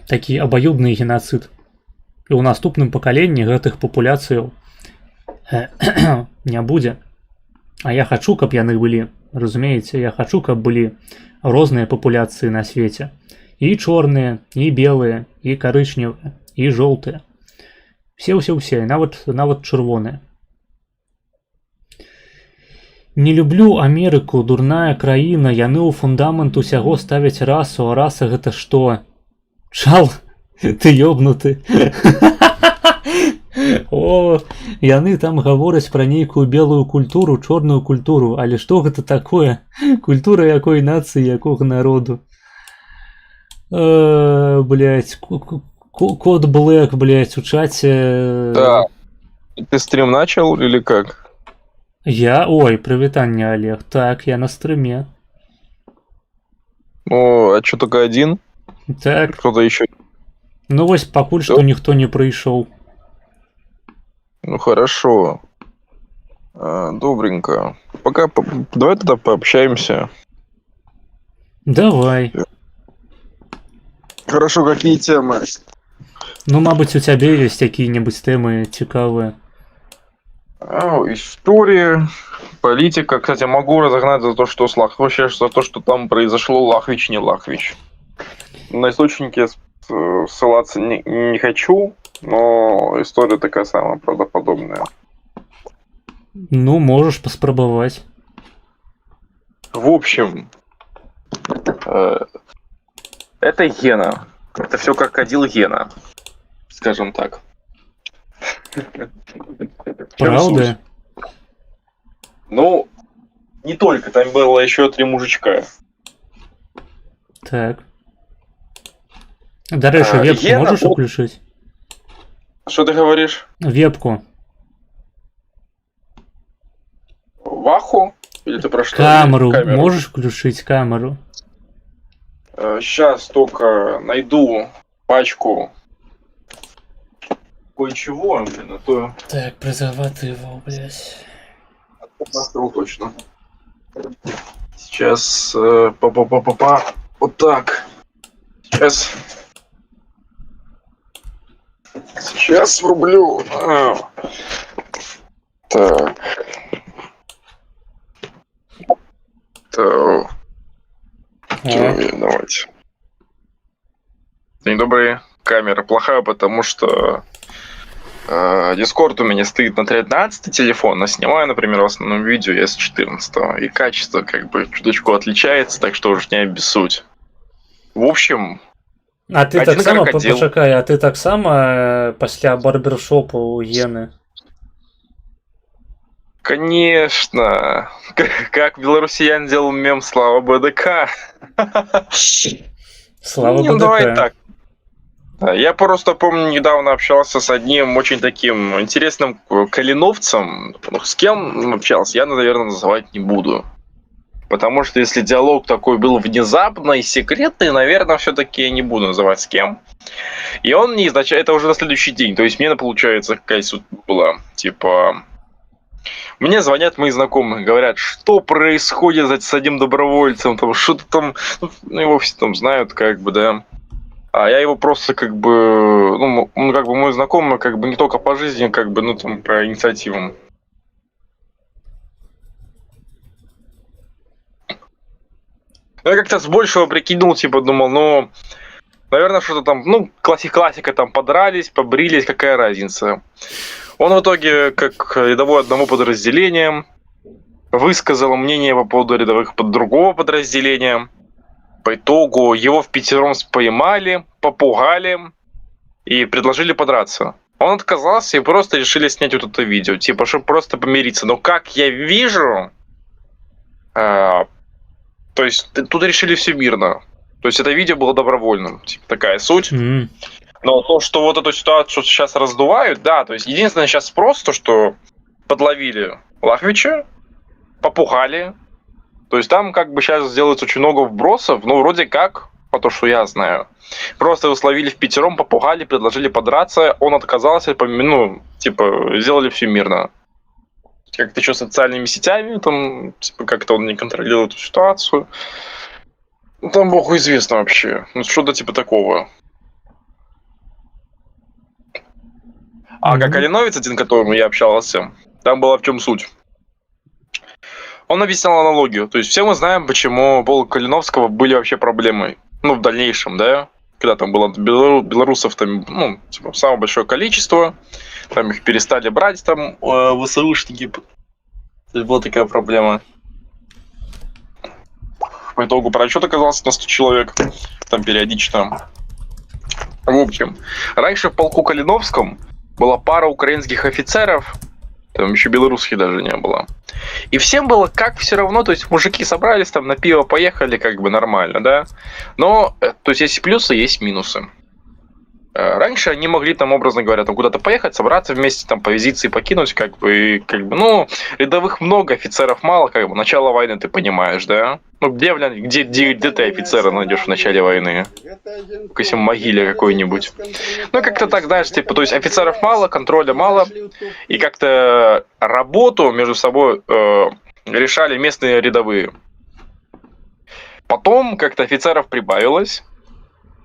Такі абаюдны геноцид. І ў наступным пакаленні гэтых папуляцыяў не будзе. А я хачу, каб яны былі. Разумееце, я хачу, каб былі розныя папуляцыі на свеце. І чорныя, і белыя, і карычневыя, і жоўтыя. Все, нават чырвоныя. Не люблю Амерыку, дурная краіна, яны ў фундамент усяго ставяць расу, а раса гэта што? Чал, ты ёбнуты. О, яны там гавораць пра нейкую белую культуру, чорную культуру, але што гэта такое? Культура якой нацыі, якога народу? Блять, код Блэк, блять, у чате. Да. Ты стрим начал или как? Я? Ой, прывітанне, Олег. Так, я на стриме. Ну, а что только один? Так. Кто-то еще? Ну, вось пакуль што ніхто не прыйшоў. Ну, хорошо. Добренько. Пока, давай тогда пообщаемся. Давай. Хорошо, какие темы? Ну, мабыць, у цябе ёсць якія-небудзь тэмы цікавыя. История, политика. Кстати, могу разогнать за то, что с Лахвичем, за то, что там произошло Лахвич, не Лахвич. На источники ссылаться не хочу, но история такая самая правдоподобная. Ну, можешь паспрабаваць. В общем, это Гена. Это все как ходил Гена, скажем так. Правда? Ну, не только, там было еще 3 мужичка. Так. Дарэчы, вебку Гена, можешь уключить? Что ты говоришь? Вебку. Ваху? Или ты про что? Камеру. Можешь включить камеру? Сейчас только найду пачку кое-чего, блин, а то... Так, презервативов, блядь. Настроил точно. Сейчас... Па-па-па-па-па. Вот так. Сейчас. Сейчас врублю. Так. Так. Давайте. День добрый. Камера плохая, потому что Discord у меня стоит на 13 телефон, а снимаю, например, в основном видео я с 14, и качество как бы чуточку отличается, так что уже не обессудь. В общем, А ты один так само, крокодил. почекай, а ты так само після барбершопу у Єни? Конечно. Как белорусиян делал мем «Слава БДК». Слава Ну, давай БДК. так. Да, я просто помню, недавно общался с одним очень таким интересным калиновцем. Ну, с кем общался, я, наверное, называть не буду. Потому что если диалог такой был внезапный и секретный, наверное, все-таки я не буду называть с кем. И он мне изначально... Это уже на следующий день. То есть мне, получается, какая суть была. Типа... Мне звонят мои знакомые, говорят, что происходит с одним добровольцем, там что-то там... Ну, его все там знают, как бы, да. А я его просто как бы... Ну, он как бы мой знакомый, как бы не только по жизни, как бы, ну, там, по инициативам. Я как-то с большего прикинул, типа, думал, ну, наверное, что-то там, ну, классика, там, подрались, побрились, какая разница. Он в итоге, как рядовой одного подразделения, высказал мнение по поводу рядовых другого подразделения. По итогу его впятером поймали, попугали и предложили подраться. Он отказался и просто решили снять вот это видео, типа, чтобы просто помириться. Но как я вижу... То есть тут решили все мирно. То есть это видео было добровольным. Типа такая суть. М. Но то, что вот эту ситуацию сейчас раздувают, да, то есть единственное сейчас спрос, то, что подловили Лахвича, попугали. То есть там как бы сейчас сделается очень много вбросов, ну вроде как, по то, что я знаю. Просто его словили впятером, попугали, предложили подраться, он отказался, ну, типа, сделали все мирно. Как-то еще социальными сетями, там, типа, как-то он не контролировал эту ситуацию. Ну, там богу известно вообще. Ну, что-то типа такого. А как Калиновец, один, к которому я общался, там была в чем суть. Он объяснял аналогию. То есть все мы знаем, почему у Пола Калиновского были вообще проблемы. Ну, в дальнейшем, да? Когда там было белорусов, там, ну, типа, самое большое количество. Там их перестали брать, там, ВСУшники. То есть была такая проблема. По итогу прочет оказался на 100 человек. Там периодично. В общем, раньше в полку Калиновском была пара украинских офицеров. Там еще белорусских даже не было. И всем было как все равно, то есть мужики собрались там на пиво, поехали, как бы нормально, да. Но, то есть есть плюсы, есть минусы. Раньше они могли там, образно говоря, там куда-то поехать, собраться вместе, там по визиции покинуть, как бы, ну, рядовых много, офицеров мало, как бы, начало войны, ты понимаешь, да? Ну, где ты офицера найдешь в начале войны? Только если в могиле какой-нибудь. Ну, как-то так, знаешь, типа, то есть офицеров мало, контроля мало, и как-то работу между собой решали местные рядовые. Потом как-то офицеров прибавилось,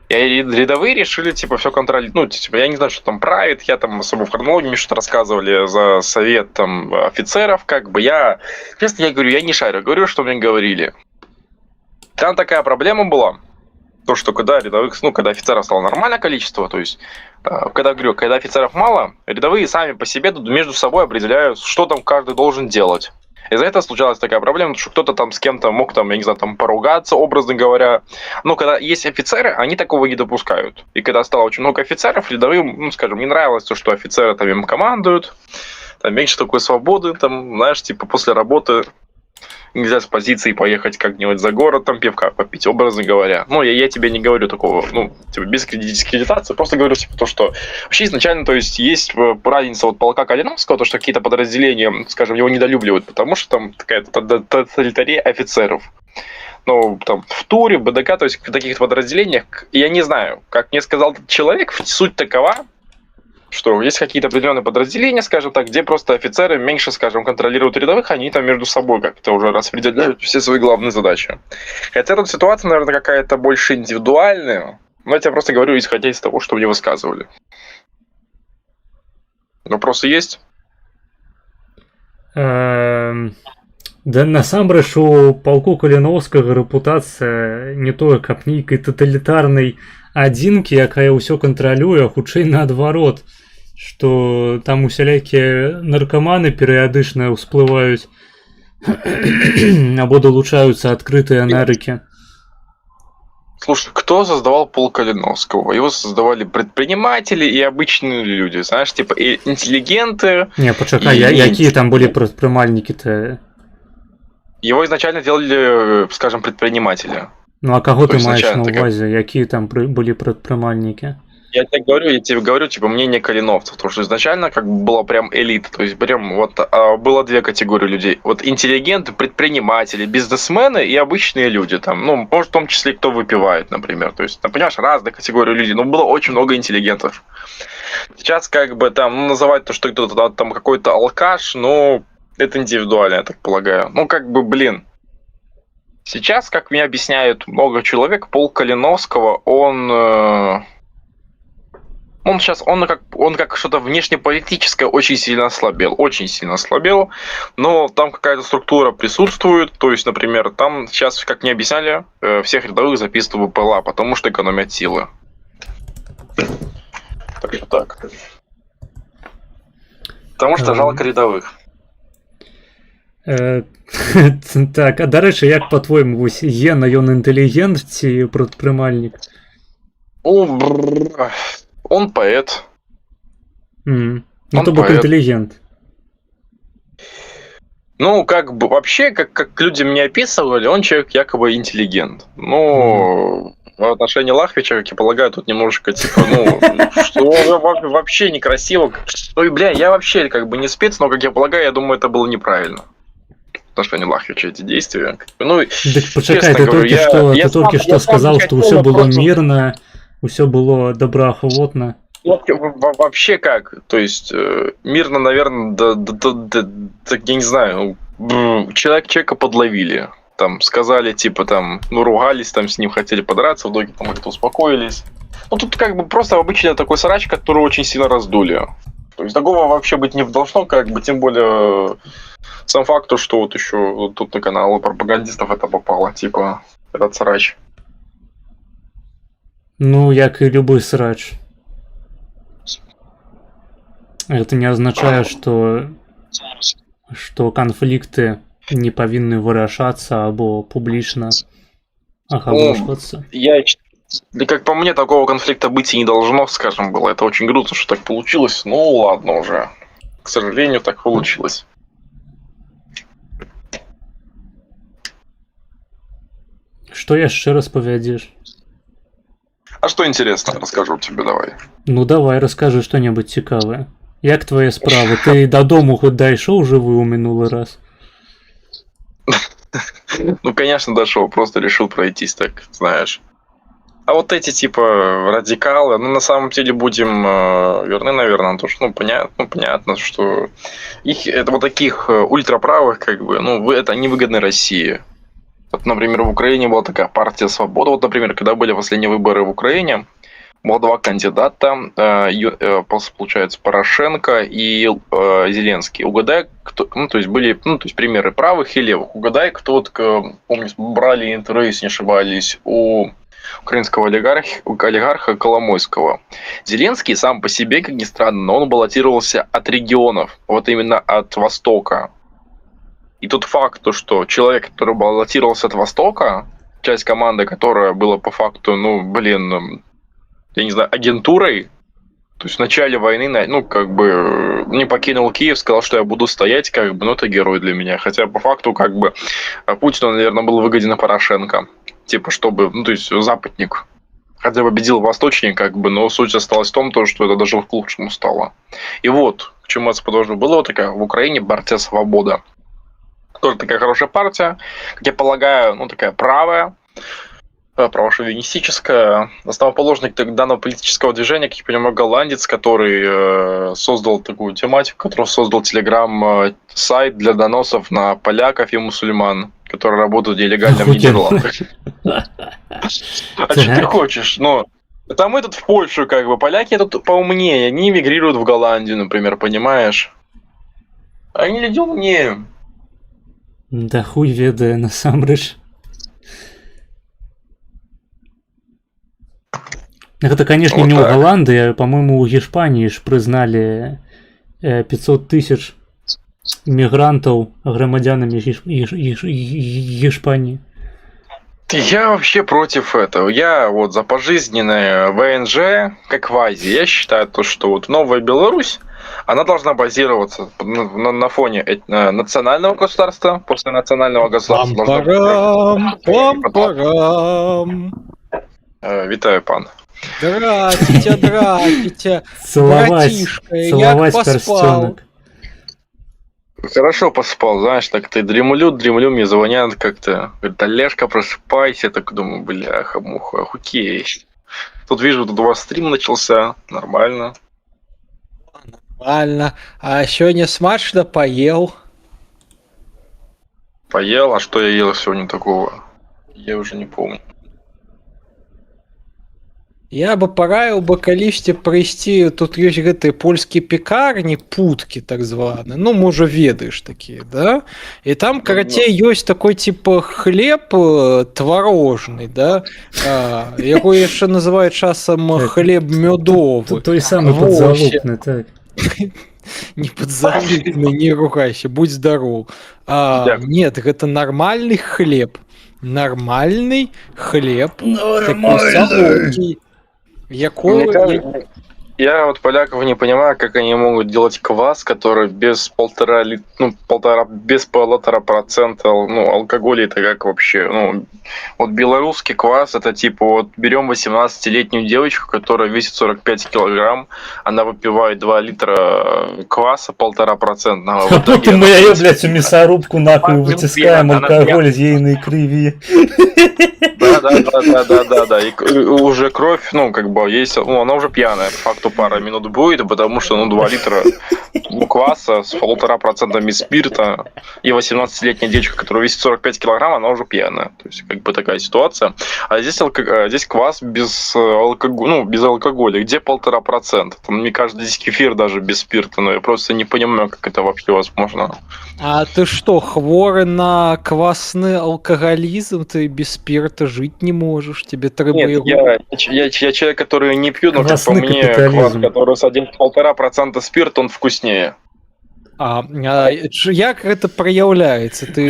и рядовые решили, типа, все контролировать. Ну, типа, я не знаю, что там правит, я там особо в хронологии мне что-то рассказывали за совет там офицеров, как бы я... Честно, я говорю, я не шарю, говорю, что мне говорили. Там такая проблема была, то, что когда рядовых, ну, когда офицеров стало нормальное количество, то есть, когда офицеров мало, рядовые сами по себе между собой определяют, что там каждый должен делать. Из-за этого случалась такая проблема, что кто-то там с кем-то мог там, я не знаю, там поругаться, образно говоря. Но когда есть офицеры, они такого не допускают. И когда стало очень много офицеров, рядовым, ну, скажем, не нравилось то, что офицеры там им командуют, там меньше такой свободы, там, знаешь, типа после работы нельзя с позиции поехать как-нибудь за город, там пивка попить, образно говоря. Ну, я тебе не говорю такого, ну, типа, без дискредитации, просто говорю, типа, то, что вообще изначально, то есть, есть разница от полка Калиновского, то, что какие-то подразделения, скажем, его недолюбливают, потому что там такая-то тоталитария офицеров. Ну, там, в Туре, БДК, то есть, в таких подразделениях, я не знаю, как мне сказал этот человек, суть такова, что есть какие-то определенные подразделения, скажем так, где просто офицеры меньше, скажем, контролируют рядовых, они там между собой как-то уже распределяют все свои главные задачи. Хотя тут ситуация, наверное, какая-то больше индивидуальная, но я тебе просто говорю, исходя из того, что мне высказывали. Вопросы есть? Да насамрэч у палку Каліноўскага рэпутацыя не тое, каб нейкай таталітарнай адзінкі, якая ўсё кантралюе, хутчэй наадварот, што там усялякія наркаманы перыядычна ўсплываюць або далучаюцца адкрытыя Амерыкі. Слушай, кто создавал полк Калиновского? Его создавали предприниматели и обычные люди, знаешь, типа и интеллигенты. Не, пачакай, якія там былі прадпрымальнікі-то? Его изначально делали, скажем, предприниматели. Ну а каго То ты есть маеш на изначально ўвазе, якія там былі прадпрымальнікі? Я тебе говорю, типа, мнение калиновцев, потому что изначально как бы была прям элита, то есть прям вот было две категории людей. Вот интеллигенты, предприниматели, бизнесмены и обычные люди, там, ну, может, в том числе кто выпивает, например. То есть, там, понимаешь, разные категории людей, но было очень много интеллигентов. Сейчас как бы там, ну, называть то, что кто-то там какой-то алкаш, ну, это индивидуально, я так полагаю. Ну, как бы, блин. Сейчас, как мне объясняют много человек, полк Калиновского, он как что-то внешнеполитическое очень сильно ослабел, но там какая-то структура присутствует, то есть, например, там сейчас, как мне объясняли, всех рядовых записывают в ПЛА, потому что экономят силы. Так что так. Потому что жалко рядовых. Так, а дарэчы, як па-твойму, вось Гена, ён інтэлігент ці прадпрымальнік? Он поэт. Ну, то бок интеллигент. Ну, как бы вообще, как люди меня описывали, он человек якобы интеллигент. Ну, в отношении Лахвича, как я полагаю, тут немножко типа, ну, что вообще некрасиво. Ой, бля, я вообще как бы не спец, но, как я полагаю, я думаю, это было неправильно. В отношении Лахвича эти действия. Ну, так почекай, ты только что сказал, что все было мирно, все было доброохотно. Вообще как? То есть, мирно, наверное, я не знаю, человека подловили. Там сказали, типа, там, ну, ругались, там, с ним хотели подраться, в итоге там как-то успокоились. Ну, тут как бы просто обычный такой срач, который очень сильно раздули. То есть, такого вообще быть не должно, как бы, тем более, сам факт, что вот еще вот тут на канал пропагандистов это попало, типа, этот срач. Ну, як и любой срач. Это не означает, что конфликты не повинны вырашаться або публично оголошиваться. Да как по мне, такого конфликта быть и не должно, скажем, было. Это очень грустно, что так получилось. Ну, ладно уже. К сожалению, так получилось. Что яшчэ распавядзеш? А что интересно, расскажу тебе, давай. Ну давай, расскажи что-нибудь цікавае. Як твои справы? Ты дадому хоть дайшоў жывы ў мінулы раз? Ну, конечно, дошел, просто решил пройтись, так, знаешь. А вот эти, типа, радикалы, ну, на самом деле, будем верны, наверное, то, что, понятно, что их, это вот таких ультраправых, как бы, ну, это невыгодно России. Вот, например, в Украине была такая партия «Свобода». Вот, например, когда были последние выборы в Украине, было два кандидата, получается, Порошенко и Зеленский. Угадай, кто, ну, то есть были, ну, то есть примеры правых и левых. Угадай, кто, вот, помню, брали интервью, если не ошибались, у украинского олигарха Коломойского. Зеленский сам по себе, как ни странно, но он баллотировался от регионов, вот именно от Востока. И тот факт, то, что человек, который баллотировался от Востока, часть команды, которая была по факту, ну, блин, я не знаю, агентурой, то есть в начале войны, ну, как бы, не покинул Киев, сказал, что я буду стоять, как бы, ну, это герой для меня. Хотя, по факту, как бы, Путину, наверное, был выгоден на Порошенко. Типа, чтобы, ну, то есть, западник. Хотя победил восточник, как бы, но суть осталась в том, что это даже к лучшему стало. И вот, к чему это подложно было, вот такая в Украине партия «Свобода». Тоже такая хорошая партия, как я полагаю, ну, такая правая. правошовинистическая. Основоположник данного политического движения, как я понимаю, голландец, который создал такую тематику, который создал телеграм-сайт для доносов на поляков и мусульман, которые работают нелегально в Нидерландах. А что ты хочешь? Ну, там мы тут в Польшу, как бы, поляки тут поумнее, они эмигрируют в Голландию, например, понимаешь? Они люди умнее. Да хуй ведае, насамрэч. Гэта, конечно, Вот не ў так. Голландыі, па-мойму, у Гішпаніі ж прызналі 500 тысяч мігрантаў грамадзянамі Гішпаніі. Я вообще против этого. Я вот за пожизненное ВНЖ, как в Азии. Я считаю, то, что вот новая Беларусь, она должна базироваться на фоне национального государства. После национального государства Пам-парам. Витаю, пан. Драките, Целовать братишка, як поспал. перстенок. Хорошо поспал, знаешь, так ты дремлю, мне звонят как-то. Говорит, Олежка, просыпайся. Я так думаю, бляха-муха, окей. Тут вижу, тут у вас стрим начался, нормально. Нормально. А сегодня смачно поел. Поел, а что я ел сегодня такого? Я уже не помню. Я бы параіў бы калісьці прыйсці, тут ёсць гэтыя польскія пекарні, путкі так званы, ну можа ведаеш такія, да? І там карацей ёсць такой типа хлеб тварожны, да? Яго яшчэ называюць часам хлеб мёдовы. Той самы подзалупны, так. Не подзалупны, не ругайся, будь здоров. Нет, гэта нормальный хлеб. Нормальный хлеб. Такой солодкий. Я вот поляков не понимаю, как они могут делать квас, который без 1,5% алкоголя, это как вообще, вот белорусский квас, это типа вот берем 18-летнюю девочку, которая весит 45 килограмм, она выпивает 2 литра кваса 1,5%. А потом мы ее, блядь, в мясорубку нахуй вытискаем алкоголь из ейной крови. Да. И уже кровь, есть, она уже пьяная, по факту пара минут будет, потому что, 2 литра кваса с 1,5% спирта и 18-летняя девочка, которая весит 45 килограмм, она уже пьяная. То есть, такая ситуация. А здесь квас без алкоголя. Где 1,5%? Там, мне кажется, здесь кефир даже без спирта, но я просто не понимаю, как это вообще возможно. А ты что, хворы на квасный алкоголизм? Ты без спирта жить не можешь? Тебе треба Нет, я человек, который не пью, но как по мне, квас, который содержит 1,5% спирта, он вкуснее. Як гэта праяўляецца? Ты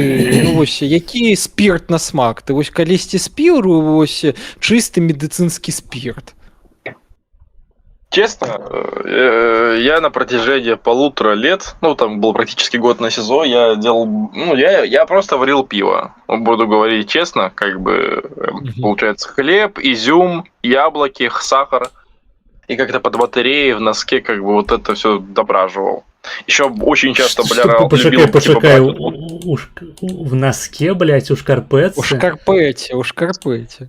які спирт на смак? Ты вось калісьці спіў чысты медыцынскі спирт? Честно, я на протяжении 1,5 лет, там был практически год на СИЗО, я делал, я просто варил пиво. Буду говорить честно, получается хлеб, изюм, яблоки, сахар. И как-то под батареей в носке вот это все дображивал. Еще очень часто, любил... Пошукай, в носке, блядь, у шкарпетці? У шкарпеце.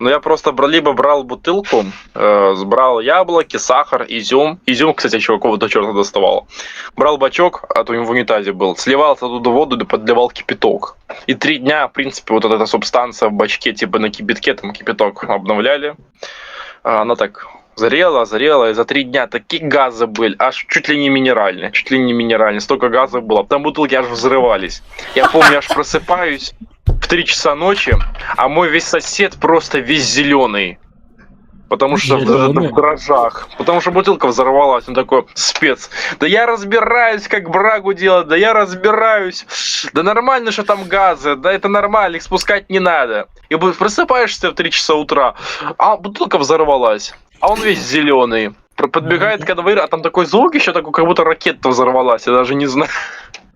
Я просто либо брал бутылку, брал яблоки, сахар, изюм. Изюм, кстати, еще какого-то черта доставал. Брал бачок, а то в унитазе был, сливал оттуда воду, да подливал кипяток. И 3 дня, в принципе, вот эта субстанция в бачке, типа на кипятке, там кипяток обновляли. Она так зарела, и за 3 дня такие газы были, аж чуть ли не минеральные, столько газов было. Там бутылки аж взрывались. Я помню, аж просыпаюсь в 3 часа ночи, а мой весь сосед просто весь зеленый. Потому что в дрожжах. Потому что бутылка взорвалась. Он такой, спец. Да я разбираюсь, как брагу делать. Да я разбираюсь. Да нормально, что там газы. Да это нормально, их спускать не надо. И просыпаешься в 3 часа утра, а бутылка взорвалась. А он весь зеленый. Подбегает конвейер, а там такой звук еще такой, как будто ракета взорвалась. Я даже не знаю.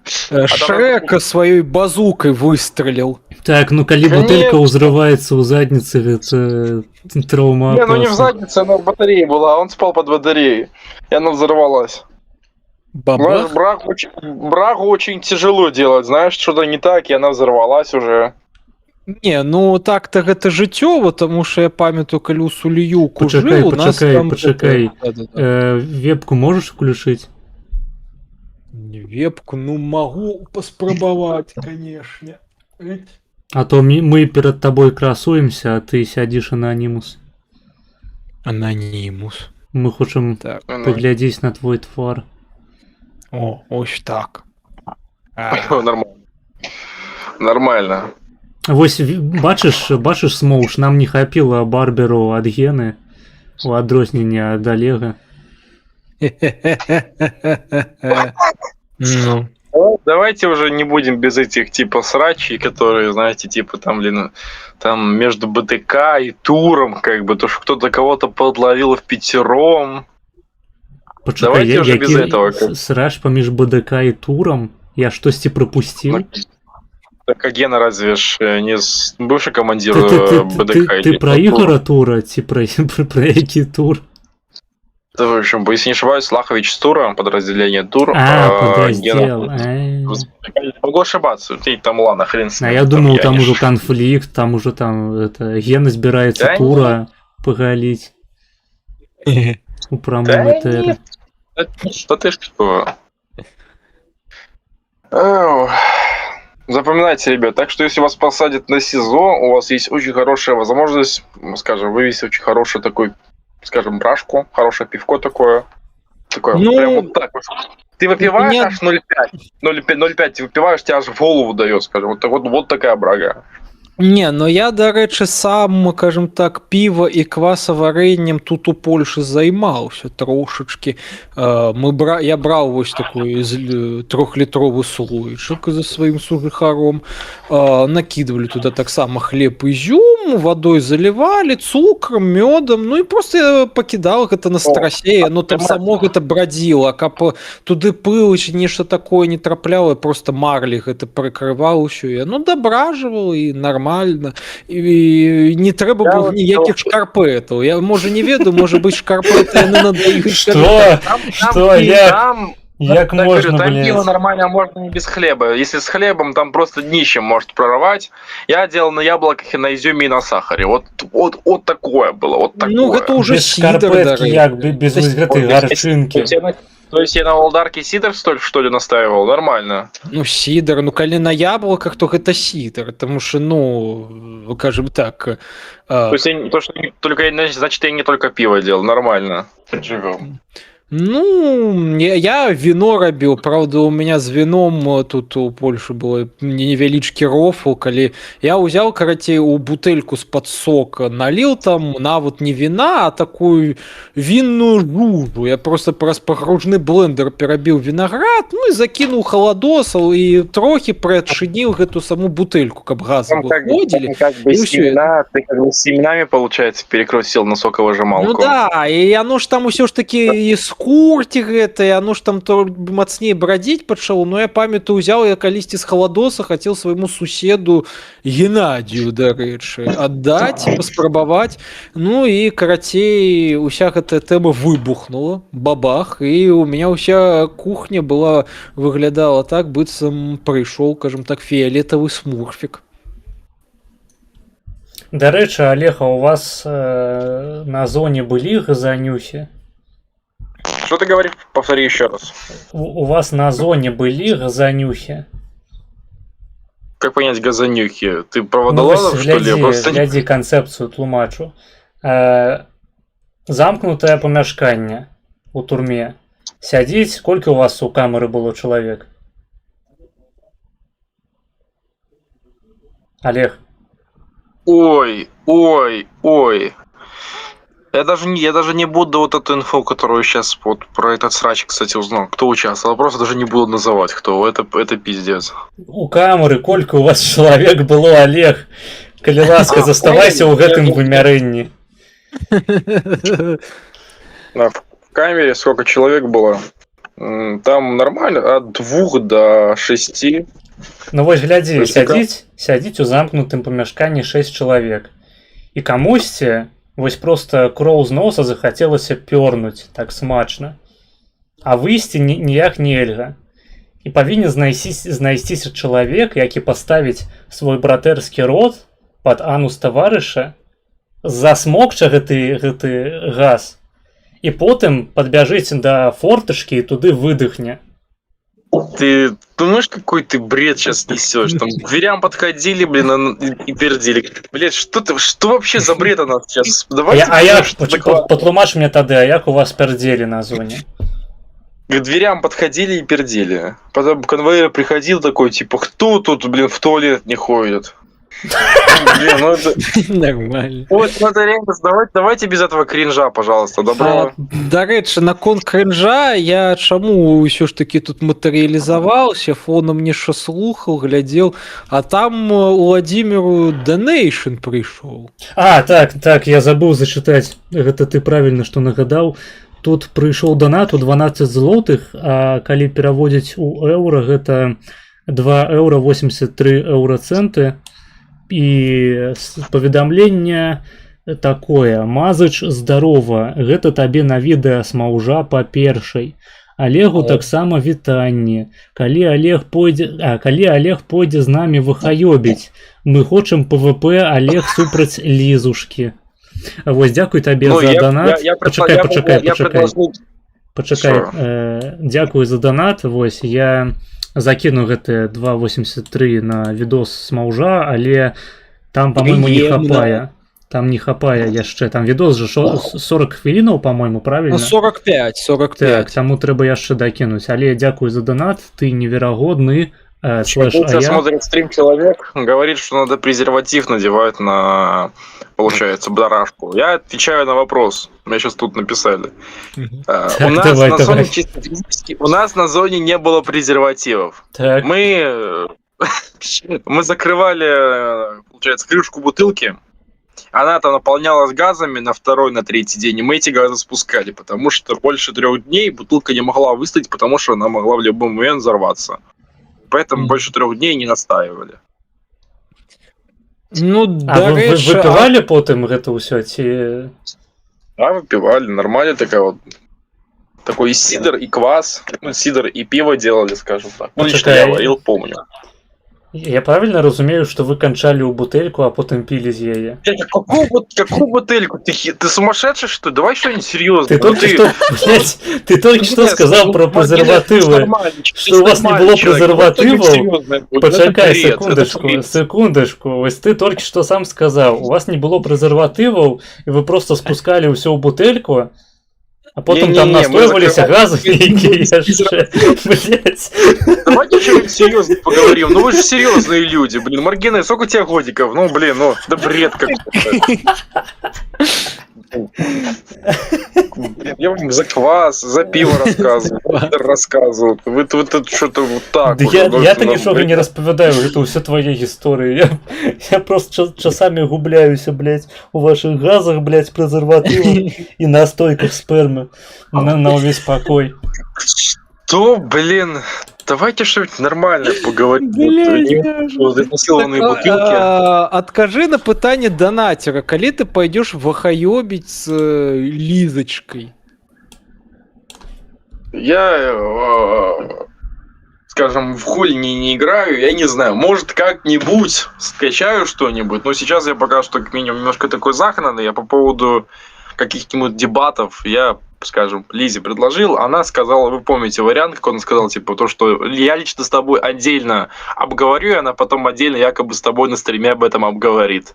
Шрека своей базукой выстрелил. Так, коли бутылка взрывается у задницы, это травма. Не, не в заднице, она в батарее была, а он спал под батареей. И она взорвалась. Бабах? Брагу очень тяжело делать, знаешь, что-то не так, и она взорвалась уже. Не, ну так-то гэта жыццёва, тому що я памятаю, калі ў Суліюку Почекай, жыў, у нас почекай, там... почекай. Да-да-да. Вебку можешь включить? Вебку, ну могу паспрабаваць, конечно. А то мы перед тобой красуемся, а ты сядзіш анонимус. Ананімус. Мы хочам Так. паглядзець на твой твар. О, ось так. Нормально. Нормально. Вось бачыш Смоуш, нам не хапіла Барберу ад Гены у адрозненне ад Олега. Ну. Давайте уже не будем без этих типа срачей, которые, знаете, типа там, блин, там между БТК и туром, как бы, то, что кто-то кого-то подловил в пятером. Почекай, Давайте уже без этого. Срач паміж БДК і турам? Я штосьці прапусціў? Так а Гена разве ж не бывший командир БДК? Ты про Ігора Тура ці про які тур? В общем, если не ошибаюсь, Лахович с тура, подразделение тур. Подраздел. Могу ошибаться, ты там ладно, хрен с ним. А я думал, там уже конфликт, там уже Гена збираецца Да тура погалить у промоутера. Что ты что? Запоминайте, ребят, так что если вас посадят на СИЗО, у вас есть очень хорошая возможность, скажем, вывести очень хороший такой, скажем, брашку, хорошее пивко такое. Такое, Ну, прям вот так вот. Ты выпиваешь нет. аж 0,5, ты выпиваешь, тебя аж в голову дает, скажем, вот такая брага. Не, но я, до речі, сам, скажем так, піва і квасаварэннем тут у Польшы займаўся трошачки. Я браў вось такой 3-літровы слоечак за сваім сужыхаром, накидывали туда таксама хлеб і изюм, водой заливали, цукрам, мёдам, ну і просто я пакідаў гэта на страсе, оно там само гэта брадзіла, каб туды пыл ці нешта такое не трапляла, просто марлі гэта прыкрываў усё, і оно дабражвала і нормально. І не трэба было ніякіх шкарпэтаў. Я, можа, не ведаю, можа быць, шкарпэты яны надаюць. Что? Як можно, там блядь? пиво нормально, можно не без хлеба. Если с хлебом, там просто днищем может прорвать. Я делал на яблоках, и на изюме, и на сахаре. Вот такое было, вот такое. Ну, гэта уже Без сидр, шкарпетки, як, без гэтай гарчынкі. То есть я на Волдарке сидр что ли настаивал? Нормально. Ну, сидр, ну, калі на яблоках, то гэта сидр, потому что, ну, скажем так... То есть значит, я не только пиво делал, нормально. Живем. Ну, я вино рабіў, правда, у меня з вином тут у Польшы было невялічкі рофл, калі я ўзяў, карацей, у бутэльку з-пад сока, налил там нават не вина, а такую винную жужу. Я просто праз пагружны блендер перабіў виноград, ну і закінуў халадосаў і трохі прыадчыніў гэту саму бутэльку, каб газы выходзілі. Ты как бы с семенами, получается, перекрутил на соковыжималку. Ну да, і оно ж там усё ж таки і скурці гэта, оно ж там то мацней брадзіць пачало, но я памятаю, узяў я калісьці з халадоса, хацеў свайму суседу Геннадію, дарэчы, аддаць, паспрабаваць, ну і, карацей, уся гэтая тэма выбухнула, бабах, і у меня ўся кухня была, выглядала так, быццам прыйшоў, кажам так, фіялетавы смурфік. Дарэчы, Олег, а у вас на зоне былі газанюхи? Что ты говоришь? Повтори еще раз. У вас на зоне были газанюхи? Как понять газанюхи? Ты про водолазов, что ли? Гляди концепцию тлумачу. Замкнутое помяшканне у турме. Сядзіць, сколько у вас у камеры было человек? Олег. Ой. Я даже не буду вот эту инфу, которую сейчас вот про этот срач, кстати, узнал, кто участвовал. Просто даже не буду называть, кто. Это пиздец. У камеры колькі у вас человек было, Олег? Калі ласка, заставайся ў гэтым вымярэнні. В камере сколько человек было? Там нормально, от 2 до 6. Ну вось глядзі, сядзіць у замкнутым памяшканні 6 чалавек. І камусьці вось просто кроў з носа захацелася пёрнуць так смачна. А выйсці ніяк нельга. І павінен знайсціся чалавек, які паставіць свой братэрскі рот пад анус таварыша, засмокча гэты газ, і потым падбяжыць да фортачкі і туды выдыхне. Ты думаешь, какой ты бред сейчас несешь? Там к дверям подходили, блин, и пердили. Блядь, что вообще за бред у нас сейчас? Давайте Патлумач мне тады, а як у вас пердзелі на зоне? К дверям подходили и пердели. Потом конвоир приходил такой, типа, кто тут, блин, в туалет не ходит? Блин, ну это... Нормально. Вот, ну это реально, давайте без этого кринжа, пожалуйста, добро. Дарэчы, наконт кринжа, я чаму ўсё ж таки тут матэрыялізаваўся, фонам нешта слухаў, глядзеў, а там Владимиру Donation прыйшоў. А, так, я забыў зачытаць. Гэта ты правільна, што нагадаў. Тут прыйшоў донат у 12 злотых, а калі пераводзіць у еўра, гэта 2 еўра 83 еўрацэнты. І паведамленне такое: Мазыч, здарова, гэта табе на відэа смаўжа па першай. Олегу таксама вітанне. Калі Олег пойдзе з намі вахаёбіць, мы хочам ПВП Олег супраць Лізушкі. Вось, дзякуй табе за донат. Пачакай. Дзякуй за донат. Вось, я закіну гэтыя 2.83 на відос смаўжа, але там, по-моему, не хапае. Там не хапае яшчэ. Там відос же 40 хвілінаў, по-моему, правильно? 45. Так, таму трэба яшчэ дакінуць. Але дзякуй за донат, ты неверагодны. Сейчас смотрит стрим человек, говорит, что надо презерватив надевать на, получается, барашку. Я отвечаю на вопрос. Мне сейчас тут написали. У нас на зоне не было презервативов. Так. Мы закрывали, получается, крышку бутылки. Она-то наполнялась газами на второй, на третий день, и мы эти газы спускали, потому что больше 3 дней бутылка не могла выстоять, потому что она могла в любой момент взорваться. Поэтому больше 3 дней не настаивали. Ну, а вы выпивали потом это все? Да, выпивали. Нормально такая вот. Такой и сидр, и квас. Ну, сидр и пиво делали, скажем так. Ну, лично я варил, помню. Я правильно разумею, что вы кончали у бутыльку, а потом пили из яе? Какую бутыльку? Ты сумасшедший, что ли? Давай что-нибудь серьезное. Ты только что сказал про презервативы. Что у вас не было презервативов? Почекай, секундочку. Ось ты только что сам сказал. У вас не было презервативов, и вы просто спускали все в бутыльку. А потом там настойвались газы, якія яшчэ. Блять. Давайте что-нибудь серьезно поговорим. Ну вы же серьезные люди, блин. Маргина, сколько у тебя годиков? Ну, блин, ну, да бред какой-то. Я вам за квас, за пиво рассказываю. Вы тут что-то вот так. Я-то нічога не распавядаю, это ўсё твоя гісторыя. Я просто часамі губляюся, блядь, у ваших газах, блядь, презервативах и настойках спермы на увесь покой. Что, блин? Давайте что-нибудь нормальное поговорим. Изнасилованные бутылки. Откажи на пытанне донатера. Калі ты пойдешь вахаёбить с Лизочкой? Я, скажем, в холь не играю, я не знаю. Может, как-нибудь скачаю что-нибудь. Но сейчас я пока что, как минимум, немножко такой загнанный. Я по поводу каких-нибудь дебатов, я, скажем, Лизе предложил, она сказала, вы помните вариант, как он сказал, типа, то, что я лично с тобой отдельно обговорю, и она потом отдельно якобы с тобой на стриме об этом обговорит.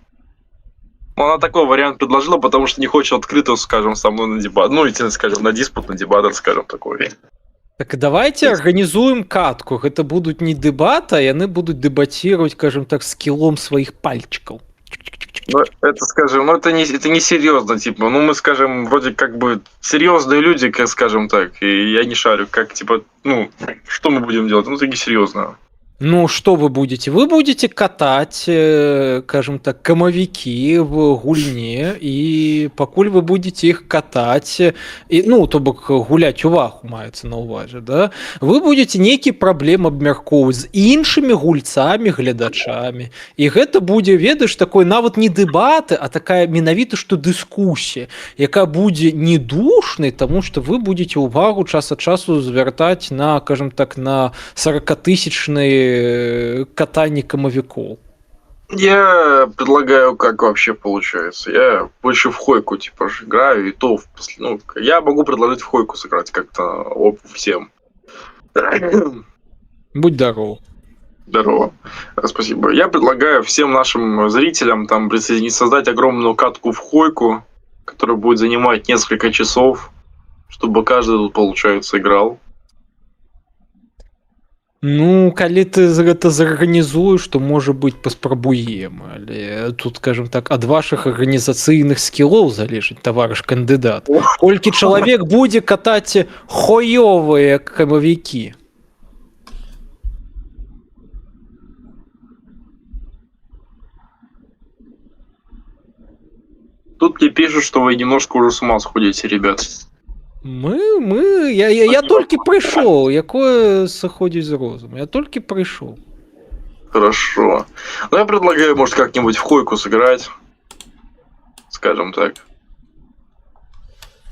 Но она такой вариант предложила, потому что не хочет открыто, скажем, со мной на дебат, ну, идти, скажем, на диспут, на дебат, скажем, такой. Так давайте организуем катку. Это будут не дебаты, а яны будут дебатировать, скажем так, скиллом своих пальчиков. Ну, это, скажем, ну это не серьезно, типа, ну мы, скажем, вроде как бы серьезные люди, как скажем так, и я не шарю, как, типа, ну, что мы будем делать, ну, это не серьезно. Ну, что вы будете? Вы будете катать, скажем так, камовики в гульне, и покуль вы будете их катать, и, ну, то бок гулять увагу маецца на увазе, да? Вы будете нейкі праблем абмяркоўваць з іншымі гульцамі, глядачамі. І гэта будзе, ведаеш, такой нават не дэбаты, а такая менавіта, што дыскусія, якая будзе не душнай, таму што вы будете увагу час ад часу звяртаць на, скажем так, на 40-тысячныя катанне камавікоў. Я предлагаю, как вообще получается. Я больше в хойку, типа, же играю, и то, ну, я могу предложить в хойку сыграть как-то всем. Будь здоров. Здорово. Спасибо. Я предлагаю всем нашим зрителям там присоединиться, создать огромную катку в хойку, которая будет занимать несколько часов, чтобы каждый тут, получается, играл. Ну, калі ты гэта зарганізуеш, то можа быць паспрабуем, але тут, скажем так, ад вашых арганізацыйных скілоў залежыць, таварыш кандыдат. Колькі чалавек будзе катаць хоёвыя камавікі? Тут мне пишут, что вы немножко уже с ума сходите, ребят. Я толькі прыйшоў, якое сыходзіць з розуму, я толькі прыйшоў. Хорошо. Ну, я предлагаю, может, как-нибудь в хойку сыграть. Скажем так.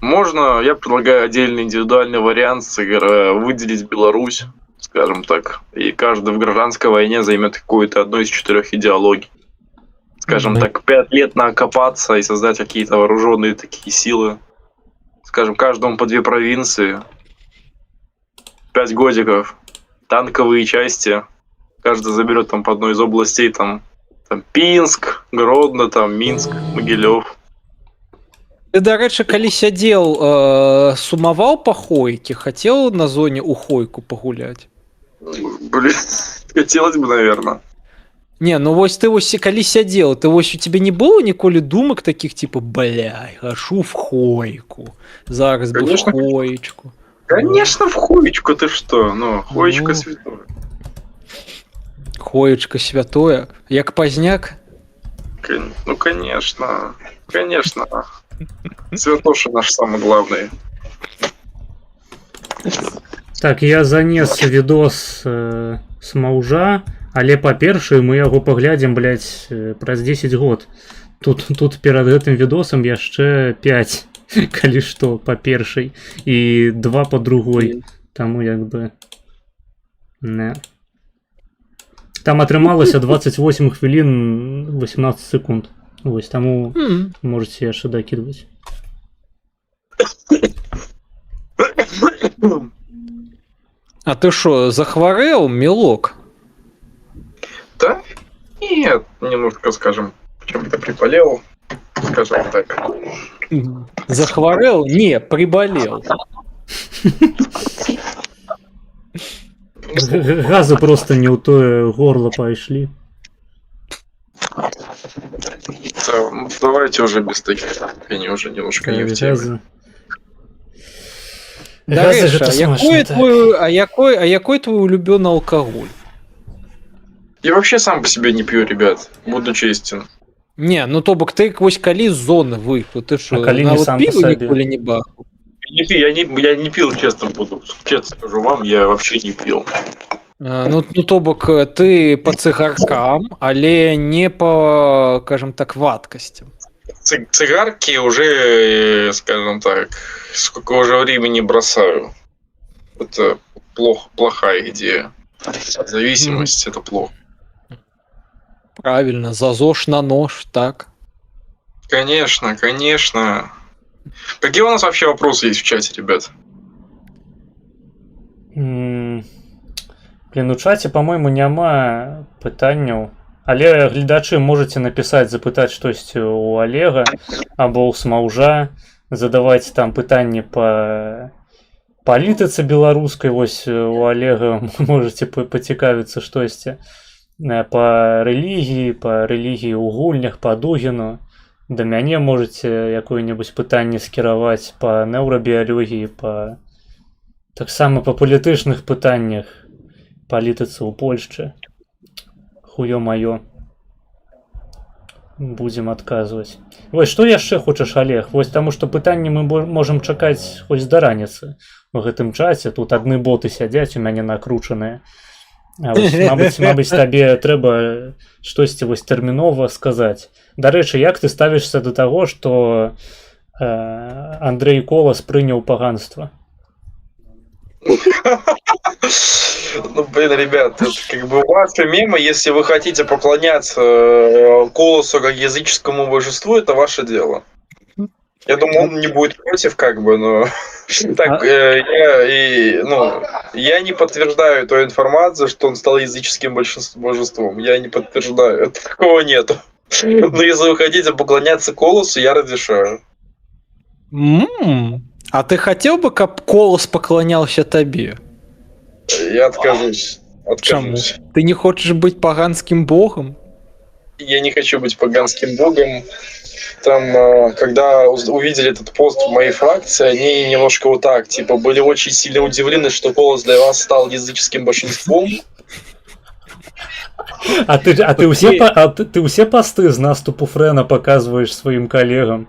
Можно, я предлагаю отдельный индивидуальный вариант выделить Беларусь, скажем так. И каждый в гражданской войне займет какую-то одну из 4 идеологий. Скажем так, 5 лет накопаться и создать какие-то вооруженные такие силы. Скажем, каждому по 2 провинции. 5 годиков. Танковые части. Каждый заберет там по одной из областей. Там Пинск, Гродно, там Минск, Могилев. Ты, дарэчы, калі сядзеў, сумаваў па хойке, хацеў на зоне у хойку пагуляць? Блин, хотелось бы, наверное. Не, ну вось ты вось калі сядзеў, ты вось у тебе не было ніколі думак таких типа, бляй, хашу в хойку, зараз бы в Конечно. хоечку. Конечно, в хоечку, ты что? Ну, хоечка святое. Хоечка святое, як пазняк? Ну, конечно. Конечно. Святоша наш самый главный. Так, я занес відос з маўжа, але па-першае мы яго паглядзім, блядь, праз 10 год. Тут перад гэтым відосам яшчэ 5, калі што, па першай, і 2 па другой. Таму як бы... Не. Там атрымалася 28 хвілін 18 секунд. Вось, таму можете яшчэ дакідваць. А ты шо, захварэў, мілок? Да? Нет, немножко, скажем, чем-то приболел, скажем так. Захварэў? Не, приболел. Газы просто не ў тое горло пайшлі. Давайте уже без таких. Они уже немножко не в теме. Дарэчы, якой твой улюбёны алкаголь? Я вообще сам по себе не пью, ребят. Буду честен. Не, ну то бок ты вось калі з зоны выйшаў, ты шо, калі не нават сам па піва сабе? ніколі не бахаў? Я не пил, честно буду. Честно скажу вам, я вообще не пил. Ну то бок ты по цигаркам, але не по, скажем так, вадкасцям. Цигарки уже, скажем так, сколько уже времени бросаю. Это плохая идея. Зависимость это плохо. Правильно, за ЗОЖ на нож, так? Конечно, конечно. Какие у нас вообще вопросы есть в чате, ребят? Блин, у чаце, по-моему, няма пытанняў. Але гледачы можете напісаць, запытаць штосьці у Олега або ў смаўжа, задаваць там пытанні па палітыцы беларускай. Вось у Олега можете пацікавіцца штосьці па рэлігіі ў гульнях, па Дугіну. Да мяне можете якое-небудзь пытанне скіраваць па неўрабіялогіі, таксама па палітычных пытаннях, палітыцы ў Польшчы. Хуё маё. Будзем адказваць. Вось, што яшчэ хочаш, Олег? Вось таму што пытанні мы можам чакаць хоць да раніцы у гэтым часе. Тут адны боты сядзяць у мяне накручаныя. А вось, мабыць, табе трэба штосьці вось тэрмінова сказаць. Дарэчы, як ты ставішся да таго, што Андрэй Колас прыняў паганства? Ну, блин, ребят, это как бы ваши мемы, если вы хотите поклоняться Колосу как языческому божеству, это ваше дело. Я думаю, он не будет против, как бы, но так, я не подтверждаю эту информацию, что он стал языческим божеством. Я не подтверждаю, такого нету. Но если вы хотите поклоняться Колосу, я разрешаю. А ты хотел бы, каб Колос поклонялся тебе? Я откажусь. Чему? Ты не хочешь быть поганским богом? Я не хочу быть поганским богом. Там, когда увидели этот пост в моей фракции, они немножко вот так, типа, были очень сильно удивлены, что Колос для вас стал языческим божеством. А ты усе посты з наступу Френа показываешь своим коллегам?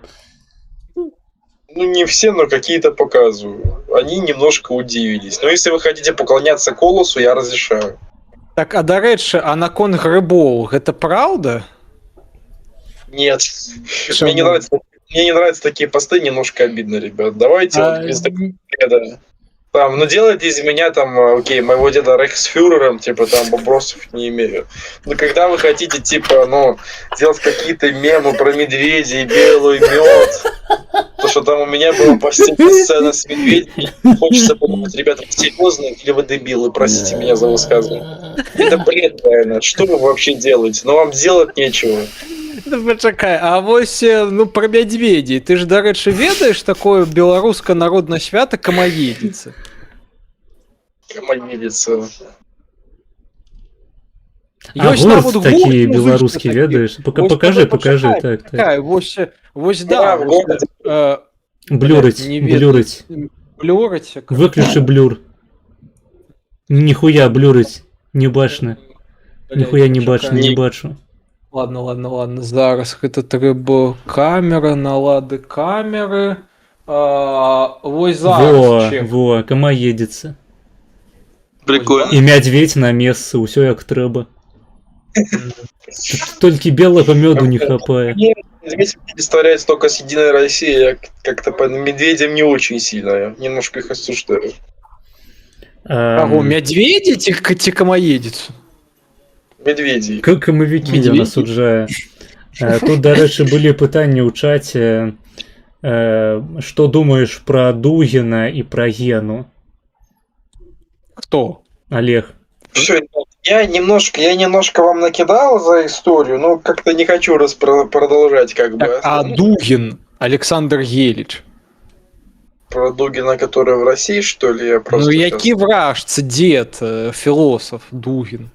Ну, не все, но какие-то показываю. Они немножко удивились. Но если вы хотите поклоняться Колосу, я разрешаю. Так, а дарэчы, а наконт грыбоў, гэта праўда? Нет. Мне не нравятся такие посты, немножко обидно, ребят. Давайте вот без такого. Там, ну делайте из меня там, окей, моего деда рейхсфюрером, типа там вопросов не имею. Но когда вы хотите, типа, ну, делать какие-то мемы про медведей, белый мед, то что там у меня была постельная сцена с медведями, хочется подумать, ребята, серьезно, или вы дебилы, простите меня за высказывание. Это бред, реально. Что вы вообще делаете? Ну вам делать нечего. Ну, пачакай, а вось, ну, пра мядзведзей. Ты ж, дарэчы, ведаеш такое беларускае народнае свята Камаедзіца? Камаедзіца. А гурт такие белорусские, ведаешь? Покажи. Так. Вось, да. Блюрить. Выключи блюр. Нихуя блюрить. Не бачно. Нихуя не бачу. Ладно. Зараз гэта трэба камера, налады камеры. Вось зараз. Во, Камаедзіца. Прикольно. І мядзведь на месцы, ўсё як трэба. Толькі белого меду не хапае. Медведь представляется только с Единой Россией. Я как-то по медведям не очень сильно. Я немножко их осуждаю. Каго, мядзведзі ці Камаедзіцу? Медведей. Камавікі я насуджаю. Тут, дарэчы, былі пытанні ў чаце. Што думаеш пра Дугіна і пра Гену? Кто? Олег. Всё, я немножко вам накидал за историю, но как-то не хочу продолжать, как бы. А Дугин Александр Гелич? Про Дугина, который в России, что ли? Я просто ну, які вражцы дед, философ Дугин?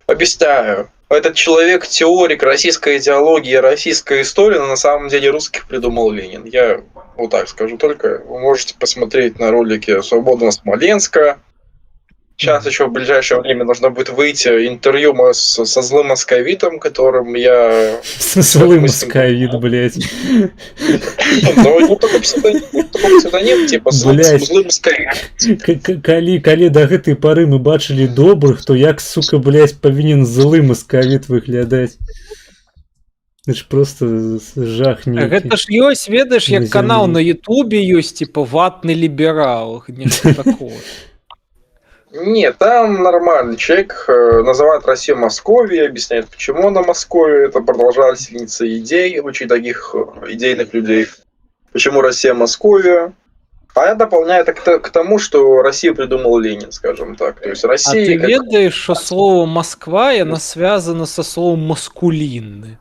Объясняю. Этот человек теорик российской идеологии, российской истории, но на самом деле русских придумал Ленин. Я вот так скажу только. Вы можете посмотреть на ролике «Свободного Смоленска». Сейчас еще в ближайшее время должно будет выйти интервью со злым московитом, которым я... Злый московит, блядь. Ну, не только псевдоним, типа злый московит. Калі до гэтай пары мы бачылі добрых, то як, сука, блядь, павінен злы московит выглядаць? Это ж просто жах нейкі. Гэта ж ёсць, ведаеш, як канал на Ютубе ёсць, типа ватны ліберал, нешта такое. Нет, там нормальный человек называет Россию Московией, объясняет, почему она Московия, это продолжательница идей, очень таких идейных людей. Почему Россия Московия? А я дополняю это к тому, что Россию придумал Ленин, скажем так. То есть Россия... А ты ведаешь, что слово «Москва» оно связано со словом «маскулинный»?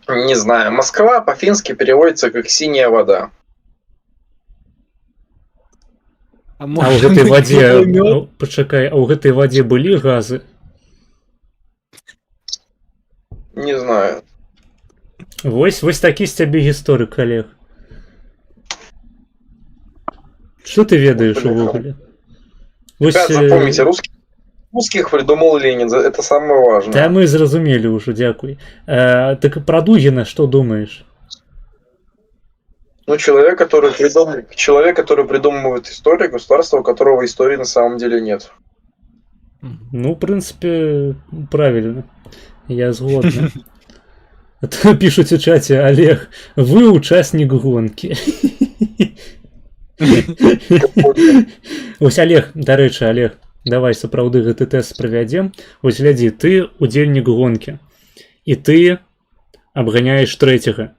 Не знаю. Москва по-фински переводится как «синяя вода». А ў гэтай вадзе, пачакай, а ў гэтай вадзе былі газы? Не знаю. Вось такі з цябе гісторык, Олег. Што ты ведаеш увогуле? Ребят, запомните, русских придумал Ленин, это самое важное. Да, мы зразумелі ўжо, дзякуй. Так пра Дугіна што думаеш? Ну, человек, который придумывает историю, государство, у которого истории на самом деле нет. Ну, в принципе, правильно. Я згодна. А то пишут в чате: Олег, вы участник гонки. Ось Олег, дарэчы, Олег, давай сапраўды гэты тэст правядзем. Вось глядзі, ты удзельнік гонкі і ты абганяеш трэцяга.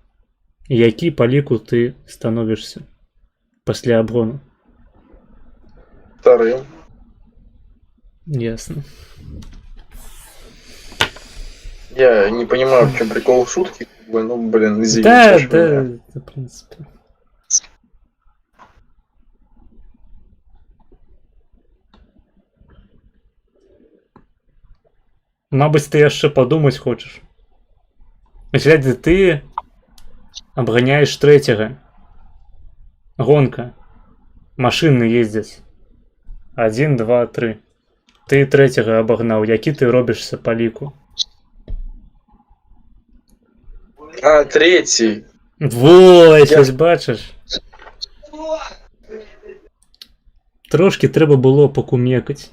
Які па ліку ты становішся пасля абгону? Вторым. Ясно. Я не понимаю, в чем прикол шутки. Ну, блин, извините. Да, что меня. да, в принципе. Мабыць, ты яшчэ падумаць хочаш. Глядзі, ты абганяеш трэцяга. Гонка. Машыны ездзяць. 1, 2, 3. Ты трэцяга абагнаў. Які ты робішся па ліку? А, третий. Вось, ось бачиш. Трошки треба було покумекать.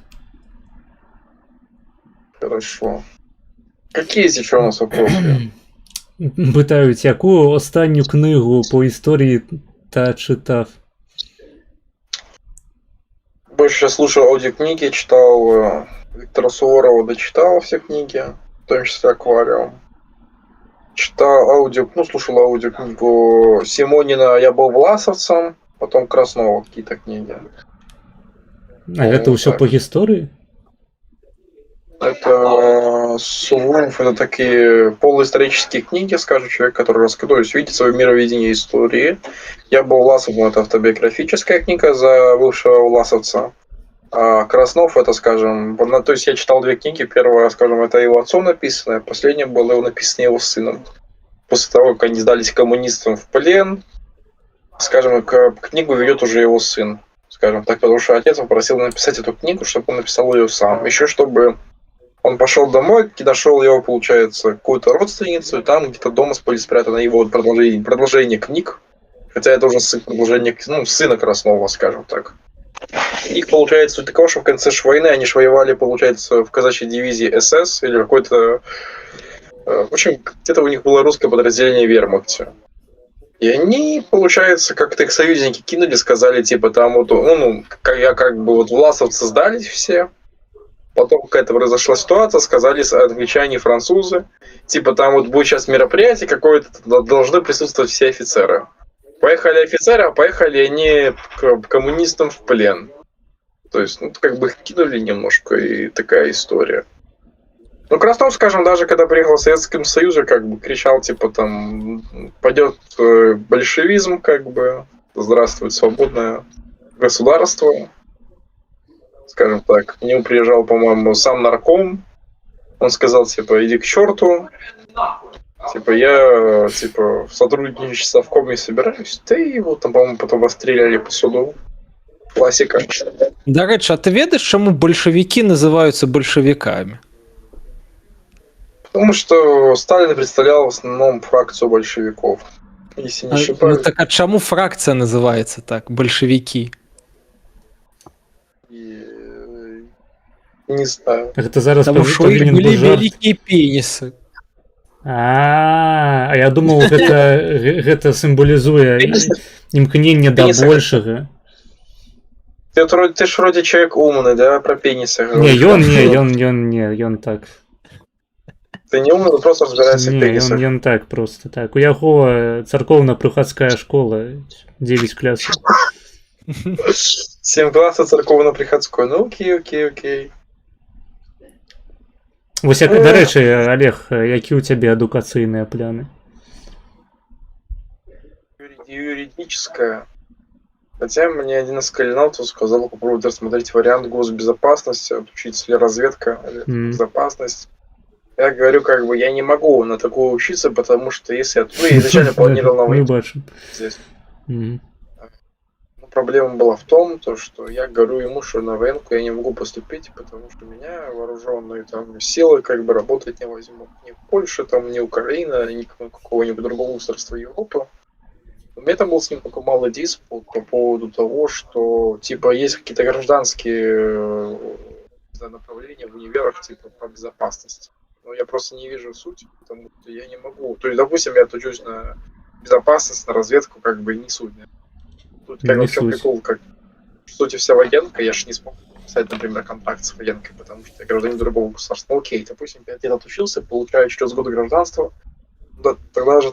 Хорошо. Какие есть еще у нас вопросы? Питають, яку останню книгу по історії та читав? Больше слушал аудиокниги, читал Виктора Суворова, дочитал все книги, в том числе «Аквариум». Читал слушал аудиокнигу Симонина «Я был власовцем», потом Краснова какие-то книги. А гэта ўсё по гісторыі? Это Суворов, это такие полуисторические книги, скажем, человек, который рассказывает, видит свое мировидение истории. Я был власовцем, это автобиографическая книга за бывшего власовца. А Краснов, это, скажем, то есть я читал 2 книги. Первая, скажем, это его отцом написанная, последняя была его написана его сыном. После того, как они сдались коммунистам в плен, скажем, книгу ведет уже его сын. Скажем так, потому что отец попросил написать эту книгу, чтобы он написал ее сам. Еще чтобы он пошел домой, нашел его, получается, какую-то родственницу, и там где-то дома были спрятаны его продолжение книг. Хотя это уже продолжение, сына Краснова, скажем так. Их, получается, суть такова, что в конце войны они воевали, получается, в казачьей дивизии СС или какой-то... В общем, где-то у них было русское подразделение вермахта. И они, получается, как-то их союзники кинули, сказали, типа, там вот, власовцы сдались все. Потом какая-то произошла ситуация, сказали англичане и французы, типа, там вот будет сейчас мероприятие какое-то, должны присутствовать все офицеры. Поехали офицеры, а поехали они к коммунистам в плен. То есть, как бы их кинули немножко, и такая история. Краснов, скажем, даже когда приехал в Советский Союз, как бы кричал, типа, там, пойдет большевизм, как бы, здравствует свободное государство. Скажем так, к нему приезжал, по-моему, сам нарком. Он сказал, типа, иди к черту. Типа, я, типа, в сотрудничестве с совком не собираюсь. Да и его там, по-моему, потом расстреляли по суду. Классика. Дарэчы, а ты ведаешь, чаму большевики называются большевиками? Потому что Сталин представлял в основном фракцию большевиков. Если не ошибаюсь. Так а чаму фракция называется так, большевики? Не знаю. Так это зараз Потому что у них павінен были быць жарт. великие пенисы. А я думал, гэта сімвалізуе імкненне да Пенісы. большага. Ты ж вроде человек умный, да, про пенисы Не, говоришь. ён так. Ты не умный, ты просто разбираешься в Не, пенисах. ён так просто так. У яго царкоўна-прыхадская школа, 9 класаў. 7 классов церковно-приходской. Ну окей. Вось, дарэчы, Олег, які ў цябе адукацыйныя пляны? Юридическая. Хотя мне один из калинатов сказал попробовать рассмотреть вариант госбезопасности, учиться ли разведка или безопасность. Я говорю, как бы, я не могу на такое учиться, потому что если я изначально планировал на Мы войну бачым. здесь. Проблема была в том, что я говорю ему, что на военку я не могу поступить, потому что меня вооруженные там силы как бы работать не возьмут. Ни Польша, там, ни Украина, ни какого-нибудь другого государства Европы. У меня там был с ним такой малый диспут по поводу того, что типа есть какие-то гражданские направления в универах типа по безопасности. Но я просто не вижу сути, потому что я не могу. То есть, допустим, я отучусь на безопасность, на разведку, как бы не суть. Тут как Не в чем суть. прикол, как в сути вся военка, я же не смог писать, например, контракт с военкой, потому что я гражданин другого государства. Ну, окей, допустим, 5 лет отучился, получаю через год гражданства, да,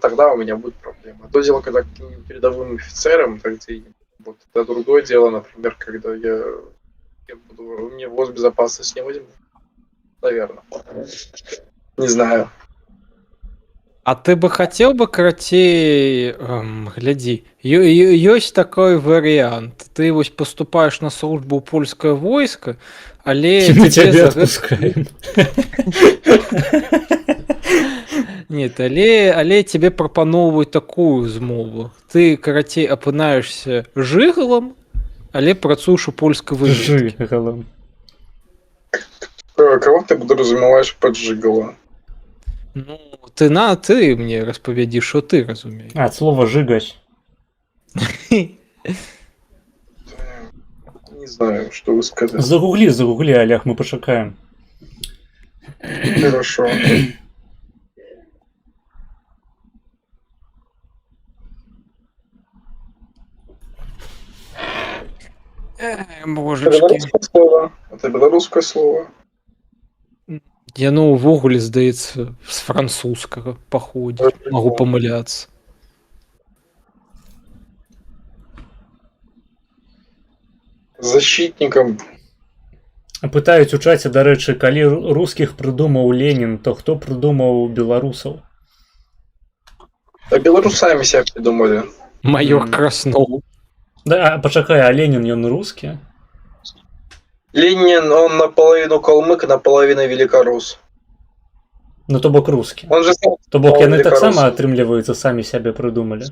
тогда у меня будет проблема. То дело, когда каким-нибудь передовым офицером, так где вот это другое дело, например, когда я буду, мне госбезопасность не возьму. Наверное. Не знаю. А ты бы хотел бы карацей глядзі ёсць такой варыянт ты вось поступаешь на службу ў польскае войска але Мы тебе тебя за гэта- отпускаем. Нет, але тебе прапаноўваюць такую змову ты карацей апынаешься жыгалам але працуеш у польскай войске Жигалом. Кого ты подразумеваешь под жигало? ну ты мне распавядзі що ты разумееш От слова жигать. Не знаю, что вы сказали. Загугли, Олег, мы пошукаем. Хорошо. божечки Белорусское слово. Это белорусское слово. яно ўвогуле здаецца з французскага паходзіць могу памыляцца Защитником. Пытаюць у чаце, дарэчы, калі русскіх прыдумаў Ленін, то хто прыдумаў беларусаў? А белорусы сами себя придумали. майор Краснов Да, пачакай, а Ленін ён рускі? Ленин, он наполовину калмык, наполовину великорус. Ну то бок рускі. Он же сам... То бок яны великорус. таксама атрымліваецца самі сябе прыдумалі.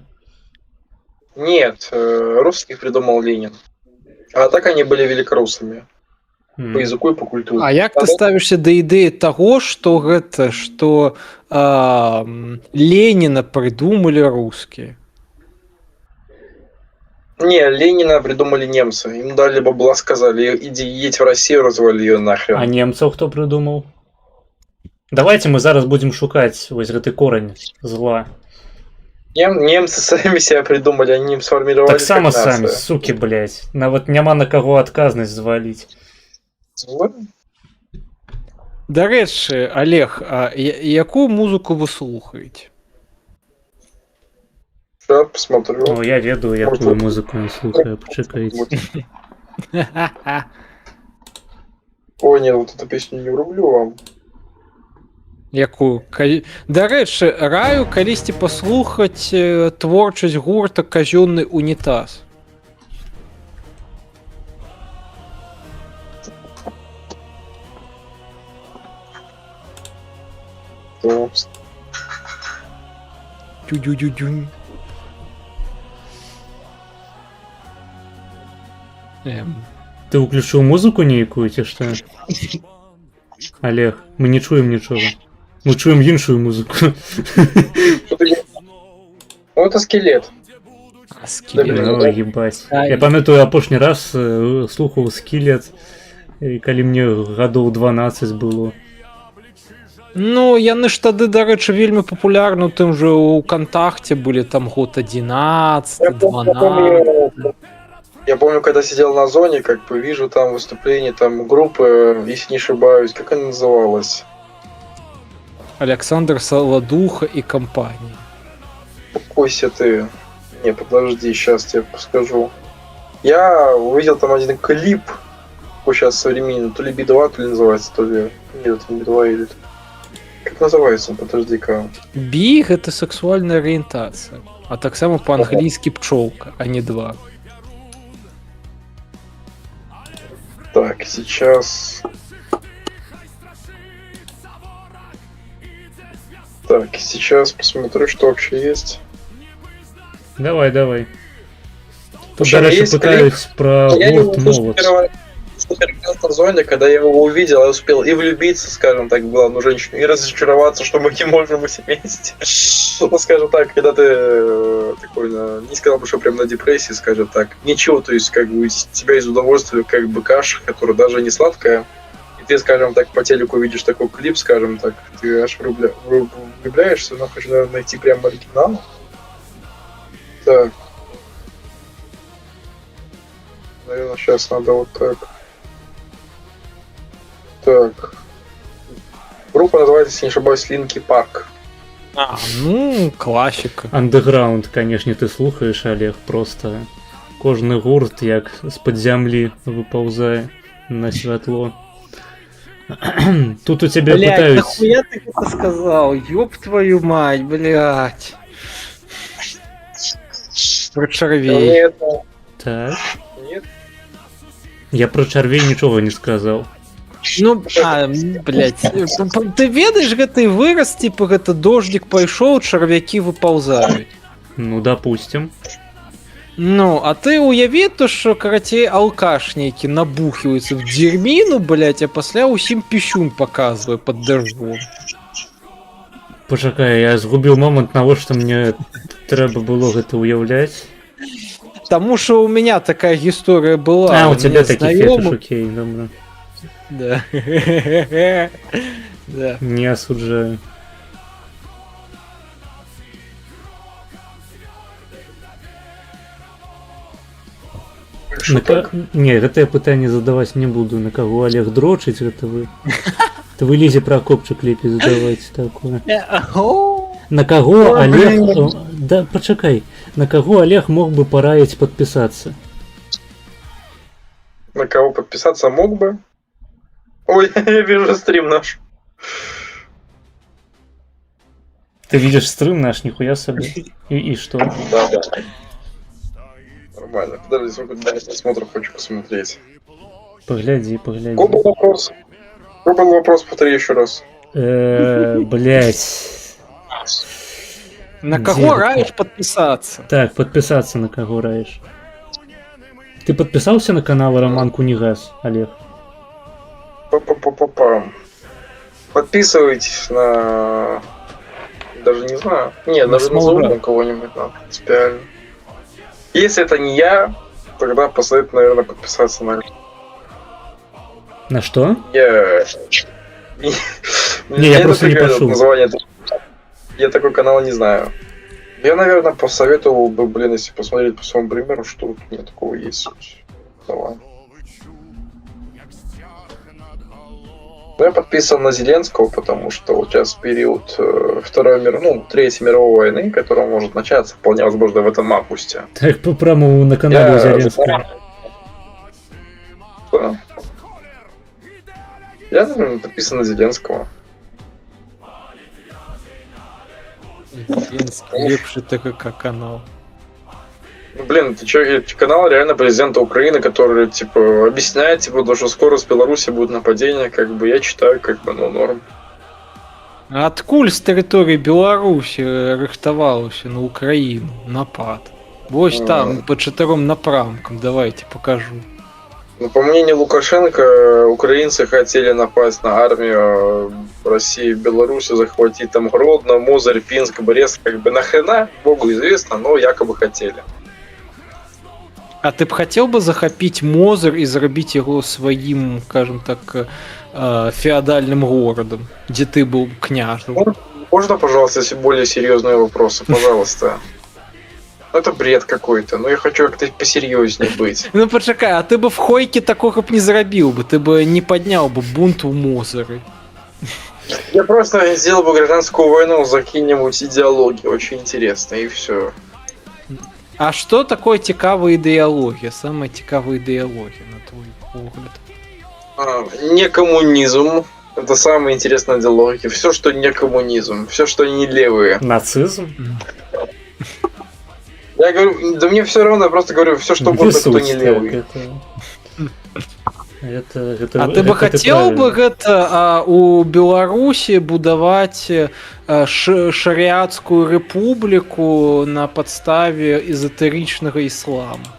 Нет, русских придумал Ленин. А так они были великорусами. По языку и по культуре. А як ты ставішся да ідэі таго што гэта што Леніна прыдумалі рускія Не, Ленина придумали немцы. Им дали бабла, сказали, иди едь в Россию, развали ее нахрен. А немцаў хто прыдумаў? Давайте мы зараз будзем шукаць вось гэты корань зла. Немцы сами себя придумали, они им сформировали Таксама как самі, нация. суки, блядь. Нават няма на каго адказнасць зваліць. Вот. Дарэчы Олег якую музыку вы слухаеце Сейчас посмотрю. О, я ведаю, якую музыку я слухаю, пачакайце. Ой, нет, вот эту песню не врублю вам. якую дарэчы раю калісьці паслухаць творчасць гурта казённы унітаз Тю-дю-дю-дюнь. Ты уключыў музыку нейкую ці што? Олег, мы не чуем нічога. Мы чуем іншую музыку. Ну, это скелет. О, ебать. Я памятаю, апошні раз слухаў скелет, калі мне гадоў 12 было. Ну яны ж тады дарэчы вельмі папулярны у тым жа у кантакце былі там год 11 12 Я помню, когда сидел на зоне, как бы вижу там выступление там группы, если не ошибаюсь, как она называлась? Александр Солодуха и компания. Успокойся ты. Не, подожди, сейчас тебе скажу. Я увидел там один клип, сейчас современный, то ли Би-2, то ли называется, то ли... Нет, это не Би-2 или... Как называется он? Подожди-ка. Би — это сексуальная ориентация, а таксама по-английски пчелка, а не два. Так, сейчас... Так, сейчас посмотрю, что вообще есть. Давай. Тут, Причем дарэчы, есть пытаюць про Я не гурт услышал «Молот». первый раз на зоне, когда я его увидел, я успел и влюбиться, скажем так, в главную женщину, и разочароваться, что мы не можем быть вместе. Ну, скажем так, когда ты такой, не сказал бы, что прям на депрессии, скажем так, ничего, то есть, как бы, из тебя из удовольствия, как бы, каша, которая даже не сладкая, и ты, скажем так, по телеку видишь такой клип, скажем так, ты аж влюбляешься, но хочу, наверное, найти прям оригинал. Так. Наверное, сейчас надо вот так. Так. Группа называется, если не ошибаюсь, Линки Парк. Ну, класіка. Андеграунд, конечно, ты слухаешь, Олег, просто кожны гурт, як з-пад зямлі выпаўзае на святло. Тут у тебя Блядь, пытаюсь... нахуя ты это сказал? Ёб твою мать, блядь. Про чарвей. Нет, Так, нет. я про чарвей нічога не сказал. Ну, блядь, ты ведаеш гэты выраз, типа, гэта дождик пайшоў, чарвякі выпаўзаюць. Ну, допустим. Ну, а ты уяви то, что, карацей, алкаш нейкі набухивается в дерьмину, блядь, а пасля усім пищун показываю под дождем. Пачакай, я згубіў момант, навошта мне трэба было гэта уяўляць. Потому что у меня такая история была. А, у меня тебя такі знайомы- фетиш, окей, добра. Да. Да. Не осуджаю. Не, гэтае пытанне задаваць не буду. На каго Олег дрочыць, гэта вы. Это вы Лізе Пракопчык лепей задавайце такое. На каго Олег... Да, пачакай. На каго Олег мог бы пораіць подписаться? На кого подписаться мог бы? Ой, я вижу стрим наш. Ты видишь стрим наш, нихуя себе. И что? Да. Нормально. Подожди, сколько просмотров хочу посмотреть. Погляди. Какой был вопрос? Какой был вопрос, повтори еще раз. Блять. На кого Где? раешь подписаться? Так, подписаться на кого раешь. Ты подписался на канал Роман Кунигас, Олег? Па-па-па-па-пам. Подписывайтесь на... Даже не знаю. Не, даже назову кого-нибудь надо, принципиально. Если это не я, тогда посоветую, наверное, подписаться на... На что? Я... Не, я просто не пошел. Название... Я такой канал не знаю. Я, наверное, посоветовал бы, блин, если посмотреть по своему примеру, что тут нет такого есть. Давай. Ну, я подписан на Зеленского, потому что вот сейчас период Третьей мировой войны, которая может начаться, вполне возможно, в этом августе. Так, по прямому на канале Зеленского. Да. Я, наверное, подписан на Зеленского. Лепший ТК канал. Ну, блин, ты чё, это канал реально президента Украины, который, типа, объясняет, типа, что скоро с Беларуси будет нападение, как бы, я читаю, как бы, ну, норм. А адкуль з тэрыторыі Беларусі рыхтавалася на Украіну напад? Вось там, по 4 напрамкам, давайте покажу. Ну, по мнению Лукашенко, украинцы хотели напасть на армию России в Беларуси, захватить там Гродно, Мозырь, Пинск, Брест, как бы, нахрена, Богу известно, но якобы хотели. А ты б хацеў бы захапіць Мозыр і зрабіць яго сваім, скажем так, феадальным горадам, дзе ты быў княжем? Можно, пожалуйста, если более серьезные вопросы, пожалуйста? Это бред какой-то, но я хочу как-то посерьезнее быть. Ну пачакай, а ты бы в Хойке такога б не зрабіў бы, ты бы не падняў бы бунт у Мозыры. Я просто сделал бы гражданскую войну за какие-нибудь идеологии, очень интересно, и все. А что такое цікавая ідэалогія? Самая цікавая ідэалогія, на твой погляд? Не коммунизм. Это самая интересная идеология. Все, что не коммунизм, все, что не левые. Нацизм? Я говорю, да мне все равно, я просто говорю, все, что угодно, кто не левый. А ты бы хотел бы гэта у Беларусі будаваць шариатскую рэпубліку на падставе эзотэрычнага іслама?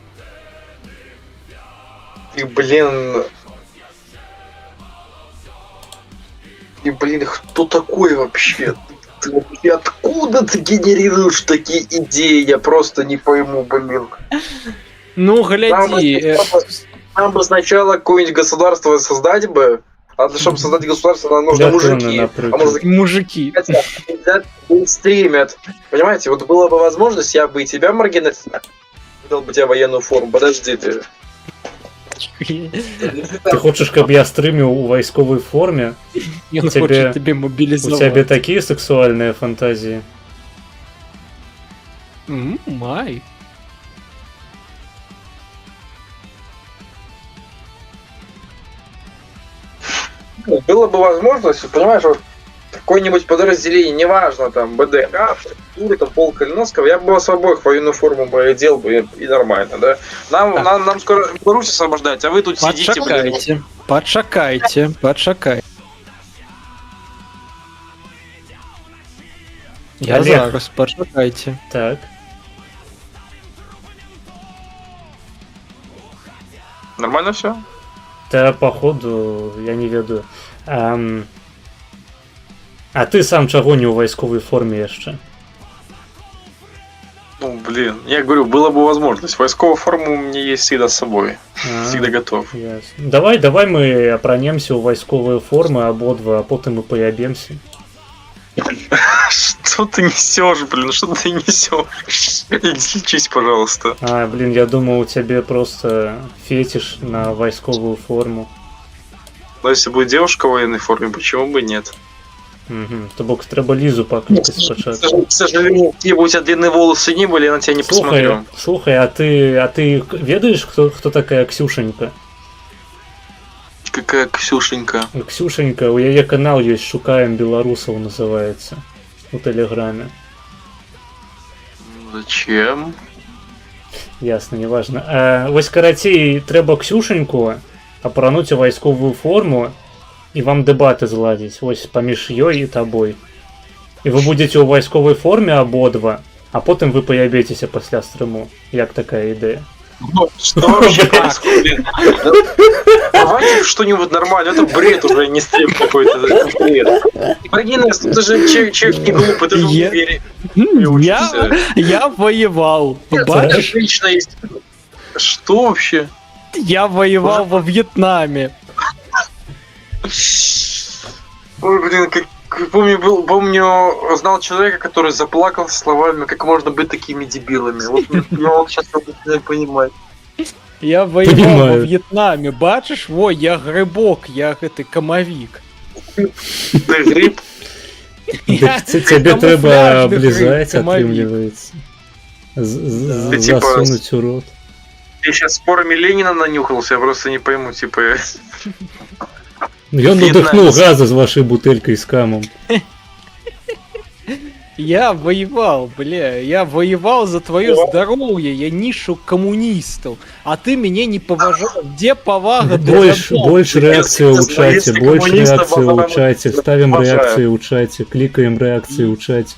И, блин, кто такой вообще? Ты вообще откуда ты генерируешь такие идеи? Я просто не пойму, блин. Ну, гляди. Нам бы сначала какое-нибудь государство создать бы, а чтобы создать государство, нам нужны мужики. А мужики стримят. Понимаете, вот была бы возможность, я бы и тебя маргинализовал, дал бы тебе военную форму. Подожди ты. Ты хочаш, каб я стрыміў у вайсковай форме? Ён Тебе- хоча тебе У мобілізаваць. цябе такія сексуальныя фантазіі? Май. Была бы возможность, понимаешь, вот какое-нибудь подразделение, неважно, там, БДК, или там полк Калиновского, я бы вас обоих в военную форму бы одел бы и нормально, да? Нам скоро Беларусь освобождать, а вы тут сидите, блин. Подчакайте. Я Олег. зараз, подчакайте. Так. Нормально все? Та походу я не ведаю. А ты сам чаго не ў вайсковай форме яшчэ? Ну, блин, я говорю, была бы возможность. Войсковую форму у меня есть всегда с собой. Всегда готов. Ясно. Давай мы апранемся ў вайсковыя формы абодва, а потым мы поябемся. Что ты несешь, блин, что ты несешь? Иди лечись, пожалуйста. Блин, я думал, у тебя просто фетиш на вайсковую форму. Но если будет девушка в военной форме, почему бы нет? Угу. То бок трэба Лизу покликать спочатку. К сожалению, где бы у тебя длинные волосы не были, я на тебя не посмотрю. Слухай, а ты ведаешь, кто такая Ксюшенька? Какая Ксюшенька? Ксюшенька, у яе канал есть «Шукаем белорусов» называется. У Телеграме. Зачем? Ясно, неважно. Вось карацей, трэба Ксюшеньку апрануць у вайсковую форму і вам дэбаты зладзіць вось паміж ёй і табой. І вы будзеце ў вайсковай форме абодва, а потым вы поябецеся пасля стрыму. Як такая ідэя? Что вообще происходит? Давайте что-нибудь нормально. Это бред уже, не стрим какой-то. Бред. Маргинес, ты же человек не глупый, ты же Я- уверен. Я воевал. Бачиш? Отлично есть. Что вообще? Я воевал во Вьетнаме. Ой, блин, помню, знал человека, который заплакал словами, как можно быть такими дебилами. Вот я вот сейчас не понимаю. Я воевал Понимаю. во Вьетнаме. Бачиш, во, я грибок, я гэты камавік. Ты гриб? Дык цябе трэба камуфляжны облізаць, гриб, камавік. атрымліваецца. Ты типа- Засунуць у рот. Ты сейчас спорами Ленина нанюхался, я просто не пойму, типа... Ён надыхнуў газа з вашай бутэлькай з камам. Я воевал, бля, я воевал за твое здоровье, я нишу коммунистов, а ты меня не поважал. Где повага? до Больш родов? рэакцыя ў чаце, Если больш коммунистов рэакцыя ў обожаю, чаце, то ставім обожаю. рэакцыі ў чаце, клікаем рэакцыі ў чаце.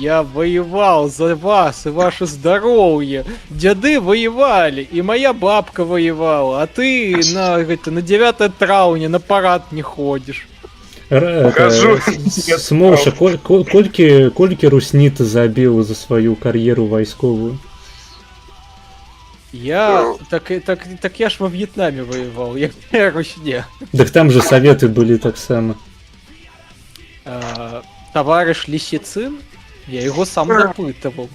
Я воевал за вас и ваше здоровье. Деды воевали, и моя бабка воевала, а ты на 9 трауня на парад не ходишь. Хожу. Смоўша, колькі русні ты забіў за сваю кар'еру вайсковую? Я так я ж во Вьетнаме воевал, я в Русне. Дык там же саветы былі таксама. Товарищ Лисицын, я его сам допытывал.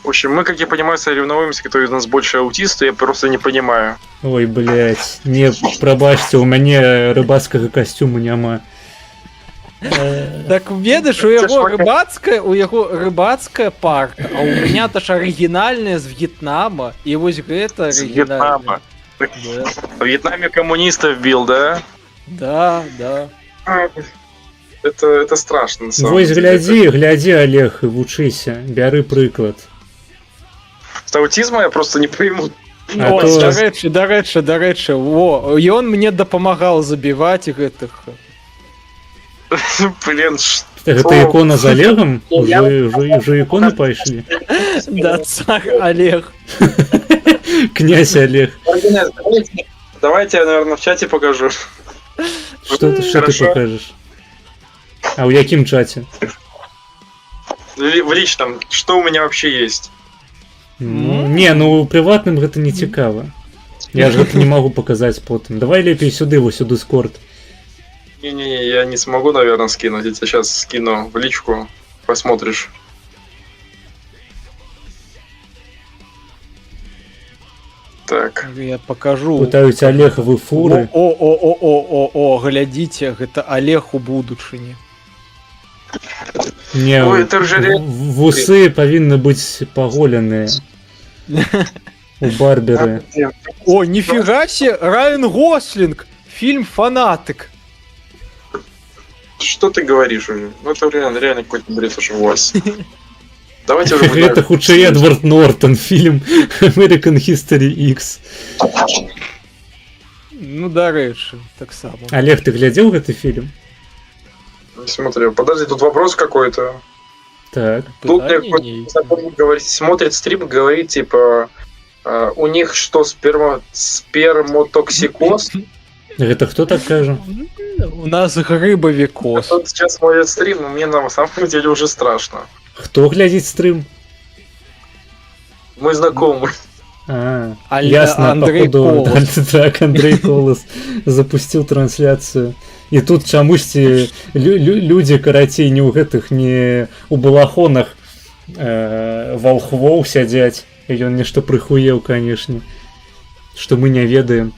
В общем, мы, как я понимаю, соревнуемся, кто из нас больше аутист, я просто не понимаю. Ой, блядь, не, прабачце, у мяне рыбацкага касцюму няма. Так ведаешь, у яго рыбацкая парка, а у меня то ж оригинальная з Вьетнама, и вось гэта С Вьетнама. оригинальная. В Вьетнаме коммунистов бил, да? Да. Это страшно, на самом Вось деле. глядзі, Олег, і вучыся, бяры прыклад. С аутизма я просто не пойму. А О, то- дарэчы, во, і он мне дапамагаў забіваць гэтых. Блин, Гэта ікона з Олегам? Уже іконы пайшлі? Да, цар Олег. Князь Олег. Давайте я, наверное, в чате покажу. Что ты Хорошо. покажешь? А ў якім чаце? В личном, что у меня вообще есть. Не, ну у прыватным гэта не цікава. Я ж гэта не магу паказаць потым. Давай лепей сюды, вось у Дыскорд. Не-не-не, я не смогу, наверное, скинуть. Я тебе сейчас скину в личку, посмотришь. Так. Я покажу. Пытаюць Олеговы фуры. О, глядзіце, гэта Олег у будучыні. Не, Ой, это же реально. вусы павінны быць паголеныя. У барберы. О, нифига себе, Райан Гослинг, фильм «Фанатик». Что ты говоришь уже? Ну это реально какой-то бред уже у вас. Давайте уже Это хутчэй Эдвард Нортон, фильм American History X. Ну, дарэчы, так само. Олег, ты глядзеў гэты фильм? Не смотрел. Подожди, тут вопрос какой-то. Так. Тут Пытание мне не есть. говорит, смотрит стрим, говорит, типа, у них что, спермотоксикоз? Гэта хто так кажа? У нас грибовикоз. Тут сейчас смотрит стрим, но мне на самом деле уже страшно. Хто глядзіць стрым? Мы знакомы. А, А, ясно, Андрей походу, Колос. так, Андрей Колос запусціў трансляцыю. І тут чамусьці людзі, карацей, не ў гэтых, не у балахонах валхвоў сядзяць. І ён нешта прыхуеў, канешне. Што мы не ведаем.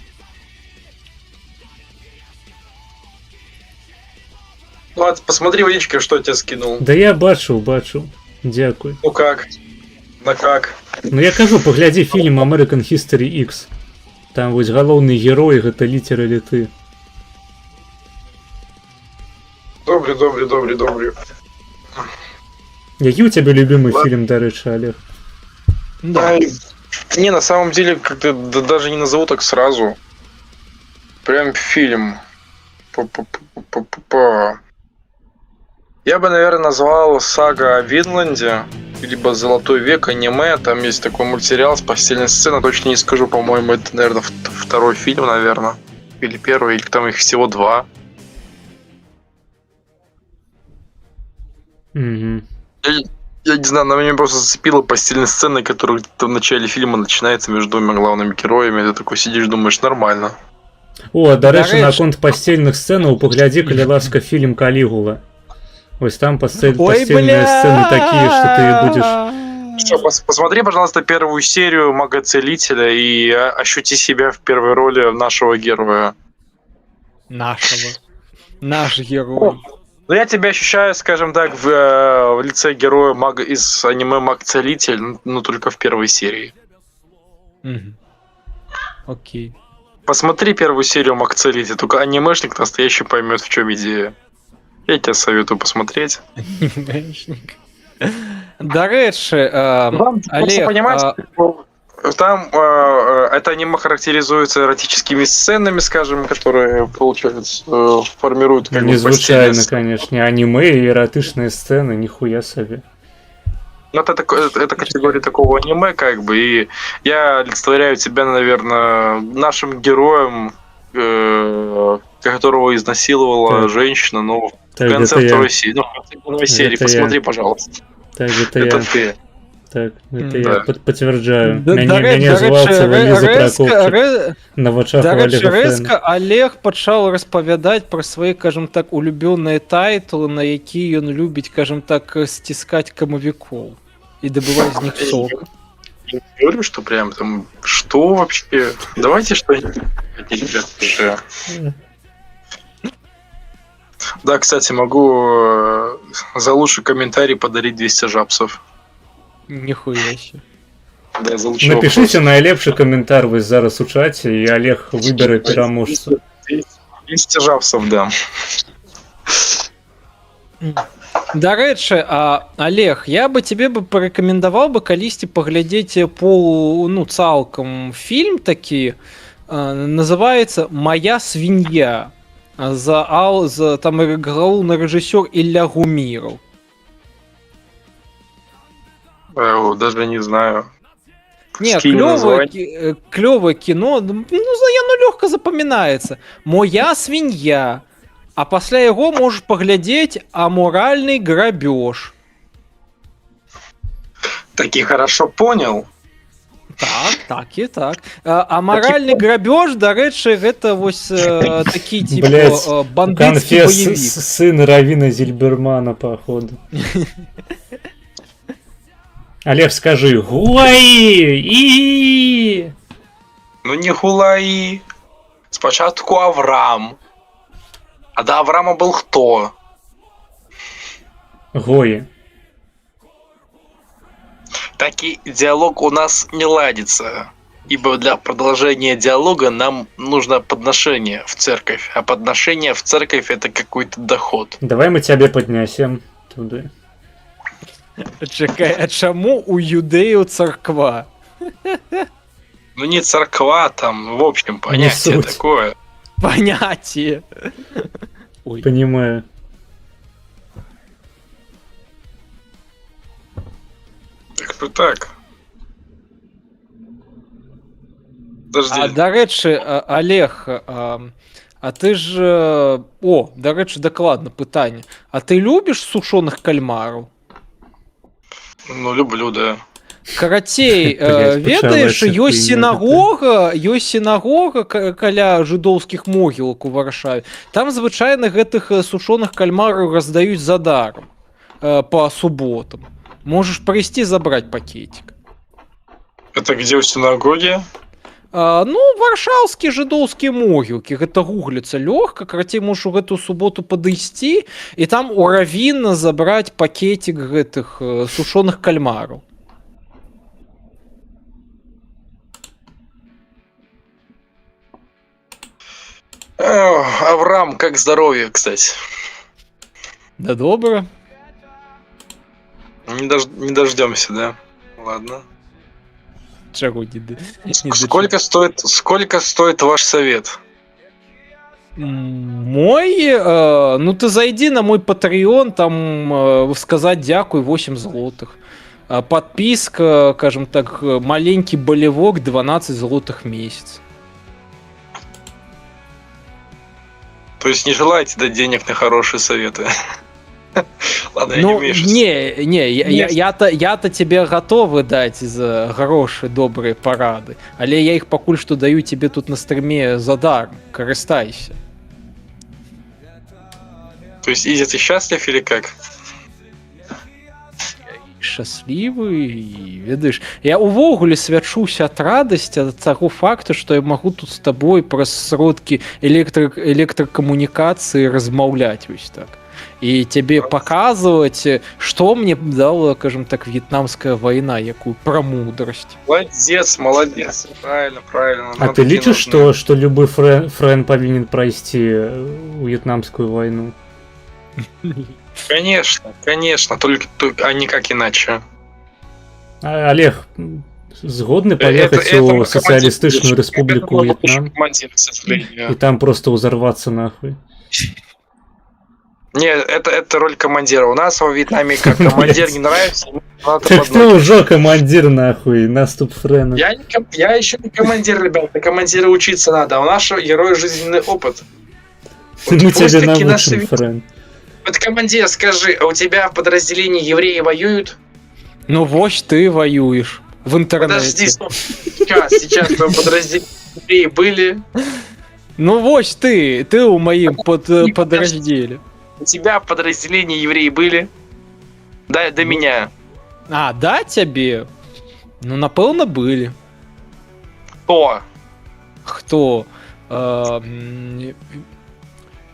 Ладно, посмотри в личке, что я тебе скинул. Да я бачыў. Дзякуй. Ну как? На как? Ну я кажу, паглядзі фільм American History X. Там вось галоўны герой, гэта літера літы. Добрый. Які у тебя любимый фильм, дарэчы, Олег? Да. Не, на самом деле, как-то даже не назову так сразу. Прям фильм. Я бы, наверное, назвал «Сага о Винланде», либо «Золотой век», аниме. Там есть такой мультсериал с постельной сценой. Точно не скажу, по-моему, это, наверное, второй фильм, наверное. Или первый, или там их всего 2. Угу. Я не знаю, она меня просто зацепила постельной сценой, которая где-то в начале фильма начинается между двумя главными героями. Ты такой сидишь, думаешь, нормально. О, дарэчы, наконт пастельных сцэнаў паглядзі, калі ласка, фільм «Калігула». Ось там постельные сцены такие, что ты будешь... Что, посмотри, пожалуйста, первую серию Мага-Целителя и ощути себя в первой роли нашего героя. Наш герой. Ну, я тебя ощущаю, скажем так, в лице героя мага из аниме Маг-Целитель, но только в первой серии. Окей. Посмотри первую серию Маг-Целитель, только анимешник настоящий поймет, в чем идея. Я тебе советую посмотреть. Дарэчы, Олег, понимаете, там это аниме характеризуется эротическими сценами, скажем, которые, получается, формируют как бы Незвычайно, постельные- конечно, аниме и эротичные сцены, нихуя себе. Ну, это категория такого аниме, как бы, и я олицетворяю тебя, наверное, нашим героем, которого изнасиловала Так. женщина, но Так, в конце это второй я. серии, в конце первой серии, Это посмотри, я. пожалуйста. Так, это Это я. ты. Так, это Да. я подтверждаю. Дарэчы, Мяне звался Лиза рэзка, Прокопчик на вачах у Дарэчы, Олега рэзка Фэна. Олег пачаў распавядаць пра свае, кажам так, улюбёныя тайтлы, на якія ён любіць, кажам так, сціскаць камавікоў і дабываць з них сок. Я говорю, что прям там, что вообще? Давайте что-нибудь, ребят, уже. Да, кстати, могу за лучший комментарий подарить 200 жабсов. Ніхуя себе. Да, за лучший Напишите найлепшы каментар вось зараз у чаце, і Олег выберэ пераможцу. 200 жабсов, да. Дарэчы, Олег, я бы тебе бы порекомендовал бы калісьці паглядзець цалкам фільм такі, называется «Моя свинья». За там галоўны рэжысёр Ілля Гуміраў. Даже не знаю. Не, Скинь название. клёвое кино, оно лёгка запамінаецца. «Моя свинья». А пасля яго можаш паглядзець «Аморальный грабеж». Таки хорошо понял. Так і так. Аморальный грабеж, дарэчы, гэта вось такі Блять, бандыцкі конфес баявік. сын Равина Зильбермана, походу. Олег, скажи «Гуаи!» и Ну не Гулаи. Спочатку Авраам. А до Авраама был кто? Гої. Таки диалог у нас не ладится. Ибо для продолжения диалога нам нужно подношение в церковь. А подношение в церковь это какой-то доход. Давай мы тебе поднясем туди. Чекай, а чаму у юдею церква? Ну не церква там, в общем, понятие суть. такое. Понятие. Ой. Понимаю. Так, так. Подожди. А, до речі, Олег, а ти ж... О, до речі, докладно питання. А ти любиш сушених кальмарів? Ну, люблю, да. Карацей, Блядь, ведаеш, пачалася ёсць сінагога каля жыдоўскіх могілак у Варшаве. Там звычайна гэтых сушоных кальмараў раздаюць задаром по суботам. Можаш прыйсці забраць пакетик. Это где у синагоги? Ну, варшаўскія жыдоўскія могілкі, гэта гугліцца лёгка, карацей можаш у гэтую суботу падысці і там у равіна забраць пакетик гэтых сушоных кальмараў. Авраам, как здоровье, кстати? Да добра. Не дождемся, да? Ладно. Чаго Сколько стоит ваш совет? Мой, ну ты зайди на мой Patreon, там сказать дякуй 8 злотых. Подписка, скажем так, маленький болевок 12 злотых в месяц. То есть не желаете дать денег на хорошие советы? Ладно, я не Ну, умею. я-то тебе готовы дать за гроши добрые парады, але я их пакуль что даю тебе тут на стриме задаром, карыстайся. То есть, Изи, ты счастлив или как? Шчаслівы і ведаеш, я увогуле свячуся ад радасці ад таго факту, што я магу тут з табой праз сродкі электракамунікацыі размаўляць вось так і цябе паказваць, што мне дала, скажем так, в'етнамская вайна, якую прамудрасць. Молодец, правильно. А ты лічыш, что любы френ павінен прайсці в'етнамскую вайну? Конечно, только а никак иначе. Олег, згодны поехать у социалистичную республику Вьетнам и там просто взорваться нахуй? Не, это роль командира. У нас во Вьетнаме как командир не нравится, надо Так ты уже командир нахуй, наступ френа. Я еще не командир, ребята, командира учиться надо, а у нашего героя жизненный опыт. Мы тебе научим, френ. Вот, командир, скажи, а у тебя в подразделении евреи воюют? Ну, вось ты воюешь в интернете. Подожди, сейчас в твоем подразделении евреи были. Ну, вось ты у моим подразделе. У тебя в подразделении евреи были? Да, до меня. А, да, тебе? Ну, напэўна, были. Кто?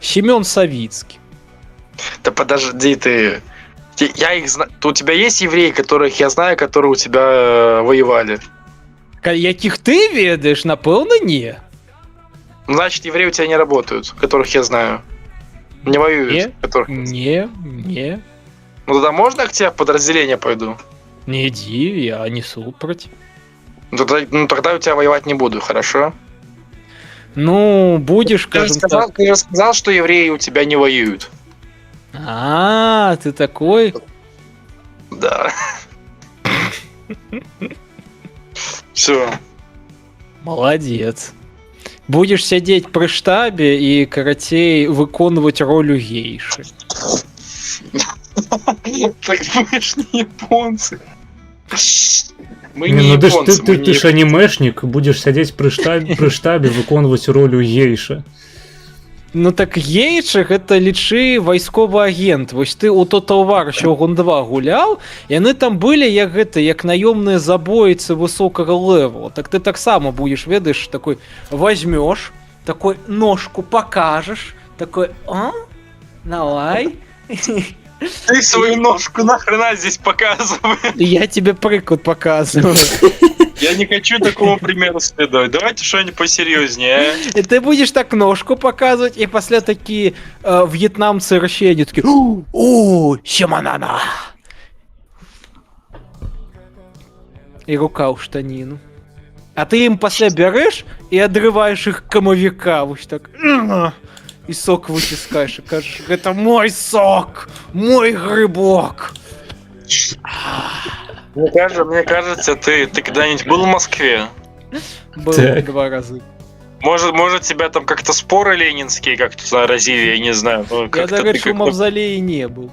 Семен Савицкий. Да подожди ты. Я их знаю. У тебя есть евреи, которых я знаю, которые у тебя воевали? Яких ты ведаешь, напэўна, не. Значит, евреи у тебя не работают, которых я знаю. Не воюют. Не. Ну тогда можно к тебе в подразделение пойду? Не иди, я не супрать. Ну тогда у тебя воевать не буду, хорошо? Ну, будешь, скажем так. Ты же сказал, что евреи у тебя не воюют. А, ты такой? Да. Все. Молодец. Будешь сидеть при штабе и, карацей, выконывать роль гейши. Так мы ж не японцы. Мы Не, не ну японцы. ты ж анимешник, будешь сидеть при штабе, выконывать роль гейша. Ну так Ейчых это лічы вайсковы агент. Вось ты у Total War Shogun 2 гулял, яны там былі як гэта, як наёмныя забойцы высокага левела. Так ты таксама будешь, ведаеш, такой возьмешь, такой ножку покажешь, такой, а? Давай. Ты свою ножку нахрена здесь показываешь? Я тебе приклад показываю. Я не хочу такому примеру следовать. Давайте что-нибудь посерьезнее. И ты будешь так ножку показывать, и после такие вьетнамцы расщения такие: о, щеманана. И рука у штанину. А ты им после берешь и отрываешь их камовика, вот так. И сок вытискаешь, и кажешь: это мой сок, мой грибок. Мне кажется, ты когда-нибудь был в Москве? Был Так. 2 раза. Может, тебя там как-то споры ленинские как-то заразили, я не знаю. Ну, Я как-то даже ты в как-то- мавзолее не был.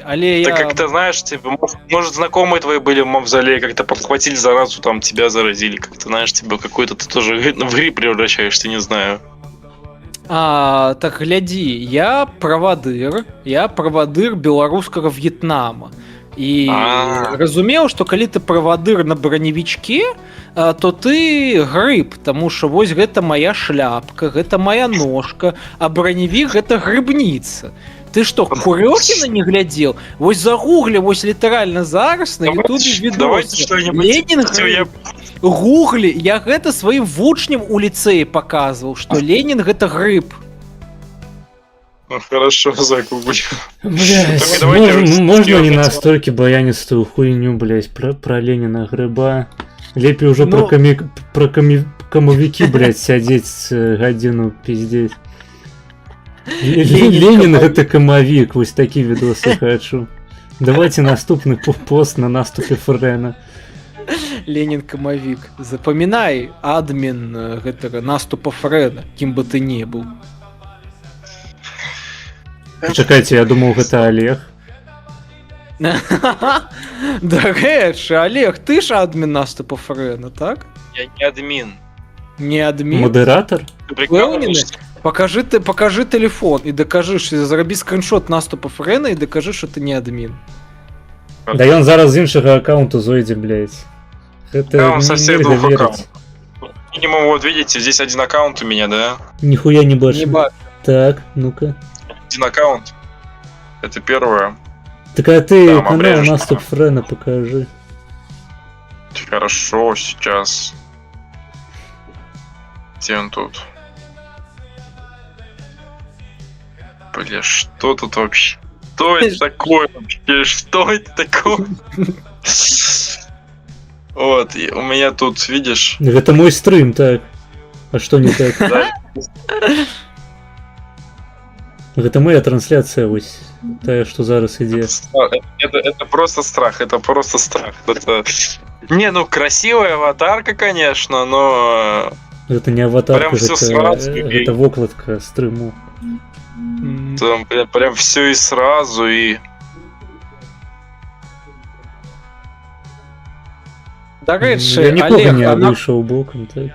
Але Ты я... как-то знаешь, типа, может, знакомые твои были в мавзолее, как-то подхватили заразу, там тебя заразили, как-то, знаешь, типа, какой-то ты тоже в гриб превращаешься, не знаю. Так глядзі, я правадыр беларускага В'етнама. І разумеў, што калі ты правадыр на броневічке, то ты грыб, таму што вось гэта моя шляпка, гэта моя ножка, а броневік гэта грыбніца. Ты што, Курёкіна не глядзеў? Вось загугли, вось літаральна зараз на ютубе Давайте відосы. что-нибудь. Ленін Всё, я- грыб. Гуглі, я гэта сваім вучням у ліцэі паказваў, што Ленін гэта грыб. Ну, хорошо, загуглю. Блядь, Только давайте можно не сделаем. настолько баянистую хуйню, блядь, про Ленина грыба. Лепей уже Ну- про комовики, блядь, сядеть годину пиздеть. Ленин это комовик, вот такие видосы хочу. Давайте наступный пост на наступе Френа. Ленін камавік. Запамінай адмін гэтага наступа Фрэда, кім бы ты не быў. Чекайте, я думал, это Олег. Дарэчы, Олег, ты ж адмін наступа Фрэна, так? Я не админ. Не адмін. Модератор? Ты прикалываешься? Покажи телефон і дакажы, зрабі скриншот наступа Фрэна і дакажы, що ти не адмін. Да ён зараз з іншага аккаунту зойдзе, блядь. Это Да, он со всех нельзя двух верить. аккаунтов. Минимум, вот видите, здесь один аккаунт у меня, да? Нихуя не бачу. Не бачу. Так, ну-ка. Один аккаунт. Это первое. Так а ты Там канал обрежешь, Наступ ага. Френа покажи. Хорошо, сейчас. Где он тут? Бля, что тут вообще? Что это такое вообще? Что это такое? Вот, и у меня тут, видишь, Это мой стрим, так. А что не так? да, Это моя трансляция, ось. Та, что зараз ідзе. это просто страх, это просто страх. Это... Не, ну красивая аватарка, конечно, но Это не аватарка, Прям всё это, сразу, и- это вокладка стриму. там прям все и сразу, и... Дарэчы, Я нікога Олег, не а на... вышел боком, так.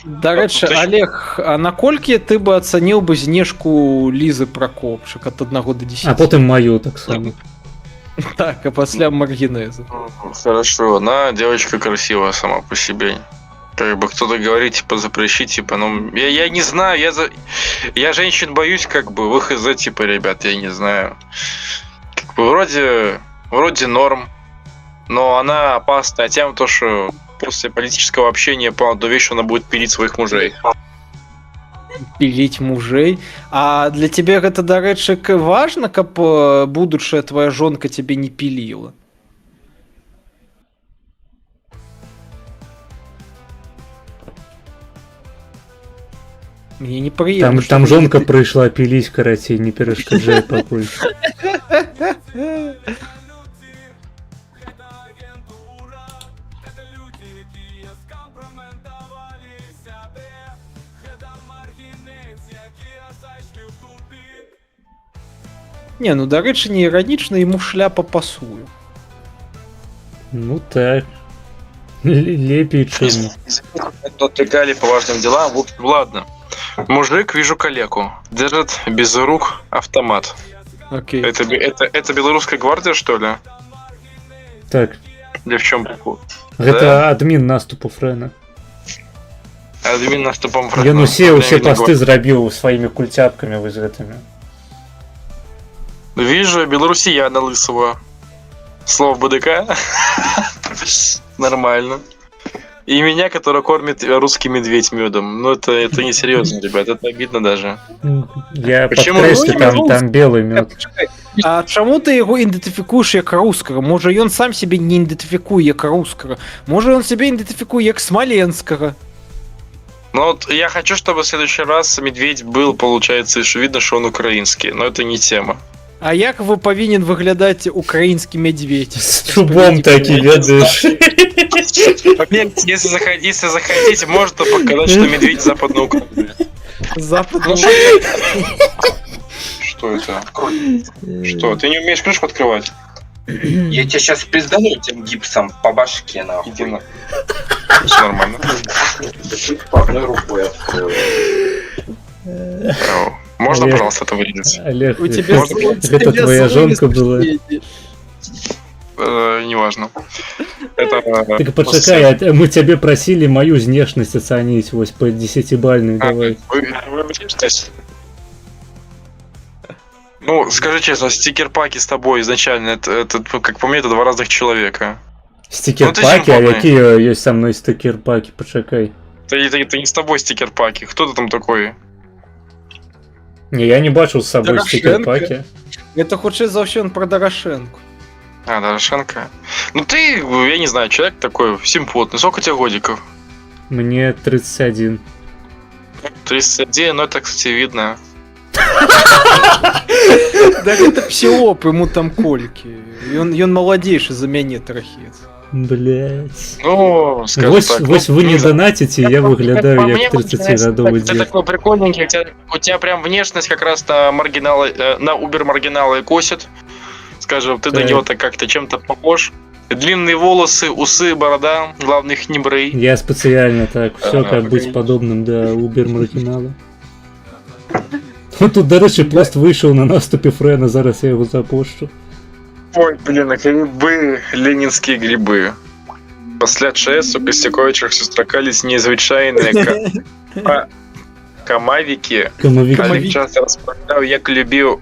Дарэчы, Тут ещё- Олег, а наколькі ты бы ацаніў бы знешку Лізы Прокопчык ад 1 до 10? А потым мою так само. Так, а пасля маргінезу. Хорошо, она девочка красивая сама по себе. Как бы кто-то говорит, типа, запрещи, типа, ну, я не знаю, я женщин боюсь, как бы, вы хз, типа, ребят, я не знаю. Как бы, вроде норм, но она опасная тем, то, что после политического общения по одну вещь она будет пилить своих мужей. Піліць мужэй. А для цябе гэта, дарэчы, важна, каб будучая твоя жонка цябе не піліла? Мне непрыемна. Там жонка прыйшла піліць, карацей, не перашкаджай пакуль. Не, ну дарэчы, не іранічна, яму шляпа пасуе. Ну так. Лепей, чым. Отвлекали по важным делам. В общем, ладно. Мужик, вижу калеку. Держит без рук автомат. Окей. Это белорусская гвардия, что ли? Так, Или в чем прикол? гэта адмін наступу Фрэна. Адмін наступом Ён усе пасты зрабіў сваімі кульцяпкамі вось гэтымі. Вижу белорусияна лысого. Слово БДК. Нормально. И меня, который кормит русский медведь медом. Ну, это не серьезно, ребят, это обидно даже. Я Почему? падкрэслю, там белы мёд. А чаму ты яго ідэнтыфікуеш як рускага? Можа ён сам сябе не ідэнтыфікуе як рускага. Можа ён сябе ідэнтыфікуе як смаленскага. Ну вот я хочу, чтобы в следующий раз медведь был, получается, что видно, что он украинский. Но это не тема. А як вы павінен выглядаць украінскі медведь? З чубом такі, ведаеш. Поверьте, если захотите, можно показать, что медведь западной Украины. Западный. Что это? Что, ты не умеешь крышку открывать? Я тебя сейчас пиздану этим гипсом по башке, нахуй. Иди на. Все нормально. По одной рукой открою. Можно, Олег. пожалуйста, это вырезать? Олег, У тебя гэта твоя жонка была. Неважно. Это... Так пачакай, мы цябе прасілі маю знешнасць ацаніць вось по 10-бальной, давай. Вы внешность? Ну, скажи честно, стикер-паки с тобой изначально, это, как по мне, это два разных человека. Стикер-паки, а якія ёсць са мной стикер-паки, пачакай. Это не с тобой стикер-паки. Кто ты там такой? Не, я не бачыў з сабой Дорошенко. стикер-паки. Это хутчэй за ўсё про Дорошенко. А, Дорошенко. Ну ты, я не знаю, человек такой симпотный. Сколько тебе годиков? Мне 31. 31, ну это, кстати, видно. Да это псилоп, ему там кольки. Ён маладзейшы за мяне трохі. Блять. Ну, скажем Вось, так. вось вы не донатите, я выглядаю По як мне, 30-гадовый Ты дед. такой прикольненький, у тебя прям внешность как раз на маргинала, на убер-маргинала и косит. Скажем, ты на Так. него-то как-то чем-то похож. Длинные волосы, усы, борода, главное их не брей. Я специально так, все Ага, как быть погоди. подобным до убер-маргинала. Ну тут, до речі, пост вийшов на наступі Френа, зараз я його запущу. Ой, блин, а грибы, ленинские грибы. Після ЧС у Костяковичах сустракались незвичайні камавіки. Камовик. Олег часто розповідав, як любив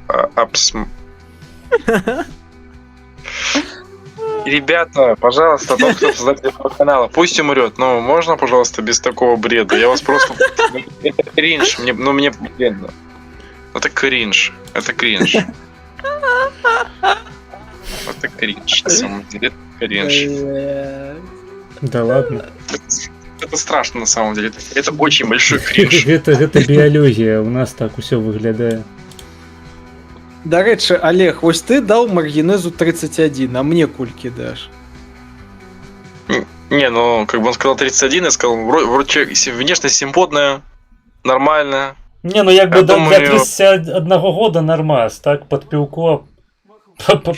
Ребята, пожалуйста, тот, кто создатель этого канала, пусть умрет, но можно, пожалуйста, без такого бреда? Я вас просто... Это кринж, мне блин. Это кринж, это кринж. Это кринж, на самом деле, это кринж. Да ладно. Это страшно, на самом деле, это очень большой кринж. Гэта біялогія, у нас так усё выглядае. Дарэчы, Олег, вось ты дал маргинезу 31, а мне кульки дашь. Не, ну, как бы он сказал 31, я сказал, вроде внешность симпотная, нормальная. Не, ну як бы Я для думаю- 31 года нормас, так, под пивко,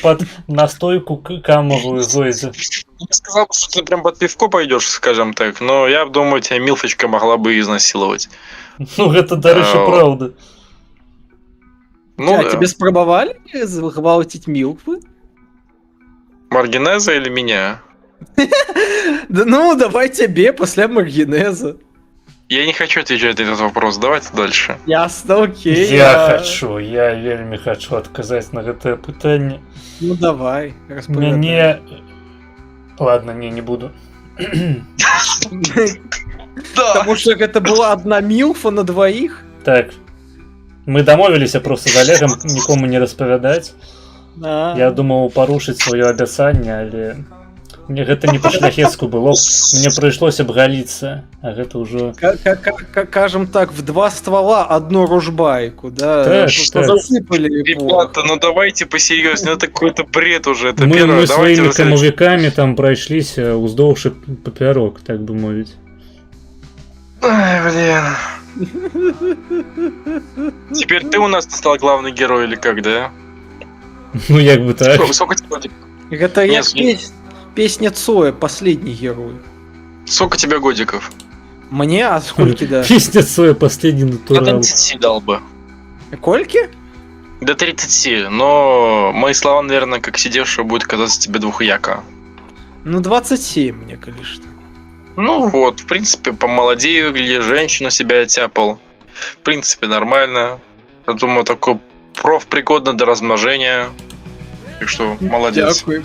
под настойку камовую зойдзе. Я сказал, что ты прям под пивко пойдешь, скажем так, но я думаю, тебя Милфочка могла бы изнасиловать. Ну гэта, дарэчы, праўда. Ну, А да. тебе спробовали гвалтить Милфы? Маргинеза или меня? Да ну, давай тебе после маргинеза. Я не хочу отвечать на этот вопрос, давайте дальше. Ясно, окей. Я вельмі хочу адказаць на гэтае пытанне. Ну давай, распавядай. Мяне... Ладно, не буду. Потому что это была одна Милфа на двоих. Так. Мы дамовіліся просто з Олегом нікому не распавядаць. А. Я думаў парушыць сваё абяцанне, але мне гэта не па-шляхецку было. Мне прыйшлося б галіцца, а гэта ўжо... Скажем так, в два ствола одну ружбайку, да? Так, Что так. засыпали эпоху. Ребята, ну давайте посерьезнее, это какой-то бред уже. Это Мы первое, давайте сваімі вы следующее. камовікамі там прайшліся ўздоўж папярок, так бы мовіць. Ай, блин. Теперь ты у нас стал главный герой или как, да? Ну як бы так. Сколько тебе годиков? Это Нет, песня Цоя, последний герой. Сколько тебе годиков? Мне, а сколько, да? Песня свой последний До натурал. 30 дал бы. Кольки? До 30, но мои слова, наверное, как сидевшего будет казаться тебе двухяко. Ну, 27, мне, конечно. Ну вот, в принципе, помолодею, где женщину себя оттяпал. В принципе, нормально. Я думаю, такой профпригодно до размножения. Так что, молодец. Дякую.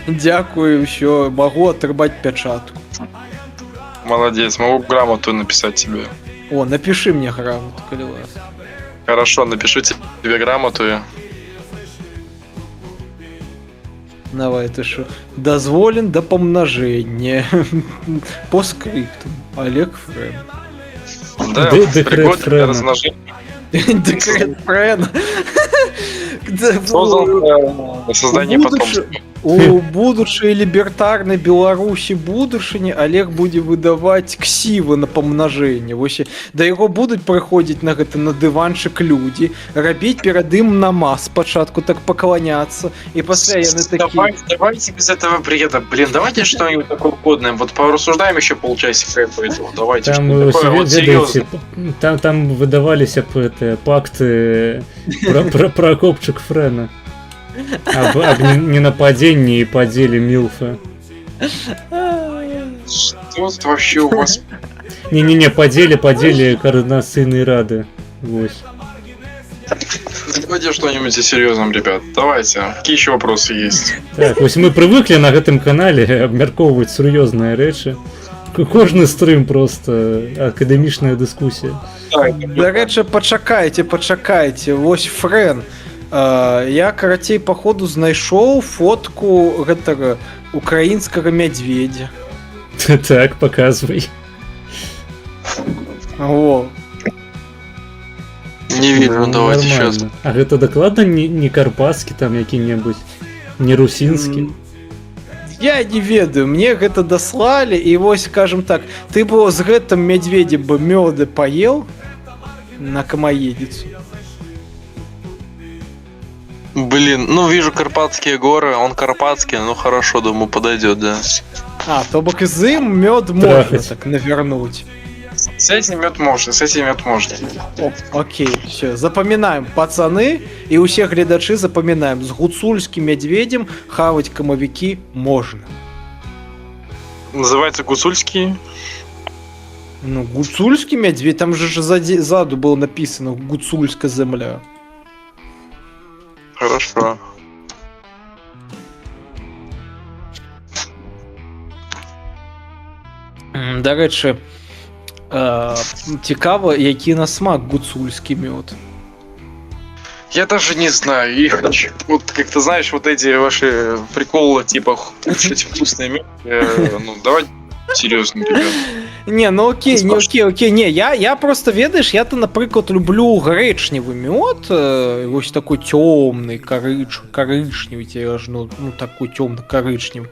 Дякую, еще могу отрубать печатку. Молодец, могу грамоту написать тебе. О, напиши мне грамоту, коли ласка. Хорошо, напишу тебе грамоту. Давай, ты что? Дозволен до помножения. По скрипту. Олег Френ. Да, Декрет пригодно Френа. для размножения. Декрет Френ. Создан для создания потомства. У будучай лібертарнай Беларусі будучыні Олег будзе выдаваць ксівы на памнажэнне. Вось да яго будуць прыходзіць на гэта на дыванчык людзі, рабіць перад ім намаз спачатку так пакланяцца і пасля яны такі. Давайте без этого бреда. Блин, давайте что-нибудь такое годное. Вот порассуждаем еще полчасика этого. Давайте Там, что-то такое вот ведаеце, серьезное. там выдаваліся б пакты про копчык Френа. Об ненападении и поделе Милфа. Что это вообще у вас? Не-не-не, поделе координаційної ради. Вот. Давайте что-нибудь о серьезном, ребят. Давайте. Какие еще вопросы есть? Так, ось мы привыкли на гэтым канале абмяркоўваць сур'ёзныя рэчы. Кожны стрым просто акадэмічная дыскусія. Да рэчы, пачакайце. Вось Френ. Я, карацей, походу знайшоў фотку гэтага украінскага мядзведзя. Так, показывай. О. Не видно, давайте Нормально. сейчас. А гэта дакладна не карпатскі там які-небудзь, не русінскі. Я не ведаю, мне гэта даслалі, і вось, скажем так, ты бы з гэтым мядзведзем бы мёды паел на камаедицу. Блин, ну вижу Карпатские горы, он карпатский, ну хорошо, думаю, подойдет, да. А, то бок з ім мёд можна Трахать. так навернуть. С этим мед можно, с этим мед можно. Окей, все, запамінаем, пацаны, і ўсе гледачы запамінаем, з гуцульскім мядзведзем хаваць камавікі можна. Называется гуцульский. Ну, гуцульскі мядзведь, там же ззаду было написано гуцульская земля. Хорошо. Дарэчы, цікава, які на смак гуцульскі мёд. Я даже не знаю, и хочу. Вот как-то знаешь, вот эти ваши приколы, типа кушать вкусный мед. Ну, давайте серьезно, ребят. Не, ну окей, не, я просто, ведаеш, я-то, напрыклад, люблю грэчневы мёд, вось такой цёмны, карычневый, аж, ну такой цёмна-карычневы,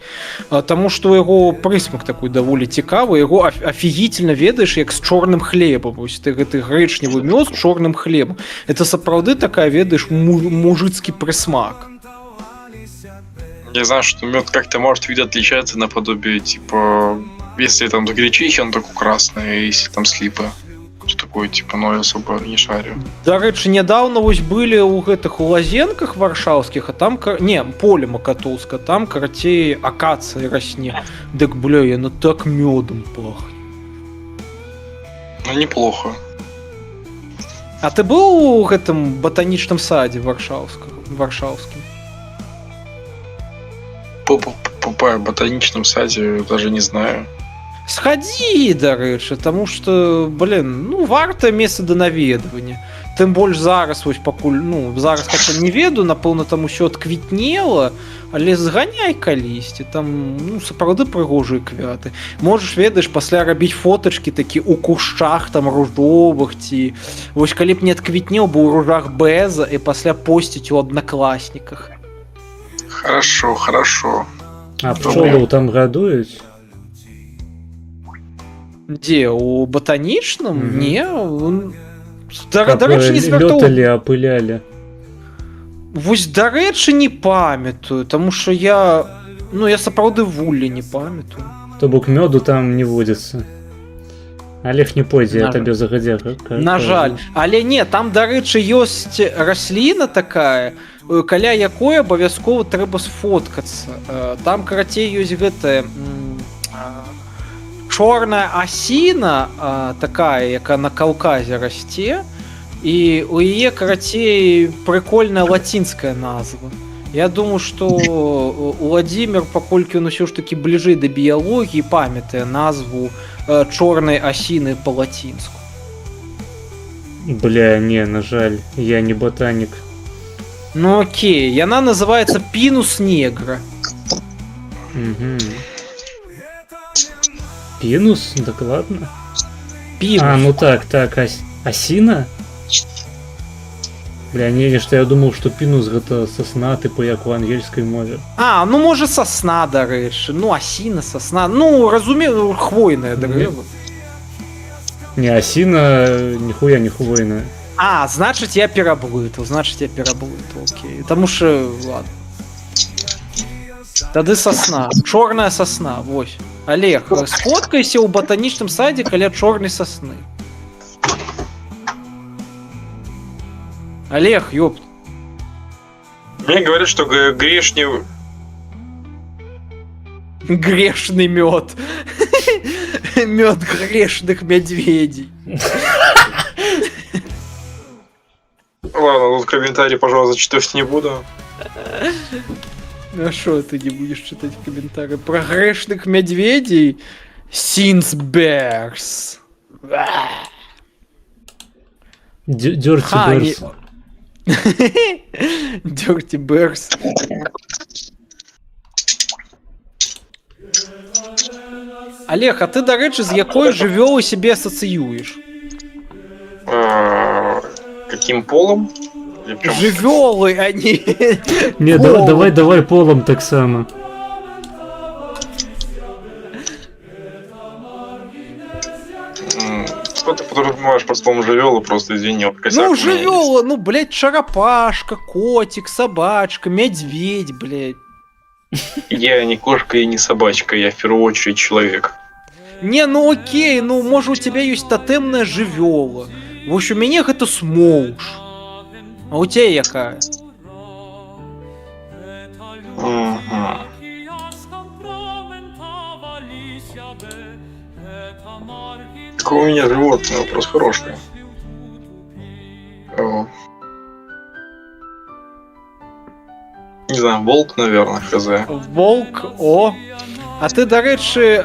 таму што яго прысмак такой даволі цікавы, яго офігительна ведаеш, як з чорным хлебам, вось ты гэты грэчневы мёд з чорным хлебам, это сапраўды такая, ведаеш, мужицкий прысмак. Я знаю, что мед как-то может вид отличаться наподобие, типа, если там с гречихи, он такой красный, а если там с липы. Что такое, типа, ну я особо не шарю. Дарэчы, нядаўна вось былі ў гэтых у лазенках варшаўскіх, а там, не, поле Макатоўска, там, карацей, акацыя расне. Дык, бля, яно так мёдом пахне. Ну, неплохо. А ты был у гэтым ботанічным садзе варшаўскім? По ботаничном саде даже не знаю. Сходи, дарэчы, таму што, блин, ну варта месца да наведвання. Тым больш зараз вось пакуль, ну зараз хаця не веду, напэўна там усё адквітнела, але зганяй калісьці, там ну сапраўды прыгожыя квяты. Можаш, ведаеш, пасля рабіць фотачкі такі у кушчах там ружовых ці вось калі б не адквітнеў бы ў ружах Бэза і пасля посціць у аднакласніках. Хорошо, хорошо. А пчолаў там гадуюць? Дзе, у ботанічным? Мгм. Не, дарэчы, не звяртаў. Лёталі, апылялі. Вось дарэчы не памятаю, таму што я сапраўды вуллі не памятаю. То бок мёду там не водзіцца. Олег не пойдзе, я На табе загадзя. На жаль, але не, там, дарэчы, ёсць расліна такая, каля якой абавязкова трэба сфоткацца. Там, карацей, ёсць гэтая чорная асіна, такая, якая на Каўказе расце, і у яе, карацей, прыкольная лацінская назва. Я думаю, што Владзімир, паколькі ён усё ж такі бліжэй да біялогіі, памятае назву чорнай асіны па-лацінску. Бля, не, на жаль, я не ботанік. Ну окей, яна называецца Pinus nigra. Угу. Пінус? Дакладна? Pinus. А, ну так, асіна? Бля, не, нешта я думаў, што пінус гэта сасна, тыпу як у ангельскай мове. А, ну можа сасна, дарэчы. Ну, асіна, сасна. Ну, разумею, хвойнае дрэва. Не, асіна ніхуя не хвойная. А, значыць, я пераблытаў, окей. Таму што, ладно. Тады сасна. Чорная сасна, вось. Олег, сфоткайся ў ботанічным садзе каля чорнай сасны. Олег, ёпт. Мне говорят, что грешний... Грешный мед. Мед грешных медведей. Ладно, тут комментарий, пожалуйста, зачитывать не буду. А шо ты не будешь читать комментарии? Про грешных медведей? Since bears. Dirty Bears. Dirty Bears. Олег, а ты, дарэчы, з якой жывёлы себе асацыюеш? Каким полом? Жывёлы, а не... Не, давай полом так само. Что ты подразумеваешь под словом жывёла, просто извини, вот косяк. Ну, жывёла, ну, блядь, шарапашка, котик, собачка, медведь, блядь. Я не кошка и не собачка, я в первую очередь человек. Не, ну окей, ну, может, у тебя есть тотемная жывёла. Вось у мяне гэта смоуш. А у тебя якая? Какое у меня животное? Вопрос хороший. Не знаю, волк, наверное, хз. Волк, о. А ты, дарэчы,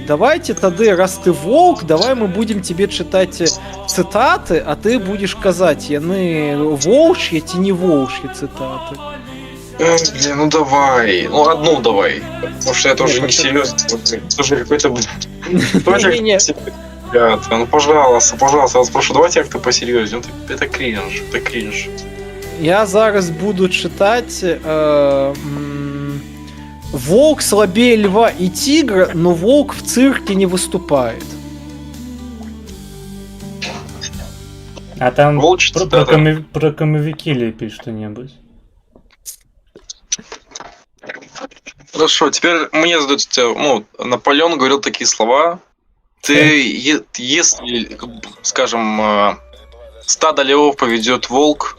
давайте тады, раз ты волк, давай мы будем тебе читать цитаты, а ты будешь казать, яны волчьи, ці не волчьи цитаты. Блин, ну давай. Ну, одну давай. Потому что это уже не серьезно. Это же какой-то... Ребята, ну пожалуйста, вас прошу, давайте как-то посерьезнее. Это кринж. Я зараз буду читать... Волк слабее льва и тигра, но волк в цирке не выступает. А там про комовики лепи что-нибудь. Хорошо, теперь мне задают, ну, Наполеон говорил такие слова. Ты, если, скажем, стадо львов поведет волк,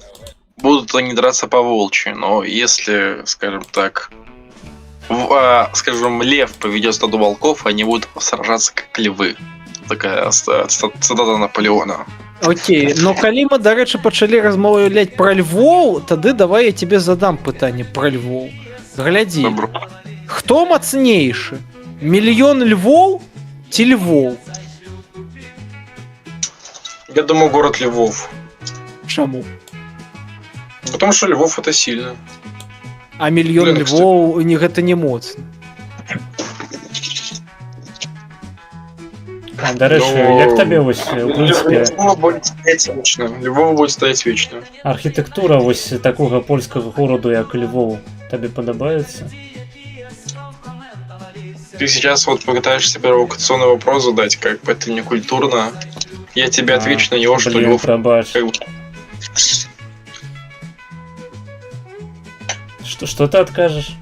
будут они драться по волчьи, но если, скажем так, скажем, лев поведет стадо волков, они будут сражаться как львы. Такая цитата Наполеона. Окей, но калі мы, дарэчы, пачалі размаўляць пра львоў, тады давай я тебе задам пытанне пра львоў. Глядзі. Добро. Хто мацнейшы? Мільён львоў ці львоў? Я думаю, город львов. Чаму? Потому что Львов это сильно. А мільён львоў не гэта не моцна. Дарэчы, як табе вось, у прынцыпе, Львов будет стоять вечно. архітэктура вось такога польскага гораду, як Львоў, табе падабаецца? Ты сейчас вот попытаешься провокационный вопрос задать, как бы это не культурно. Я тебе отвечу на него, что блин, Львов... пробач. Как бы... Что ты откажешь?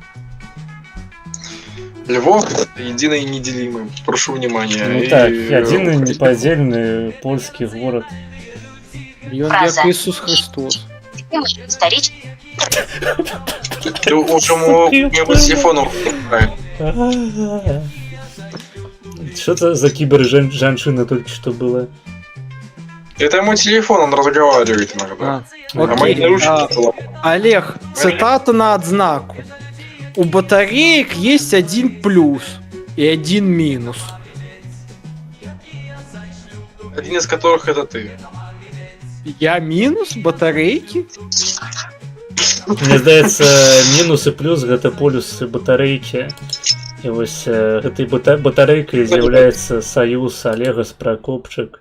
Львов — это единый и неделимый. Прошу внимания. Ну И, так, один неподдельный польский город. Ён як Ісус Христос. Ты уже моему телефону. Что это за кибер-женщина только что было? Это мой телефон, он разговаривает иногда. А мои Окей. наручники поломаны. Олег, цитата на отзнаку. У батареек есть один плюс и один минус. Один из которых это ты. Я минус батарейки? Мне здаецца, мінус і плюс гэта полюсы батарэйкі. І вось гэтай батарэйкай з'яўляецца саюз Олега з Прокопчык.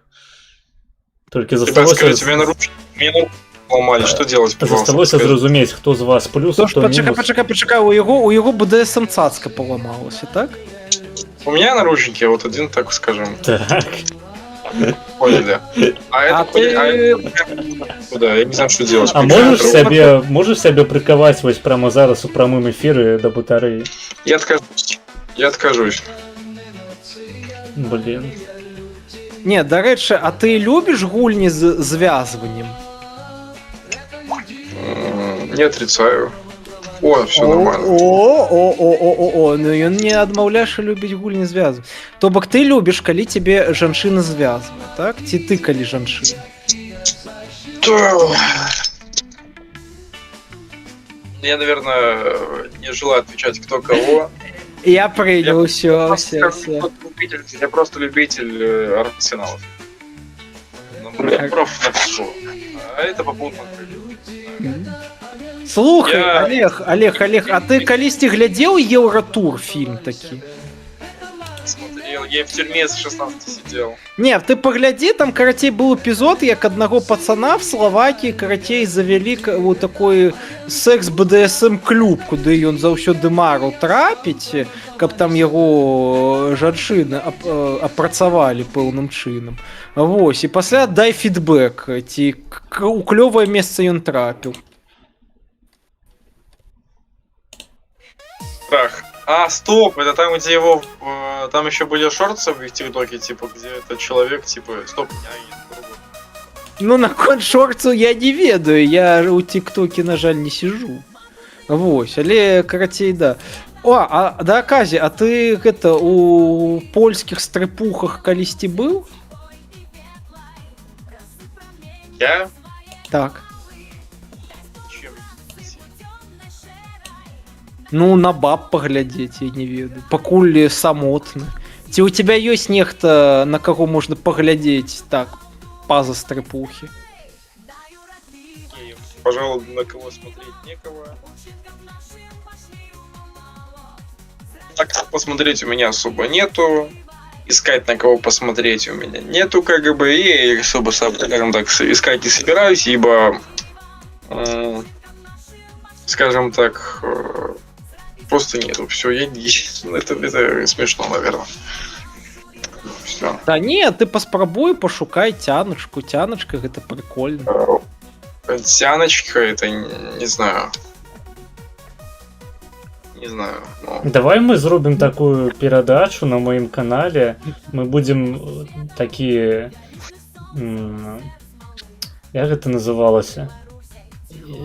Толькі Ребят, скажите, мне наручники поломали, что делать, пожалуйста? засталося зразумець, хто з вас плюс, а хто мінус. Почекай, у його БДСМ цацка поламалася, так? У меня наручники, вот один, так скажем, Так. поняли. А это куда? Я не знаю, что делать. А можеш сябе прыкаваць вось прямо зараз у прамым эфіры да батарэі? Я откажусь. Блин. Не, дарэчы, а ты любіш гульні з звязваннем? Не отрицаю. О, все нормально. Ну ён не адмаўляеш любіць гульні звязвання. То бок ты любіш, калі цябе жанчына звязвае, так? Ці ты калі жанчына? Я, наверное, не желаю отвечать, кто кого. Я прыняў усё. Я просто любитель арсеналов. Я проф напишу. А это попутно. Слухай, Олег, а ты калісьці глядзеў Еўратур фільм такі? Смотрел, я в тюрьме с 16 сидел. Не, ты паглядзі, там карацей быў эпізод, як аднаго пацана в Словакіі карацей завялі вот такой секс-БДСМ клуб, куды ён заўсёды марыў трапіць, каб там яго жанчыны апрацавалі пэўным чынам. Вось, і пасля дай фідбэк, ці у клёвае месца ён трапіў. Так. А, стоп, это там, где его... Там еще были шорты в ТикТоке, типа, где этот человек, типа... Стоп, Ну, на конт шорцу я не ведаю, я у ТикТоке, на жаль, не сижу. Вось, але карацей, да. О, а да аказе, а ты гэта у польскіх стрыпухах калісьці быў? Я? Так. Ну, на баб паглядзець, я не ведаю. Пакуль самотны. Ці у тебя ёсць нехта, на каго можна паглядзець так, па-за стрыпухі? Пожалуй, на кого смотреть некого. Так, посмотреть у меня особо нету. Искать на кого посмотреть у меня нету, как бы. И особо, скажем так, искать не собираюсь, ибо... скажем так... Просто нету, все, это смешно, наверное. Все. Да не, ты паспрабуй, пошукай тяначку, тяначка, гэта прикольно. Тяночка, это не знаю. Не знаю. Но... Давай мы зробім такую перадачу на моем канале. Мы будем такие... Як гэта называлася?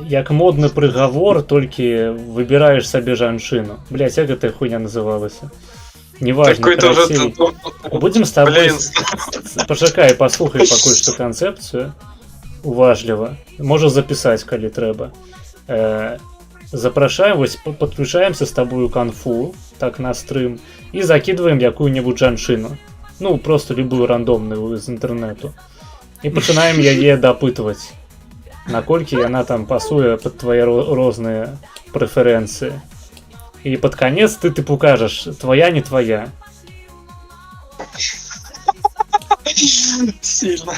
Як модны прыгавор, толькі выбіраеш сабе жанчыну. Блядь, як гэтая хуйня называлася? Неважно, карацей. Будем с тобой... Пачакай, паслухай пакуль што канцэпцыю. Уважліва. Можа запісаць, калі трэба. Запрашаем, вось подключаемся с тобой у конфу, так на стрым, і закидываем якую-небудзь жанчыну. Ну, просто любую рандомную з інтэрнэту. І пачынаем яе дапытваць. Наколькі яна там пасуе под твои розныя прэферэнцыі. І под конец ты покажешь, твоя, не твоя. Сильно.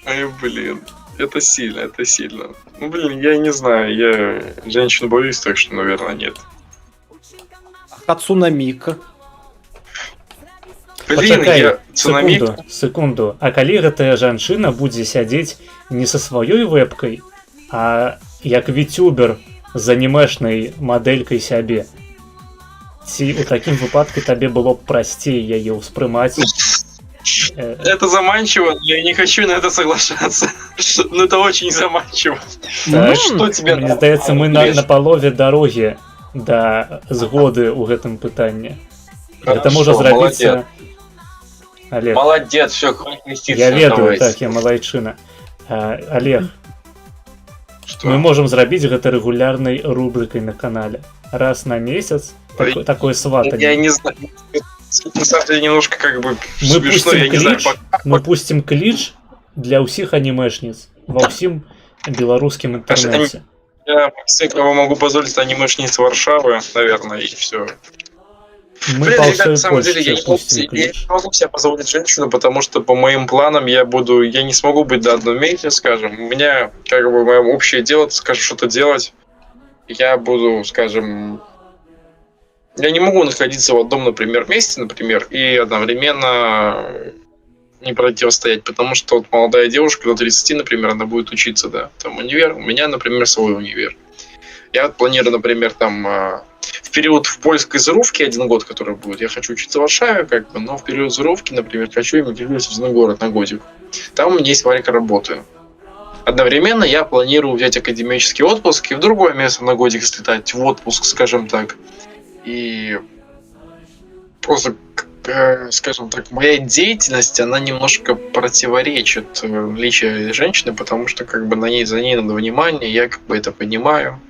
Ай, блин. Это сильно, это сильно. Ну, блин, я не знаю, я женщин боюсь, так что, наверное, нет. Хацунаміка. Блин, Пачакай, я цунамик. секунду. А калі гэтая жанчына будзе сядзець не са сваёй вэбкай, а як вітюбер з анімешнай мадэлькай сябе, Ці у такім выпадку табе было б прасцей яе ўспрымаць. Это заманчиво, но я не хочу на это соглашаться. Но это очень заманчиво. Так, что тебе мне здаецца, мы на палове дарогі да згоды ў гэтым пытанні. Это можа зрабіцца... Олег, Молодец, все, хватит креститься. я ведаю, так, я малайчына. Олег, Что? мы можем зрабіць гэта рэгулярнай рубрикай на канале. Раз на месяц такое Я сватанне. не знаю. На самом деле немножко как бы Мы смешно, я пустим не знаю. клич, мы пустим клич для ўсіх анімешніц ва ўсім беларускім інтэрнэце. Я кого могу позволить анимешниц Варшавы, наверное, и все. Мы Блин, по ребят, на всей самом деле, Польше я не пустим я клич. не могу себе позволить женщину, потому что по моим планам я не смогу быть до одном месте, скажем. У меня, как бы, мое общее дело, скажем, что-то делать. Я буду, скажем, я не могу находиться в одном, например, месте, например, и одновременно не противостоять, потому что вот молодая девушка до 30, например, она будет учиться, да, там универ, у меня, например, свой универ. Я вот планирую, например, там в период в польской зарубки 1 год, который будет, я хочу учиться в Варшаве, как бы, но в период зарубки, например, хочу эмигрировать в родной город на годик. Там у меня есть варика работы. Одновременно я планирую взять академический отпуск и в другое место на годик слетать, в отпуск, скажем так. И просто, скажем так, моя деятельность, она немножко противоречит наличию женщины, потому что как бы за ней надо внимание, я как бы это понимаю.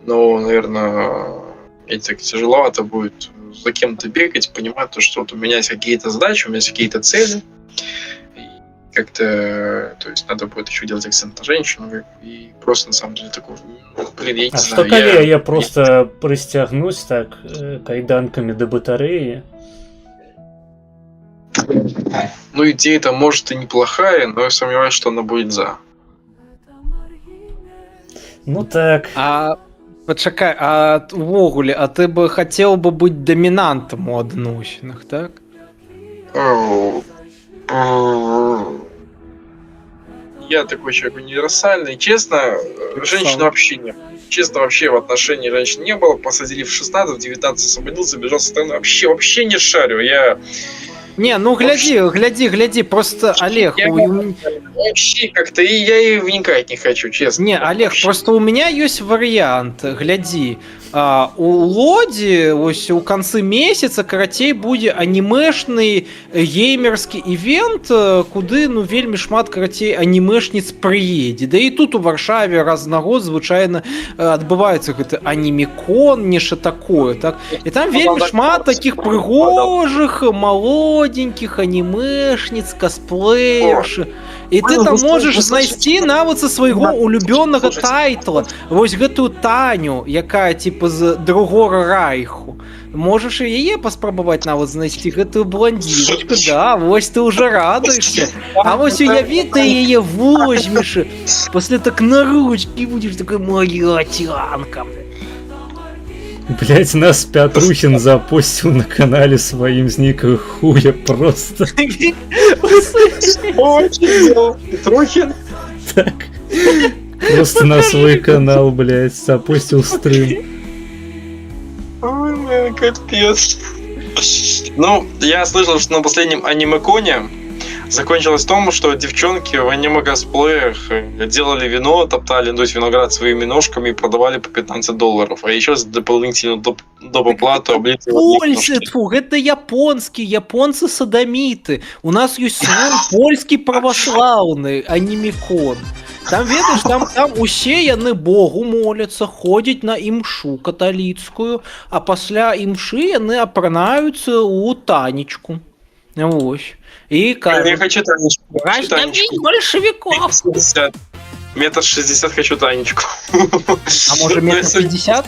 Но, наверное, мне так тяжеловато будет за кем-то бегать, понимать, то, что вот у меня есть какие-то задачи, у меня есть какие-то цели. И как-то, то есть надо будет еще делать акцент на женщину. И просто на самом деле такой, блин, я не А знаю. что коли я просто пристягнусь так кайданками до батареи? Ну, идея-то может и неплохая, но я сомневаюсь, что она будет за. Ну так. А пачакай, а увогуле, а ты бы хацеў бы быць дамінантам у адносінах, так? Я такой человек универсальный. Честно, женщин вообще не было. Честно, вообще в отношении женщин не было. Посадили в 16, в 19 освободился, бежал со стороны. Вообще не шарю. Я Не, ну гляди, просто, Олег, вообще как-то я и вникать не хочу, честно. Не, Олег, просто у меня есть вариант, гляди. У Лоди ось у канцы месяца карацей будзе анімешны геймерскі івент, куды ну вельмі шмат карацей анімешніц прыедзе. Да і тут у Варшаве раз на год звычайна адбываецца гэты анімікон, нешта такое, так? І там вельмі шмат таких прыгожых, молоденьких анімешніц, косплеерш. І ты там можаш знайсці нават са свайго улюбёнага тайтла вось гэтую Таню, якая типа з другога райху. Можаш і яе паспрабаваць нават знайсці гэтую блондиночку, да, вось ты уже радуешься. А вось уяві ты яе возьмеш, пасля так на ручки будешь такой моя тянка. Блять, нас Петрухин запустил на канале своим с никой хуя просто. Петрухин? Так. Просто на свой канал, блять, запустил стрим. Ой, блин, капец. Ну, я слышал, что на последнем аниме-коне закончилось в том, что девчонки в аниме-косплеях делали вино, топтали, то есть виноград своими ножками и продавали по $15. А еще с дополнительную доп. Оплату облитывали. Польцы, фу, это японские, японцы садомиты. У нас есть свой польский православный анимекон. Там, ведаеш, там усе яны Богу моляцца, ходзяць на імшу каталіцкую, а пасля імшы яны апранаюцца ў танечку. Вось. И кажут, я хочу Танечку. раздавить большевиков. 1,60 м хочу Танечку. А может 1,50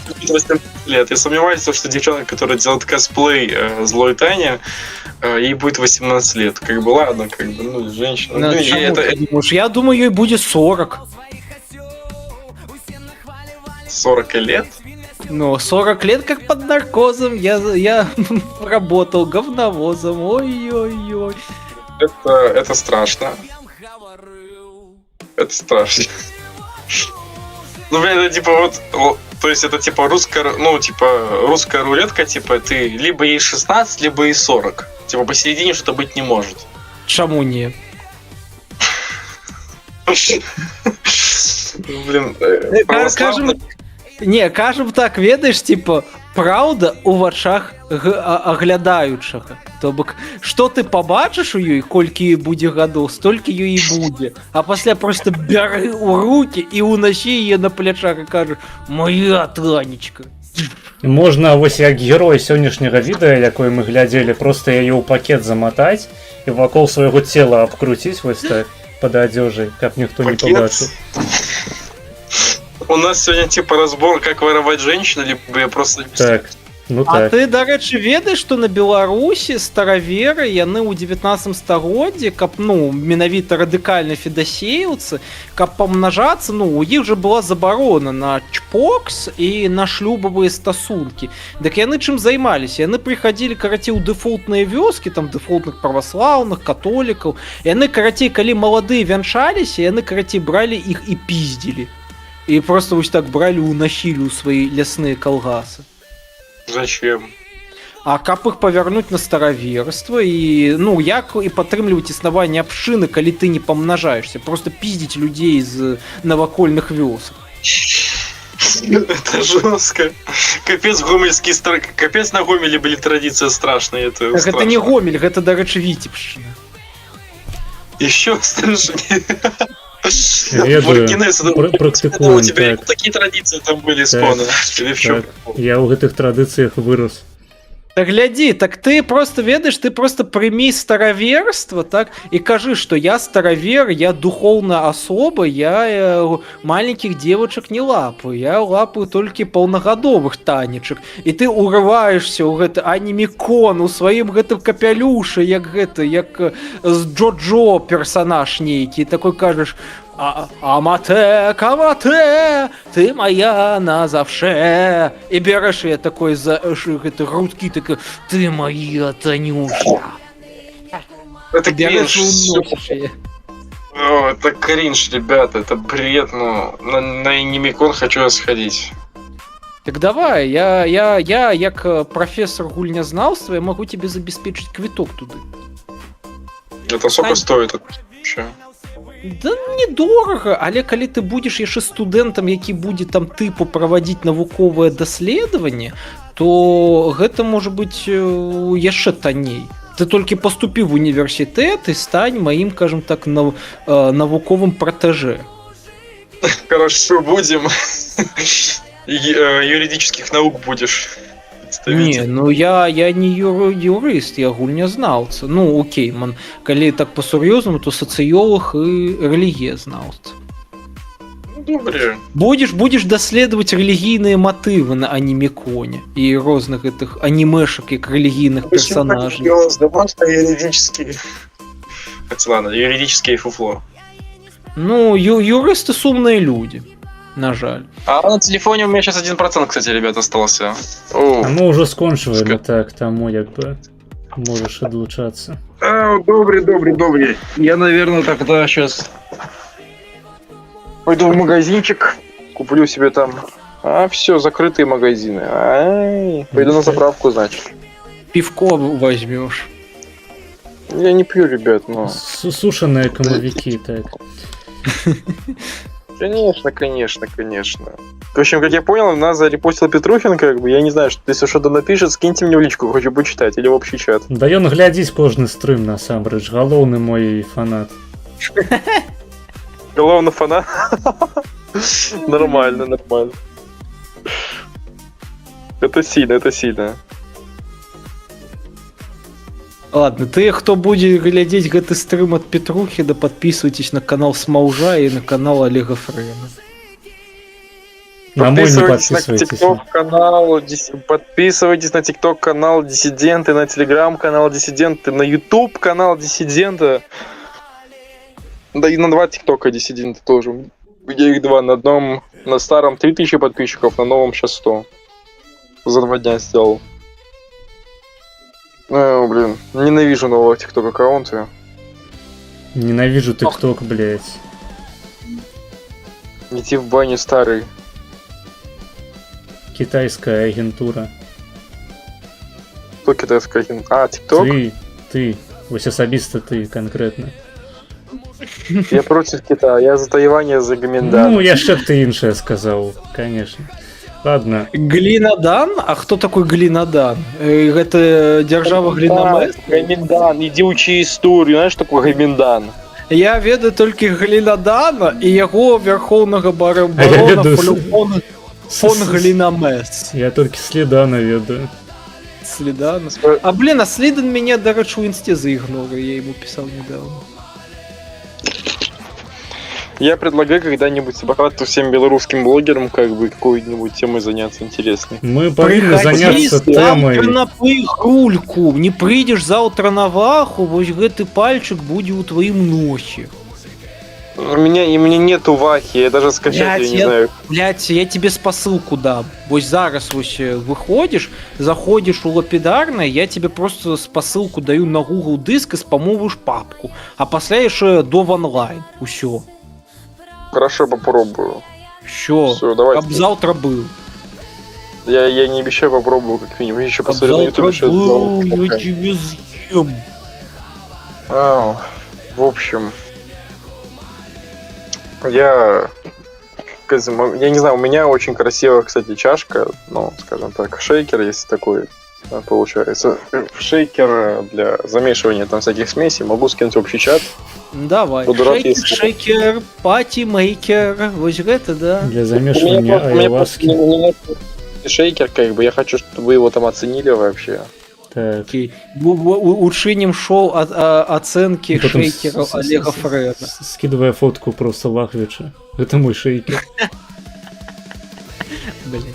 м? Лет. Я сомневаюсь, что девчонка, которая делает косплей злой Таня, ей будет 18 лет. Как бы ладно, как бы, ну, женщина. Ну, я думаю, ей будет 40. 40 лет? Ну, 40 лет как под наркозом. Я работал говновозом. Ой-ой-ой. Это страшно. Это страшно. Ну, блин, это типа вот То есть это типа русская рулетка, типа ты либо ей 16, либо ей 40. Типа посередине что-то быть не может. Чаму не? Блин, Кажем, не, кажем так, ведаеш, типа, праўда у вачах аглядаючага. То бок, што ты пабачыш у ёй, колькі будзе гадоў, столькі ёй і будзе. А пасля просто бяры ў рукі і ўнасі яе на плячах і кажаш: моя Танечка. Можна вось як герой сённяшняга відэа, якое мы глядзелі, просто яе ў пакет заматаць і вакол свайго цела абкруціць вось так пад адзежай, каб ніхто не пабачыў. У нас сегодня типа разбор, как воровать женщину, либо я просто... Так, ну А так. ты, дарэчы, ведаеш, што на Беларусі стараверы, яны ў 19 стагоддзі, каб, ну, менавіта радыкальна федасеюцца, каб памнажацца, ну, у іх жа была забарона на чпокс і на шлюбавыя стасункі. Дык яны чым займаліся? Яны прыхадзілі, карацей, у дэфолтныя вёскі, там дэфолтных праваслаўных, католікаў. Яны, карацей, калі маладыя вянчаліся, яны, карацей, бралі іх і пиздзілі. І просто вось так бралі, уносілі ў свае лясныя калгасы. Зачем? А каб іх павярнуць на стараверства і, ну, як і падтрымліваць існаванне абшчыны, калі ты не памнажаешься, просто пиздзіць людзей з навакольных вёсак. Это жестко. Капец капец на Гомеле были традиции страшные. Это Так страшно. гэта не Гомель, гэта, дарэчы, Віцебшчына. Еще страшнее. Ведаю, практыкуем, У тебя так. такие традиции там были исконно. Или в чем? Так. Я ў гэтых традыцыях вырос. Так глядзі, так ты просто ведаеш, ты просто прымі стараверства, так, і кажы, што я старавер, я духоўная асоба, я маленькіх девачак не лапаю, я лапаю толькі паўнагадовых танечак. І ты урываешься ў гэты анімікон у сваім гэтым капялюшы, як гэта, як з Джо-Джо персанаж нейкі, такой кажаш: Амате, камате, ты моя назавше. И берешь я такой за это грудки, такой: ты моя Танюша. Это Берешь кринж. и уносишь ее. О, это кринж, ребята, это бред, ну, на анимикон хочу сходить. Так давай, я як профессор гульнязнаўства, я могу тебе забеспечить квиток туды. Это сколько стоит вообще? Да недорага, але калі ты будзеш яшчэ студэнтам, які будзе там тыпу правадзіць навуковае даследаванне, то гэта можа быць яшчэ танней. Ты толькі паступі в універсітэт і стань маім, кажам так, навуковым пратэжэ. Хорошо, будем. Юридических наук будешь. Не, ну я не юрыст, я гульнязнаўца. Ну, окей, калі так па-сур'ёзнаму, то сацыёлог і рэлігіязнаўца. Добре. Будешь даследаваць рэлігійныя матывы на аніміконе і розных гэтых анімешак, як рэлігійных персонажей. Юридические. Хотя ладно, юридические фуфло. Ну, юрысты сумныя людзі, на жаль. А на телефоне у меня сейчас 1%, кстати, ребят, остался. А мы ўжо скончваем, так, таму як бы можаш адлучацца. Добрый. Я, наверное, тогда сейчас пойду в магазинчик, куплю себе там. А, все, закрытые магазины. Ай, пойду на заправку, значит. Пивко возьмешь. Я не пью, ребят, но... Сушаные комовики, так. Конечно. В общем, как я понял, нас зарепостил Петрухин, как бы, я не знаю, что если что-то напишет, скиньте мне в личку, хочу почитать, или в общий чат. Да ён глядзіць кожны стрым, насамрэч, галоўны мой фанат. Главный фанат. Нормально. Это сильно. Ладно, ты, хто будзе глядзець гэты стрым ад Петрухі, да подписывайтесь на канал Смаўжа і на канал Олега Френа. На мой не подписывайтесь. Подписывайтесь на ТикТок канал Диссиденты, на Телеграм канал Диссиденты, на YouTube канал Диссидента. Да и на 2 ТикТока Диссиденты тоже. Я их 2. На одном, на старом 3000 подписчиков, на новом сейчас 100. За 2 дня сделал. Блин, ненавижу нового ТикТок аккаунта. Ненавижу ТикТок, блять. Идти в баню старый. китайская агентура. Кто китайская агентура? А, ТикТок? Ты. Вось асабіста ты конкретно. Я против Китая, я за Тайвань, я за Гоминдан. Ну, яшчэ б ты іншае сказаў, конечно. Ладно. Глинадан? А кто такой Глинадан? Это держава Глинамес? Гоминдан, иди учи историю, знаешь, что такое Гоминдан? Я ведаю толькі Глинадана і яго вярхоўнага барона ведаю фон Глинамес. Я толькі Слідана ведаю. Слидана. А блин, а Слидан меня, дарэчы, у инсте заигнорил, я ему писал недавно. Я предлагаю когда-нибудь собраться всем белорусским блогерам, как бы, какой-нибудь темой заняться интересной. Мы повинны заняться темой. Завтра на пыгульку, не прыйдзеш завтра на ваху, вось гэты пальчик будзе ў твоім носе. У меня нету вахи, я даже скачать я не знаю. Блять, я тебе спасылку дам. Вось зараз вось выходишь, заходишь у лапидарное, я тебе просто спасылку даю на Google диск и спамовываешь папку. А пасля яшчэ до в онлайн. Усё. Хорошо, попробую. Всё, давай. Каб завтра был. Я не обещаю, попробую как минимум. Еще Каб посмотрю на завтра YouTube, был, я тебе съем. В общем... Я не знаю, у меня очень красивая, кстати, чашка, ну, скажем так, шейкер, если такой получается. Шейкер для замешивания там всяких смесей, могу скинуть в общий чат. Давай, Буду рад, если- шейкер, пати-мейкер, вось гэта, да. Для У замешивания меня просто айваски. шейкер, как бы, я хочу, чтобы вы его там оценили вообще. Так. Окей. Учиним шоу оценки И потом шейкера Олега Френа. Скидывая фотку просто Лахвича. Это мой шейкер. Блин.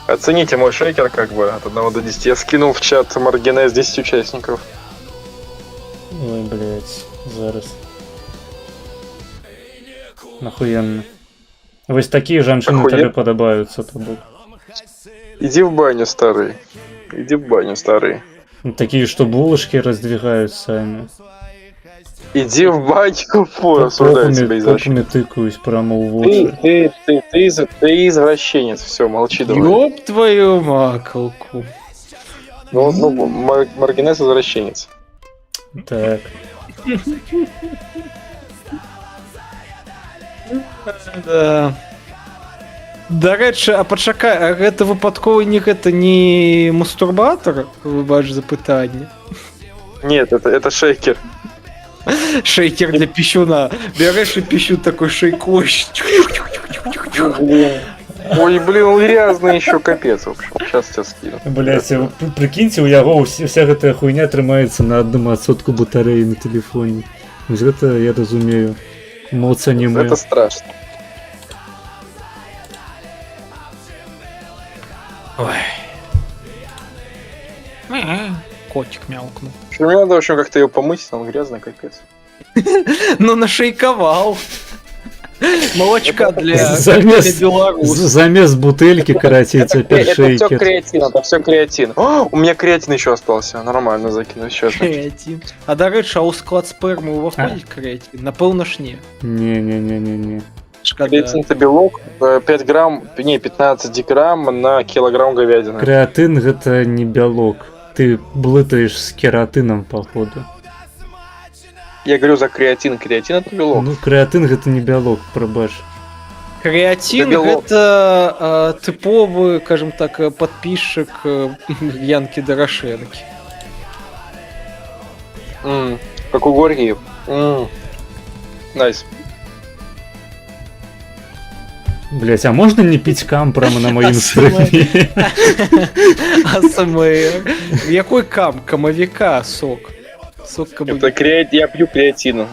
Оцените мой шейкер, как бы, от 1 до 10. Я скинул в чат Маргинез 10 участников. Ой, блядь, зараз. Нахуенно. Вось такие жанчыны Охуенно. тебе подобаются, то бок. Иди в баню, старый. Иди в баню, старый. Такие, что булочки раздвигают сами. Иди в баньку, фу, осуждаю тебя, извращенец. Попами тыкаюсь прямо в очи. Ты извращенец, все, молчи давай. Ёб твою макалку. Маргинез извращенец. Так. Да. Дарэчы, а пачакай, а гэта выпадкова гэта не мастурбатор, выбач запытанне. Нет, это шейкер. Шейкер для пищуна. Берешь и пищу такой шейкой. Ой, блин, он грязный еще, капец, в общем. Сейчас тебя скину. Блять, прикиньте, у яго вся гэтая хуйня трымаецца на 1% батарэі на телефоне. Вось гэта я разумею. Моц аніме. Это страшно. Ой. Котик мяукнул. Мне надо, в общем, как-то ее помыть, он грязный, капец. Ну, нашейковал. Молочка для белорусов. Замес бутыльки, короче, теперь Это все шейкер. креатин, это все креатин. О, у меня креатин еще остался, нормально закину сейчас. Креатин. А дарэчы, а ў склад спермы уваходзіць креатин? Напэўна ж не. Не. Шкада. Креатин это белок, 5 грамм, не, 15 грамм на килограмм говядины. Креатин гэта не бялок. Ты блытаешь с кератином, походу. Я говорю за креатин, креатин это белок. Ну, креатин гэта не бялок, прабач. Креатин Это белок. это типовый, скажем так, подписчик Янки Дорошенки. Как у Горгиев. Найс. Блять, а можно не пить кам прямо на моем стриме? АСМР. Якой кам? Камовика сок. Сок камовика. Это я пью креатин.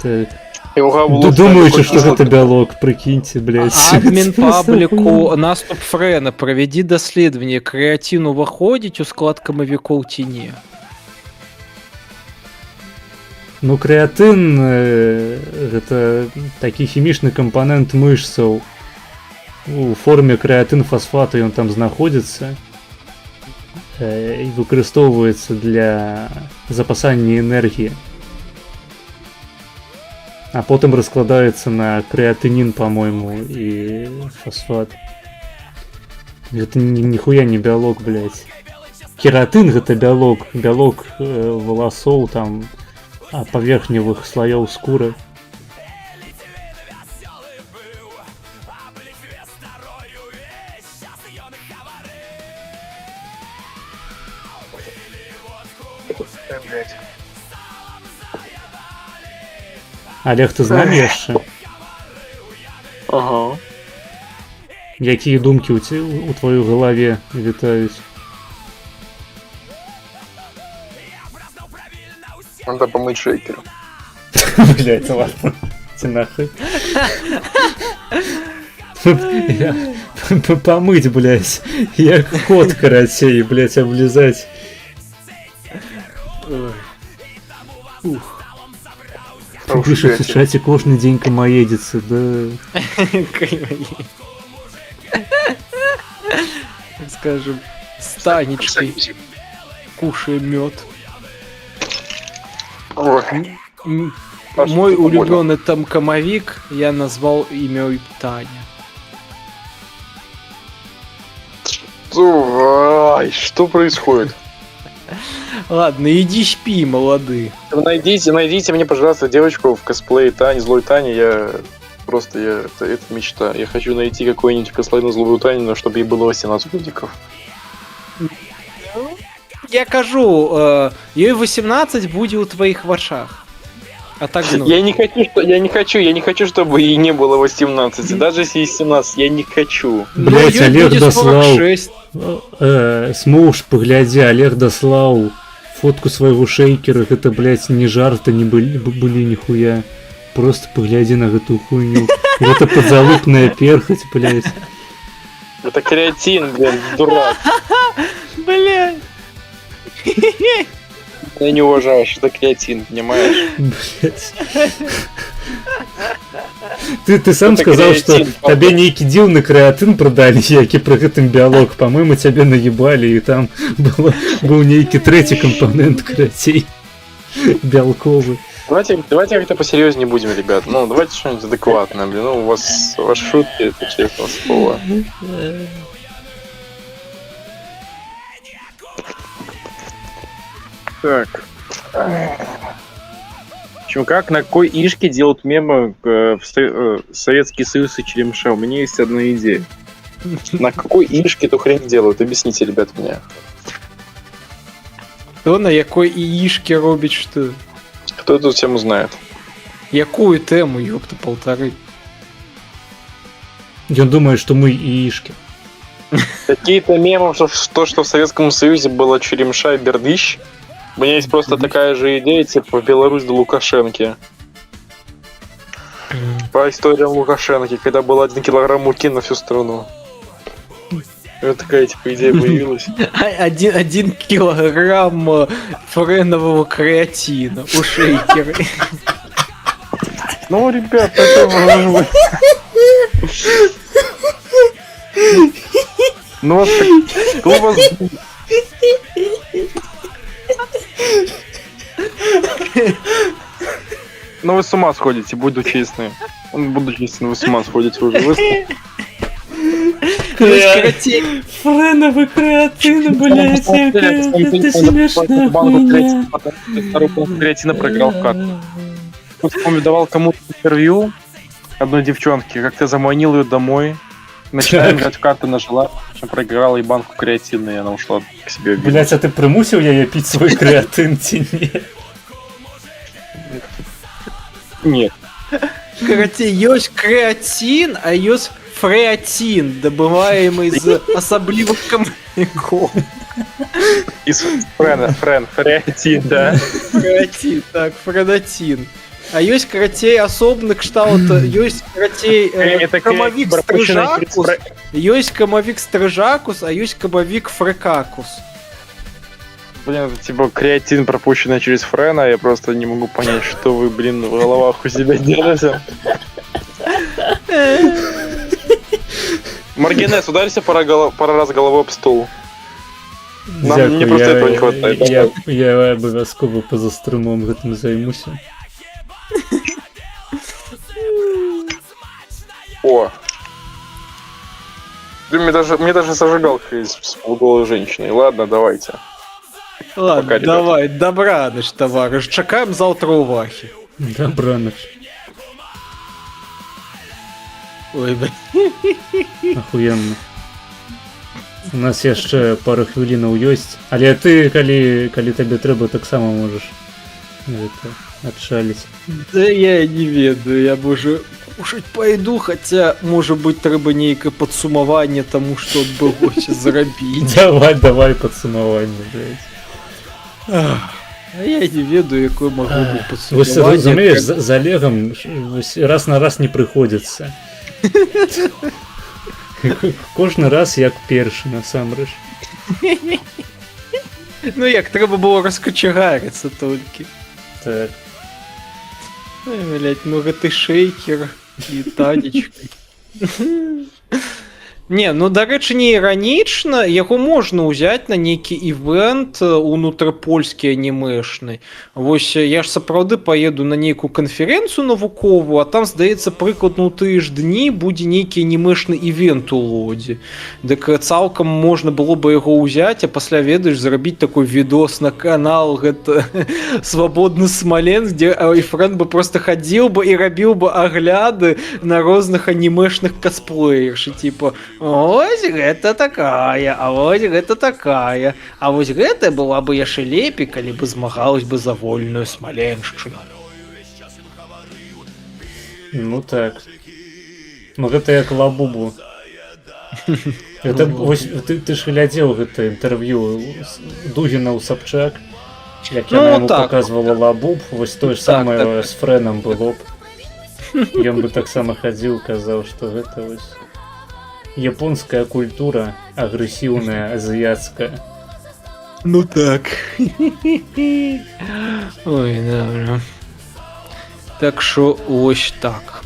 Так. И Думаете, что это белок, прикиньте, блять. Адмін пабліку наступ Френа. Проведи доследование. Креатин уваходить у склад камовиков ці не? Ну, креатин это такі хімічны кампанент мышцаў. У форме креатин-фасфата ён там знаходзіцца і выкарыстоўваецца для запасання энергіі. А потом раскладается на креатинин, по-моему, и фосфат. Это нихуя не белок, блядь. Кератин это белок. Белок волосов, там, поверхневых слоев скуры. Олег, ти знаєш ще? Ага. Які думки у твоїй голові вітають? Надо помыть шейкер. Блять, ладно. Ти нахуй. Помыть, блять. Як кот каратей, блять, облизать. Пишет в чате, кожный день комоедется, да. Так скажем, с Танечкой кушаем мед. Мой улюбленный тамкомовик я назвал имя Таня. Ай, что происходит? Ладно, иди спи, молодые. Найдите мне, пожалуйста, девочку в косплее Тани, злой Тани. Это мечта. Я хочу найти какой-нибудь косплей на злую Таню, но чтобы ей было 18 годиков. Я кажу, ей 18 будет у твоих вошах. А так ну. Я не хочу, чтобы ей не было 18. Даже если ей 17, я не хочу. Блять, Олег дослал. Смоуш, погляди, Олег дослал фотку своего шейкера. Это, блять, не жарты не были нихуя. Просто погляди на эту хуйню. Это подзалупная перхоть, блять. Это креатин, блин, дурак. Блять. Я не уважаю, что это креатин, понимаешь? Блять. Ты сам сказал, что тебе некий дел на креатин продали, які про гэтым биолог. По-моему, тебе наебали, и там был некий третий компонент креатин белковый. Давайте как-то посерьезнее будем, ребят. Ну, давайте что-нибудь адекватное, блин. Ну, у вас ваши шутки, это честное слово. Так. В общем, как на какой ишке делают мемы в Советский Союз и Черемша? У меня есть одна идея. На какой ишке эту хрень делают? Объясните, ребят, мне. Кто на якой яишке робить что? Кто эту тему знает? Якую тему, ёпта, полторы? Я думаю, что мы яишки. Какие-то мемы, что в Советском Союзе было Черемша и Бердыщ. У меня есть просто такая же идея, типа Беларусь до Лукашенки. По историям Лукашенки, когда был 1 килограмм муки на всю страну. Вот такая типа идея появилась. 1 килограмм френового креатина у шейкера. Ну, ребят, это может быть. Ну, вот кто у вас... Ну, вы с ума сходите, буду честный. Буду честный, вы с ума сходите уже. Френовый креатин, блять, это смешная хуйня. Второй банку креатина проиграл в карту. Помню, давал кому-то интервью одной девчонке, как-то заманил ее домой. Начинаем играть в карты, нажила, проиграла и банку креатина, и она ушла к себе. Блять, а ты примусил я пить свой креатин, нет? Нет. Короче, есть креатин, а есть фреатин, добываемый из особливых камняков. Из фреатин, да. Фреатин, так, фредатин. А есть, короче, особный кшталт, есть, короче, камовик стрижакус, есть камовик стрижакус, а есть камовик фрекакус. Блин, это типа креатин, пропущенный через френа, я просто не могу понять, что вы, блин, в головах у себя делаете. Маргинес, ударься пару раз головой об стол. Нам не просто этого не хватает. Я обов'язково поза стримом гэтым займуся. О! Да мне даже зажигалка есть с полуголой женщиной. Ладно, давайте. Ладно, Пока, ребята. давай, добраныч, товарищ. Чакаем завтра уваги. Добраноч. Ой, блин. Ахуенна. У нас яшчэ пару хвілінаў ёсць. Але ты, калі табе трэба, таксама можаш адшаліць. Да я не ведаю, я б кушать пойду, хотя, может быть, трэба нейкае падсумаванне таму, што адбылося зрабіць. Давай падсумаванне, блядь. А я не ведаю, якое магло быць Вось падсумаванне. разумееш, з Олегом раз на раз не прыходзіцца. Кожны раз як першы, насамрэч. Ну як, трэба было раскачагарыцца толькі. Так. Ой, блядь, ну гэты шейкер і танечка. Не, ну дарэчы, не іранічна, яго можна ўзяць на нейкі івэнт унутрапольскі анімешны. Вось я ж сапраўды паеду на нейкую канферэнцыю навуковую, а там, здаецца, прыкладна ў тыя ж дні будзе нейкі анімешны івент у Лодзі. Дык цалкам можна было бы яго ўзяць, а пасля, ведаеш, зрабіць такой відос на канал, гэта свабодны Смаленск, дзе Айфрэн бы просто хадзіў бы і рабіў бы агляды на розных анімешных косплеерш, і типа вось гэта такая, а вось гэта такая, а вось гэта была бы яшчэ лепей, калі бы змагалась бы за вольную Смаленшчыну. Ну так. Ну гэта як Лабубу. Это вось ты ж глядзеў гэта інтэрв'ю Дугіна ў Сабчак, як яна яму паказвала Лабуб, вось тое ж самае з Фрэнам было б. Ён бы таксама хадзіў, казаў, што гэта вось японская культура, агрэсіўная, азіяцкая. Ну так. Ой, добра. Так што ось так.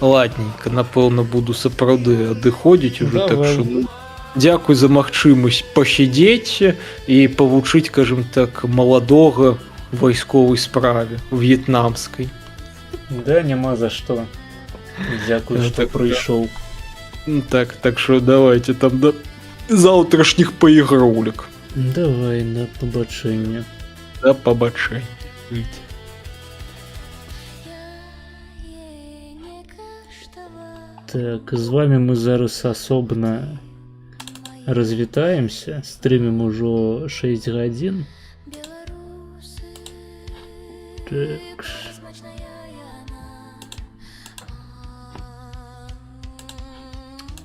Ладненько, напэўна, буду сапраўды адыходзіць уже, так што дзякуй за магчымасць пасядзець і павучыць, кажам так, маладога вайсковай справе в'етнамскай. Да, няма за што. Дзякуй, што прыйшоў. Так что давайте там до завтрашних поигрулек. Давай, на побачення. Да побачення. Так, з вами мы зараз асобна развітаемся. Стрымім ужо 6 гадзін. Так.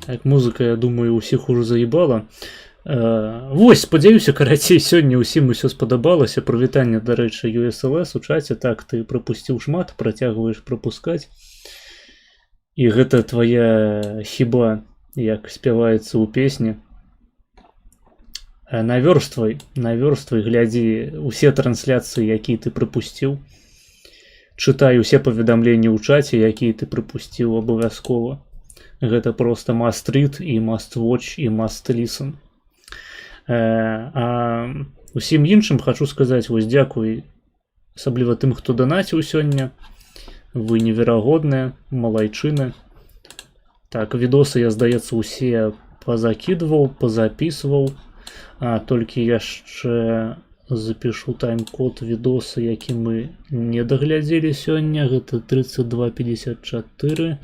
Так, музыка, я думаю, усіх ужо заебала. Вось, спадзяюся, карацей, сёння ўсім усё спадабалася. Прывітанне, дарэчы, USLS у чаце. Так, ты прапусціў шмат, працягваеш прапускаць. І гэта твая хіба, як спяваецца ў песні. Навёрствай, глядзі усе трансляцыі, якія ты прапусціў. Чытай усе паведамленні ў чаце, якія ты прапусціў абавязкова. Гэта проста must read і must watch і must listen. А усім іншым хачу сказаць, вось дзякуй, асабліва тым, хто данаціў сёння. Вы неверагодныя, малайчыны. Так, відосы я, здаецца, усе пазакідваў, пазапісваў. Толькі яшчэ запішу тайм-код відоса, які мы не даглядзелі сёння. Гэта 3254.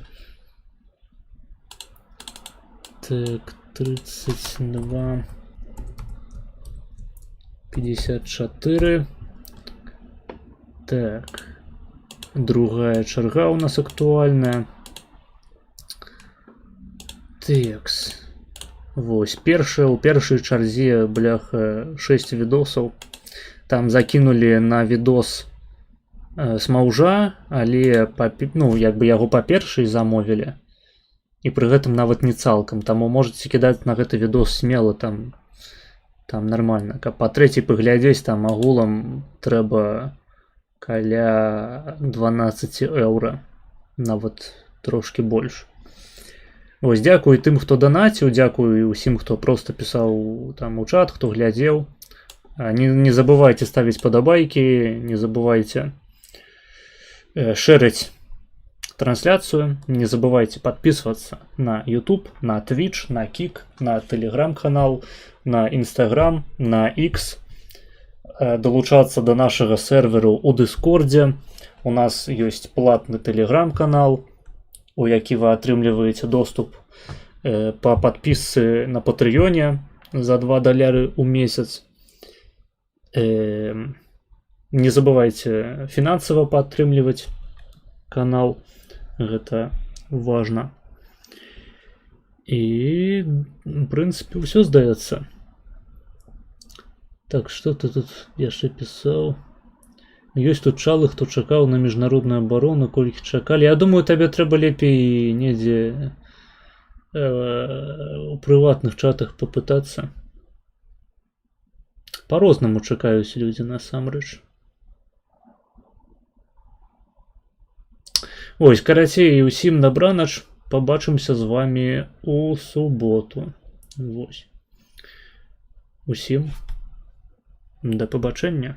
Так, 3254. Так. Другая чарга у нас актуальная. Текс. Вось, у першай чарзе, бляха, 6 відосаў. Там закінулі на відос смаўжа, але як бы яго па першай замовілі. І пры гэтым нават не цалкам, таму можаце кідаць на гэты відос смела, там нармальна. Каб па трэцяй паглядзець, там агулам трэба каля 12 еўра, нават трошкі больш. Вось, дзякуй тым, хто данаціў, дзякуй усім, хто проста пісаў там у чат, хто глядзеў. Не забывайце ставіць падабайкі, не забывайце шэрыць трансляцию. Не забывайте подписываться на YouTube, на Twitch, на Kik, на Telegram-канал, на Instagram, на X. Долучаться до нашего серверу у Дискорде. У нас есть платный Telegram-канал, у які вы атрымліваеце доступ по подписцы на Патреоне за $2 у месяц. Не забывайте финансово падтрымліваць канал, гэта важно. І в прынцыпе ўсё здаецца. Так, что ты тут яшчэ пісаў? Ёсць тут чалы, хто чакаў на міжнародную абарону, колькі чакалі. Я думаю, табе трэба лепей недзе у прыватных чатах попытацца. По-рознаму чакаюць людзі насамрэч. Вось, карацей, усім добранач. Побачымся з вами у суботу. Вось. Усім да пабачэння.